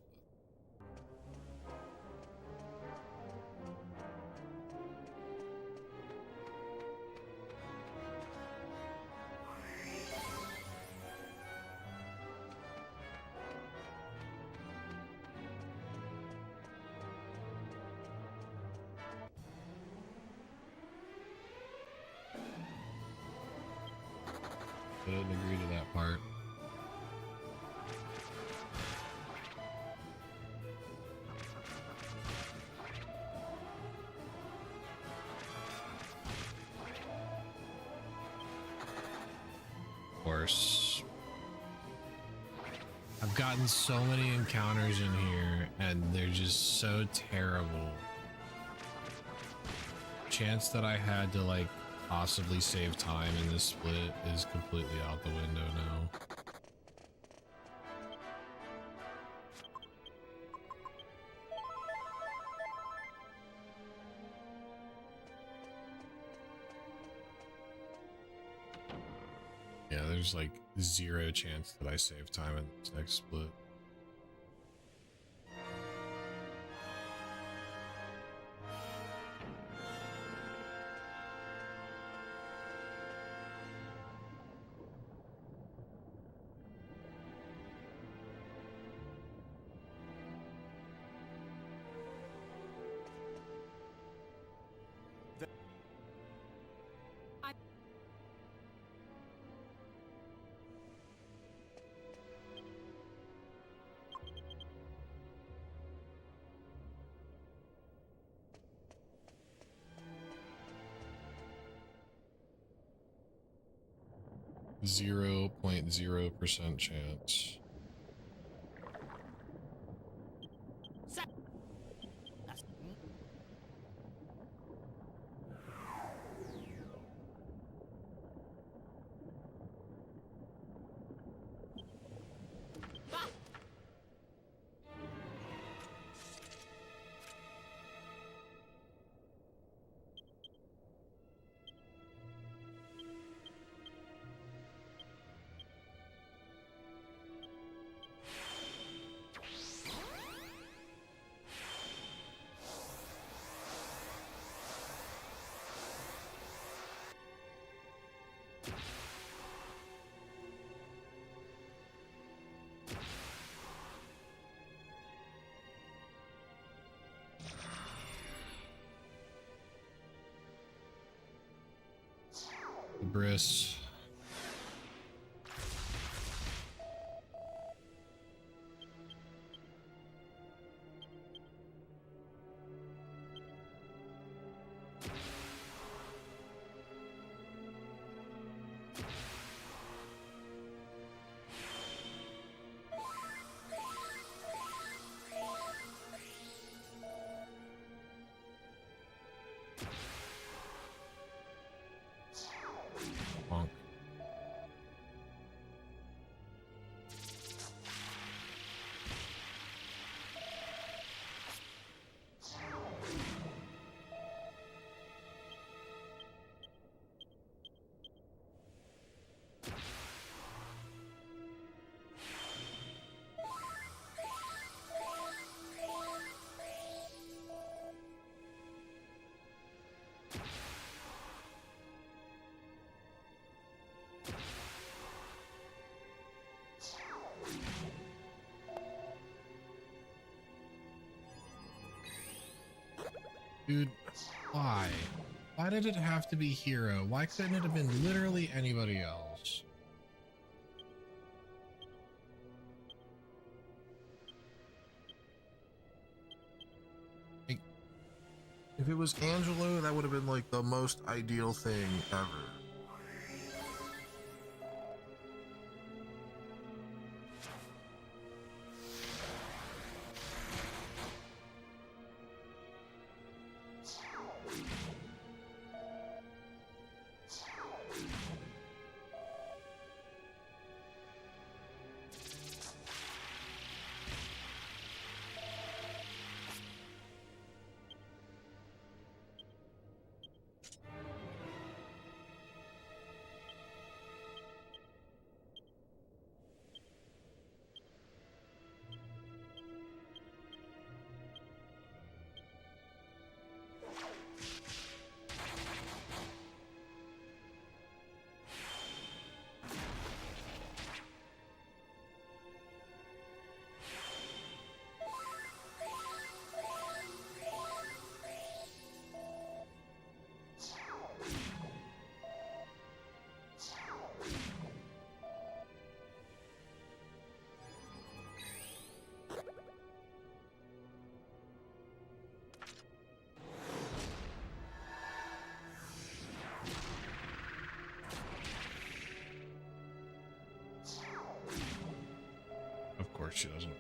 I didn't agree to that part. Of course. I've gotten so many encounters in here and they're just so terrible. Chance that I had to like possibly save time in this split is completely out the window now. Yeah, there's like zero chance that I save time in this next split. Zero point 0% chance. Briss. Bonk. Dude, why? Why did it have to be Hero? Why couldn't it have been literally anybody else? Like, if it was Angelo, that would have been like the most ideal thing ever. course she doesn't.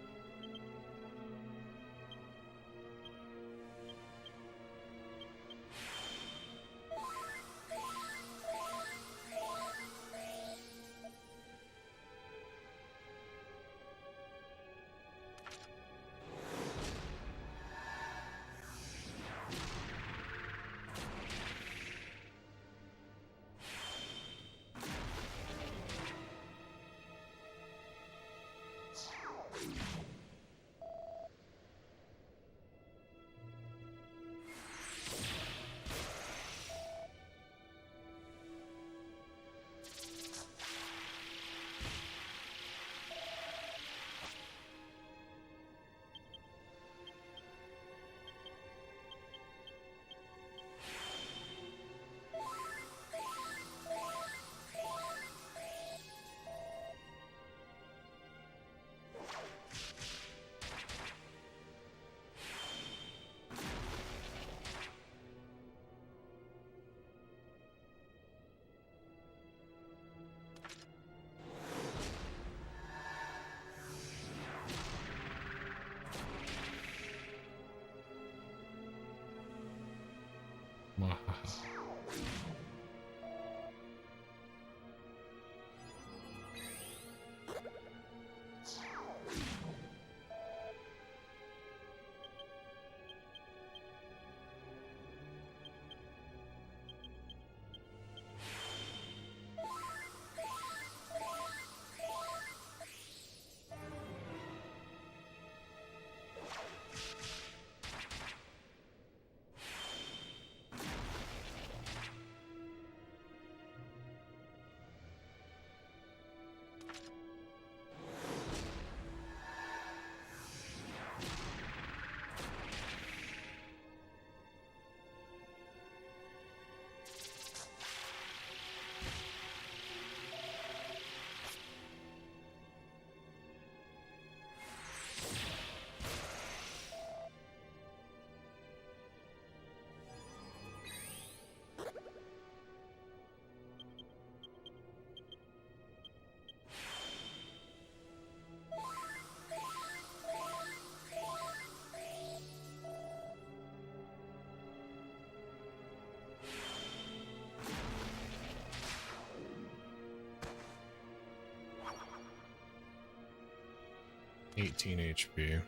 $18 HP.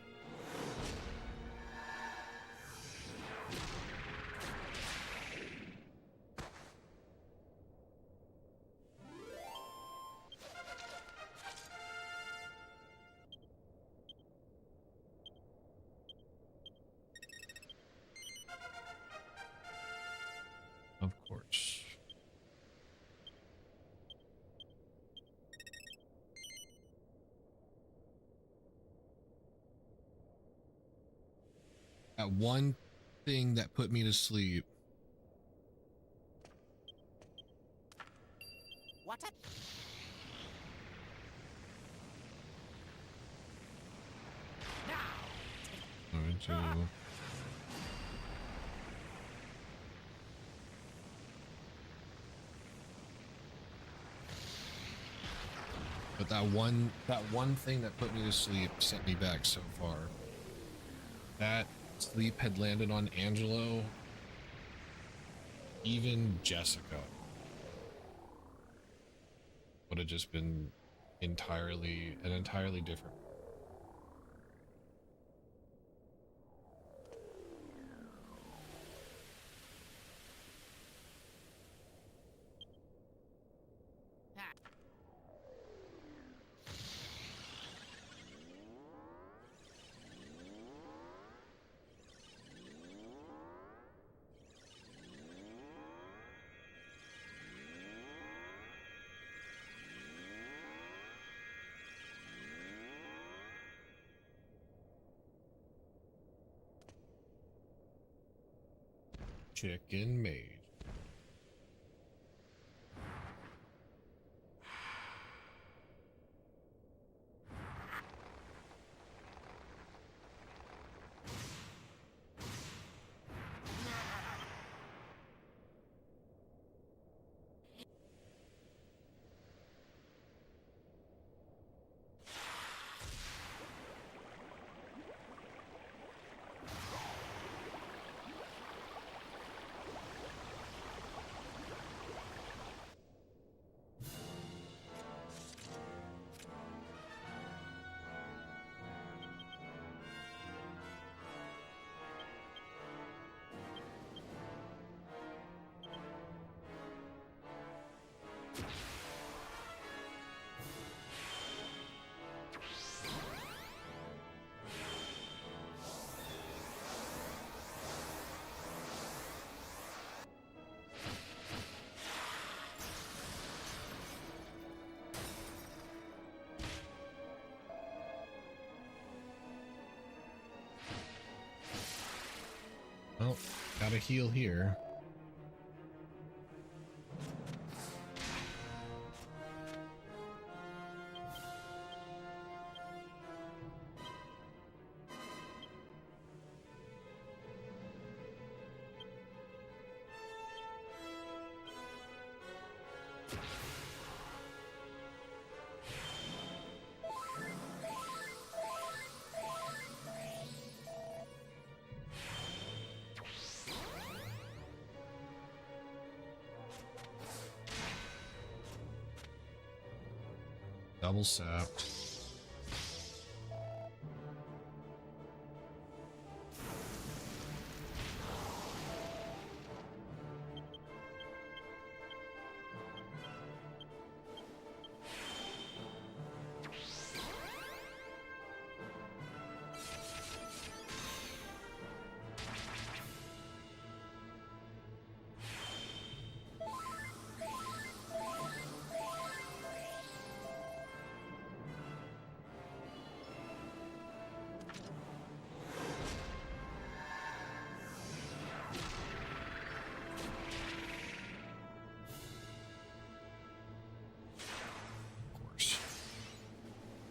Of course. That one thing that put me to sleep. What? But that one thing that put me to sleep sent me back so far. That sleep had landed on Angelo, even Jessica would have just been an entirely different. Chicken mage. Gotta heal here. Double sapped.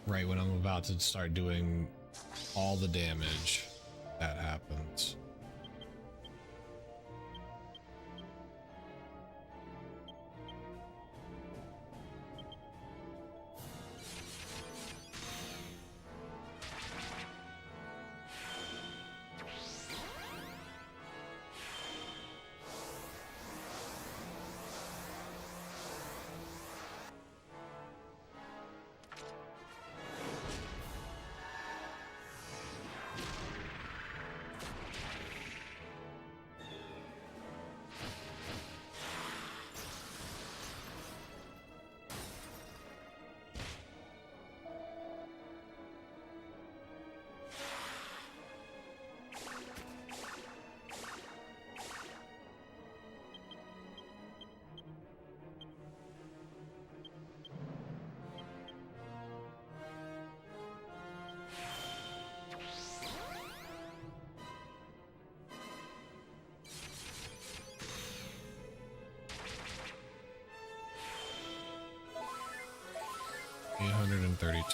Right when I'm about to start doing all the damage, that happens.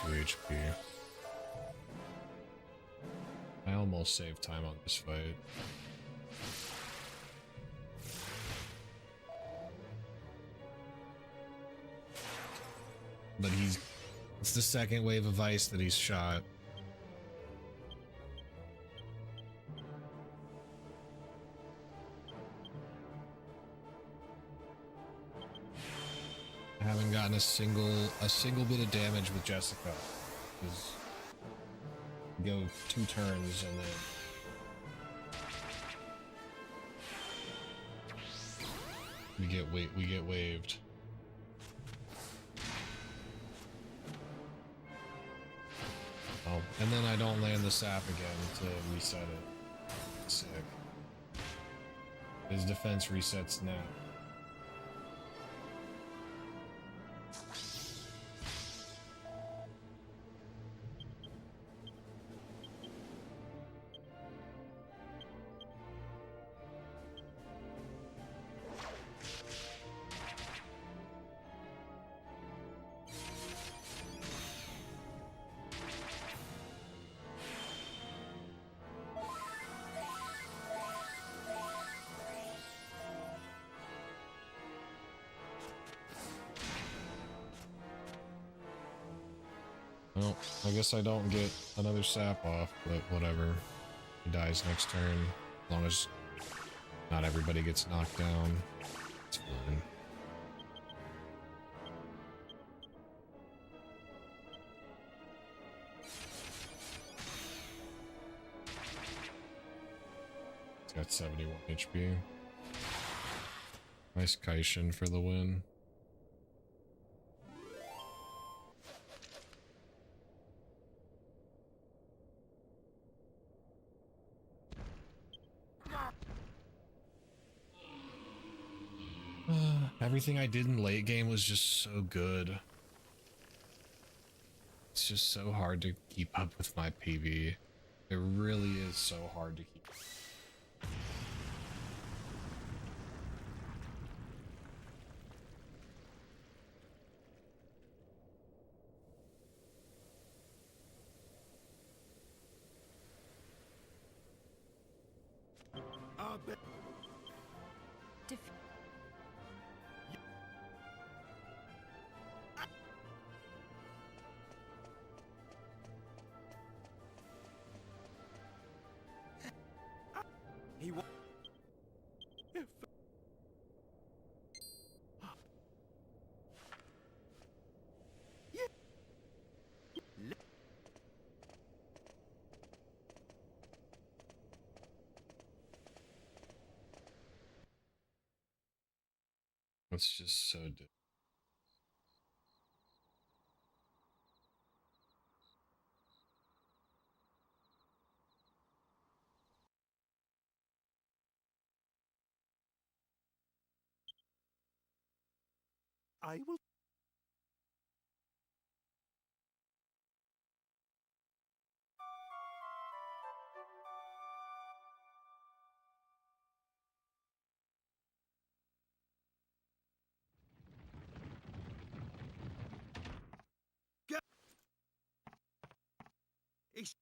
HP. I almost saved time on this fight. But it's the second wave of ice that he's shot. I haven't gotten a single bit of damage with Jessica. Because go 2 turns and then we get waved. Oh, and then I don't land the sap again to reset it. Sick. His defense resets now. Well, I guess I don't get another sap off, but whatever. He dies next turn. As long as not everybody gets knocked down, it's fine. It's got 71 HP. Nice Kaishin for the win. Everything I did in late game was just so good. It's just so hard to keep up with my PV. It really is so hard to keep. It's just so difficult. I will. Go. It's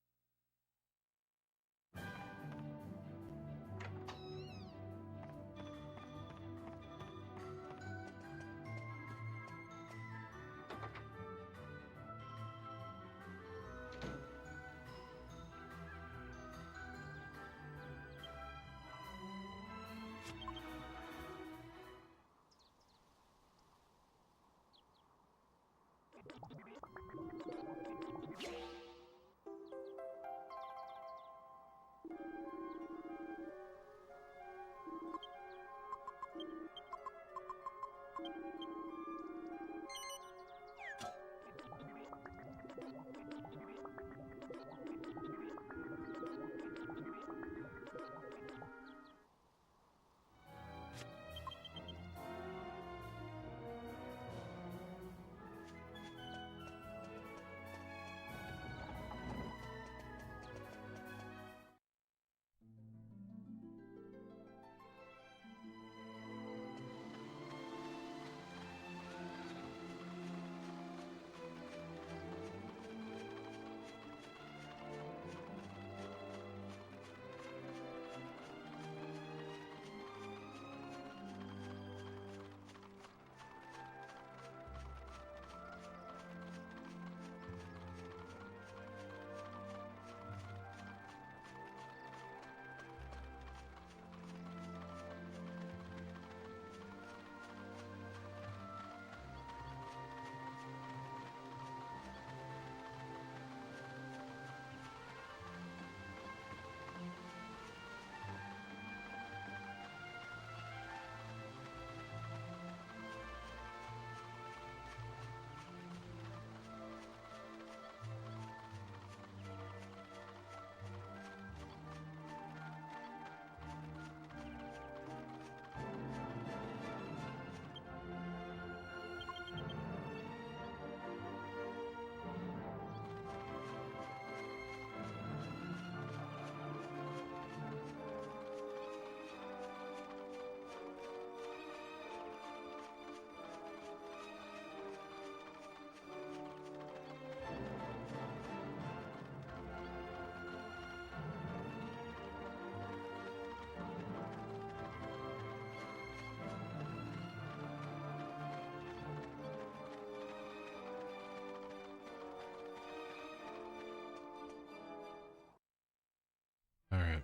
All right.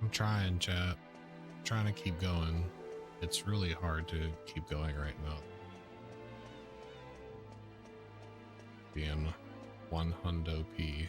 I'm trying, chat. Trying to keep going. It's really hard to keep going right now. Being 100p.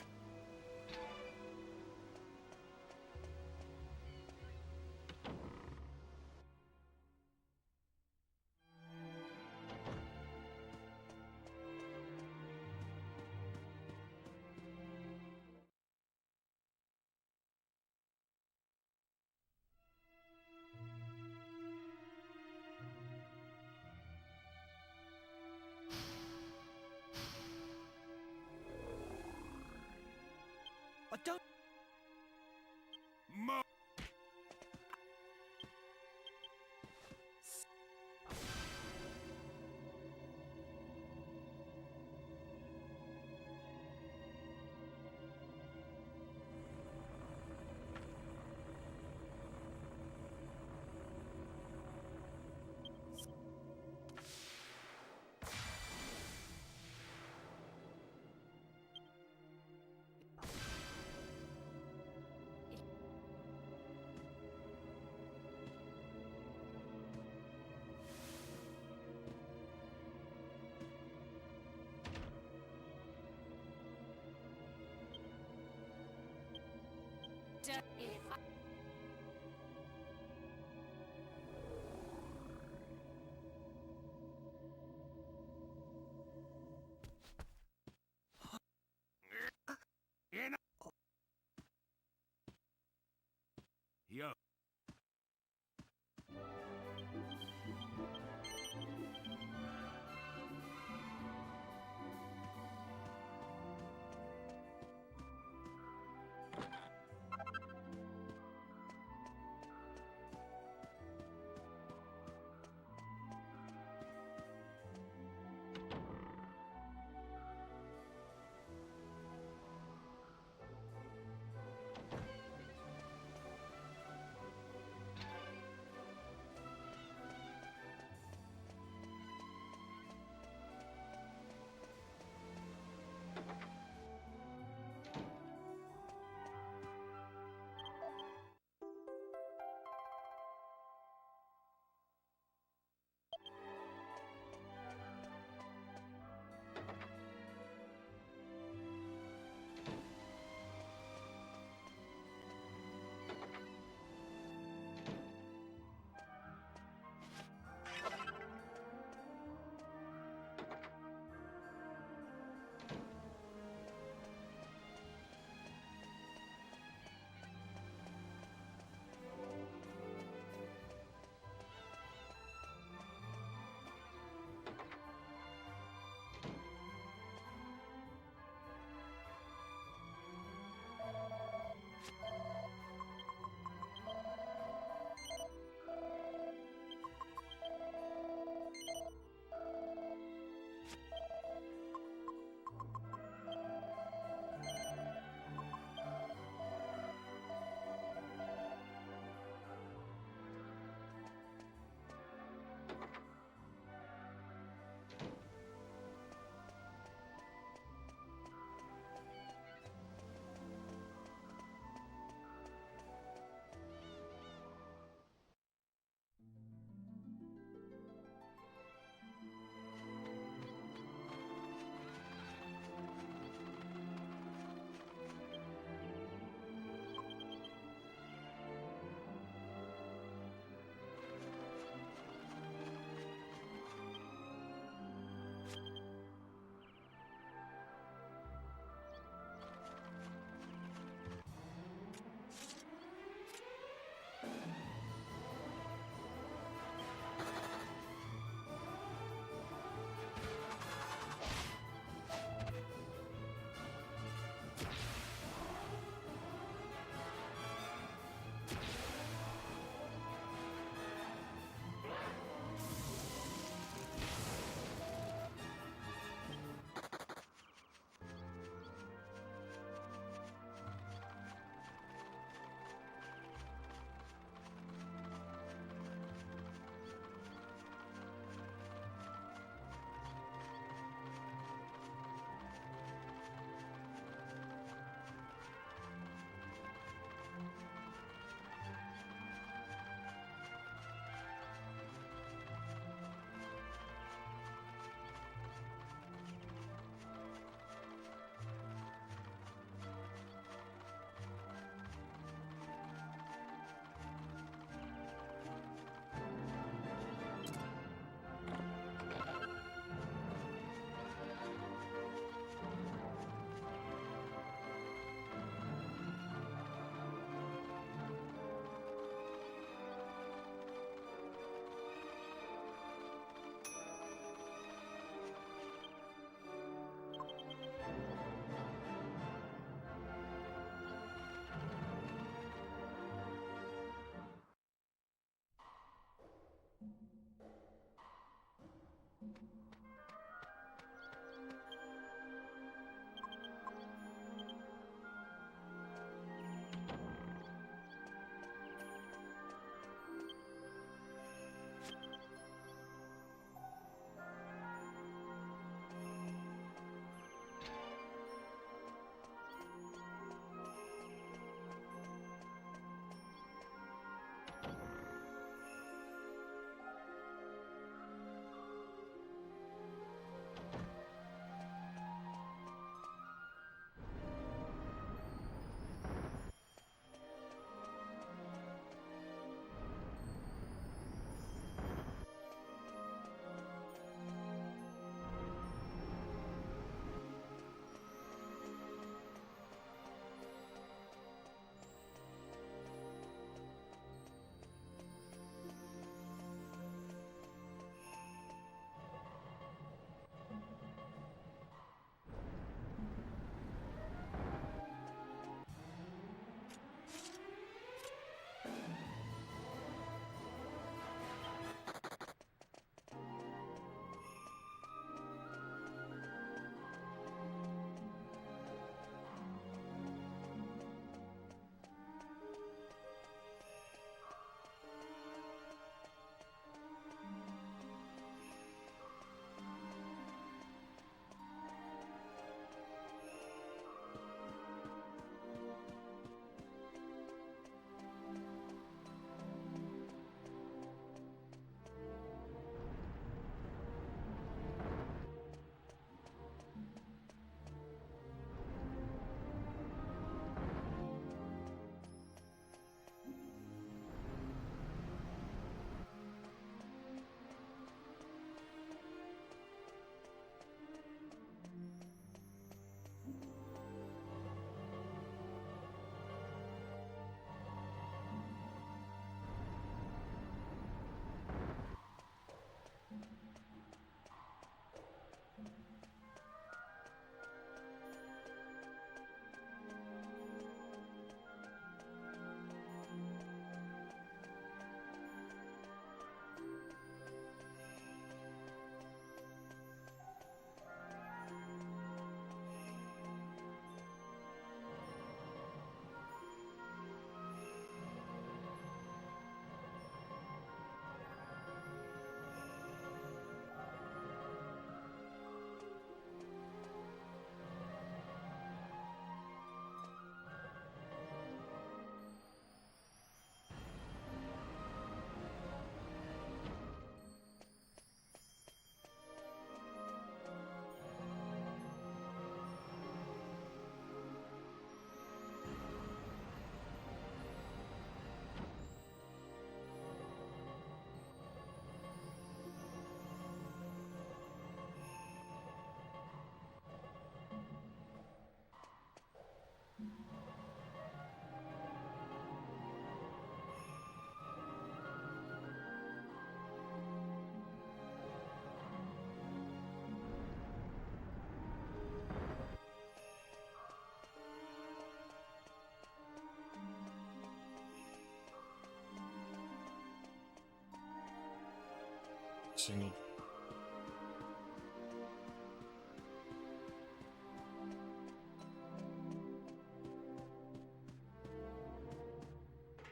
Single.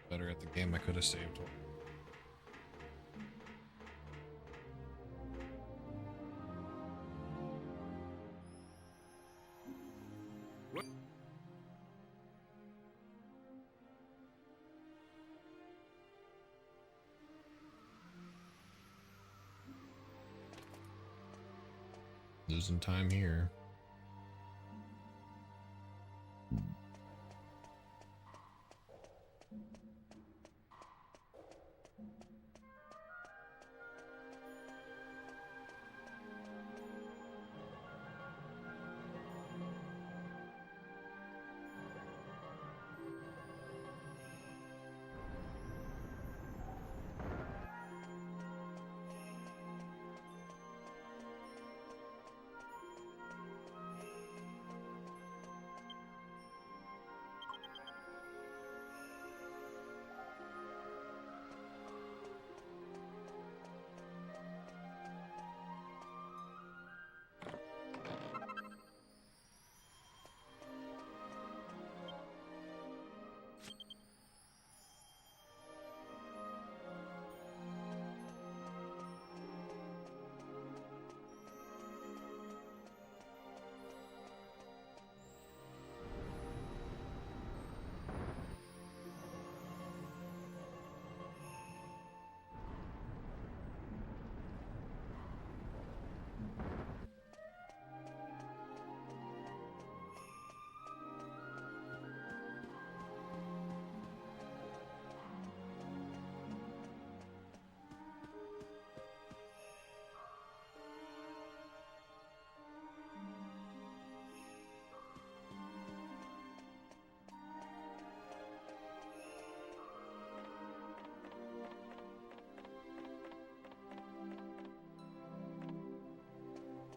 Better at the game, I could have saved one. Losing time here.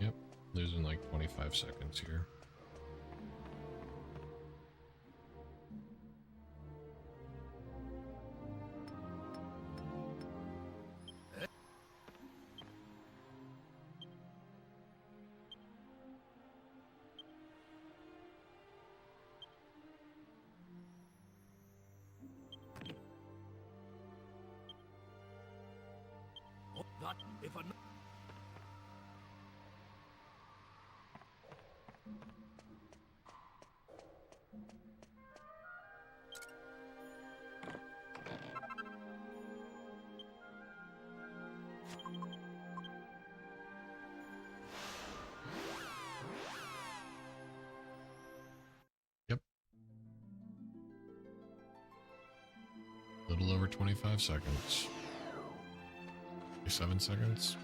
Yep, losing like 25 seconds here. Oh, that if I. Yep. Little over 25 seconds. 7 seconds.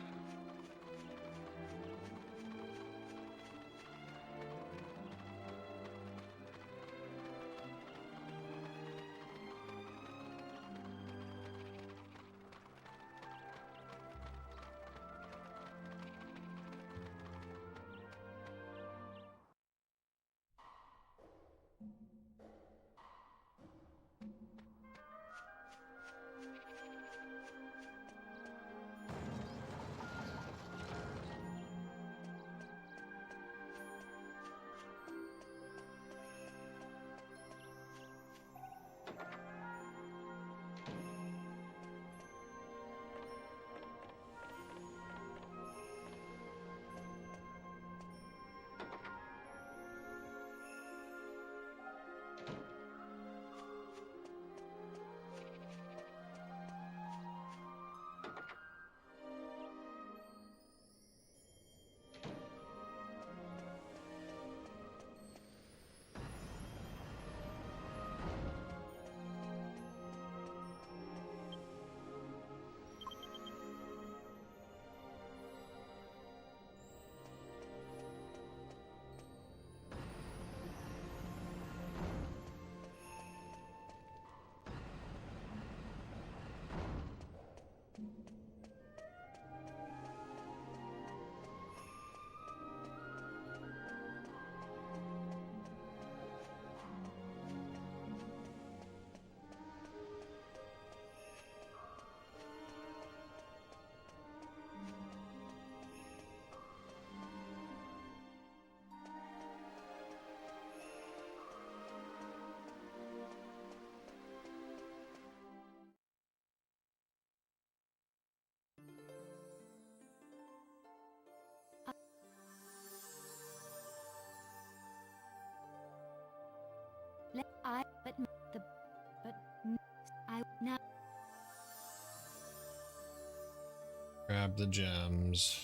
grab the gems.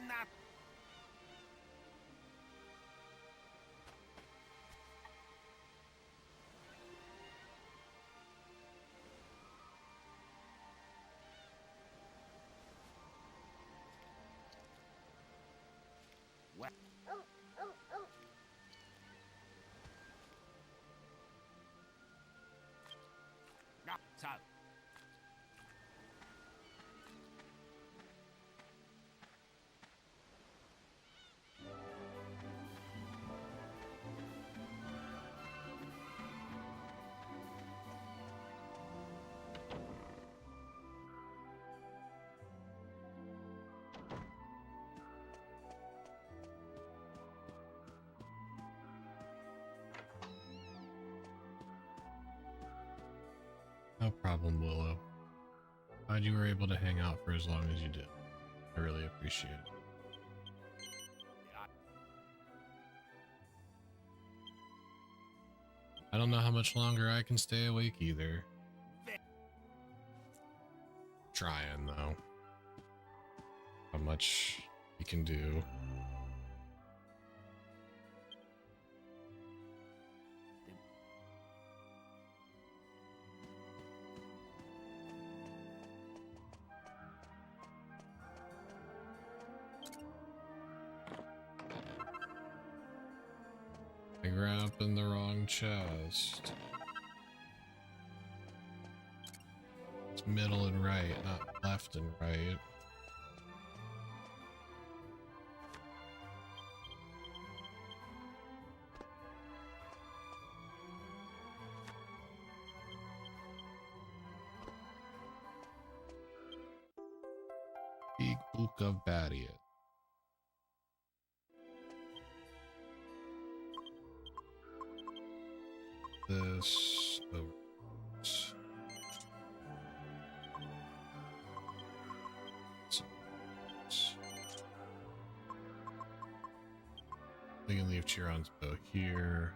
Not well. Not so. No problem, Willow. Glad you were able to hang out for as long as you did. I really appreciate it. I don't know how much longer I can stay awake either. Trying though. How much you can do. I grabbed in the wrong chest. It's middle and right, not left and right. Big book of Barrier. This over. We can leave Chiron's bow here.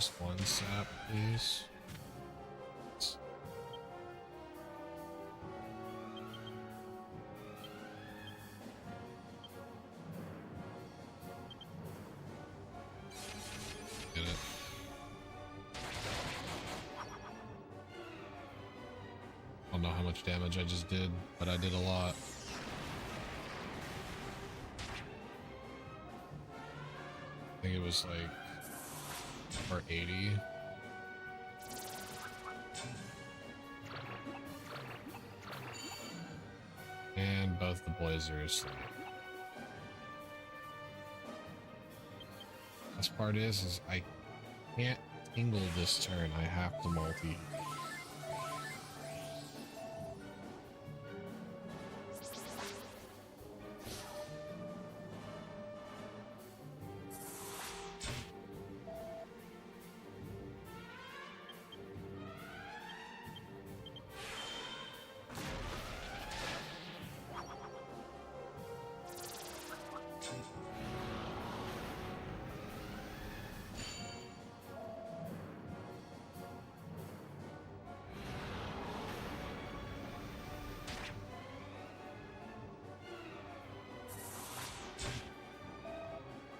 Just one sap, please. Get it. I don't know how much damage I just did, but I did a lot. I think it was like or 80. And both the boys are asleep. Best part is I can't tingle this turn. I have to multi.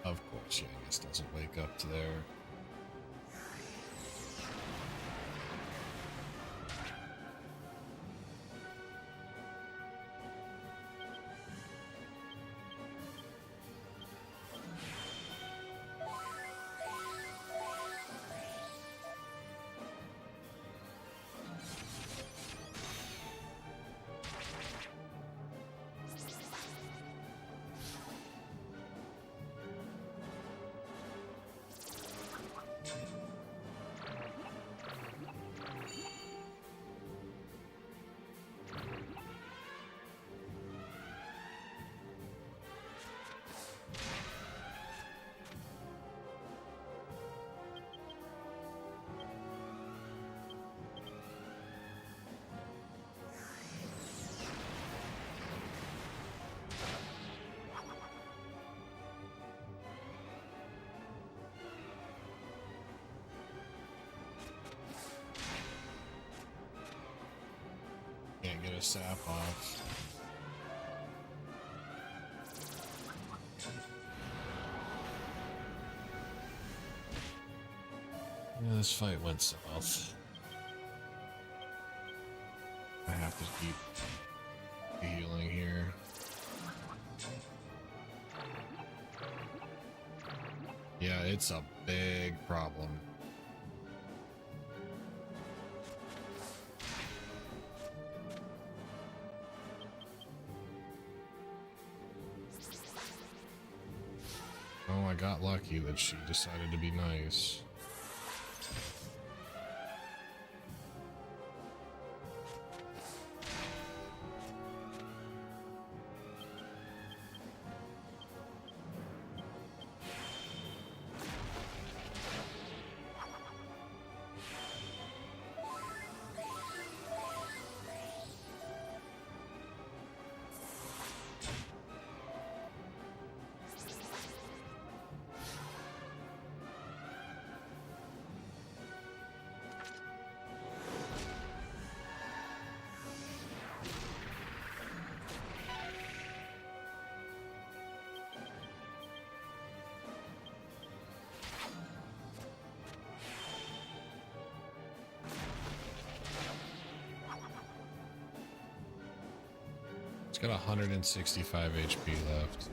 Of course, Yangus doesn't wake up to there. Can't get a sap off. Yeah, this fight went south. I have to keep healing here. Yeah, it's a big problem. Oh, I got lucky that she decided to be nice. It's got 165 HP left.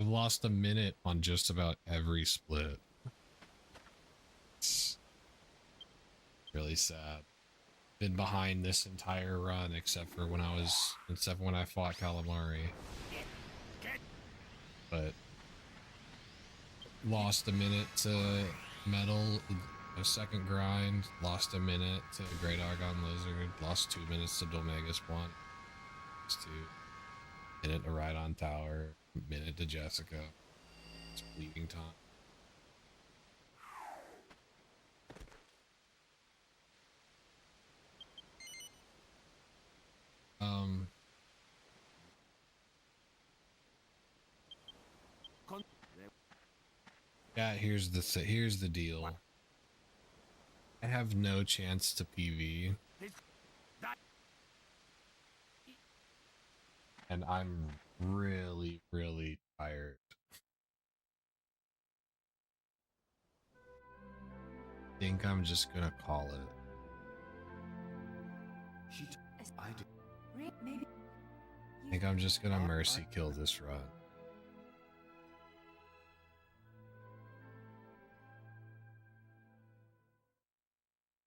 lost a minute on just about every split. It's really sad. Been behind this entire run except for when I fought Calamari. But lost a minute to Metal, a second grind, lost a minute to Great Argon Lizard, lost 2 minutes to Dolmega's Blunt, lost 2 minute to Rhydon Tower, minute to Jessica. It's bleeding time. Yeah, here's the deal. I have no chance to PV. And I'm really, really tired. I think I'm just gonna call it. I think I'm just gonna mercy kill this run.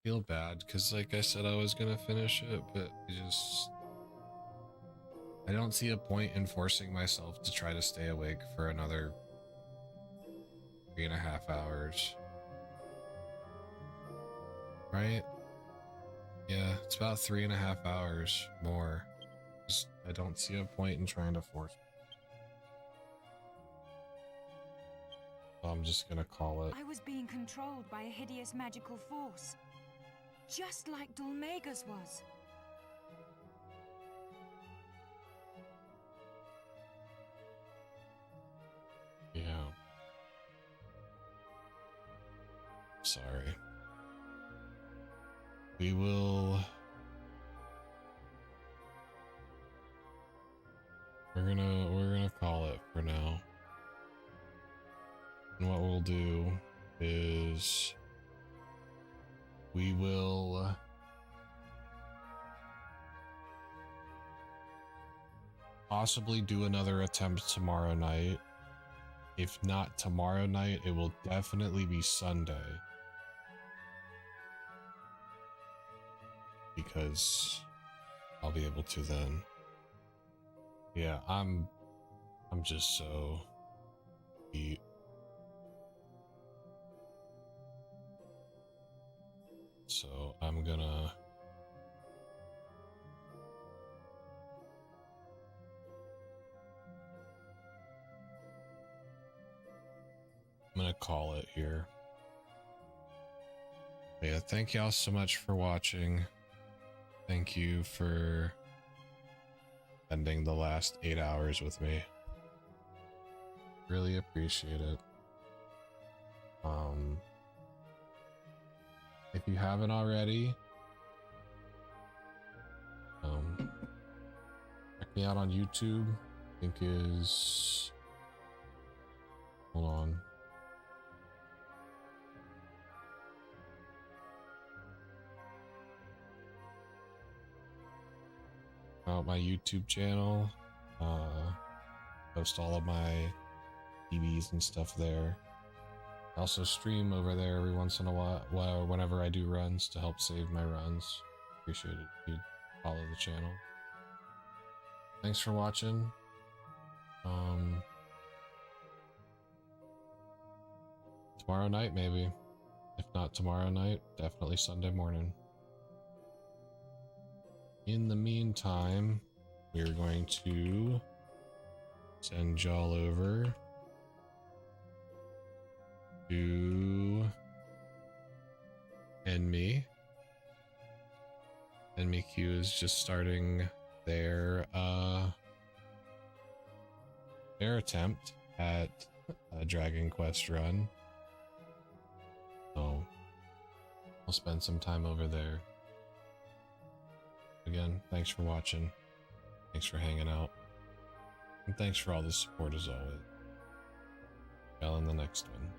Feel bad because, like I said, I was gonna finish it, but I don't see a point in forcing myself to try to stay awake for another 3.5 hours. Right? Yeah, it's about 3.5 hours more. I don't see a point in trying to force. So I'm just gonna call it. I was being controlled by a hideous magical force, just like Dolmega's was. Yeah. Sorry. We will... We're gonna call it for now. And what we'll do is we will possibly do another attempt tomorrow night. If not tomorrow night, it will definitely be Sunday. Because I'll be able to then. Yeah, I'm just so beat. So I'm gonna call it here. But yeah, thank y'all so much for watching. Thank you for spending the last 8 hours with me. Really appreciate it. If you haven't already, check me out on YouTube. I think is, hold on. My YouTube channel, post all of my DVs and stuff there. I also stream over there every once in a while, whenever I do runs to help save my runs. Appreciate it if you follow the channel. Thanks for watching. Tomorrow night maybe. If not tomorrow night, definitely Sunday morning. In the meantime, we're going to send y'all over to Enmy. Enemy Q is just starting their attempt at a Dragon Quest run. So we'll spend some time over there. Again, thanks for watching. Thanks for hanging out. And thanks for all the support as always. Y'all in the next one.